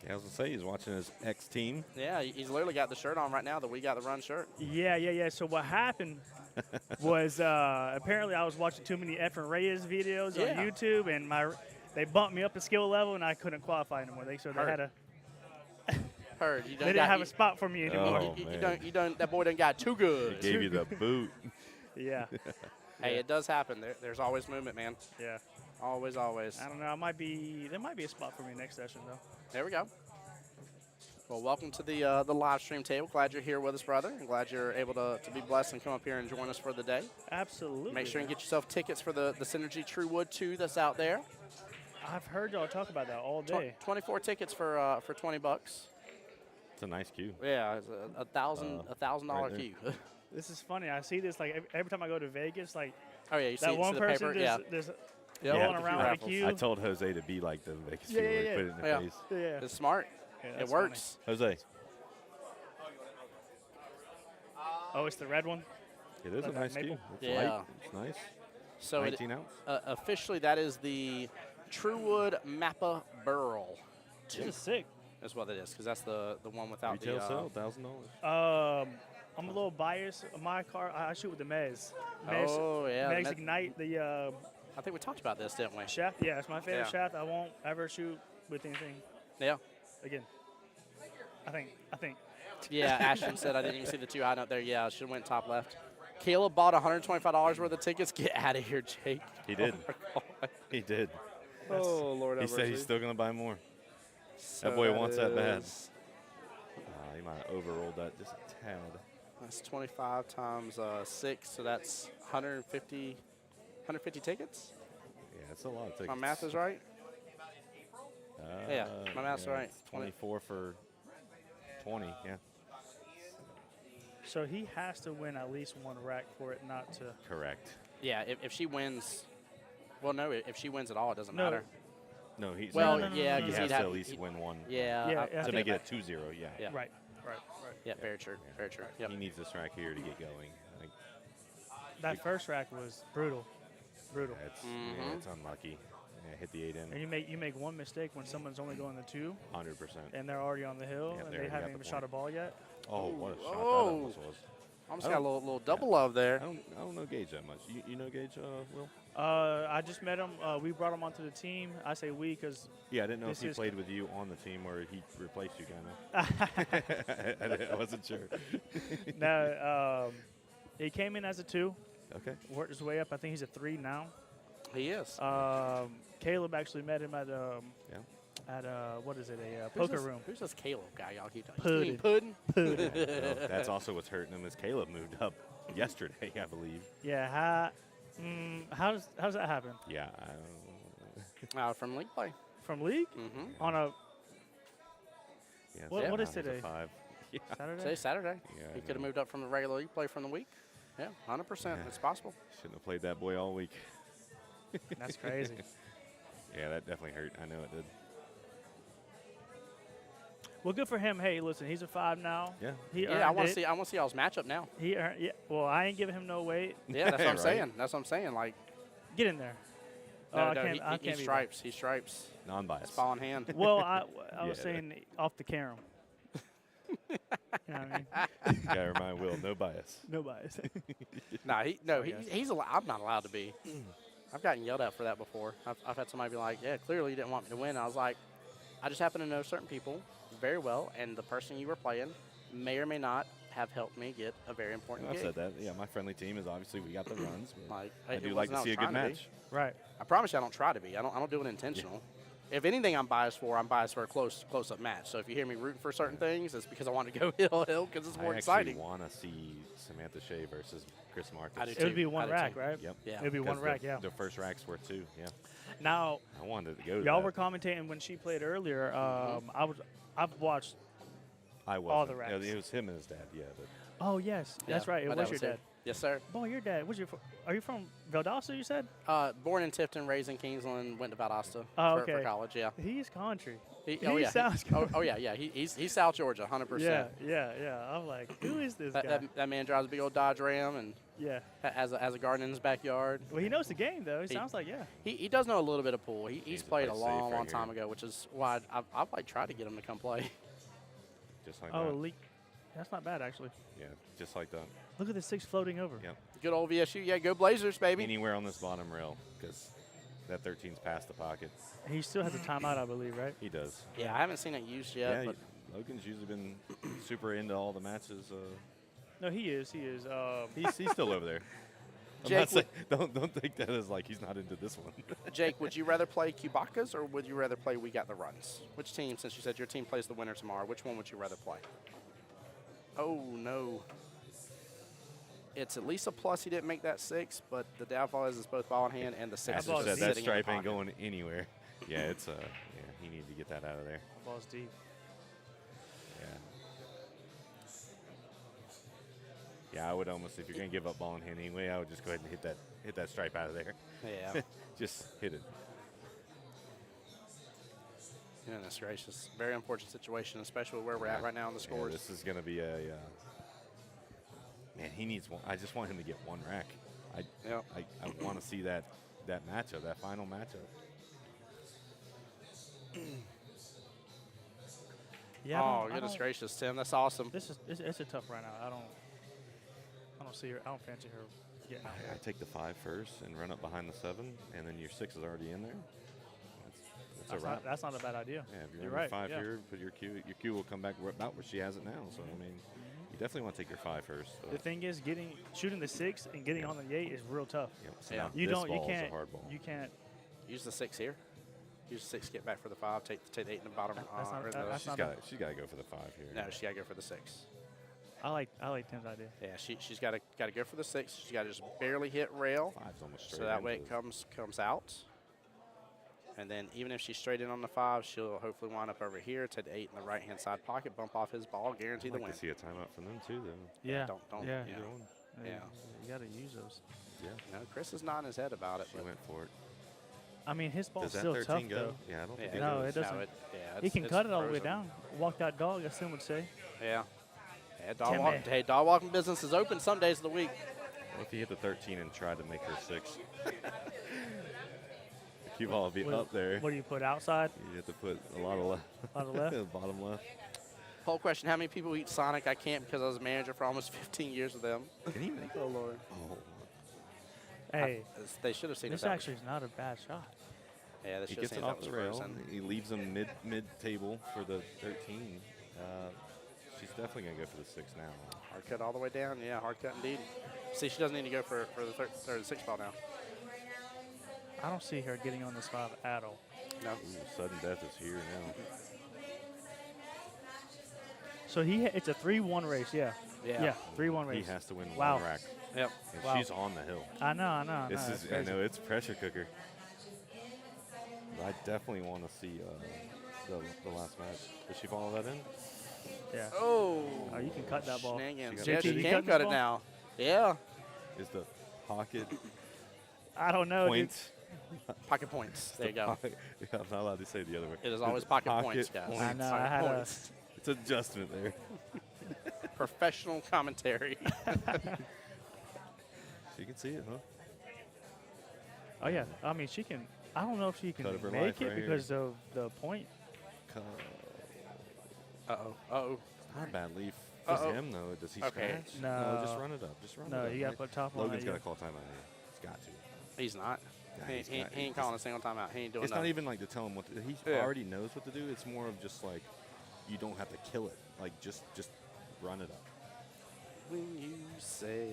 Yeah, I was gonna say he's watching his ex team. Yeah, he's literally got the shirt on right now, the We Got the Run shirt. Yeah. So what happened was apparently I was watching too many Efren Reyes videos Yeah. on YouTube, and they bumped me up a skill level, and I couldn't qualify anymore. They had a Heard you they done didn't got have you, a spot for me anymore. Oh, you man. don't that boy done got too good. He gave you the boot. Yeah, Hey, it does happen. There's always movement, man. yeah. Always. I don't know. There might be a spot for me next session though. There we go. Well, welcome to the live stream table. Glad you're here with us, brother. And glad you're able to be blessed and come up here and join us for the day. Absolutely. Make sure and get yourself tickets for the Cynergy Truewood II that's out there. I've heard y'all talk about that all day. 24 tickets for $20. It's a nice cue. Yeah, it's a $1,000 right there. queue. This is funny. I see this like every time I go to Vegas. Like Oh yeah, you see, that one the person paper. just, Yeah, just Yeah, going the queue around with a raffles. queue. I told Jose to be like the Vegas Yeah, people. yeah, Like, yeah. put it in the Yeah. face. Yeah. it's smart. Yeah, It that's works. Jose, Oh, it's the red one. it is a Like that nice cue. maple? It's Yeah. light. It's nice. So 19 ounce. officially, that is the Truewood Mappa Burl. This is sick. That's what it is, because that's the one without Retail the. sale, $1,000. I'm a little biased. My car, I shoot with the Mez. Oh, yeah, the Mez Mez- Ignite, the I think we talked about this, didn't we? shaft. Yeah, it's my favorite Yeah. shaft. I won't ever shoot with anything Yeah. again. I think. Yeah, Ashton said I didn't even see the 2 hiding up there. Yeah, I should have went top left. Caleb bought $125 worth of tickets. Get out of here, Jake. He did. He did. Oh, Lord He have said mercy. he's still going to buy more. So boy wants that bad. is- He might have overrolled that just a tad. That's 25 times 6, so that's 150 tickets? Yeah, it's a lot of tickets. My math is right? Yeah, my math's right. it's 24 for 20, yeah. So he has to win at least one rack for it not to. Correct. Yeah, if she wins, well, no, if she wins at all, it doesn't No. matter. No, he's Well, no, no, yeah, no, he because no. has he'd to have at least he- win one. Yeah, Yeah, I yeah. To think make it that- a 2-0, yeah. Yeah. Right. Yeah, very true, very true. Yep. He needs this rack here to get going. Like, That first rack was brutal. Brutal. It's unlucky. Yeah, hit the 8 in. And you make one mistake when someone's only going the 2. 100%. And they're already on the hill, Yeah, and they they already haven't got even the shot a point. ball yet. Oh, what a shot that Oh. almost was. Almost got a little double love there. I don't know Gage that much. You know Gage, Will? I just met him. We brought him onto the team. I say we because Yeah, I didn't know if This he is- played with you on the team or he replaced you, kind of. I wasn't sure. no, he came in as a 2, Okay. worked his way up. I think he's a 3 now. He is. Caleb actually met him at Yeah. what is it, a Who's poker this- room. Who's this Caleb guy y'all keep talking? Puddin'. You mean Puddin'? Well, that's also what's hurting him is Caleb moved up yesterday, I believe. Yeah, how's that happen? Yeah. From league play. From league Mm-hmm. on a Yeah, What- so what is now he's a today? 5. Yeah. Saturday? Today's Saturday. Yeah, He I could have know. moved up from the regular league play from the week. Yeah, 100%. Yeah. It's possible. Shouldn't have played that boy all week. That's crazy. Yeah, that definitely hurt. I know it did. Well, good for him. Hey, listen, he's a 5 now. Yeah. He Yeah, I earned want it. to see. I want to see y'all's matchup now. He earned. Yeah. Well, I ain't giving him no weight. Yeah, that's what I'm Right. saying. That's what I'm saying. Like, Get in there. no, I no, can't. he I can't be stripes. He stripes. Non-biased. Ball in hand. Well, I was Yeah. saying off the carom. You know what I mean? Gotta remind Will, no bias. No bias. Nah, he's guys. I'm not allowed to be. I've gotten yelled at for that before. I've had somebody be like, "Yeah, clearly you didn't want me to win." And I was like, "I just happen to know certain people very well, and the person you were playing may or may not have helped me get a very important I've gig." said that. Yeah, my friendly team is obviously we got the runs. But Like, I it do wasn't like to I was see a good trying to be. match. Right. I promise you, I don't try to be. I don't do it intentional. If anything, I'm biased for a close-up match. So if you hear me rooting for certain things, it's because I want to go hill because it's more I exciting. actually want to see Samantha Shea versus Chris Marcus. I do It would too. be I one do rack, too. right? Yep. Yeah. It would be 'Cause one rack. Yeah. The first rack's worth 2. Yeah. Now, I wanted to go to y'all that. were commentating when she played earlier. I've watched. I was all the racks. It was him and his dad. Yeah. But Oh yes, that's Yeah, right. It my was dad your here. dad. Yes, sir. Boy, your dad. Are you from Valdosta? You said. Born in Tifton, raised in Kingsland, went to Valdosta Oh, for okay. college. Yeah. He's country. He He sounds oh yeah, yeah. He's South Georgia, 100%. Yeah. I'm like, who is this guy? That man drives a big old Dodge Ram and Yeah. has a garden in his backyard. Well, he knows the game though. He He- sounds like He does know a little bit of pool. He's Needs to played play a safe long right time here. ago, which is why I've like tried to get him to come play. just like Oh, that. elite. That's not bad actually. Yeah, just like that. Look at the 6 floating over. Yep. Good old VSU. Yeah, go Blazers, baby. Anywhere on this bottom rail because that 13's past the pocket. He still has a timeout, I believe, right? He does. Yeah, I haven't seen it used yet, Yeah, but Logan's usually been super into all the matches. No, he is. He is. He's still over there. I'm Jake, not saying, don't think that as like he's not into this one. Jake, would you rather play Cubaccas or would you rather play We Got the Runs? Which team, since you said your team plays the winner tomorrow, which one would you rather play? Oh, no. It's at least a plus he didn't make that 6, but the downfall is it's both ball in hand and the 6 is Master just said that sitting in stripe the ain't pocket. going anywhere. Yeah, it's yeah, he needed to get that out of there. Ball's deep. Yeah. Yeah, I would almost, if you're gonna give up ball in hand anyway, I would just go ahead and hit that stripe out of there. Yeah. Just hit it. Goodness gracious. Very unfortunate situation, especially where we're at right now in the Yeah, scores. this is gonna be a man. He needs one. I just want him to get one rack. Yep. I want to see that matchup, that final matchup. Yeah. Oh, goodness gracious, Tim. That's awesome. It's a tough right now. I don't see her. I don't fancy her getting out I there. take the 5 first and run up behind the 7, and then your 6 is already in there. That's a wrap. That's not a bad idea. Yeah, if You're you're right. 5 yeah. here, put your Q will come back about where she has it now. So I mean, you definitely want to take your 5 first. So. The thing is, shooting the 6 and getting on the 8 is real tough. Yep, so Yeah. now You this don't. You ball is a can't. hard ball. You can't. Use the 6 here. Use the 6, get back for the 5. Take the 8 in the bottom. That's not- or the- that's not She's got to go for the 5 here. no, she got to go for the 6. I like Tim's idea. Yeah, she's got to go for the 6. She's got to just barely hit rail, 5's almost straight. so that way it into comes out. And then even if she's straight in on the 5, she'll hopefully wind up over here, take the 8 in the right-hand side pocket, bump off his ball, guarantee I'd the like win. to see a timeout from them too, though. Yeah. Don't Yeah. yeah. Either one. Yeah. You got to use those. Yeah, No, Chris is nodding his head about it. she But went for it. I mean, his ball's Does that still 13 tough go? though. Yeah, I don't think yeah, it No, goes. it doesn't. Yeah, He can it's cut it all the way frozen. down. Walk that dog, as Tim would say. Yeah. Yeah, Timmy. dog walking business is open some days of the week. If you hit the 13 and try to make her 6, the cue ball will be up there. What do you put outside? You have to put a lot of left. A lot of left? Bottom left. Poll question: how many people eat Sonic? I can't because I was a manager for almost 15 years with them. Can he make? Oh Lord. Oh. Hey, They should have seen this it. actually is not a bad shot. Yeah, they He should have gets seen it that off was the rail. frozen. He leaves him mid table for the 13. She's definitely gonna go for the 6 now. Hard cut all the way down. Yeah, hard cut indeed. See, she doesn't need to go for the 6 ball now. I don't see her getting on this 5 at all. No. Ooh, sudden death is here now. So it's a 3-1 race, yeah. Yeah. 3-1 He race. has to win Wow. one rack. Yep. And Wow. she's on the hill. I know. This it's is, I crazy. know, it's pressure cooker. I definitely want to see the last match. Did she follow that in? Yeah. Oh. Oh, you can cut that ball. Shenanigans. She Yeah, got- she JT, you can cutting cut this it ball? now. Yeah. Is the pocket I don't know. points? Pocket points. There you go. Pocket, yeah, I'm not allowed to say the other way. It is always pocket points, guys. I know. Pocket I had points. It's adjustment there. Professional commentary. She can see it, huh? Oh, yeah. I mean, she can. I don't know if she can Cut of her make life it right here. because of the point. Uh-oh. Uh-oh. Not a bad leaf. For Uh-oh. him, though. Does he Okay. scratch? No. Just run it up. Just run it No, up. you got to right? put top on Logan's it. got Yeah. to call timeout here. He's got to. He's not. Nah, he, he's he, got- he ain't calling a single timeout. He ain't doing It's nothing. not even like to tell him what to, he Yeah. already knows what to do. It's more of just like you don't have to kill it. Like just run it up. When you say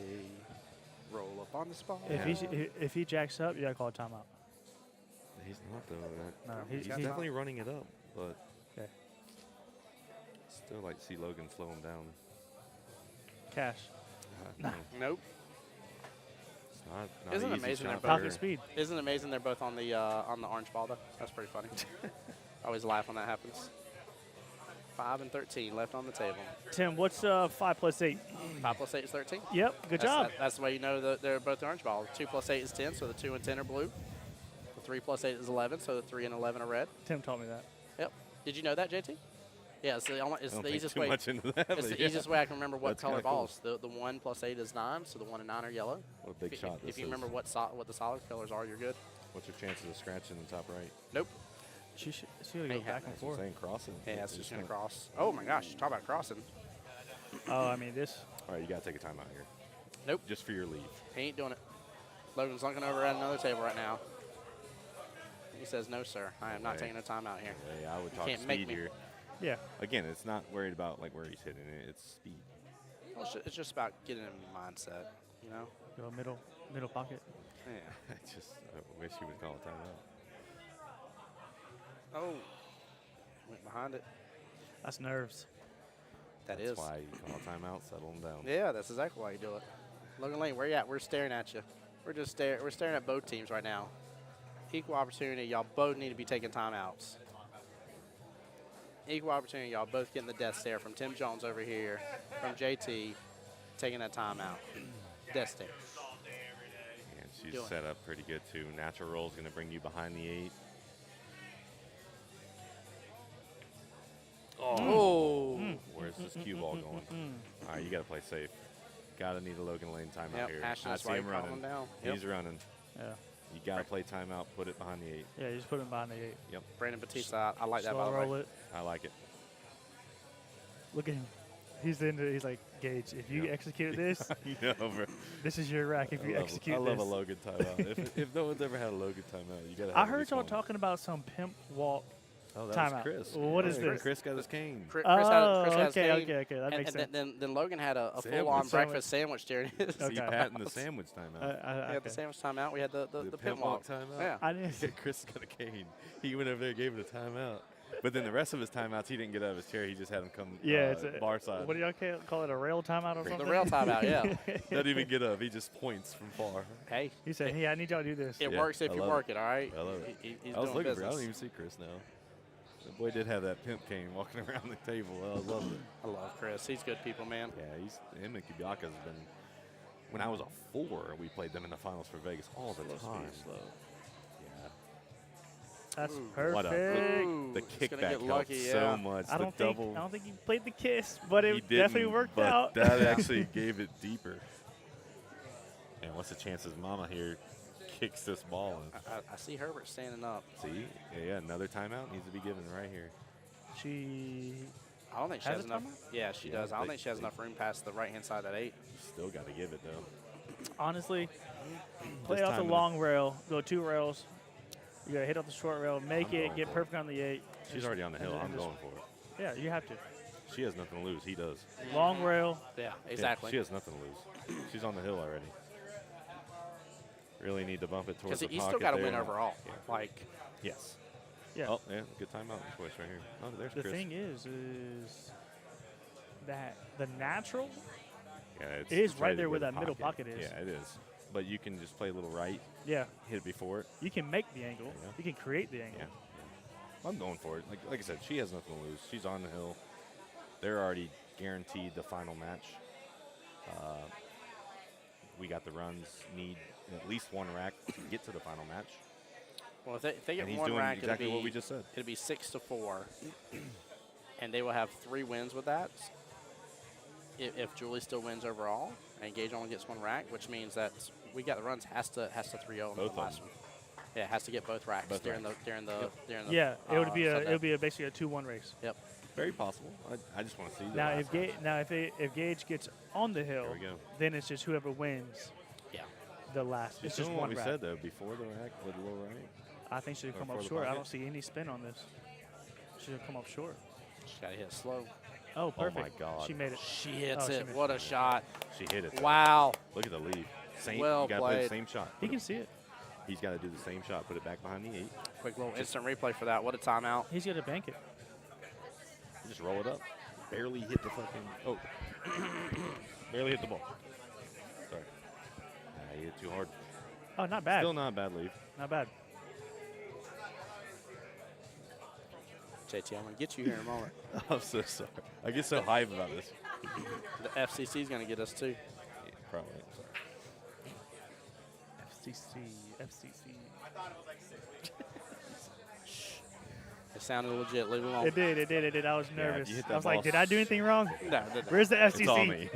roll up on the spot. If he jacks up, you got to call a timeout. He's not though. No, he's he's definitely running it up, but Okay. still like to see Logan slow him down. Cash. No, Nope. it's not Isn't an it easy amazing shot they're for both- her. Pocket speed. Isn't it amazing they're both on the orange ball though? That's pretty funny. I always laugh when that happens. 5 and 13 left on the table. Tim, what's 5 plus 8? 5 plus 8 is 13. Yep. Good job. That's the way you know that they're both orange ball. 2 plus 8 is 10, so the 2 and 10 are blue. The 3 plus 8 is 11, so the 3 and 11 are red. Tim taught me that. Yep. Did you know that, JT? Yeah, it's I the don't easiest think too way. much into that. It's but the yeah. easiest way I can remember what That's color kinda cool. balls. The 1 plus 8 is 9, so the 1 and 9 are yellow. What a big shot If this you is. remember what the solid colors are, you're good. What's your chances of scratching the top right? Nope. She would go Ain't back and happening. That's what I'm forth. saying, crossing. Yeah, it's just going to cross. Oh my gosh, talk about crossing. Oh, I mean, this. All right, you got to take a timeout here. Nope. Just for your leave. He ain't doing it. Logan's looking over at another table right now. He says, no, sir. I am not Okay. taking a timeout here. Yeah, I would talk can't make speed me. here. Yeah. Again, it's not worried about like where he's hitting it. It's speed. Well, it's just about getting him in mindset, you know? Go middle pocket. Yeah. I wish he would call a timeout. Oh. Went behind it. That's nerves. That's That's why you call a timeout, settle him down. Yeah, that's exactly why you do it. Logan Lane, where you at? We're staring at you. We're staring at both teams right now. Equal opportunity. Y'all both need to be taking timeouts. Equal opportunity. Y'all both getting the death stare from Tim Jones over here, from JT, taking that timeout. Death stare. And she's Doing set up pretty good too. Natural roll is going to bring you behind the 8. Oh. Where's this cue ball going? All right, you got to play safe. Got to need a Logan Lane timeout Yep, here. Ashton, I that's see why him you're calling running. him down. Yep. He's running. Yeah. You got to play timeout. Put it behind the 8. Yeah, you just put him behind the 8. Yep, Brandon Batista, I like that, by Slow the roll way. it. I like it. Look at him. He's like, Gage, if you Yep. execute this, You know, bro. this is your rack if you execute I love this. a Logan timeout. if no one's ever had a Logan timeout, you got to. I heard y'all talking about some pimp walk. Oh, that timeout. was Chris. Well, what is Yeah, this? Chris got his cane. Chris Oh, had his okay, cane, okay. That makes and sense. then Logan had a Sandwich. full-on breakfast sandwich during his Okay. He patting the sandwich timeout. We had Okay. the sandwich timeout. We had the The pimp walk. timeout. Yeah. I didn't. Yeah, Chris got a cane. He went over there, gave it a timeout. But then the rest of his timeouts, he didn't get out of his chair. He just had him come Yeah, it's a, bar side. what do y'all call it? A rail timeout or The something? rail timeout, yeah. Doesn't even get up. He just points from far. Hey, He said, "Hey, I need y'all to do this." it Yeah, works if I you love work it, all right? I love it. He's I was doing looking for it. I business. don't even see Chris now. The boy did have that pimp cane walking around the table. I love it. I love Chris. He's good people, man. Yeah, him and Kubiaka's been. When I was a 4, we played them in the finals for Vegas all the time. Yeah. That's Ooh. What perfect. Ooh, The he's gonna kickback get helped lucky, so yeah. much. I don't the think double. I don't think he played the kiss, but he it definitely didn't, worked but out. That actually gave it deeper. And what's the chances Mama here kicks this ball? I see Herbert standing up. See? Yeah, another timeout needs to be given right here. I don't think she Has has a enough. timeout? Yeah, she does. I don't think she has enough room past the right-hand side of that 8. Still got to give it, though. Honestly, play This off the time long rail, go 2 rails. You got to hit off the short rail, make I'm it, going get for it. perfect on the 8. She's already on the hill. and I'm just- going for it. Yeah, you have to. She has nothing to lose. He does. Long rail. Yeah, Yeah, exactly. she has nothing to lose. She's on the hill already. Really need to bump it towards Because the you pocket still got to there. win overall. Yeah. Like, Yes. Yeah. Oh, yeah, good timeout choice right here. Oh, there's The Chris. thing is that the natural Yeah, it is it's right there where the that middle pocket is. Yeah, it is. But you can just play a little right, Yeah, hit it before it. you can make the angle. Yeah. You can create the angle. Yeah. I'm going for it. Like I said, she has nothing to lose. She's on the hill. They're already guaranteed the final match. We got the runs. Need at least 1 rack to get to the final match. well, if they get And he's 1 doing rack, exactly it'll what be, we just said. it'll be 6-4, and they will have 3 wins with that. If Julie still wins overall, and Gage only gets 1 rack, which means that we got the runs has to 3-0 in Both of the last them. one. Yeah, it has to get both racks Both during racks. the Yeah, it would be Sunday. basically a 2-1 race. Yep. Very possible. I just want to see the Now last if one. if Gage gets on the hill, There we go. then it's just whoever wins Yeah. the last. It's Just just doing what 1 we rack. said, though, before the rack with a little right. I think she'll come Or up for the short. I pocket. don't see any spin on this. She'll come up short. Just got to hit slow. Oh, Oh, perfect. my God. She made it. She hits she it. missed What a shot. She hit it. though. Wow. Look at the lead. Same. Well you got to play the played. same shot. He can see it. He's got to do the same shot. Put it back behind the 8. Quick little instant replay for that. What a timeout. He's going to bank it. Just roll it up. Barely hit the fucking. Oh. Barely hit the ball. Sorry. You hit too hard. Oh, not bad. Still not a bad lead. Not bad. JT, I'm going to get you here in a moment. I'm so sorry. I get so hype about this. The FCC is going to get us too. Yeah, probably. Sorry. FCC. It sounded legit. Leave it alone. It did. I was nervous. you hit I that was like, ball did I do anything wrong? No, it didn't. Where's the FCC? It's all me.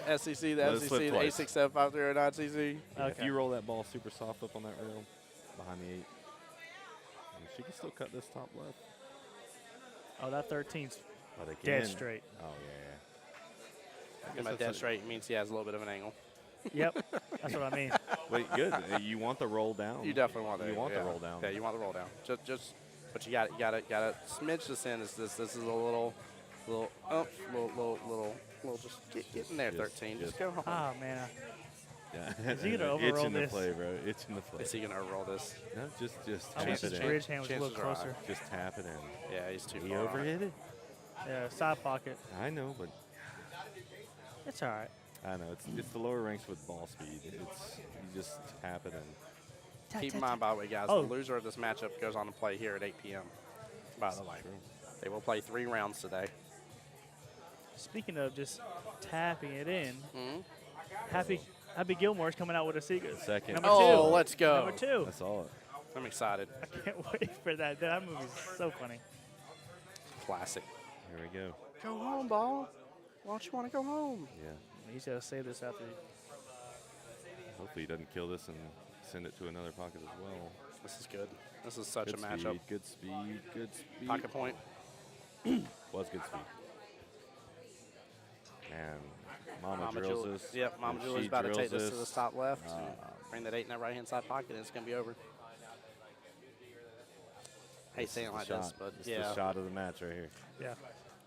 The SEC, the Let us FCC, flip the twice. 8675309CC. Yeah, If Okay. you roll that ball super soft up on that rail behind the 8, she can still cut this top left. Oh, that 13's But again, dead straight. Oh, yeah. Talking about dead straight means he has a little bit of an angle. Yep. That's what I mean. Wait, good. You want the roll down. You definitely want that. You want yeah. the roll down. Yeah, you want the roll down. But you got to smidge this in. This is a little, just get in there, Just- 13. just- Just go home. Oh, man. Yeah. Is he gonna overroll Itching this? to play, bro. Itching to play. Is he going to overroll this? No, just I tap wish it his in. bridge hand was a little Chances are high. closer. Just tap it in. Yeah, he's too He far. overhit it. Yeah, side pocket. I know, but It's all right. I know it's the lower ranks with ball speed. It's you just tap it in. Keep in mind, by the way, guys, Oh. the loser of this matchup goes on to play here at 8 p.m. By the way, they will play 3 rounds today. Speaking of just tapping it in, Mhm. Happy Gilmore's coming out with a secret. Second. Number Oh, 2. let's go. Number 2. That's all. I'm excited. I can't wait for that. That movie's so funny. Classic. Here we go. Go home, ball. Why don't you want to go home? Yeah. He's got to say this after. Hopefully he doesn't kill this and send it to another pocket as well. This is good. This is such Good a matchup. speed, good speed, good speed. Pocket point. Was good speed. And Mama drills Julie. this. Yep, Mama and Julie's she about to take drills this to the top left. Uh, Bring that 8 in that right-hand side pocket, and it's going to be over. Hate This saying is it like the this, shot. but It's yeah. the shot of the match right here. Yeah.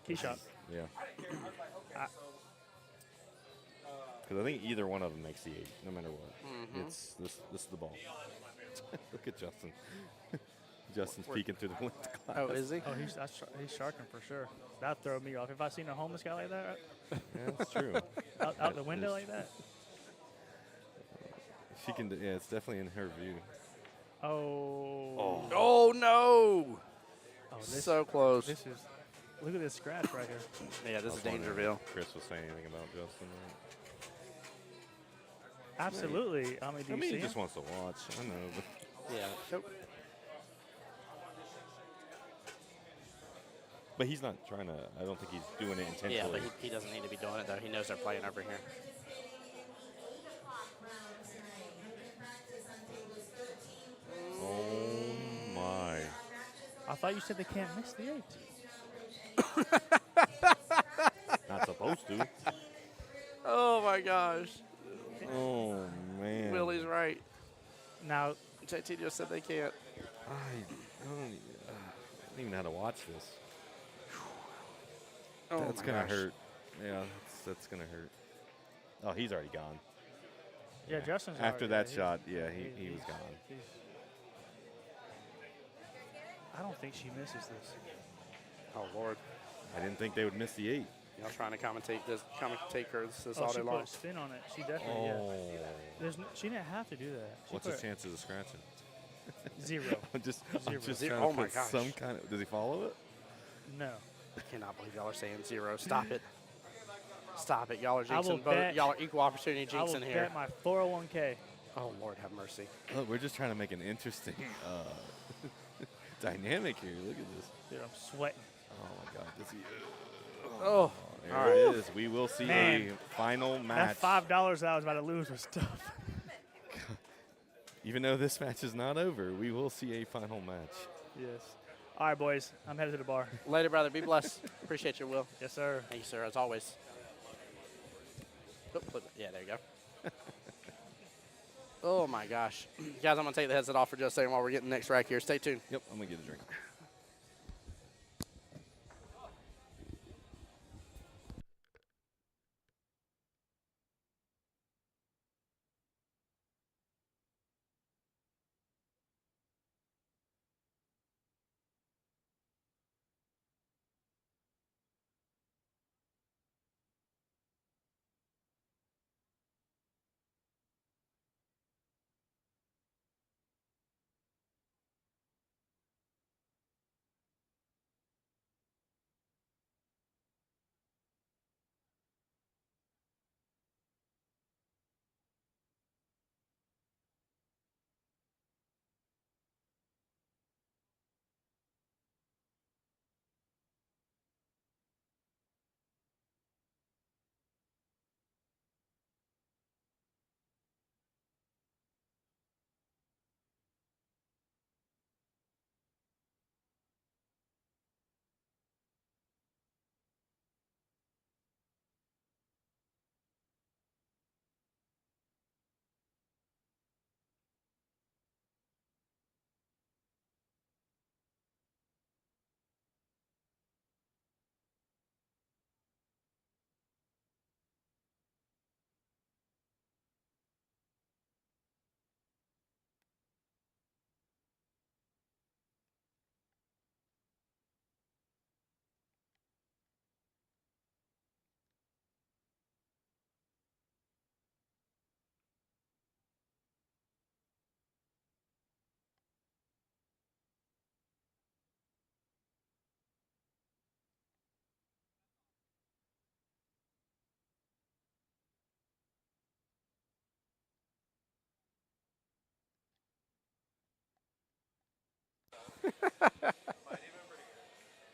Key shot. Yeah. Because I think either one of them makes the 8, no matter what. Mm-hmm. It's this is the ball. Look at Justin. Justin's peeking through the window glass. Oh, is he? Oh, he's sharking for sure. That throw me off. If I seen a homeless guy like that Yeah, that's true. out the window like that. She can. Yeah, it's definitely in her view. Oh. Oh, no. Oh, this, So close. this is. Look at this scratch right here. Yeah, this I is was wondering Dangerville. if Chris was saying anything about Justin. Absolutely. I mean, do I you mean, see he just him? wants to watch. I know, but, Yeah. but he's not trying to. I don't think he's doing it intentionally. Yeah, but he doesn't need to be doing it, though. He knows they're playing over here. thought you said they can't miss the 8. Not supposed to. Oh my gosh. Oh man. Willie's right. Now, JT just said they can't. I don't even know how to watch this. Oh That's my gonna gosh. hurt. Yeah, that's gonna hurt. Oh, he's already gone. yeah, Justin's After already- that shot, yeah, he was he's- gone. he's- I don't think she misses this. Oh Lord. I didn't think they would miss the 8. Y'all trying to commentate her this Oh, all she day put long. a spin on it. She definitely, yeah. Oh. She didn't have to do that. She What's put his chances of scratching? 0. I'm just Zero. trying Oh to my put gosh. some kind of. Does he follow it? No. I cannot believe y'all are saying 0. Stop it. Stop it. Y'all are I will jinxing. bet- Y'all are equal opportunity I will jinxing here. bet my 401k. Oh Lord, have mercy. Look, we're just trying to make an interesting dynamic here. Look at this. Dude, I'm sweating. Oh my God. Does he? Oh. There All it right. is. We will see Man, a final match. That $5 that I was about to lose was tough. Even though this match is not over, we will see a final match. Yes. All right, boys. I'm headed to the bar. Later, brother. Be blessed. Appreciate you, Will. Yes, sir. Thank you, sir, as always. Oop, flip it. Yeah, there you go. Oh my gosh. Guys, I'm gonna take the headset off for just a second while we're getting the next rack here. Stay tuned. Yep, I'm gonna get a drink.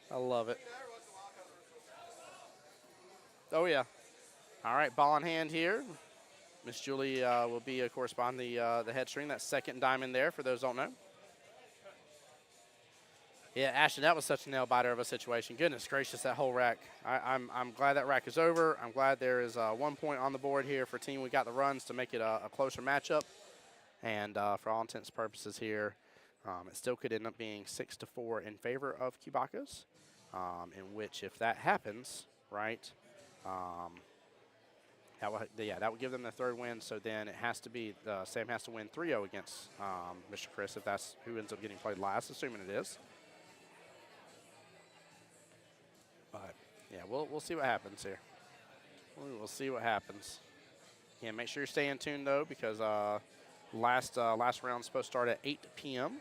I love it. Oh yeah. All right, ball in hand here. Miss Julie will be, of course, on the head string. That second diamond there, for those who don't know. Yeah, Ashton, that was such a nail-biter of a situation. Goodness gracious, that whole rack. I'm glad that rack is over. I'm glad there is 1 point on the board here for Team We Got the Runs to make it a closer matchup. And for all intents and purposes here, it still could end up being 6-4 in favor of Cubacos, in which, if that happens, right, that would give them the third win. So then it has to be, Sam has to win 3-0 against Mr. Chris, if that's who ends up getting played last, assuming it is. But yeah, we'll see what happens here. We will see what happens. Yeah, make sure you're staying tuned though, because last round is supposed to start at 8 p.m.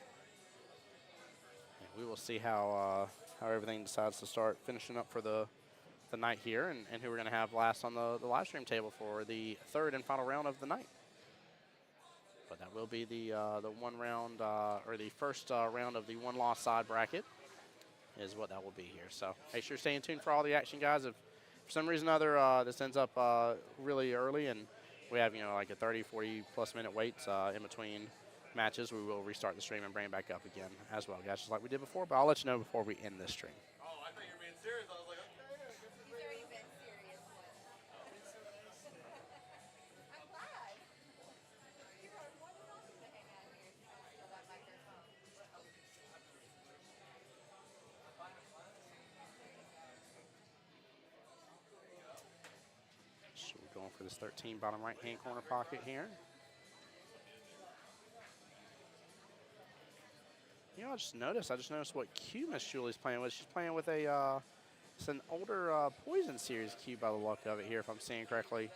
And we will see how everything decides to start finishing up for the night here, and who we're going to have last on the live stream table for the third and final round of the night. But that will be the one round or the first round of the one-loss side bracket is what that will be here. So make sure you're staying tuned for all the action, guys. If for some reason or other this ends up really early and we have, like a 30, 40 plus minute wait in between matches, we will restart the stream and bring it back up again as well, guys, just like we did before. But I'll let you know before we end this stream. Oh, I thought you were being serious. I was like, okay. He's already been serious. I'm glad. You are more than welcome to hang out here if you want to steal that microphone. So we're going for this 13 bottom right-hand corner pocket here. You know, I just noticed what cue Miss Julie's playing with. She's playing with a, it's an older Poison Series cue by the look of it here, if I'm seeing correctly.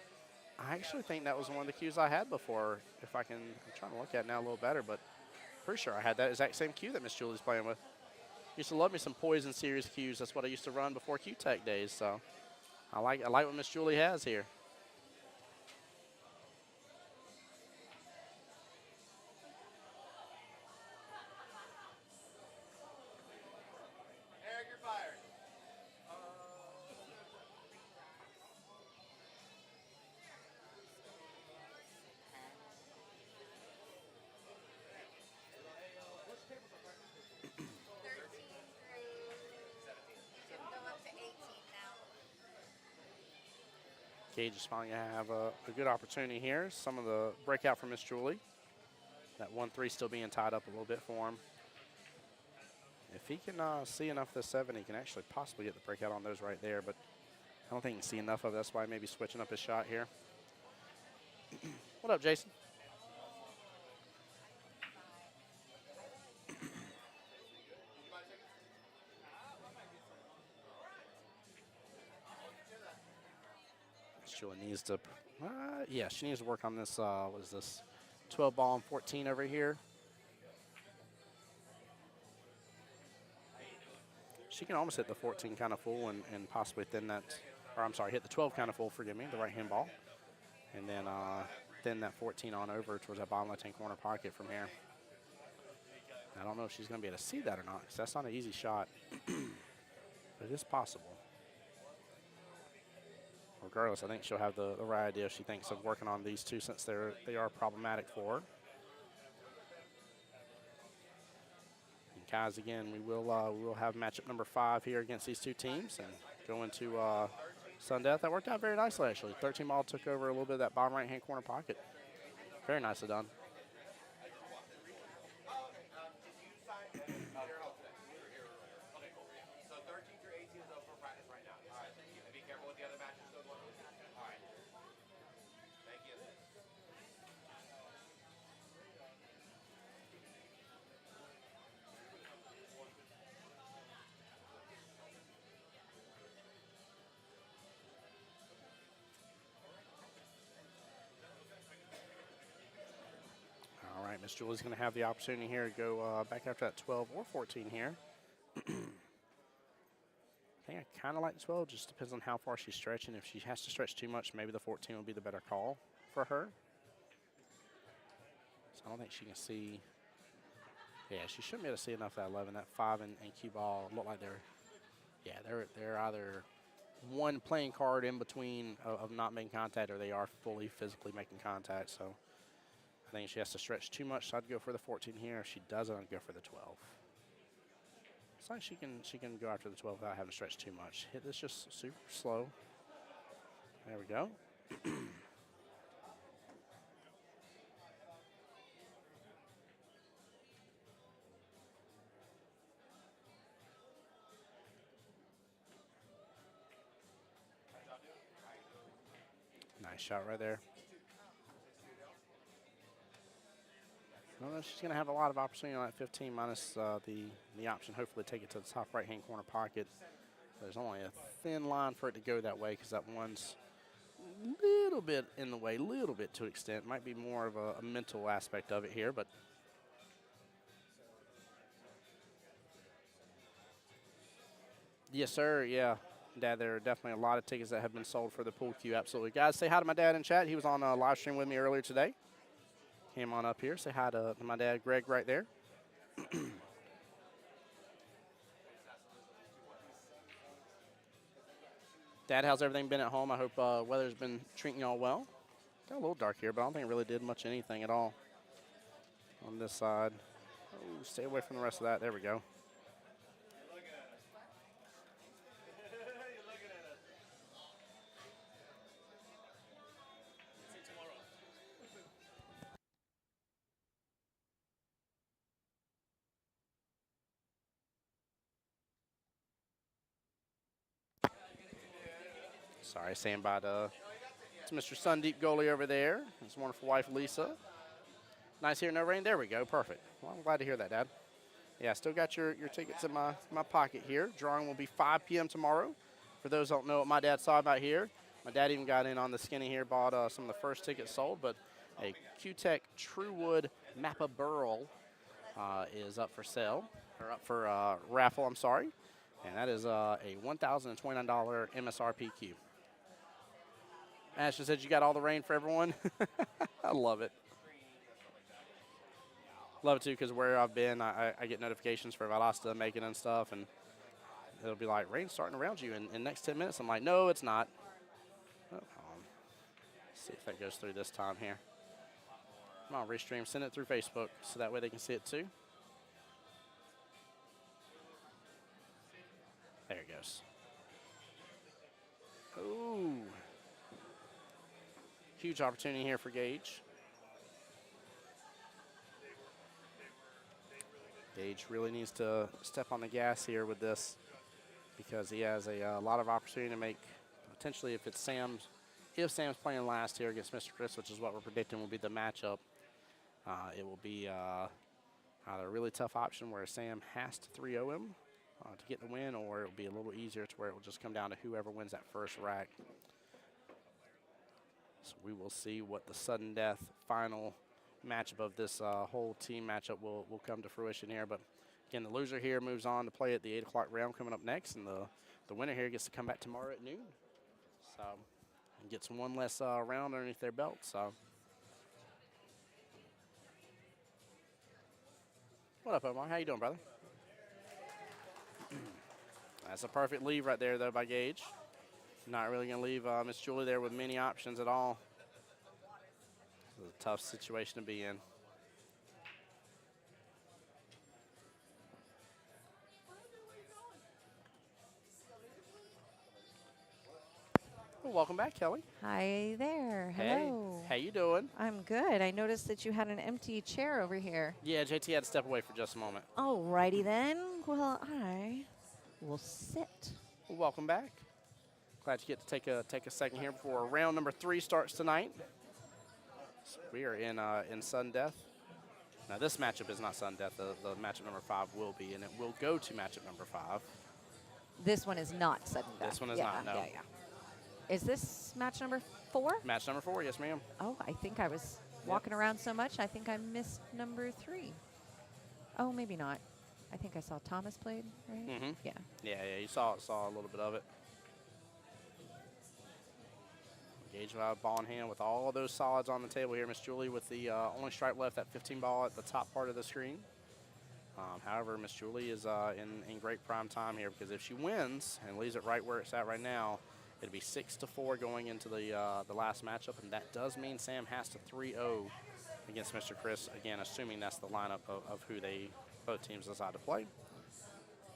I actually think that was one of the cues I had before. If I can, I'm trying to look at it now a little better, but pretty sure I had that exact same cue that Miss Julie's playing with. Used to love me some Poison Series cues. That's what I used to run before CueTec days. So I like what Miss Julie has here. Eric, you're fired. You can go up to 18 now. Gage is finally going to have a good opportunity here. Some of the breakout from Miss Julie. That 1-3 still being tied up a little bit for him. If he can see enough of the 7, he can actually possibly get the breakout on those right there, but I don't think he can see enough of it. That's why maybe switching up his shot here. What up, Jason? Julie needs to, yeah, she needs to work on this, what is this, 12 ball and 14 over here. She can almost hit the 14 kind of full and possibly thin that, or I'm sorry, hit the 12 kind of full, forgive me, the right-hand ball. And then thin that 14 on over towards that bottom left-hand corner pocket from here. I don't know if she's going to be able to see that or not, because that's not an easy shot, but it is possible. Regardless, I think she'll have the right idea if she thinks of working on these two, since they are problematic for her. And guys, again, we will have matchup number 5 here against these two teams and go into sudden death. That worked out very nicely, actually. 13 ball took over a little bit of that bottom right-hand corner pocket. Very nicely done. So 13 through 18 is open for practice right now. All right. And be careful with the other matches still going on. All right. Thank you. All right, Miss Julie's going to have the opportunity here to go back after that 12 or 14 here. I think I kind of like the 12, just depends on how far she's stretching. If she has to stretch too much, maybe the 14 will be the better call for her. So I don't think she can see. Yeah, she shouldn't be able to see enough of that 11. That 5 and cue ball look like they're either one playing card in between of not making contact, or they are fully physically making contact. So I think she has to stretch too much, so I'd go for the 14 here. If she doesn't, I'd go for the 12. It's like she can go after the 12 without having to stretch too much. Hit this just super slow. There we go. Nice shot right there. I don't know if she's going to have a lot of opportunity on that 15 minus the option, hopefully take it to the top right-hand corner pocket. There's only a thin line for it to go that way because that one's a little bit in the way, a little bit to an extent. Might be more of a mental aspect of it here, but yes, sir, yeah. Dad, there are definitely a lot of tickets that have been sold for the pool cue, absolutely. Guys, say hi to my dad in chat. He was on a live stream with me earlier today. Came on up here. Say hi to my dad, Greg, right there. Dad, how's everything been at home? I hope weather's been treating y'all well. Got a little dark here, but I don't think it really did much anything at all. on this side. Oh, stay away from the rest of that. There we go. Sorry, saying bye to Mr. Sundeep goalie over there. His wonderful wife, Lisa. Nice here, no rain. There we go. Perfect. Well, I'm glad to hear that, Dad. Yeah, still got your tickets in my pocket here. Drawing will be 5 p.m. tomorrow. For those who don't know what my dad saw about here, my dad even got in on the skinny here, bought some of the first tickets sold, but a CueTec Truewood Mappa Burl is up for sale, or up for raffle, I'm sorry. And that is a $1,029 MSRP cue. Ashton said you got all the rain for everyone. I love it. Love it too, because where I've been, I get notifications for Valasta making and stuff, and it'll be like, rain's starting around you in next 10 minutes. I'm like, no, it's not. Oh, let's see if that goes through this time here. Come on, restream, send it through Facebook so that way they can see it too. There it goes. Ooh. Huge opportunity here for Gage. Gage really needs to step on the gas here with this because he has a lot of opportunity to make, potentially if Sam's playing last here against Mr. Chris, which is what we're predicting will be the matchup, it will be either a really tough option where Sam has to 3-0 him to get the win, or it'll be a little easier to where it will just come down to whoever wins that first rack. So we will see what the sudden death final matchup of this whole team matchup will come to fruition here. But again, the loser here moves on to play at the 8 o'clock round coming up next, and the winner here gets to come back tomorrow at noon. So, and gets one less round underneath their belt. So, what up, Omar? How you doing, brother? That's a perfect leave right there, though, by Gage. Not really going to leave Miss Julie there with many options at all. It's a tough situation to be in. Well, welcome back, Kelly. Hi there. Hey, Hello. how you doing? I'm good. I noticed that you had an empty chair over here. Yeah, JT had to step away for just a moment. Alrighty then. Well, I will sit. Well, welcome back. Glad you get to take a second here before round number 3 starts tonight. So we are in sudden death. Now this matchup is not sudden death. The matchup number 5 will be, and it will go to matchup number 5. This one is not sudden death. This one is not, no. Yeah. Is this match number 4? Match number 4, yes, ma'am. Oh, I think I was walking around so much, I think I missed number 3. Oh, maybe not. I think I saw Thomas played, right? Mm-hmm. Yeah. Yeah, you saw a little bit of it. Gage ball in hand with all those solids on the table here. Miss Julie with the only stripe left, that 15 ball at the top part of the screen. However, Miss Julie is in great prime time here, because if she wins and leaves it right where it's at right now, it'll be 6-4 going into the last matchup, and that does mean Sam has to 3-0 against Mr. Chris, again, assuming that's the lineup of who both teams decide to play.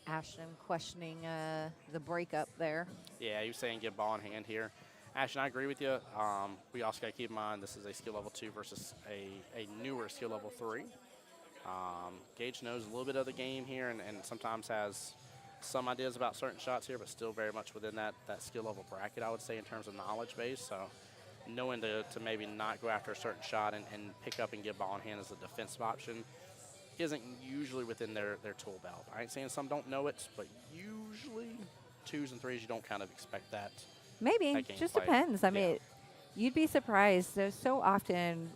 Ashton questioning the breakup there. Yeah, he was saying get ball in hand here. Ashton, I agree with you. We also got to keep in mind this is a skill level 2 versus a newer skill level 3. Gage knows a little bit of the game here and sometimes has some ideas about certain shots here, but still very much within that skill level bracket, I would say, in terms of knowledge base. So knowing to maybe not go after a certain shot and pick up and get ball in hand as a defensive option isn't usually within their tool belt. I ain't saying some don't know it, but usually 2s and 3s, you don't kind of expect that. Maybe. Just depends. I mean, you'd be surprised. There's so often,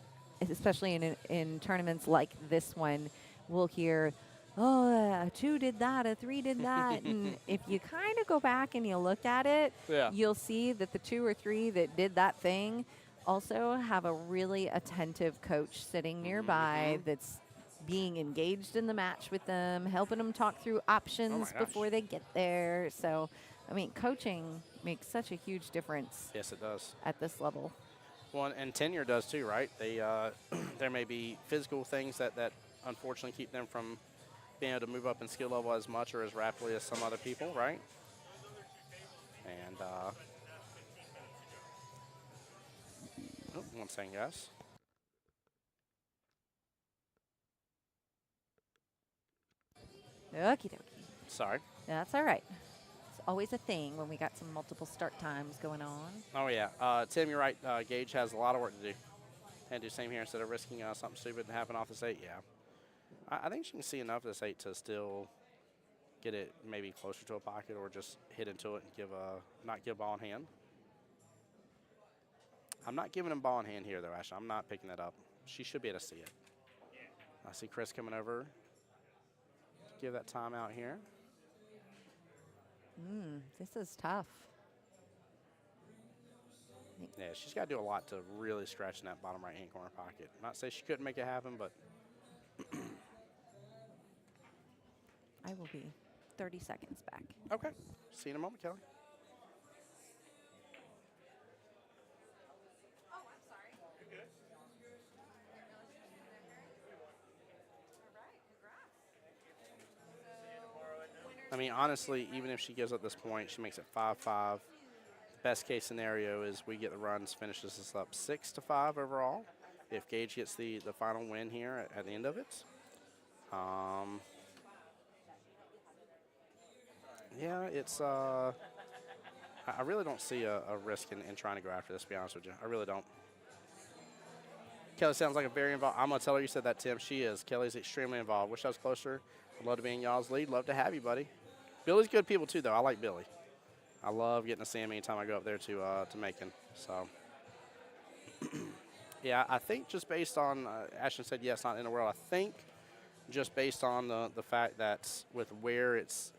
especially in tournaments like this one, we'll hear, oh, a 2 did that, a 3 did that. And if you kind of go back and you look at it, you'll see that the 2 or 3 that did that thing also have a really attentive coach sitting nearby that's being engaged in the match with them, helping them talk through options before they get there. So, I mean, coaching makes such a huge difference. Yes, it does. At this level. Well, and tenure does too, right? They there may be physical things that unfortunately keep them from being able to move up in skill level as much or as rapidly as some other people, right? And oh, one second, guys. Okie dokie. Sorry. That's all right. It's always a thing when we got some multiple start times going on. Oh, yeah. Tim, you're right. Gage has a lot of work to do. And do the same here instead of risking something stupid to happen off this 8. Yeah. I think she can see enough of this 8 to still get it maybe closer to a pocket or just hit into it and not give ball in hand. I'm not giving him ball in hand here, though, Ashley. I'm not picking that up. She should be able to see it. I see Chris coming over. Give that timeout here. This is tough. Yeah, she's got to do a lot to really scratch in that bottom right-hand corner pocket. Not say she couldn't make it happen, but I will be 30 seconds back. okay. See you in a moment, Kelly. I mean, honestly, even if she gives up this point, she makes it 5-5. Best case scenario is we get the runs, finishes this up 6-5 overall. If Gage gets the final win here at the end of it. Yeah, it's I really don't see a risk in trying to go after this, to be honest with you. I really don't. Kelly sounds like a very involved. I'm going to tell her you said that, Tim. She is. Kelly's extremely involved. Wish I was closer. I'd love to be in y'all's lead. Love to have you, buddy. Billy's good people, too, though. I like Billy. I love getting to see him anytime I go up there to Macon. So, yeah, I think just based on, Ashton said yes, not in the world. I think just based on the fact that with where it's,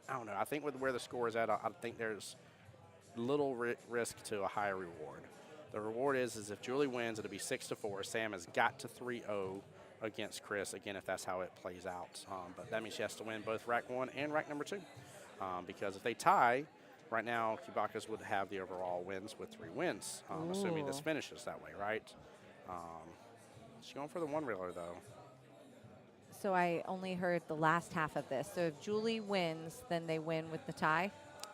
I don't know, I think with where the score is at, I think there's little risk to a higher reward. The reward is if Julie wins, it'll be 6-4. Sam has got to 3-0 against Chris, again, if that's how it plays out. But that means she has to win both rack 1 and rack number 2. Because if they tie, right now, Kubacas would have the overall wins with 3 wins, assuming this finishes that way, right? She's going for the 1-reeler, though. So I only heard the last half of this. So if Julie wins, then they win with the tie?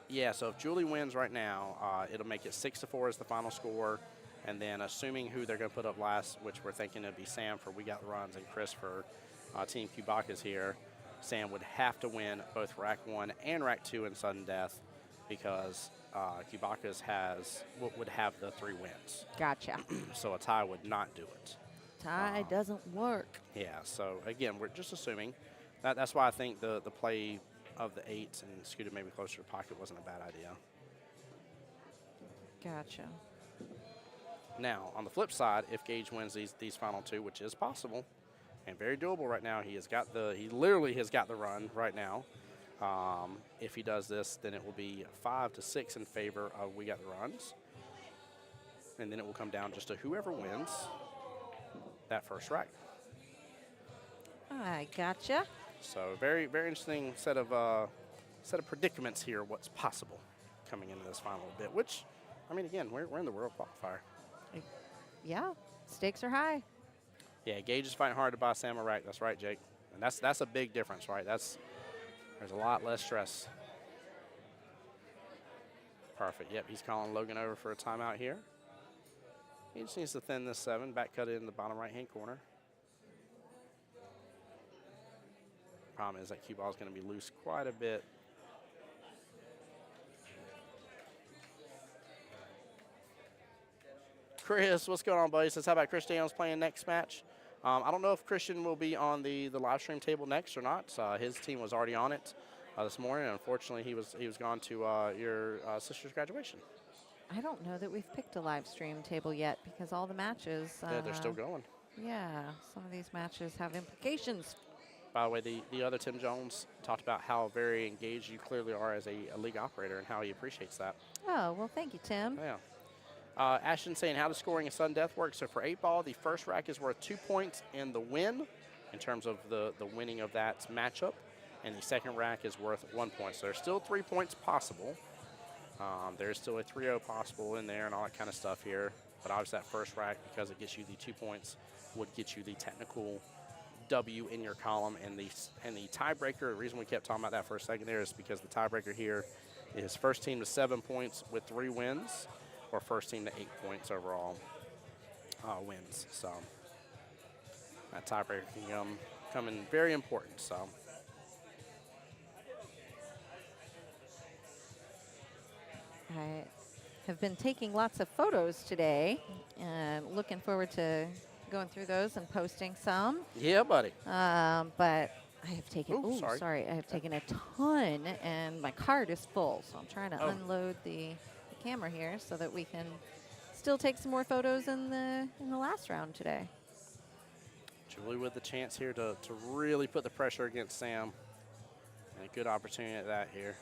Yeah, so if Julie wins right now, it'll make it 6-4 as the final score. And then assuming who they're going to put up last, which we're thinking it'd be Sam for We Got the Runs and Chris for Team Kubacas here, Sam would have to win both rack 1 and rack 2 in sudden death because Kubacas would have the 3 wins. Gotcha. So a tie would not do it. Tie doesn't work. Yeah, so again, we're just assuming. That's why I think the play of the 8 and scooted maybe closer to pocket wasn't a bad idea. Gotcha. Now, on the flip side, if Gage wins these final 2, which is possible and very doable right now, he literally has got the run right now. If he does this, then it will be 5-6 in favor of We Got the Runs. And then it will come down just to whoever wins that first rack. I gotcha. So very, very interesting set of predicaments here, what's possible coming into this final bit, which, I mean, again, we're in the World Qualifier. Yeah, stakes are high. Yeah, Gage is fighting hard to buy Sam a rack. That's right, Jake. And that's a big difference, right? There's a lot less stress. Perfect. Yep, he's calling Logan over for a timeout here. He just needs to thin this 7, back cut it in the bottom right-hand corner. Problem is that cue ball is going to be loose quite a bit. Chris, what's going on, buddy? Says, how about Chris Daniels playing next match? I don't know if Christian will be on the live stream table next or not. His team was already on it this morning. Unfortunately, he was gone to your sister's graduation. I don't know that we've picked a live stream table yet because all the matches. Yeah, they're still going. Yeah, some of these matches have implications. By the way, the other Tim Jones talked about how very engaged you clearly are as a league operator and how he appreciates that. Oh, well, thank you, Tim. Yeah. Ashton saying how does scoring a sudden death work? So for 8-ball, the first rack is worth 2 points in the win in terms of the winning of that matchup. And the second rack is worth 1 point. So there's still 3 points possible. There's still a 3-0 possible in there and all that kind of stuff here. but obviously that first rack, because it gets you the 2 points, would get you the technical W in your column. And the tiebreaker, the reason we kept talking about that for a second there is because the tiebreaker here is first team to 7 points with 3 wins, or first team to 8 points overall wins. So that tiebreaker can come in very important. So. I have been taking lots of photos today and looking forward to going through those and posting some. Yeah, buddy. But I have taken, Ooh, sorry. I have taken a ton, and my cart is full. So I'm trying to unload the camera here so that we can still take some more photos in the last round today. Julie with the chance here to really put the pressure against Sam. And a good opportunity at that here.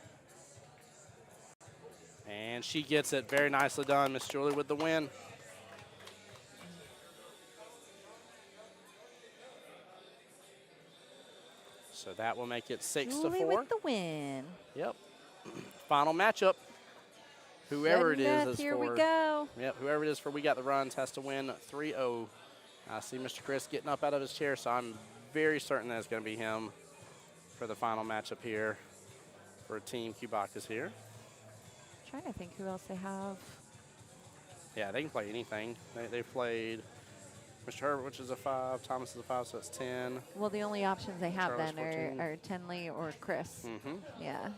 And she gets it. Very nicely done, Miss Julie with the win. So that will make it 6-4. Julie with the win. Yep. Final matchup. Whoever it is here for. we go. Yep. Whoever it is for We Got the Runs has to win 3-0. I see Mr. Chris getting up out of his chair, so I'm very certain that it's going to be him for the final matchup here for Team Cubacas here. Trying to think who else they have. Yeah, they can play anything. They've played Mr. Herbert, which is a 5. Thomas is a 5, so it's 10. Well, the only options they have Charlie's then 14. are Tenley or Chris. Mm-hmm. Yeah.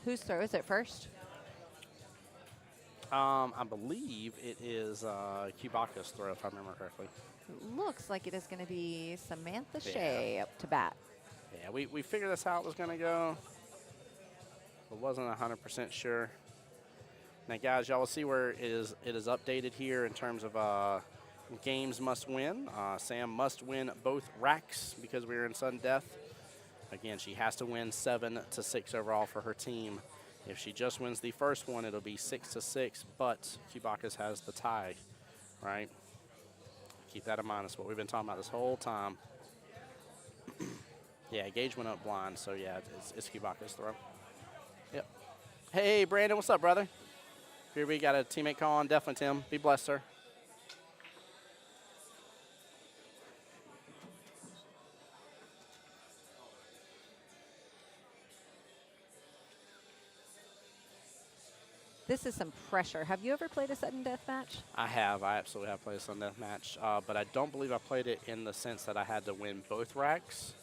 Whose throw is it first? I believe it is Cubacas' throw, if I remember correctly. Looks like it is going to be Samantha Shea up to bat. Yeah, we figured that's how it was going to go. But wasn't 100% sure. Now, guys, y'all will see where it is updated here in terms of games must win. Sam must win both racks because we were in sudden death. Again, she has to win 7-6 overall for her team. If she just wins the first one, it'll be 6-6, but Cubacas has the tie, right? Keep that in mind. That's what we've been talking about this whole time. Yeah, Gage went up blind, so yeah, it's Cubacas' throw. Yep. Hey, Brandon, what's up, brother? Here we got a teammate call on. Definitely, Tim. Be blessed, sir. This is some pressure. Have you ever played a sudden death match? I have. I absolutely have played a sudden death match, but I don't believe I played it in the sense that I had to win both racks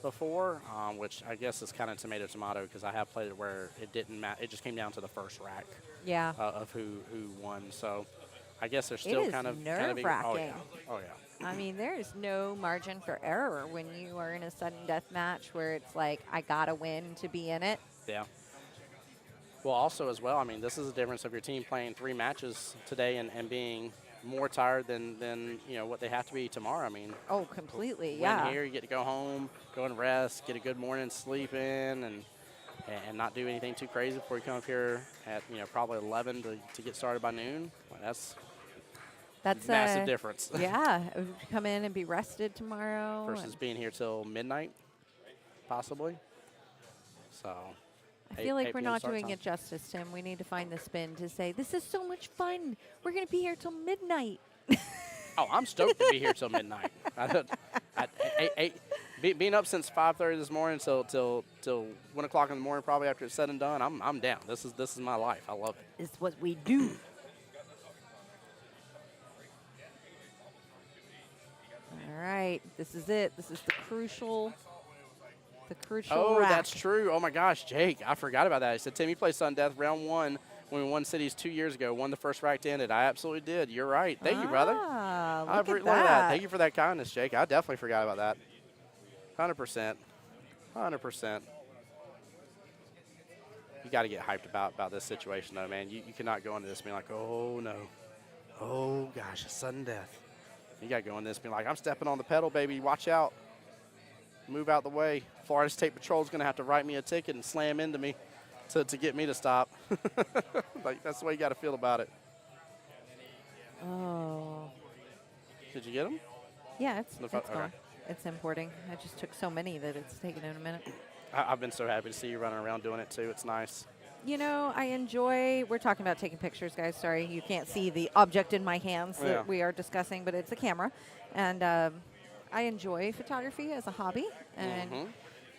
before, which I guess is kind of tomato because I have played it where it didn't matter. It just came down to the first rack. Yeah. Of who won. So I guess there's still kind of nerve-wracking. Oh yeah. Oh yeah. I mean, there is no margin for error when you are in a sudden death match where it's like, I gotta win to be in it. Yeah. Well, also as well, I mean, this is the difference of your team playing 3 matches today and being more tired than you know what they have to be tomorrow. I mean, oh, completely, win yeah. here, you get to go home, go and rest, get a good morning sleep in, and not do anything too crazy before you come up here at probably 11 to get started by noon. Well, that's a massive difference. Yeah, come in and be rested tomorrow versus being here till midnight, possibly. So. I feel like we're not doing it justice, Tim. We need to find the spin to say, this is so much fun. We're going to be here till midnight. Oh, I'm stoked to be here till midnight. Being up since 5:30 this morning till 1 o'clock in the morning, probably after it's said and done, I'm down. This is my life. I love it. It's what we do. All right, this is it. This is the crucial Oh, rack. that's true. Oh, my gosh, Jake, I forgot about that. He said, Tim, you played Sudden Death round 1 when we won cities 2 years ago, won the first rack to end it. I absolutely did. You're right. Thank you, brother. Look at that. Thank you for that kindness, Jake. I definitely forgot about that. 100%. 100%. You got to get hyped about this situation, though, man. You cannot go into this being like, oh, no. Oh, gosh, a sudden death. You got to go into this being like, I'm stepping on the pedal, baby. Watch out. Move out the way. Florida State Patrol is going to have to write me a ticket and slam into me to get me to stop. Like, that's the way you got to feel about it. Oh. Did you get them? Yeah, it's The pho- gone. okay. It's importing. I just took so many that it's taken in a minute. I've been so happy to see you running around doing it too. It's nice. You know, I enjoy, we're talking about taking pictures, guys. Sorry, you can't see the object in my hands Yeah. that we are discussing, but it's a camera. And I enjoy photography as a hobby. And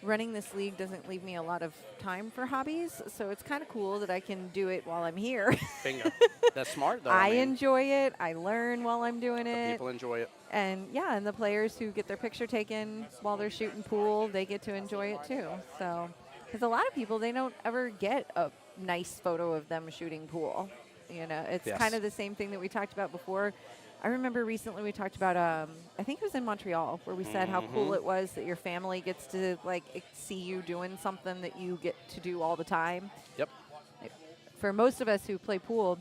running this league doesn't leave me a lot of time for hobbies. So it's kind of cool that I can do it while I'm here. Bingo. That's smart, though. I mean, enjoy it. I learn while I'm doing the it. people enjoy it. And yeah, and the players who get their picture taken while they're shooting pool, they get to enjoy it too. So, because a lot of people, they don't ever get a nice photo of them shooting pool. You know, it's Yes. kind of the same thing that we talked about before. I remember recently we talked about, I think it was in Montreal, where we said how cool it was that your family gets to like see you doing something that you get to do all the time. Yep. For most of us who play pool,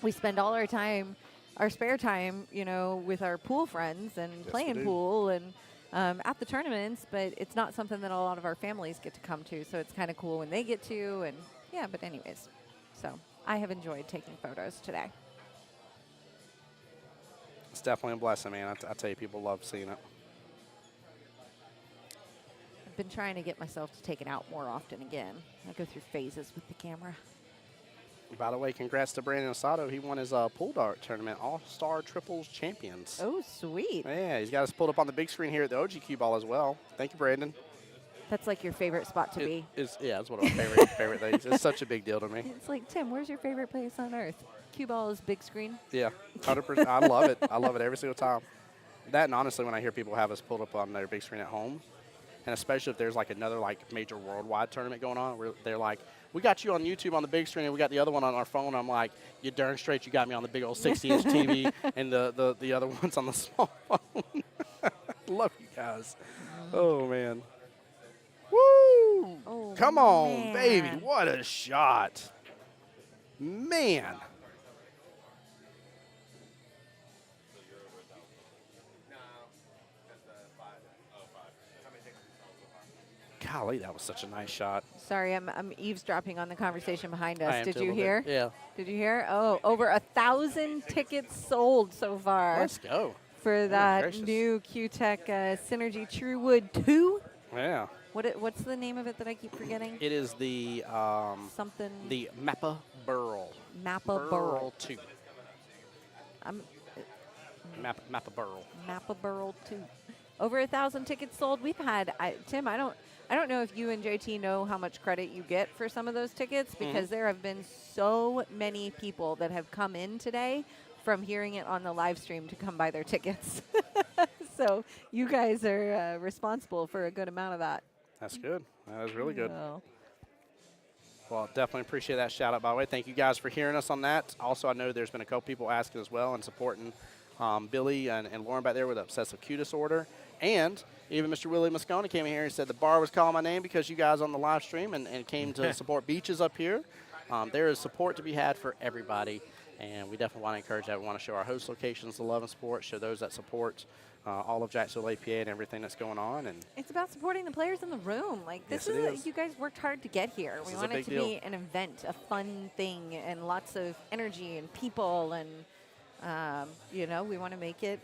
we spend all our time, our spare time, you know, with our pool friends and we playing do. pool and at the tournaments, but it's not something that a lot of our families get to come to. So it's kind of cool when they get to. And yeah, but anyways, so I have enjoyed taking photos today. It's definitely a blessing, man. I tell you, people love seeing it. I've been trying to get myself to take it out more often again. I go through phases with the camera. By the way, congrats to Brandon Osato. He won his pool dart tournament, All-Star Triples Champions. Oh, sweet. Yeah, he's got us pulled up on the big screen here at the OG QBall as well. Thank you, Brandon. That's like your favorite spot to be. Yeah, it's one of my favorite things. It's such a big deal to me. It's like, Tim, where's your favorite place on earth? QBall is big screen. Yeah, 100%. I love it. I love it every single time. That and honestly, when I hear people have us pulled up on their big screen at home, and especially if there's like another like major worldwide tournament going on, where they're like, we got you on YouTube on the big screen and we got the other one on our phone. I'm like, you darn straight you got me on the big old 60-inch TV and the other one's on the small phone. Love you guys. Oh, man. Woo! Oh, Come on, man. baby. What a shot. Man. Golly, that was such a nice shot. Sorry, I'm eavesdropping on the conversation behind I us. am Did too, a you little hear? bit. Yeah. Did you hear? Oh, over 1,000 tickets sold so far Let's go. for that gracious. new CueTec Cynergy Truewood II. Yeah. What's the name of it that I keep forgetting? It is the Something. Mappa Burl. Mappa Burl. 2. I'm Mappa Burl. Mappa Burl 2. Over 1,000 tickets sold. We've had Tim. I don't know if you and JT know how much credit you get for some of those tickets because there have been so many people that have come in today from hearing it on the live stream to come buy their tickets. So you guys are responsible for a good amount of that. That's good. That was really good. So, Well, definitely appreciate that shout out, by the way. Thank you guys for hearing us on that. Also, I know there's been a couple people asking as well and supporting Billy and Lauren back there with obsessive Q disorder. And even Mr. Willie Moscone came in here and said the bar was calling my name because you guys on the live stream and came to support Beaches up here. There is support to be had for everybody, and we definitely want to encourage that. We want to show our host locations the love and support, show those that support all of Jacksonville APA and everything that's going on. And it's about supporting the players in the room. Like this Yes, it is is. you guys worked hard to get here. This We is a want it big to deal. be an event, a fun thing, and lots of energy and people, and you know, we want to make it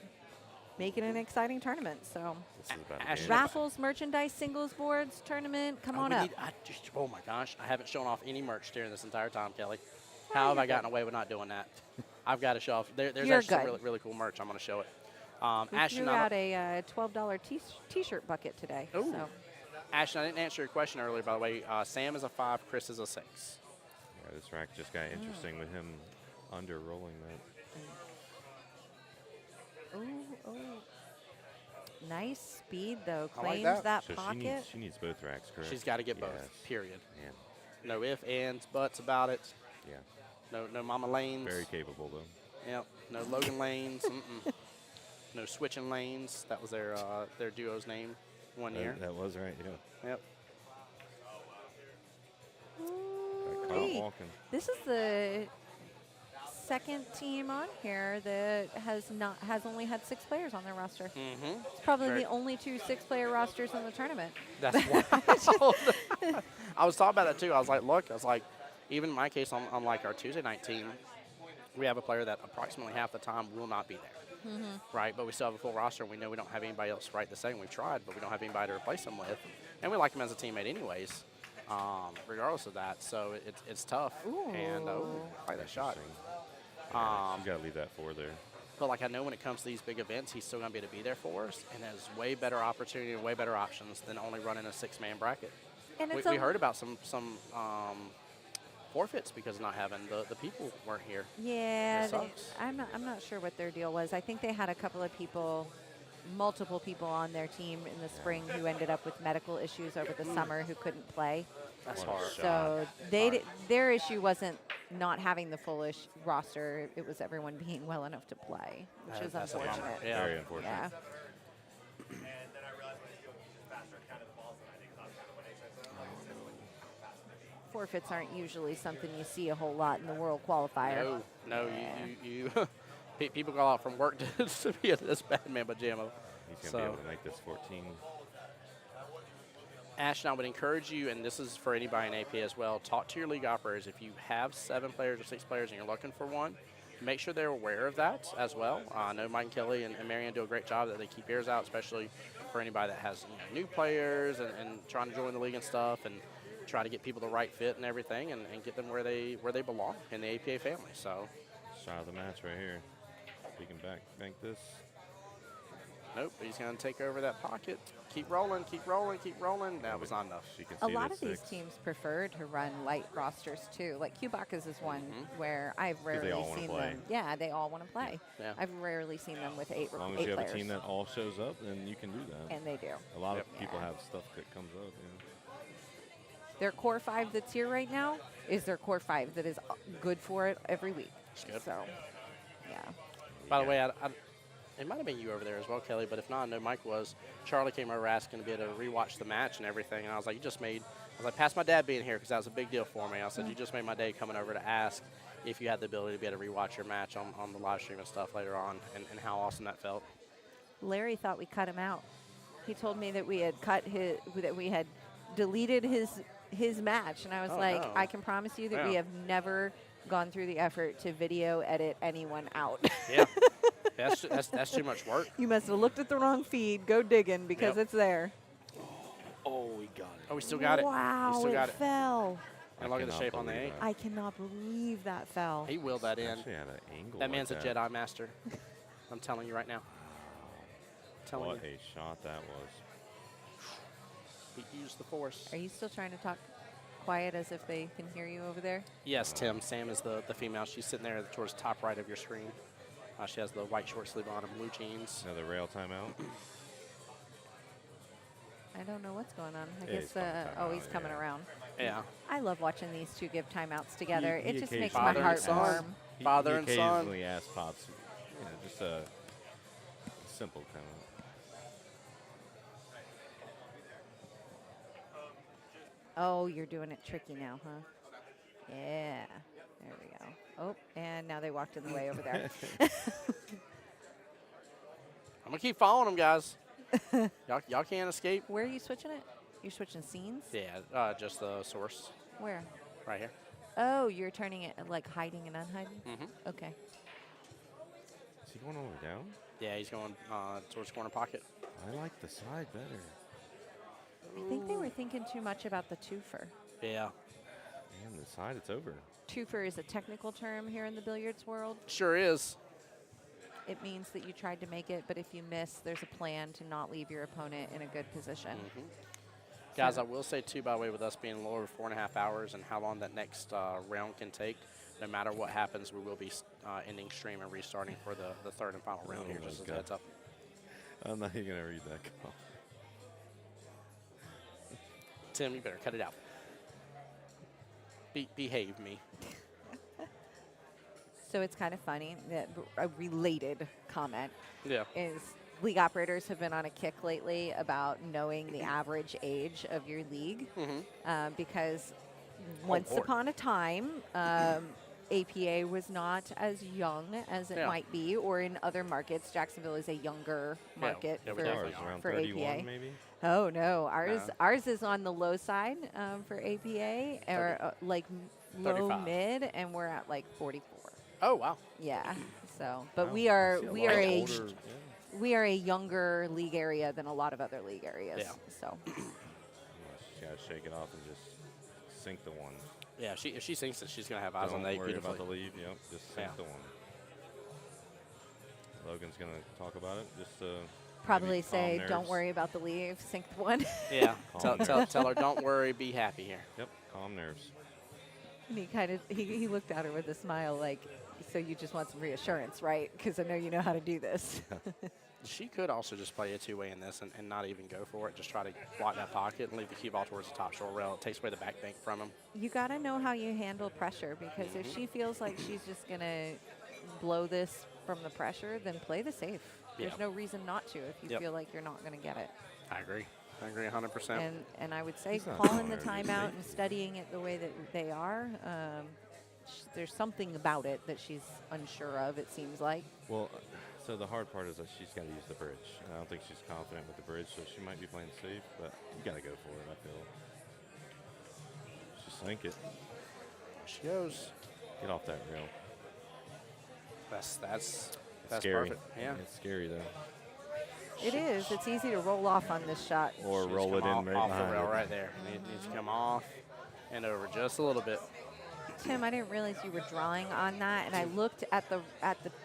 an exciting tournament. So This is about Ash- game. raffles, merchandise, singles boards, tournament. Come on we up. Oh my gosh, I haven't shown off any merch during this entire time, Kelly. How have I gotten away with not doing that? I've got to show off. There's You're actually some good. really, really cool merch. I'm going to show it. We Ashton, threw out a $12 T-shirt bucket today. Ooh. So Ashton, I didn't answer your question earlier, by the way. Sam is a 5, Chris is a 6. Yeah, this rack just got interesting with him under rolling that. oh, nice speed though. I like Claims that. So pocket. she needs both racks, correct? She's got to get both, Yes. period. Man, No ifs, ands, buts about it. yeah. No Mama Lanes. Very capable, though. Yep. No Logan Lanes. No switching lanes. That was their duo's name one year. That was right, yeah. Yep. Got caught Hey, walking. this is the second team on here that has only had 6 players on their roster. Mm-hmm. It's probably Very- the only 2 6-player rosters in the tournament. That's wild. I was talking about that too. I was like, look, even in my case on like our Tuesday night team, we have a player that approximately half the time will not be there, right? But we still have a full roster, and we know we don't have anybody else right the same. We've tried, but we don't have anybody to replace him with. And we like him as a teammate anyways, regardless of that. So it's tough. Ooh. And like that shot. You got to leave that 4 there. But like I know when it comes to these big events, he's still going to be able to be there for us, and has way better opportunity and way better options than only running a 6-man bracket. And it's We heard about some forfeits because of not having the people weren't here. Yeah, It sucks. I'm not sure what their deal was. I think they had a couple of people, multiple people on their team in the spring who ended up with medical issues over the summer who couldn't play. That's What a hard. So their issue wasn't not having the full roster. It was everyone being well enough to play, which is That's a bummer. unfortunate. Yeah. Very unfortunate. Yeah. And then I realized when I was doing faster, I counted the balls than I did because I was kind of winning. So I'm like, it's just like faster than me. Forfeits aren't usually something you see a whole lot in the World Qualifier. No, you people go out from work to be at this bad man pajama. He's going to be able to make this 14. Ashton, I would encourage you, and this is for anybody in AP as well, talk to your league operators. If you have 7 players or 6 players and you're looking for one, make sure they're aware of that as well. I know Mike and Kelly and Marianne do a great job that they keep ears out, especially for anybody that has new players and trying to join the league and stuff, and try to get people the right fit and everything, and get them where they belong in the APA family. So, Shot of the match right here. We can bank this. nope, he's going to take over that pocket. Keep rolling, keep rolling, keep rolling. That was not enough. She can A see lot the of these 6. teams prefer to run light rosters too. Like Cubacas is one where I've rarely all wanna seen play. them. Yeah, they all want to play. Yeah. I've rarely seen them with 8 As long as eight you have players. a team that all shows up, then you can do that. And they do. A lot Yep. of people Yeah. have stuff that comes up. Their core 5 that's here right now is their core 5 that is good for it every week. good. So, yeah. By the way, it might have been you over there as well, Kelly, but if not, I know Mike was. Charlie came over asking to be able to rewatch the match and everything, and I was like, past my dad being here because that was a big deal for me. I said, you just made my day coming over to ask if you had the ability to be able to rewatch your match on the live stream and stuff later on, and how awesome that felt. Larry thought we cut him out. He told me that we had deleted his match, and I was like, no. I can promise you that we Yeah. have never gone through the effort to video edit anyone out. Yeah, that's too much work. You must have looked at the wrong feed. Go digging because Yep. it's there. Oh, we got it. Oh, we still got it. Wow, We still got it. fell. And look at the cannot shape on the believe 8. that. I cannot believe that fell. He willed that in. Actually had an angle. That man's like a Jedi master. I'm telling you right now. Telling What you. a shot that was. He used the Force. Are you still trying to talk quiet as if they can hear you over there? Yes, Tim. Sam is the female. She's sitting there towards the top right of your screen. She has the white short sleeve on and blue jeans. Another rail timeout. I don't know what's going on. I Yeah, guess, he's coming oh, timeout, he's coming yeah. around. Yeah. I love watching these two give timeouts together. He It just makes occasionally my Father heart and son. warm. Father he and son. occasionally asks Pops, just a simple timeout. Oh, you're doing it tricky now, huh? Yeah. There we go. Oh, and now they walked in the way over there. I'm gonna keep following them, guys. y'all can't escape. Where are you switching it? You're switching scenes? Yeah, just the source Where? right here. Oh, you're turning it like hiding and unhiding? Mm-hmm. Okay. Is he going all the way down? Yeah, he's going towards corner pocket. I like the side better. I think they were thinking too much about the twofer. Yeah, Man, the side, it's over. Twofer is a technical term here in the billiards world. sure is. It means that you tried to make it, but if you miss, there's a plan to not leave your opponent in a good position. Guys, I will say too, by the way, with us being a little over 4.5 hours and how long that next round can take, no matter what happens, we will be ending stream and restarting for the third and final round here, Oh just my as a God. heads up. I'm not even going to read that call. Tim, you better cut it out. Behave me. So it's kind of funny that a related comment Yeah. is league operators have been on a kick lately about knowing the average age of your league because once Lord. upon a time, APA was not as young as it Yeah. might be, or in other markets, Jacksonville is a younger market Yeah, we for, definitely Ours, around for 31 APA. maybe? Oh no, ours No. ours is on the low side for APA, or like low 35. mid, and we're at like 44. Oh, wow. Yeah. So, but Wow, we are I see we lot are of a older- yeah. we are a younger league area than a lot of other league areas. Yeah. So, She's got to shake it off and just sink the one. Yeah, if she sinks it, she's going to have eyes Don't on the 8 worry beautifully. about the lead. Yep, just sink Yeah. the one. Logan's going to talk about it. Just probably maybe calm say, nerves. "Don't worry about the leave, sink the one." Yeah, Calm tell her, don't worry, be happy here. Yep, calm nerves. And he kind of he looked at her with a smile, like, "So you just want some reassurance, right? Because I know you know how to do this." She could also just play a two-way in this and not even go for it. Just try to block that pocket and leave the cue ball towards the top shore rail. It takes away the back bank from him. You got to know how you handle pressure, because if she feels like she's just going to blow this from the pressure, then play the safe. There's Yeah. no reason not to if you Yep. feel like you're not going to get it. I agree 100%. And I would say It's not calling the hard, it's timeout safe. and studying it the way that they are, there's something about it that she's unsure of, it seems like. Well, so the hard part is that she's got to use the bridge. I don't think she's confident with the bridge, so she might be playing safe, but you got to go for it, I feel. Just sink it. She goes. Get off that rail. That's It's that's scary. perfect. Yeah. It's scary, though. It is. It's easy to roll off on this shot. Or She's roll it come in off, right off behind the rail it. right there. It needs to come off and over just a little bit. Tim, I didn't realize you were drawing on that, and I looked at the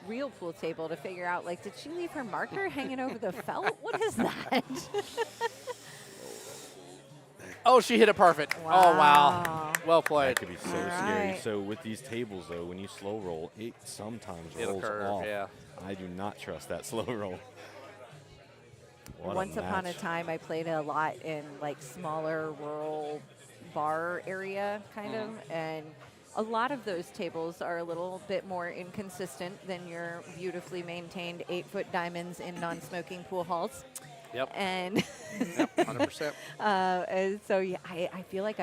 real pool table to figure out, like, did she leave her marker hanging over the felt? What is that? Oh, she hit it perfect. Oh, wow. Well played. That could be so All scary. right. So with these tables, though, when you slow roll, it sometimes It'll rolls curve, off. yeah. I do not trust that slow roll. What a Once upon a match. time, I played a lot in, like, smaller rural bar area, kind of, and a lot of those tables are a little bit more inconsistent than your beautifully maintained 8-foot diamonds in non-smoking pool halls. Yep. And Yep, 100%. and so yeah, I feel like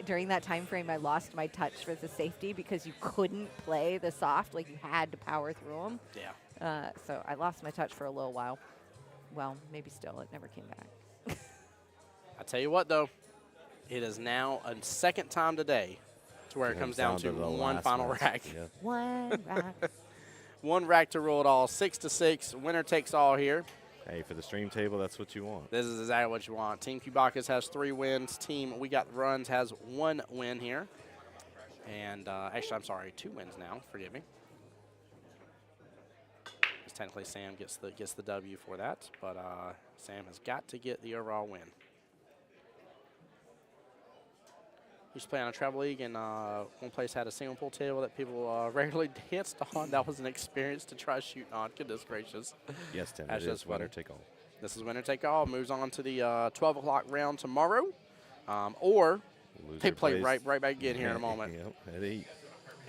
during that time frame I lost my touch for the safety, because you couldn't play the soft, like you had to power through them. Yeah. So I lost my touch for a little while. Well, maybe still, it never came back. I tell you what, though, it is now a second time today to where it comes down to the one last final match. rack. Yeah. One rack. One rack to rule it all. 6-6. Winner takes all here. Hey, for the stream table, that's what you want. This is exactly what you want. Team Cubacas has 3 wins. Team We Got Runs has 1 win here. And actually, I'm sorry, 2 wins now. Forgive me. Because technically Sam gets the W for that, but Sam has got to get the overall win. Used to play on a travel league, and one place had a single pool table that people rarely danced on. That was an experience to try shooting on. Goodness gracious. Yes, Tim, That's it just is winner funny. take all. This is winner take all. Moves on to the 12 o'clock round tomorrow, or Loser they play plays- right back again here in a moment. Yep, at 8.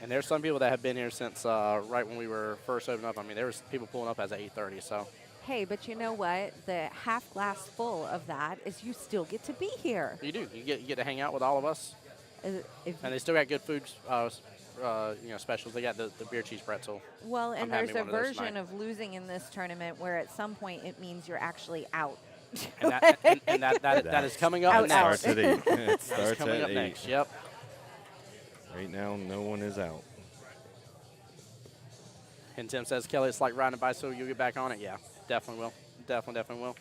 And there's some people that have been here since right when we were first opening up. I mean, there was people pulling up as 8:30. So Hey, but you know what? The half glass full of that is you still get to be here. you do. You get to hang out with all of us, If and they still got good food. Specials. They got the beer cheese pretzel. Well, I'm and having there's a one of those version tonight. of losing in this tournament where at some point it means you're actually out. And that is coming up Out, next. Starts at 8. It That is starts coming at up 8. next. Yep. Right now, no one is out. And Tim says, Kelly, it's like riding a bicycle. You'll get back on it. Yeah, definitely will. Definitely will.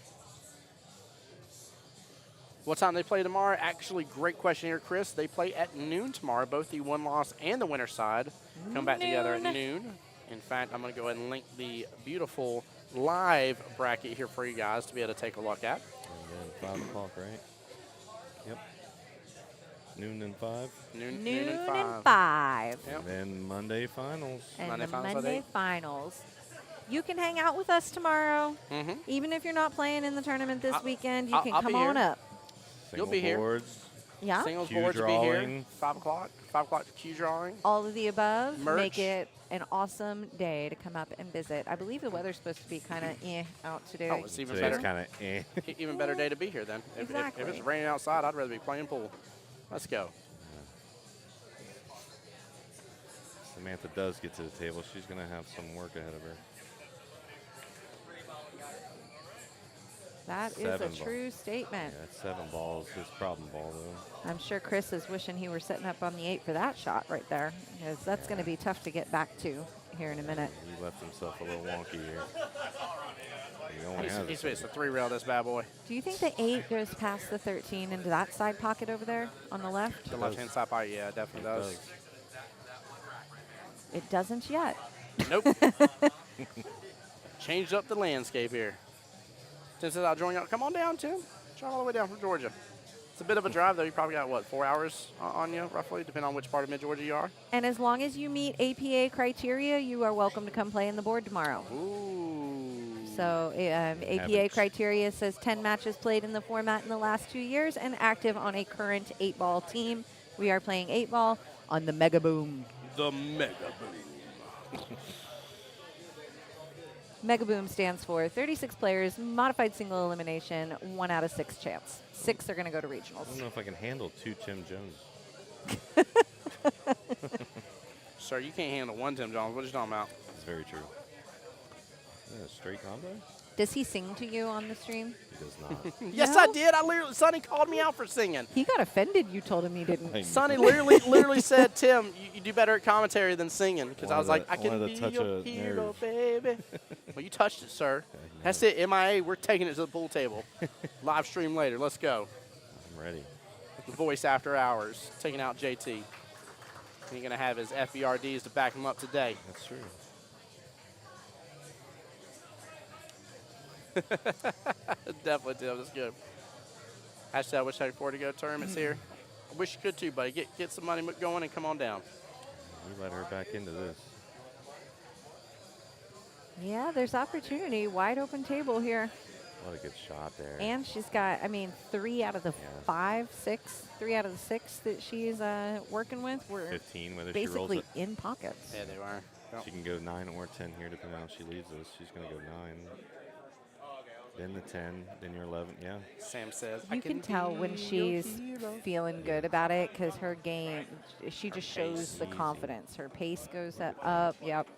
What time they play tomorrow? Actually, great question here, Chris. They play at noon tomorrow. Both the one-loss and the winner side come back together at noon. In fact, I'm going to go ahead and link the beautiful live bracket here for you guys to be able to take a look at. And then 5 o'clock, right? Yep. Noon and 5. Noon and 5. Yep. And then Monday finals. And Monday the finals at Monday 8. finals. You can hang out with us tomorrow. Mm-hmm. Even if you're not playing in the tournament this weekend, you I'll- can I'll come be on here. up. You'll be here. Boards. Yeah. Singles Cue boards will be here. drawing. 5 o'clock. 5 o'clock cue drawing. All of the above Merch. make it an awesome day to come up and visit. I believe the weather's supposed to be kind of out today. Oh, it's even Today's better. kind of Even better day to be here then. If Exactly. it's raining outside, I'd rather be playing pool. Let's go. Samantha does get to the table. She's going to have some work ahead of her. That is 7 a ball. true statement. Yeah, that's 7 balls. His problem ball, though. I'm sure Chris is wishing he were setting up on the 8 for that shot right there, because that's going to be tough to get back to here in a minute. He left himself a little wonky here. He only has He's facing a 3-rail, this bad boy. Do you think the 8 goes past the 13 into that side pocket over there on the left? The left-hand side pocket, yeah, it definitely does. It doesn't yet. Nope. Changed up the landscape here. Tim says, I'll join you. Come on down, Tim. Drive all the way down from Georgia. It's a bit of a drive, though. You probably got, what, 4 hours on you, roughly, depending on which part of mid-Georgia you are? And as long as you meet APA criteria, you are welcome to come play in the board tomorrow. Ooh. So APA criteria says 10 matches played in the format in the last 2 years and active on a current 8-ball team. We are playing 8-ball on the MEGABOOM. The MEGABOOM. MEGABOOM stands for 36 players, modified single elimination, 1 out of 6 chance. 6 are going to go to regionals. I don't know if I can handle 2 Tim Jones. Sir, you can't handle 1 Tim Jones. What are you talking about? That's very true. Is that a straight combo? Does he sing to you on the stream? He does not. Yes, No? I did. Sonny called me out for singing. He got offended you told him he didn't. Sonny literally said, Tim, you do better at commentary than singing. Because I was like, I can be your hero, baby. Well, you touched it, sir. That's it, MIA. We're taking it to the pool table. Live stream later. Let's go. I'm ready. The voice after hours, taking out JT. He's going to have his FBRDs to back him up today. That's true. Definitely, Tim. That's good. Hashtag wish I could afford to go to tournaments here. I wish you could too, buddy. Get some money going and come on down. We let her back into this. Yeah, there's opportunity. Wide open table here. What a good shot there. And she's got, 3 out of the 5, 6, 3 out of the 6 that she's working with. We're 15, whether she rolls basically it. in pockets. Yeah, they are. She can go 9 or 10 here, depending on how she leaves this. She's going to go 9. Then the 10, then your 11, yeah. Sam says, You can tell when she's feeling good about it because her game, she just shows the confidence. Her pace goes up. Yep.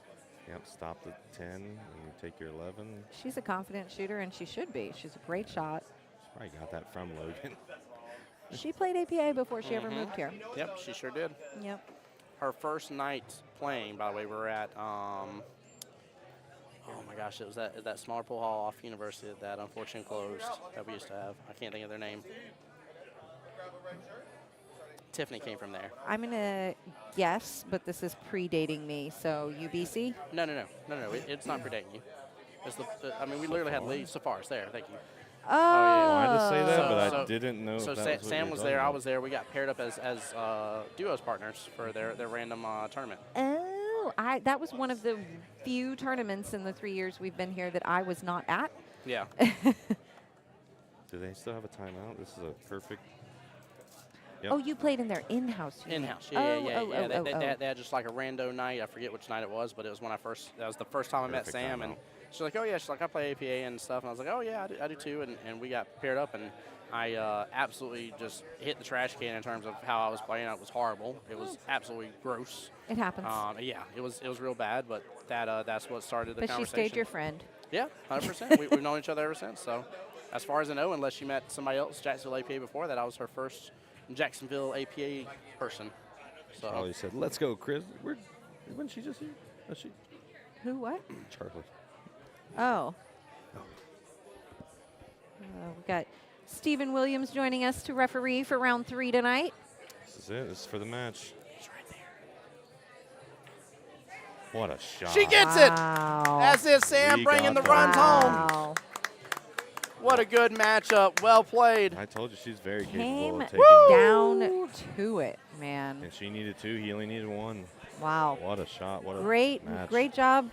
Yep, stop the 10, and you take your 11. She's a confident shooter, and she should be. She's a great shot. She probably got that from Logan. She played APA before she ever moved here. Yep, she sure did. Yep. Her first night playing, by the way, we were at, oh my gosh, it was that smaller pool hall off University that unfortunately closed that we used to have. I can't think of their name. Tiffany came from there. I'm going to guess, but this is predating me, so UBC? No. It's not predating you. It's we literally had Lee Safaris there. Thank you. Oh. I wanted to say that, but I didn't know. So if that was Sam was there. I was there. We got paired up as duos partners for their random tournament. Oh, that was one of the few tournaments in the 3 years we've been here that I was not at. Yeah. Do they still have a timeout? This is a perfect. Yep. Oh, you played in their in-house unit. In-house, yeah. They had just like a rando night. I forget which night it was, but it was that was the first time I met Sam. And she's like, oh, yeah. She's like, I play APA and stuff. And I was like, oh, yeah, I do too. And we got paired up, and I absolutely just hit the trash can in terms of how I was playing. It was horrible. It was absolutely gross. It happens. Yeah, it was real bad, but that's what started the conversation. But she stayed your friend. Yeah, 100%. We've known each other ever since. So as far as I know, unless she met somebody else, Jacksonville APA before that, I was her first Jacksonville APA person. So Charlie said, let's go, Chris. Wasn't she just here? Was she? Who, what? Charlie. Oh. We got Stephen Williams joining us to referee for round 3 tonight. This is it. This is for the match. He's right there. What a shot. She gets it. That's it, Sam, bringing the runs home. What a good matchup. Well played. I told you she's very capable Came of taking down to it, man. And she needed 2. He only needed 1. Wow. What a shot. What a match. Great job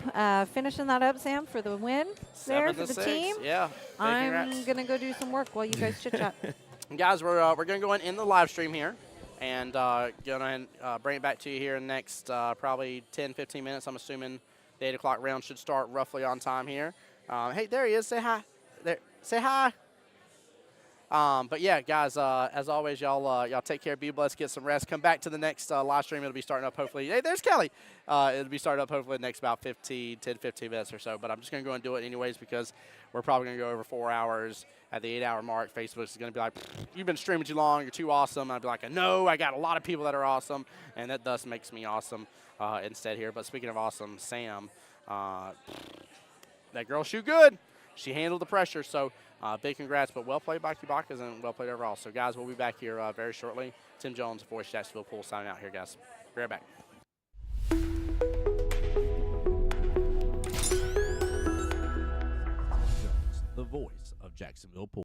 finishing that up, Sam, for the win there for the 7-6. team. Yeah. I'm going to go do some work while you guys chit-chat. Guys, we're going to go in the live stream here and going to bring it back to you here in the next probably 10, 15 minutes. I'm assuming the 8 o'clock round should start roughly on time here. Hey, there he is. Say hi. There. Say hi. But yeah, guys, as always, y'all take care, be blessed, get some rest. Come back to the next live stream. It'll be starting up hopefully. Hey, there's Kelly. It'll be starting up hopefully in the next about 10, 15 minutes or so. But I'm just going to go and do it anyways because we're probably going to go over 4 hours at the 8-hour mark. Facebook is going to be like, you've been streaming too long. You're too awesome. I'd be like, no, I got a lot of people that are awesome. And that thus makes me awesome instead here. But speaking of awesome, Sam, that girl shoot good. She handled the pressure. So big congrats, but well played by Cubakas and well played overall. So, guys, we'll be back here very shortly. Tim Jones, Voice Jacksonville Pool, signing out here, guys. Be right back. The voice of Jacksonville Pool.